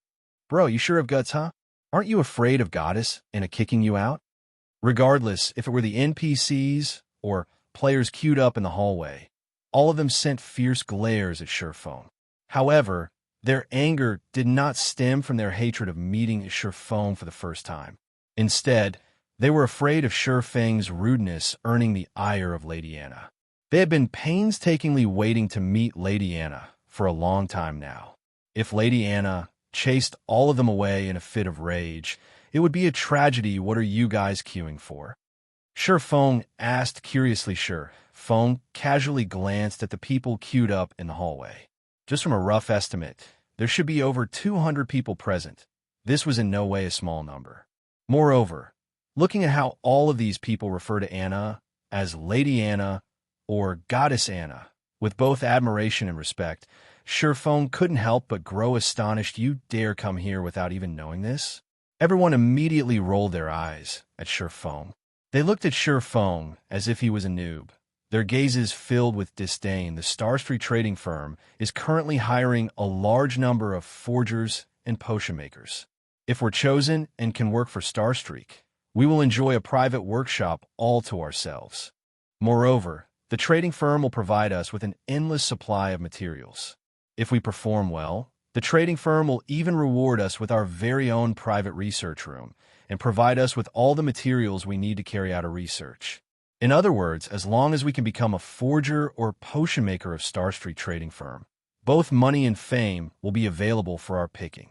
Bro, you sure have guts, huh? Aren't you afraid of Goddess Anna kicking you out? Regardless if it were the NPCs or players queued up in the hallway, all of them sent fierce glares at Shurfeng. However, their anger did not stem from their hatred of meeting Shurfeng for the first time. Instead, they were afraid of Shurfeng's rudeness earning the ire of Lady Anna. They had been painstakingly waiting to meet Lady Anna for a long time now. If Lady Anna chased all of them away in a fit of rage, it would be a tragedy. What are you guys queuing for? Shurfeng asked curiously. Shurfeng casually glanced at the people queued up in the hallway. Just from a rough estimate, there should be over 200 people present. This was in no way a small number. Moreover, looking at how all of these people refer to Anna as Lady Anna or Goddess Anna, with both admiration and respect, Shurfeng couldn't help but grow astonished. You dare come here without even knowing this? Everyone immediately rolled their eyes at Shurfeng. They looked at Shurfeng as if he was a noob, their gazes filled with disdain. The Starstreak trading firm is currently hiring a large number of forgers and potion makers. If we're chosen and can work for Starstreak, we will enjoy a private workshop all to ourselves. Moreover, the trading firm will provide us with an endless supply of materials. If we perform well, the trading firm will even reward us with our very own private research room and provide us with all the materials we need to carry out our research. In other words, as long as we can become a forger or potion maker of Starstreak trading firm, both money and fame will be available for our picking.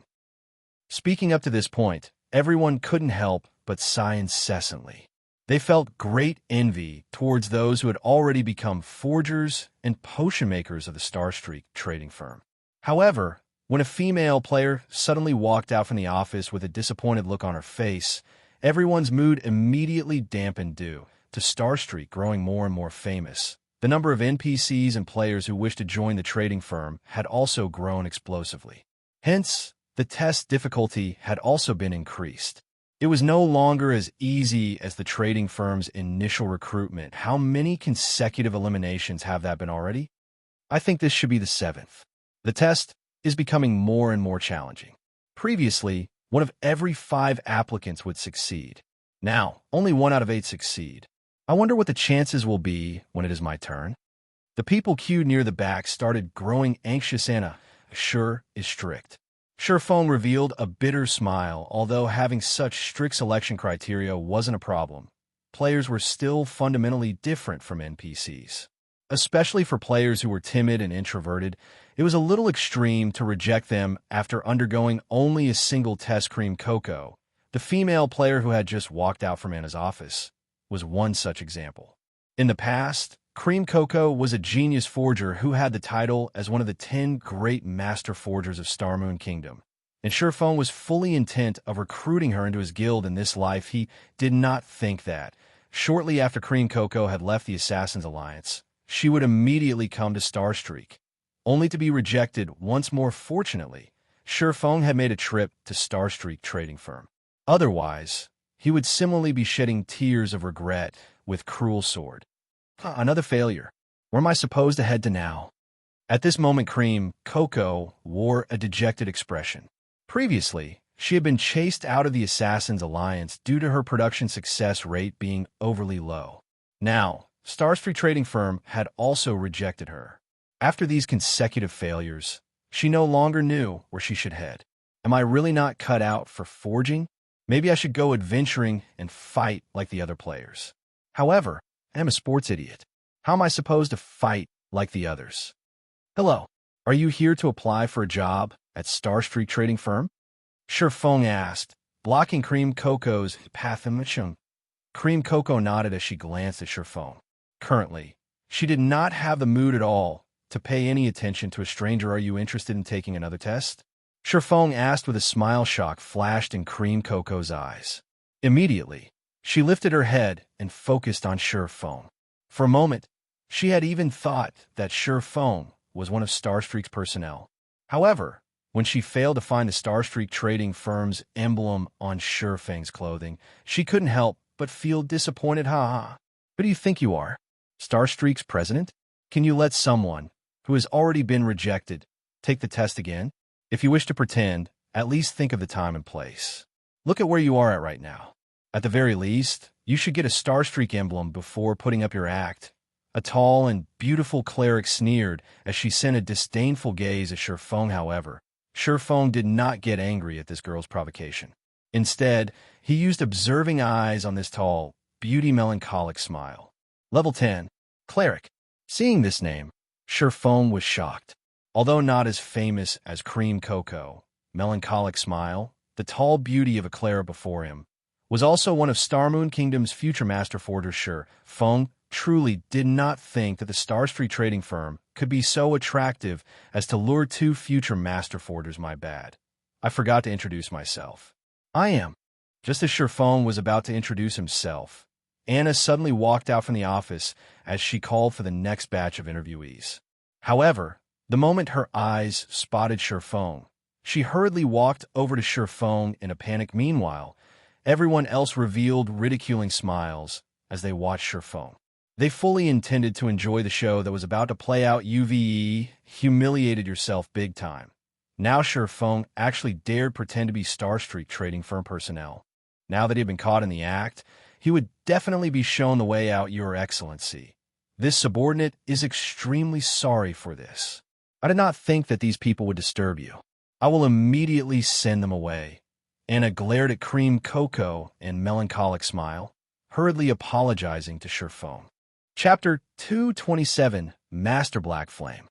Speaking up to this point, everyone couldn't help but sigh incessantly. They felt great envy towards those who had already become forgers and potion makers of the Starstreak trading firm. However, when a female player suddenly walked out from the office with a disappointed look on her face, everyone's mood immediately dampened due to Starstreak growing more and more famous. The number of NPCs and players who wished to join the trading firm had also grown explosively. Hence, the test difficulty had also been increased. It was no longer as easy as the trading firm's initial recruitment. How many consecutive eliminations have that been already? I think this should be the 7th. The test is becoming more and more challenging. Previously, 1 of every 5 applicants would succeed. Now, only 1 out of 8 succeed. I wonder what the chances will be when it is my turn. The people queued near the back started growing anxious. Anna, sure, is strict. Shurfeng revealed a bitter smile. Although having such strict selection criteria wasn't a problem, players were still fundamentally different from NPCs. Especially for players who were timid and introverted, it was a little extreme to reject them after undergoing only a single test. Cream Coco, the female player who had just walked out from Anna's office, was one such example. In the past, Cream Coco was a genius forger who had the title as one of the 10 great master forgers of Starmoon Kingdom, and Shurfeng was fully intent of recruiting her into his guild. In this life, he did not think that, shortly after Cream Coco had left the Assassin's Alliance, she would immediately come to Starstreak, only to be rejected once more. Fortunately, Shurfeng had made a trip to Starstreak trading firm. Otherwise, he would similarly be shedding tears of regret with cruel sword. Another failure. Where am I supposed to head to now? At this moment, Cream Coco wore a dejected expression. Previously, she had been chased out of the Assassin's Alliance due to her production success rate being overly low. Now, Starstreak trading firm had also rejected her. After these consecutive failures, She no longer knew where she should head. Am I really not cut out for forging? Maybe I should go adventuring and fight like the other players. However, I am a sports idiot. How am I supposed to fight like the others? Hello, are you here to apply for a job at Starstreak trading firm? Feng asked, blocking Cream Coco's path. Cream Coco nodded as she glanced at Feng. Currently, she did not have the mood at all to pay any attention to a stranger. Are you interested in taking another test? Feng asked with a smile. Shock flashed in Cream Coco's eyes. Immediately, she lifted her head and focused on Feng. For a moment, she had even thought that Feng was one of Starstreak's personnel. However, when she failed to find the Starstreak trading firm's emblem on Feng's clothing, she couldn't help but feel disappointed. Who do you think you are? Starstreak's president? Can you let someone who has already been rejected take the test again? If you wish to pretend, at least think of the time and place. Look at where you are at right now. At the very least, you should get a Starstreak emblem before putting up your act. A tall and beautiful cleric sneered as she sent a disdainful gaze at Feng. However, Feng did not get angry at this girl's provocation. Instead, he used observing eyes on this tall, beauty melancholic smile. Level 10, Cleric. Seeing this name, Feng was shocked. Although not as famous as Cream Coco, melancholic smile, the tall beauty of a cleric before him, was also one of Starmoon Kingdom's future master forgers. Feng truly did not think that the Starstreak trading firm could be so attractive as to lure two future master forgers. My bad. I forgot to introduce myself. I am. Just as Feng was about to introduce himself, Anna suddenly walked out from the office as she called for the next batch of interviewees. However, the moment her eyes spotted Feng, she hurriedly walked over to Feng in a panic. Meanwhile, everyone else revealed ridiculing smiles as they watched Feng. They fully intended to enjoy the show that was about to play out. UVE humiliated yourself big time. Now Feng actually dared pretend to be Starstreak trading firm personnel. Now that he had been caught in the act, he would definitely be shown the way out. Your Excellency, this subordinate is extremely sorry for this. I did not think that these people would disturb you. I will immediately send them away. Anna glared at Cream Coco and melancholic smile, hurriedly apologizing to Feng. Chapter 227, Master Black Flame.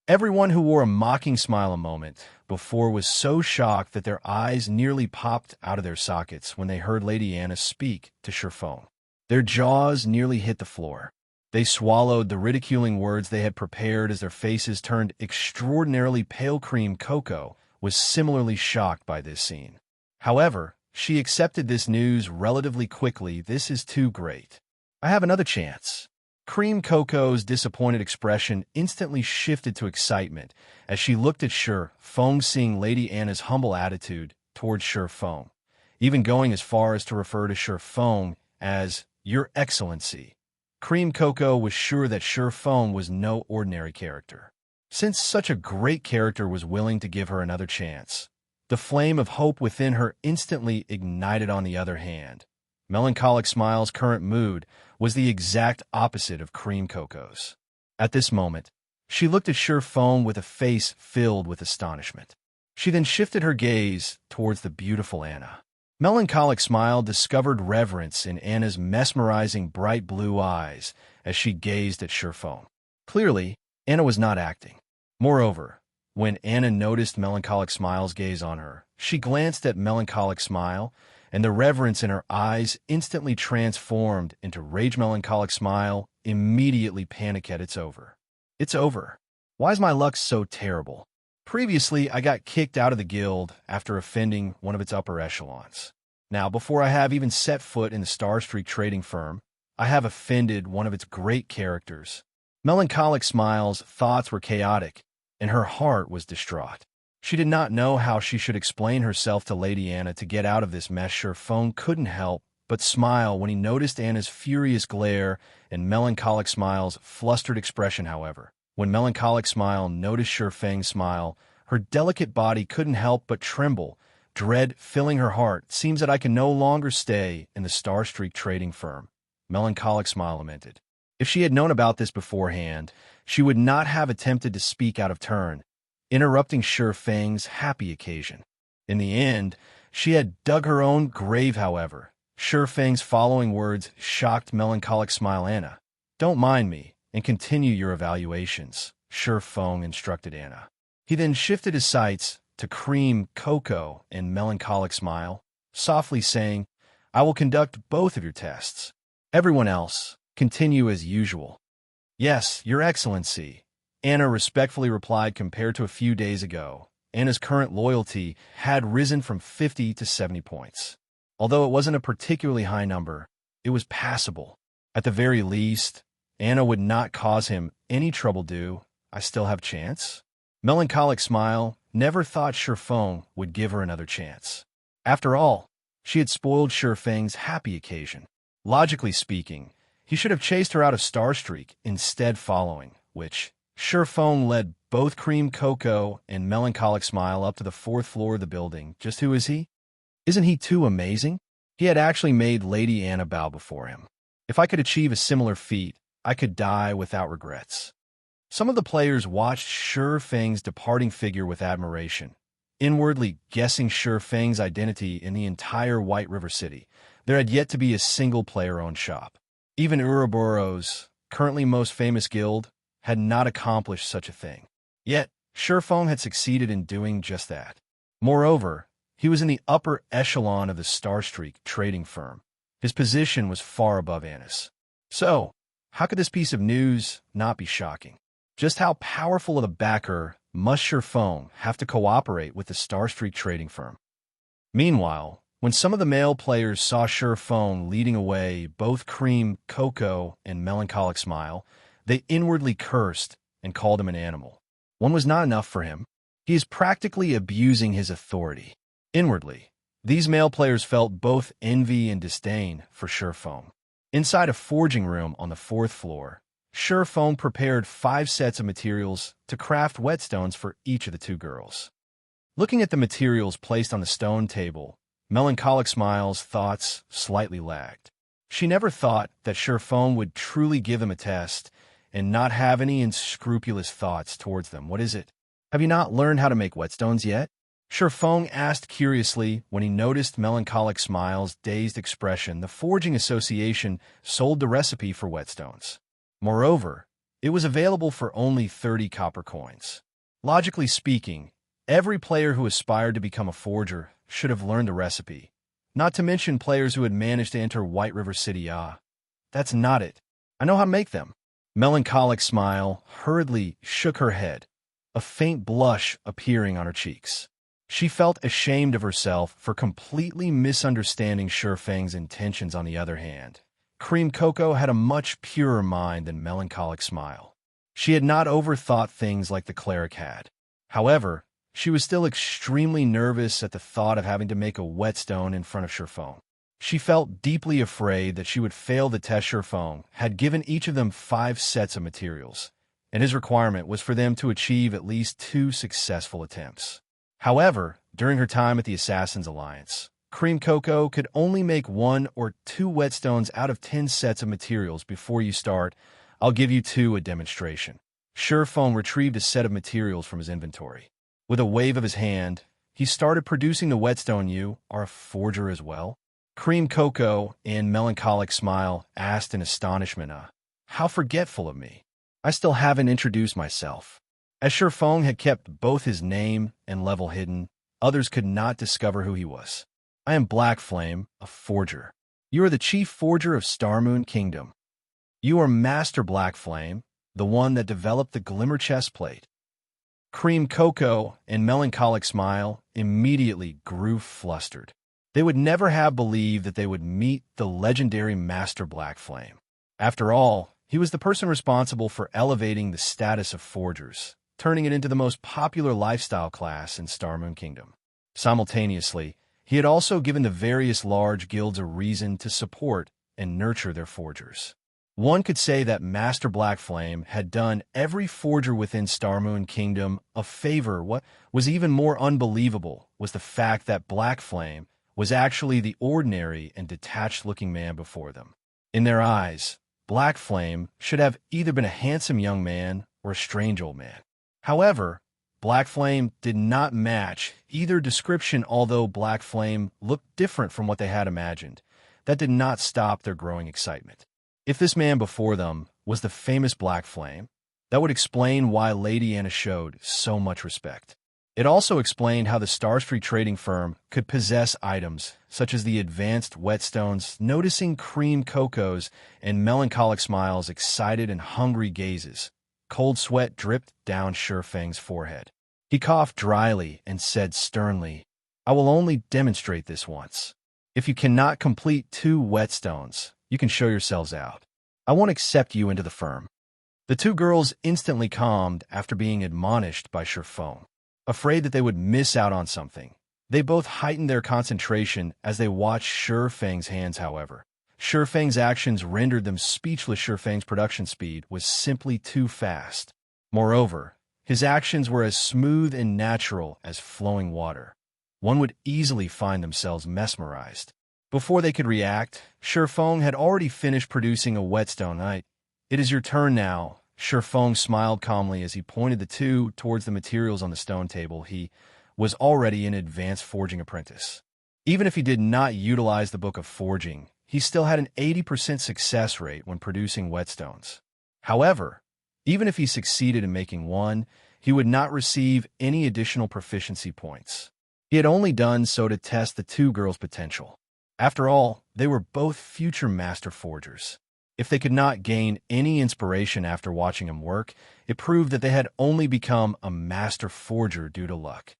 Everyone who wore a mocking smile a moment before was so shocked that their eyes nearly popped out of their sockets when they heard Lady Anna speak to Feng. Their jaws nearly hit the floor. They swallowed the ridiculing words they had prepared as their faces turned extraordinarily pale. Cream Coco was similarly shocked by this scene. However, she accepted this news relatively quickly. This is too great. I have another chance. Cream Coco's disappointed expression instantly shifted to excitement as she looked at Feng, seeing Lady Anna's humble attitude towards Feng, even going as far as to refer to Feng as Your Excellency. Cream Coco was sure that Feng was no ordinary character. Since such a great character was willing to give her another chance, the flame of hope within her instantly ignited. On the other hand, Melancholic Smile's current mood was the exact opposite of Cream Coco's. At this moment, she looked at Feng with a face filled with astonishment. She then shifted her gaze towards the beautiful Anna. Melancholic Smile discovered reverence in Anna's mesmerizing bright blue eyes as she gazed at Feng. Clearly, Anna was not acting. Moreover, when Anna noticed Melancholic Smile's gaze on her, she glanced at Melancholic Smile, and the reverence in her eyes instantly transformed into rage. Melancholic Smile immediately panicked. It's over. It's over. Why is my luck so terrible? Previously, I got kicked out of the guild after offending one of its upper echelons. Now, before I have even set foot in the Starstreak trading firm, I have offended one of its great characters. Melancholic Smile's thoughts were chaotic, and her heart was distraught. She did not know how she should explain herself to Lady Anna to get out of this mess. Feng couldn't help but smile when he noticed Anna's furious glare and Melancholic Smile's flustered expression. However, when Melancholic Smile noticed Feng's smile, her delicate body couldn't help but tremble, dread filling her heart. Seems that I can no longer stay in the Starstreak trading firm, Melancholic Smile lamented. If she had known about this beforehand, she would not have attempted to speak out of turn. interrupting Sure Fang's happy occasion. In the end, she had dug her own grave, however. Sure Fang's following words shocked Melancholic Smile Anna. "Don't mind me, and continue your evaluations," Sure Fang instructed Anna. He then shifted his sights to Cream, Cocoa, and Melancholic Smile, softly saying, "I will conduct both of your tests. Everyone else, continue as usual." "Yes, Your Excellency," Anna respectfully replied. Compared to a few days ago, Anna's current loyalty had risen from 50 to 70 points. Although it wasn't a particularly high number, it was passable. At the very least, Anna would not cause him any trouble. "Do I still have chance?" Melancholic Smile never thought Sure Fang would give her another chance. After all, she had spoiled Sure Fang's happy occasion. Logically speaking, he should have chased her out of Starstreak instead, following which Sure Fang led both Cream, Cocoa, and Melancholic Smile up to the 4th floor of the building. Just who is he? Isn't he too amazing? He had actually made Lady Anna bow before him. If I could achieve a similar feat, I could die without regrets. Some of the players watched Sure Fang's departing figure with admiration, inwardly guessing Sure Fang's identity in the entire White River City. There had yet to be a single player-owned shop. Even Ouroboros, currently most famous guild, had not accomplished such a thing. Yet, Sure Fang had succeeded in doing just that. Moreover, he was in the upper echelon of the Starstreak trading firm. His position was far above Anna's. So, how could this piece of news not be shocking? Just how powerful of a backer must Sure Fang have to cooperate with the Starstreak trading firm? Meanwhile, when some of the male players saw Sure Fang leading away both Cream, Cocoa, and Melancholic Smile, they inwardly cursed and called him an animal. One was not enough for him. He is practically abusing his authority. Inwardly, these male players felt both envy and disdain for Sure Fang. Inside a forging room on the 4th floor, Sure Fang prepared 5 sets of materials to craft whetstones for each of the 2 girls. Looking at the materials placed on the stone table, Melancholic Smile's thoughts slightly lagged. She never thought that Sure Fang would truly give them a test and not have any unscrupulous thoughts towards them. "What is it? Have you not learned how to make whetstones yet?" Sure Fang asked curiously when he noticed Melancholic Smile's dazed expression. The Forging Association sold the recipe for whetstones. Moreover, it was available for only 30 copper coins. Logically speaking, every player who aspired to become a forger should have learned the recipe, not to mention players who had managed to enter White River City. That's not it. I know how to make them." Melancholic Smile hurriedly shook her head, a faint blush appearing on her cheeks. She felt ashamed of herself for completely misunderstanding Sure Fang's intentions. On the other hand, Cream Cocoa had a much purer mind than Melancholic Smile. She had not overthought things like the cleric had. However, she was still extremely nervous at the thought of having to make a whetstone in front of Sure Fang. She felt deeply afraid that she would fail the test. Sure Fang had given each of them 5 sets of materials, and his requirement was for them to achieve at least 2 successful attempts. However, during her time at the Assassin's Alliance, Cream Cocoa could only make 1 or 2 whetstones out of 10 sets of materials. "Before you start, I'll give you 2 a demonstration." Sure Fang retrieved a set of materials from his inventory. With a wave of his hand, he started producing the whetstone. "You are a forger as well?" Cream Cocoa and Melancholic Smile asked in astonishment. How forgetful of me. I still haven't introduced myself." As Sure Fang had kept both his name and level hidden, others could not discover who he was. "I am Black Flame, a forger. You are the chief forger of Starmoon Kingdom. You are Master Black Flame, the one that developed the Glimmer chestplate." Cream Cocoa and Melancholic Smile immediately grew flustered. They would never have believed that they would meet the legendary Master Black Flame. After all, he was the person responsible for elevating the status of forgers, turning it into the most popular lifestyle class in Starmoon Kingdom. Simultaneously, he had also given the various large guilds a reason to support and nurture their forgers. One could say that Master Black Flame had done every forger within Starmoon Kingdom a favor. What was even more unbelievable was the fact that Black Flame was actually the ordinary and detached-looking man before them. In their eyes, Black Flame should have either been a handsome young man or a strange old man. However, Black Flame did not match either description, although Black Flame looked different from what they had imagined. That did not stop their growing excitement. If this man before them was the famous Black Flame, that would explain why Lady Anna showed so much respect. It also explained how the Starstreak trading firm could possess items such as the advanced whetstones, noticing cream cocos and melancholic smiles, excited and hungry gazes. Cold sweat dripped down Shurfang's forehead. He coughed dryly and said sternly, "I will only demonstrate this once. If you cannot complete 2 whetstones, you can show yourselves out. I won't accept you into the firm." The 2 girls instantly calmed after being admonished by Shurfang. Afraid that they would miss out on something, they both heightened their concentration as they watched Shurfang's hands. However, Shurfang's actions rendered them speechless. Shurfang's production speed was simply too fast. Moreover, his actions were as smooth and natural as flowing water. One would easily find themselves mesmerized. Before they could react, Shurfang had already finished producing a whetstone. "It is your turn now." Shurfang smiled calmly as he pointed the 2 towards the materials on the stone table. He was already an advanced forging apprentice. Even if he did not utilize the Book of Forging, he still had an 80% success rate when producing whetstones. However, even if he succeeded in making one, he would not receive any additional proficiency points. He had only done so to test the 2 girls' potential. After all, they were both future master forgers. If they could not gain any inspiration after watching him work, it proved that they had only become a master forger due to luck.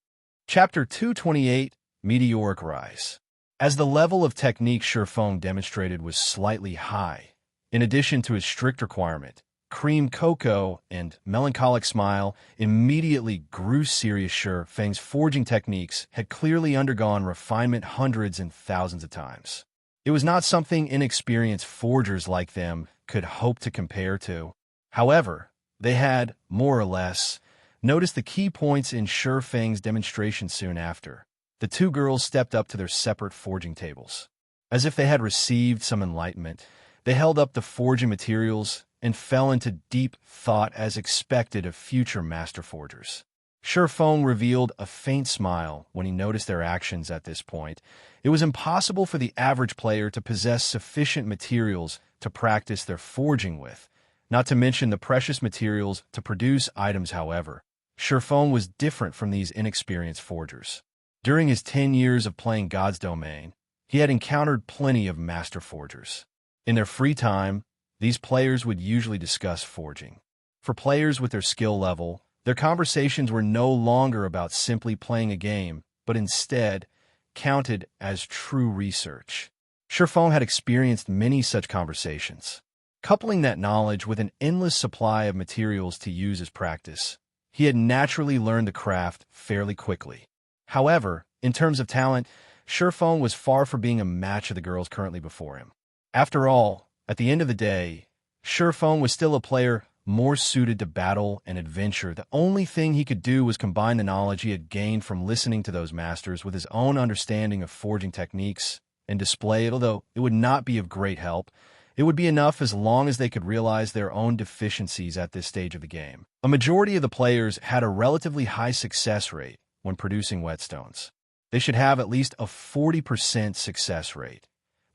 Chapter 228, Meteoric Rise. As the level of technique Shurfang demonstrated was slightly high, in addition to his strict requirement, Cream Cocoa and Melancholic Smile immediately grew serious. Shurfang's forging techniques had clearly undergone refinement hundreds and thousands of times. It was not something inexperienced forgers like them could hope to compare to. However, they had, more or less, noticed the key points in Shurfang's demonstration. Soon after, the 2 girls stepped up to their separate forging tables. As if they had received some enlightenment, they held up the forging materials and fell into deep thought as expected of future master forgers. Shurfang revealed a faint smile when he noticed their actions. At this point, it was impossible for the average player to possess sufficient materials to practice their forging with, not to mention the precious materials to produce items. However, Shurfang was different from these inexperienced forgers. During his 10 years of playing God's Domain, he had encountered plenty of master forgers. In their free time, these players would usually discuss forging. For players with their skill level, their conversations were no longer about simply playing a game, but instead counted as true research. Shurfang had experienced many such conversations. Coupling that knowledge with an endless supply of materials to use as practice, he had naturally learned the craft fairly quickly. However, in terms of talent, Shurfang was far from being a match of the girls currently before him. After all, at the end of the day, Shurfang was still a player more suited to battle and adventure. The only thing he could do was combine the knowledge he had gained from listening to those masters with his own understanding of forging techniques and display it. Although it would not be of great help, it would be enough as long as they could realize their own deficiencies at this stage of the game. A majority of the players had a relatively high success rate when producing whetstones. They should have at least a 40% success rate.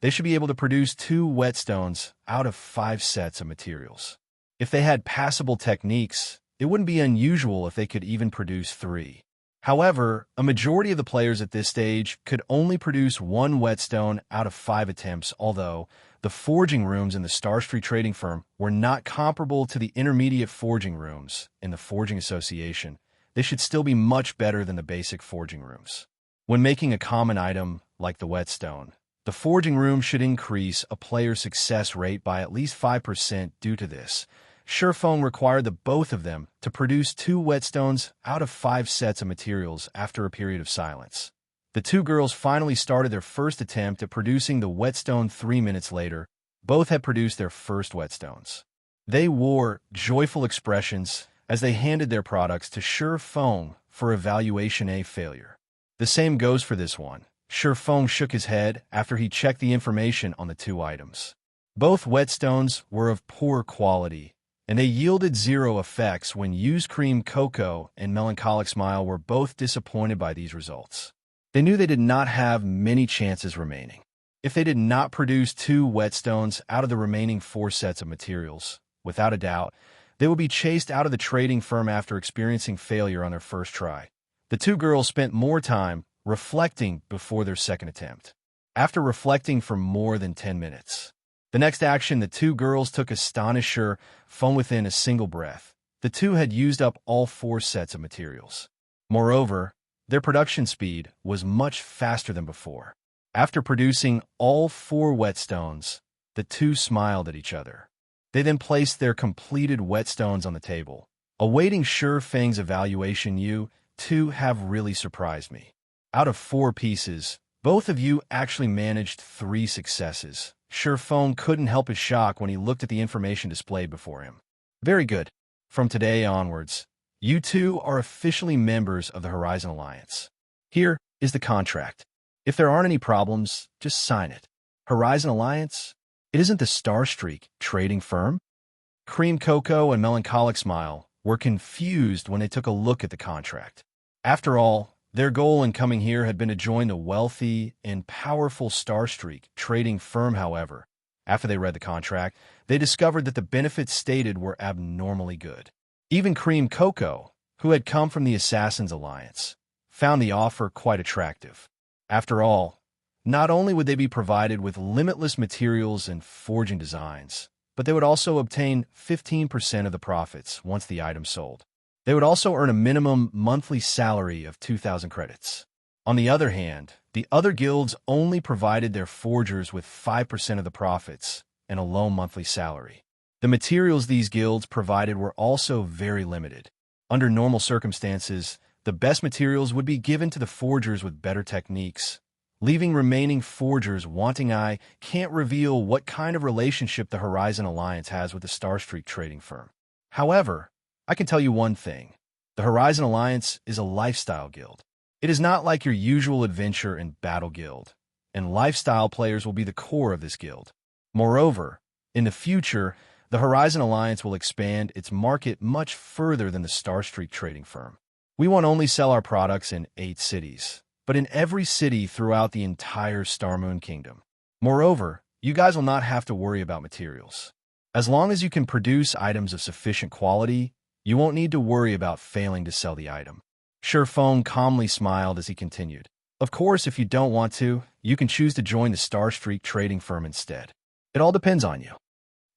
They should be able to produce 2 whetstones out of 5 sets of materials. If they had passable techniques, it wouldn't be unusual if they could even produce 3. However, a majority of the players at this stage could only produce 1 whetstone out of 5 attempts. Although the forging rooms in the Starstreak trading firm were not comparable to the intermediate forging rooms in the Forging Association, they should still be much better than the basic forging rooms. When making a common item like the whetstone, the forging room should increase a player's success rate by at least 5%. Due to this, Shurfang required the both of them to produce 2 whetstones out of 5 sets of materials after a period of silence. The 2 girls finally started their first attempt at producing the whetstone. 3 minutes later, both had produced their first whetstones. They wore joyful expressions as they handed their products to Shurfang for evaluation. A failure. The same goes for this one. Shurfang shook his head after he checked the information on the 2 items. Both whetstones were of poor quality, and they yielded 0 effects when Used Cream Cocoa and Melancholic Smile were both disappointed by these results. They knew they did not have many chances remaining. If they did not produce 2 whetstones out of the remaining 4 sets of materials, without a doubt, they would be chased out of the trading firm after experiencing failure on their first try. The 2 girls spent more time reflecting before their second attempt. After reflecting for more than 10 minutes, the next action, the 2 girls took Astonishing from within a single breath. The 2 had used up all 4 sets of materials. Moreover, their production speed was much faster than before. After producing all 4 whetstones, the 2 smiled at each other. They then placed their completed whetstones on the table. Awaiting Fang's evaluation, you 2 have really surprised me. Out of 4 pieces, both of you actually managed 3 successes. Fang couldn't help his shock when he looked at the information displayed before him. Very good. From today onwards, you 2 are officially members of the Horizon Alliance. Here is the contract. If there aren't any problems, just sign it. Horizon Alliance? It isn't the Starstreak trading firm? Cream Cocoa and Melancholic Smile were confused when they took a look at the contract. After all, their goal in coming here had been to join the wealthy and powerful Starstreak trading firm. However, after they read the contract, they discovered that the benefits stated were abnormally good. Even Cream Cocoa, who had come from the Assassin's Alliance, found the offer quite attractive. After all, not only would they be provided with limitless materials and forging designs, but they would also obtain 15% of the profits once the item sold. They would also earn a minimum monthly salary of 2,000 credits. On the other hand, the other guilds only provided their forgers with 5% of the profits and a low monthly salary. The materials these guilds provided were also very limited. Under normal circumstances, the best materials would be given to the forgers with better techniques, leaving remaining forgers wanting. I can't reveal what kind of relationship the Horizon Alliance has with the Starstreak trading firm. However, I can tell you one thing. The Horizon Alliance is a lifestyle guild. It is not like your usual adventure and battle guild, and lifestyle players will be the core of this guild. Moreover, in the future, the Horizon Alliance will expand its market much further than the Starstreak trading firm. We won't only sell our products in 8 cities, but in every city throughout the entire Starmoon Kingdom. Moreover, you guys will not have to worry about materials. As long as you can produce items of sufficient quality, you won't need to worry about failing to sell the item. Fang calmly smiled as he continued. Of course, if you don't want to, you can choose to join the Starstreak trading firm instead. It all depends on you.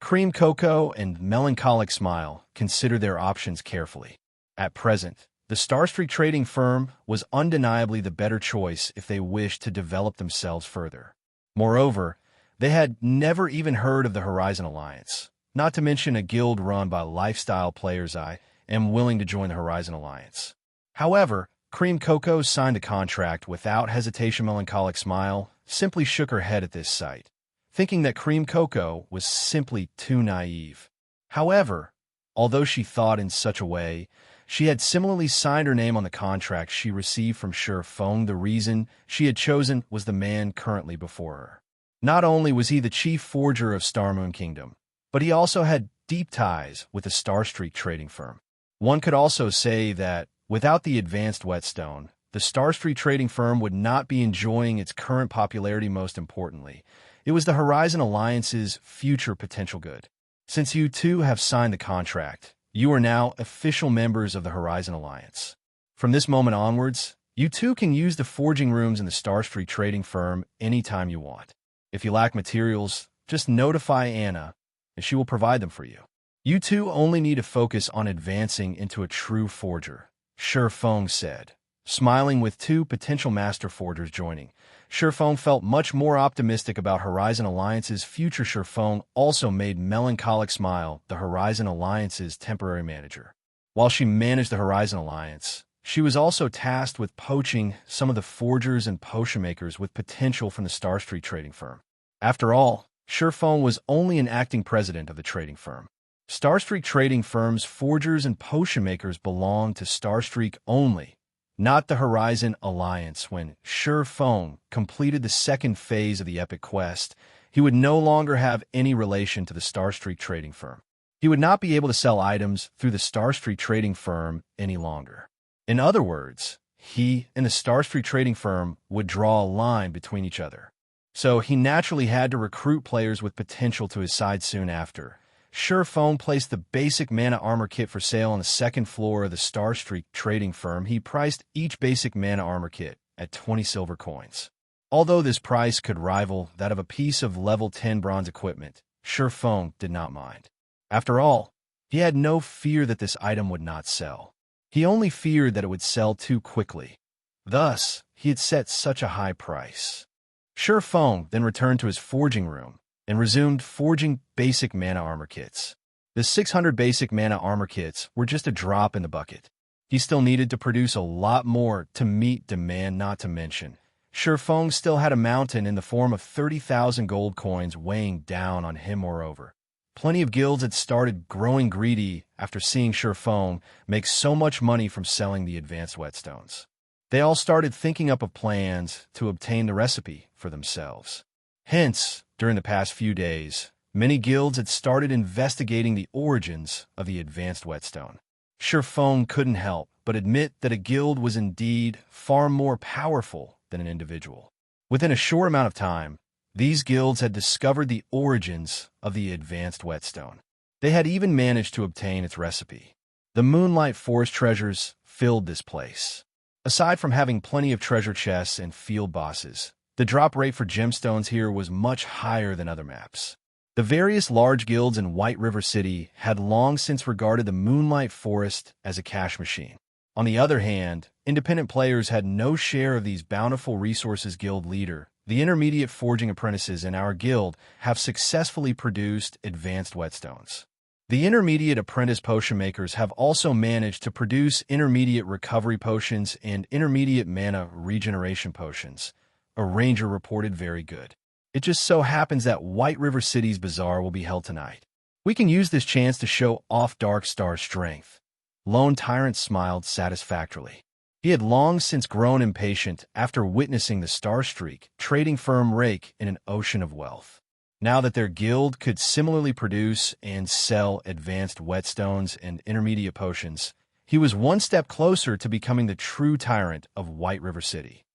Cream Cocoa and Melancholic Smile considered their options carefully. At present, the Starstreak trading firm was undeniably the better choice if they wished to develop themselves further. Moreover, they had never even heard of the Horizon Alliance, not to mention a guild run by lifestyle players. I am willing to join the Horizon Alliance. However, Cream Cocoa signed a contract without hesitation. Melancholic Smile simply shook her head at this sight, thinking that Cream Cocoa was simply too naive. However, although she thought in such a way, she had similarly signed her name on the contract she received from Fang. The reason she had chosen was the man currently before her. Not only was he the chief forger of Starmoon Kingdom, but he also had deep ties with the Starstreak trading firm. One could also say that, without the advanced whetstone, the Starstreak trading firm would not be enjoying its current popularity. Most importantly, it was the Horizon Alliance's future potential good. Since you 2 have signed the contract, you are now official members of the Horizon Alliance. From this moment onwards, you 2 can use the forging rooms in the Starstreak trading firm anytime you want. If you lack materials, just notify Anna, and she will provide them for you. You 2 only need to focus on advancing into a true forger, Fang said, smiling with 2 potential master forgers joining. Fang felt much more optimistic about Horizon Alliance's future. Fang also made Melancholic Smile the Horizon Alliance's temporary manager. While she managed the Horizon Alliance, she was also tasked with poaching some of the forgers and potion makers with potential from the Starstreak trading firm. After all, Fang was only an acting president of the trading firm. Starstreak trading firm's forgers and potion makers belonged to Starstreak only, not the Horizon Alliance. When Fang completed the second phase of the epic quest, he would no longer have any relation to the Starstreak trading firm. He would not be able to sell items through the Starstreak trading firm any longer. In other words, he and the Starstreak trading firm would draw a line between each other. So he naturally had to recruit players with potential to his side soon after. Surephone placed the basic mana armor kit for sale on the second floor of the Starstreak trading firm. He priced each basic mana armor kit at 20 silver coins. Although this price could rival that of a piece of level 10 bronze equipment, Surephone did not mind. After all, he had no fear that this item would not sell. He only feared that it would sell too quickly. Thus, he had set such a high price. Surephone then returned to his forging room and resumed forging basic mana armor kits. The 600 basic mana armor kits were just a drop in the bucket. He still needed to produce a lot more to meet demand, not to mention Surephone still had a mountain in the form of 30,000 gold coins weighing down on him. Moreover, plenty of guilds had started growing greedy after seeing Surephone make so much money from selling the advanced whetstones. They all started thinking up of plans to obtain the recipe for themselves. Hence, during the past few days, many guilds had started investigating the origins of the advanced whetstone. Surephone couldn't help but admit that a guild was indeed far more powerful than an individual. Within a short amount of time, these guilds had discovered the origins of the advanced whetstone. They had even managed to obtain its recipe. The Moonlight Forest treasures filled this place. Aside from having plenty of treasure chests and field bosses, the drop rate for gemstones here was much higher than other maps. The various large guilds in White River City had long since regarded the Moonlight Forest as a cash machine. On the other hand, independent players had no share of these bountiful resources. Guild leader, the intermediate forging apprentices in our guild have successfully produced advanced whetstones. The intermediate apprentice potion makers have also managed to produce intermediate recovery potions and intermediate mana regeneration potions. A ranger reported very good. It just so happens that White River City's bazaar will be held tonight. We can use this chance to show off Dark Star's strength. Lone Tyrant smiled satisfactorily. He had long since grown impatient after witnessing the Starstreak trading firm rake in an ocean of wealth. Now that their guild could similarly produce and sell advanced whetstones and intermediate potions, he was one step closer to becoming the true tyrant of White River City.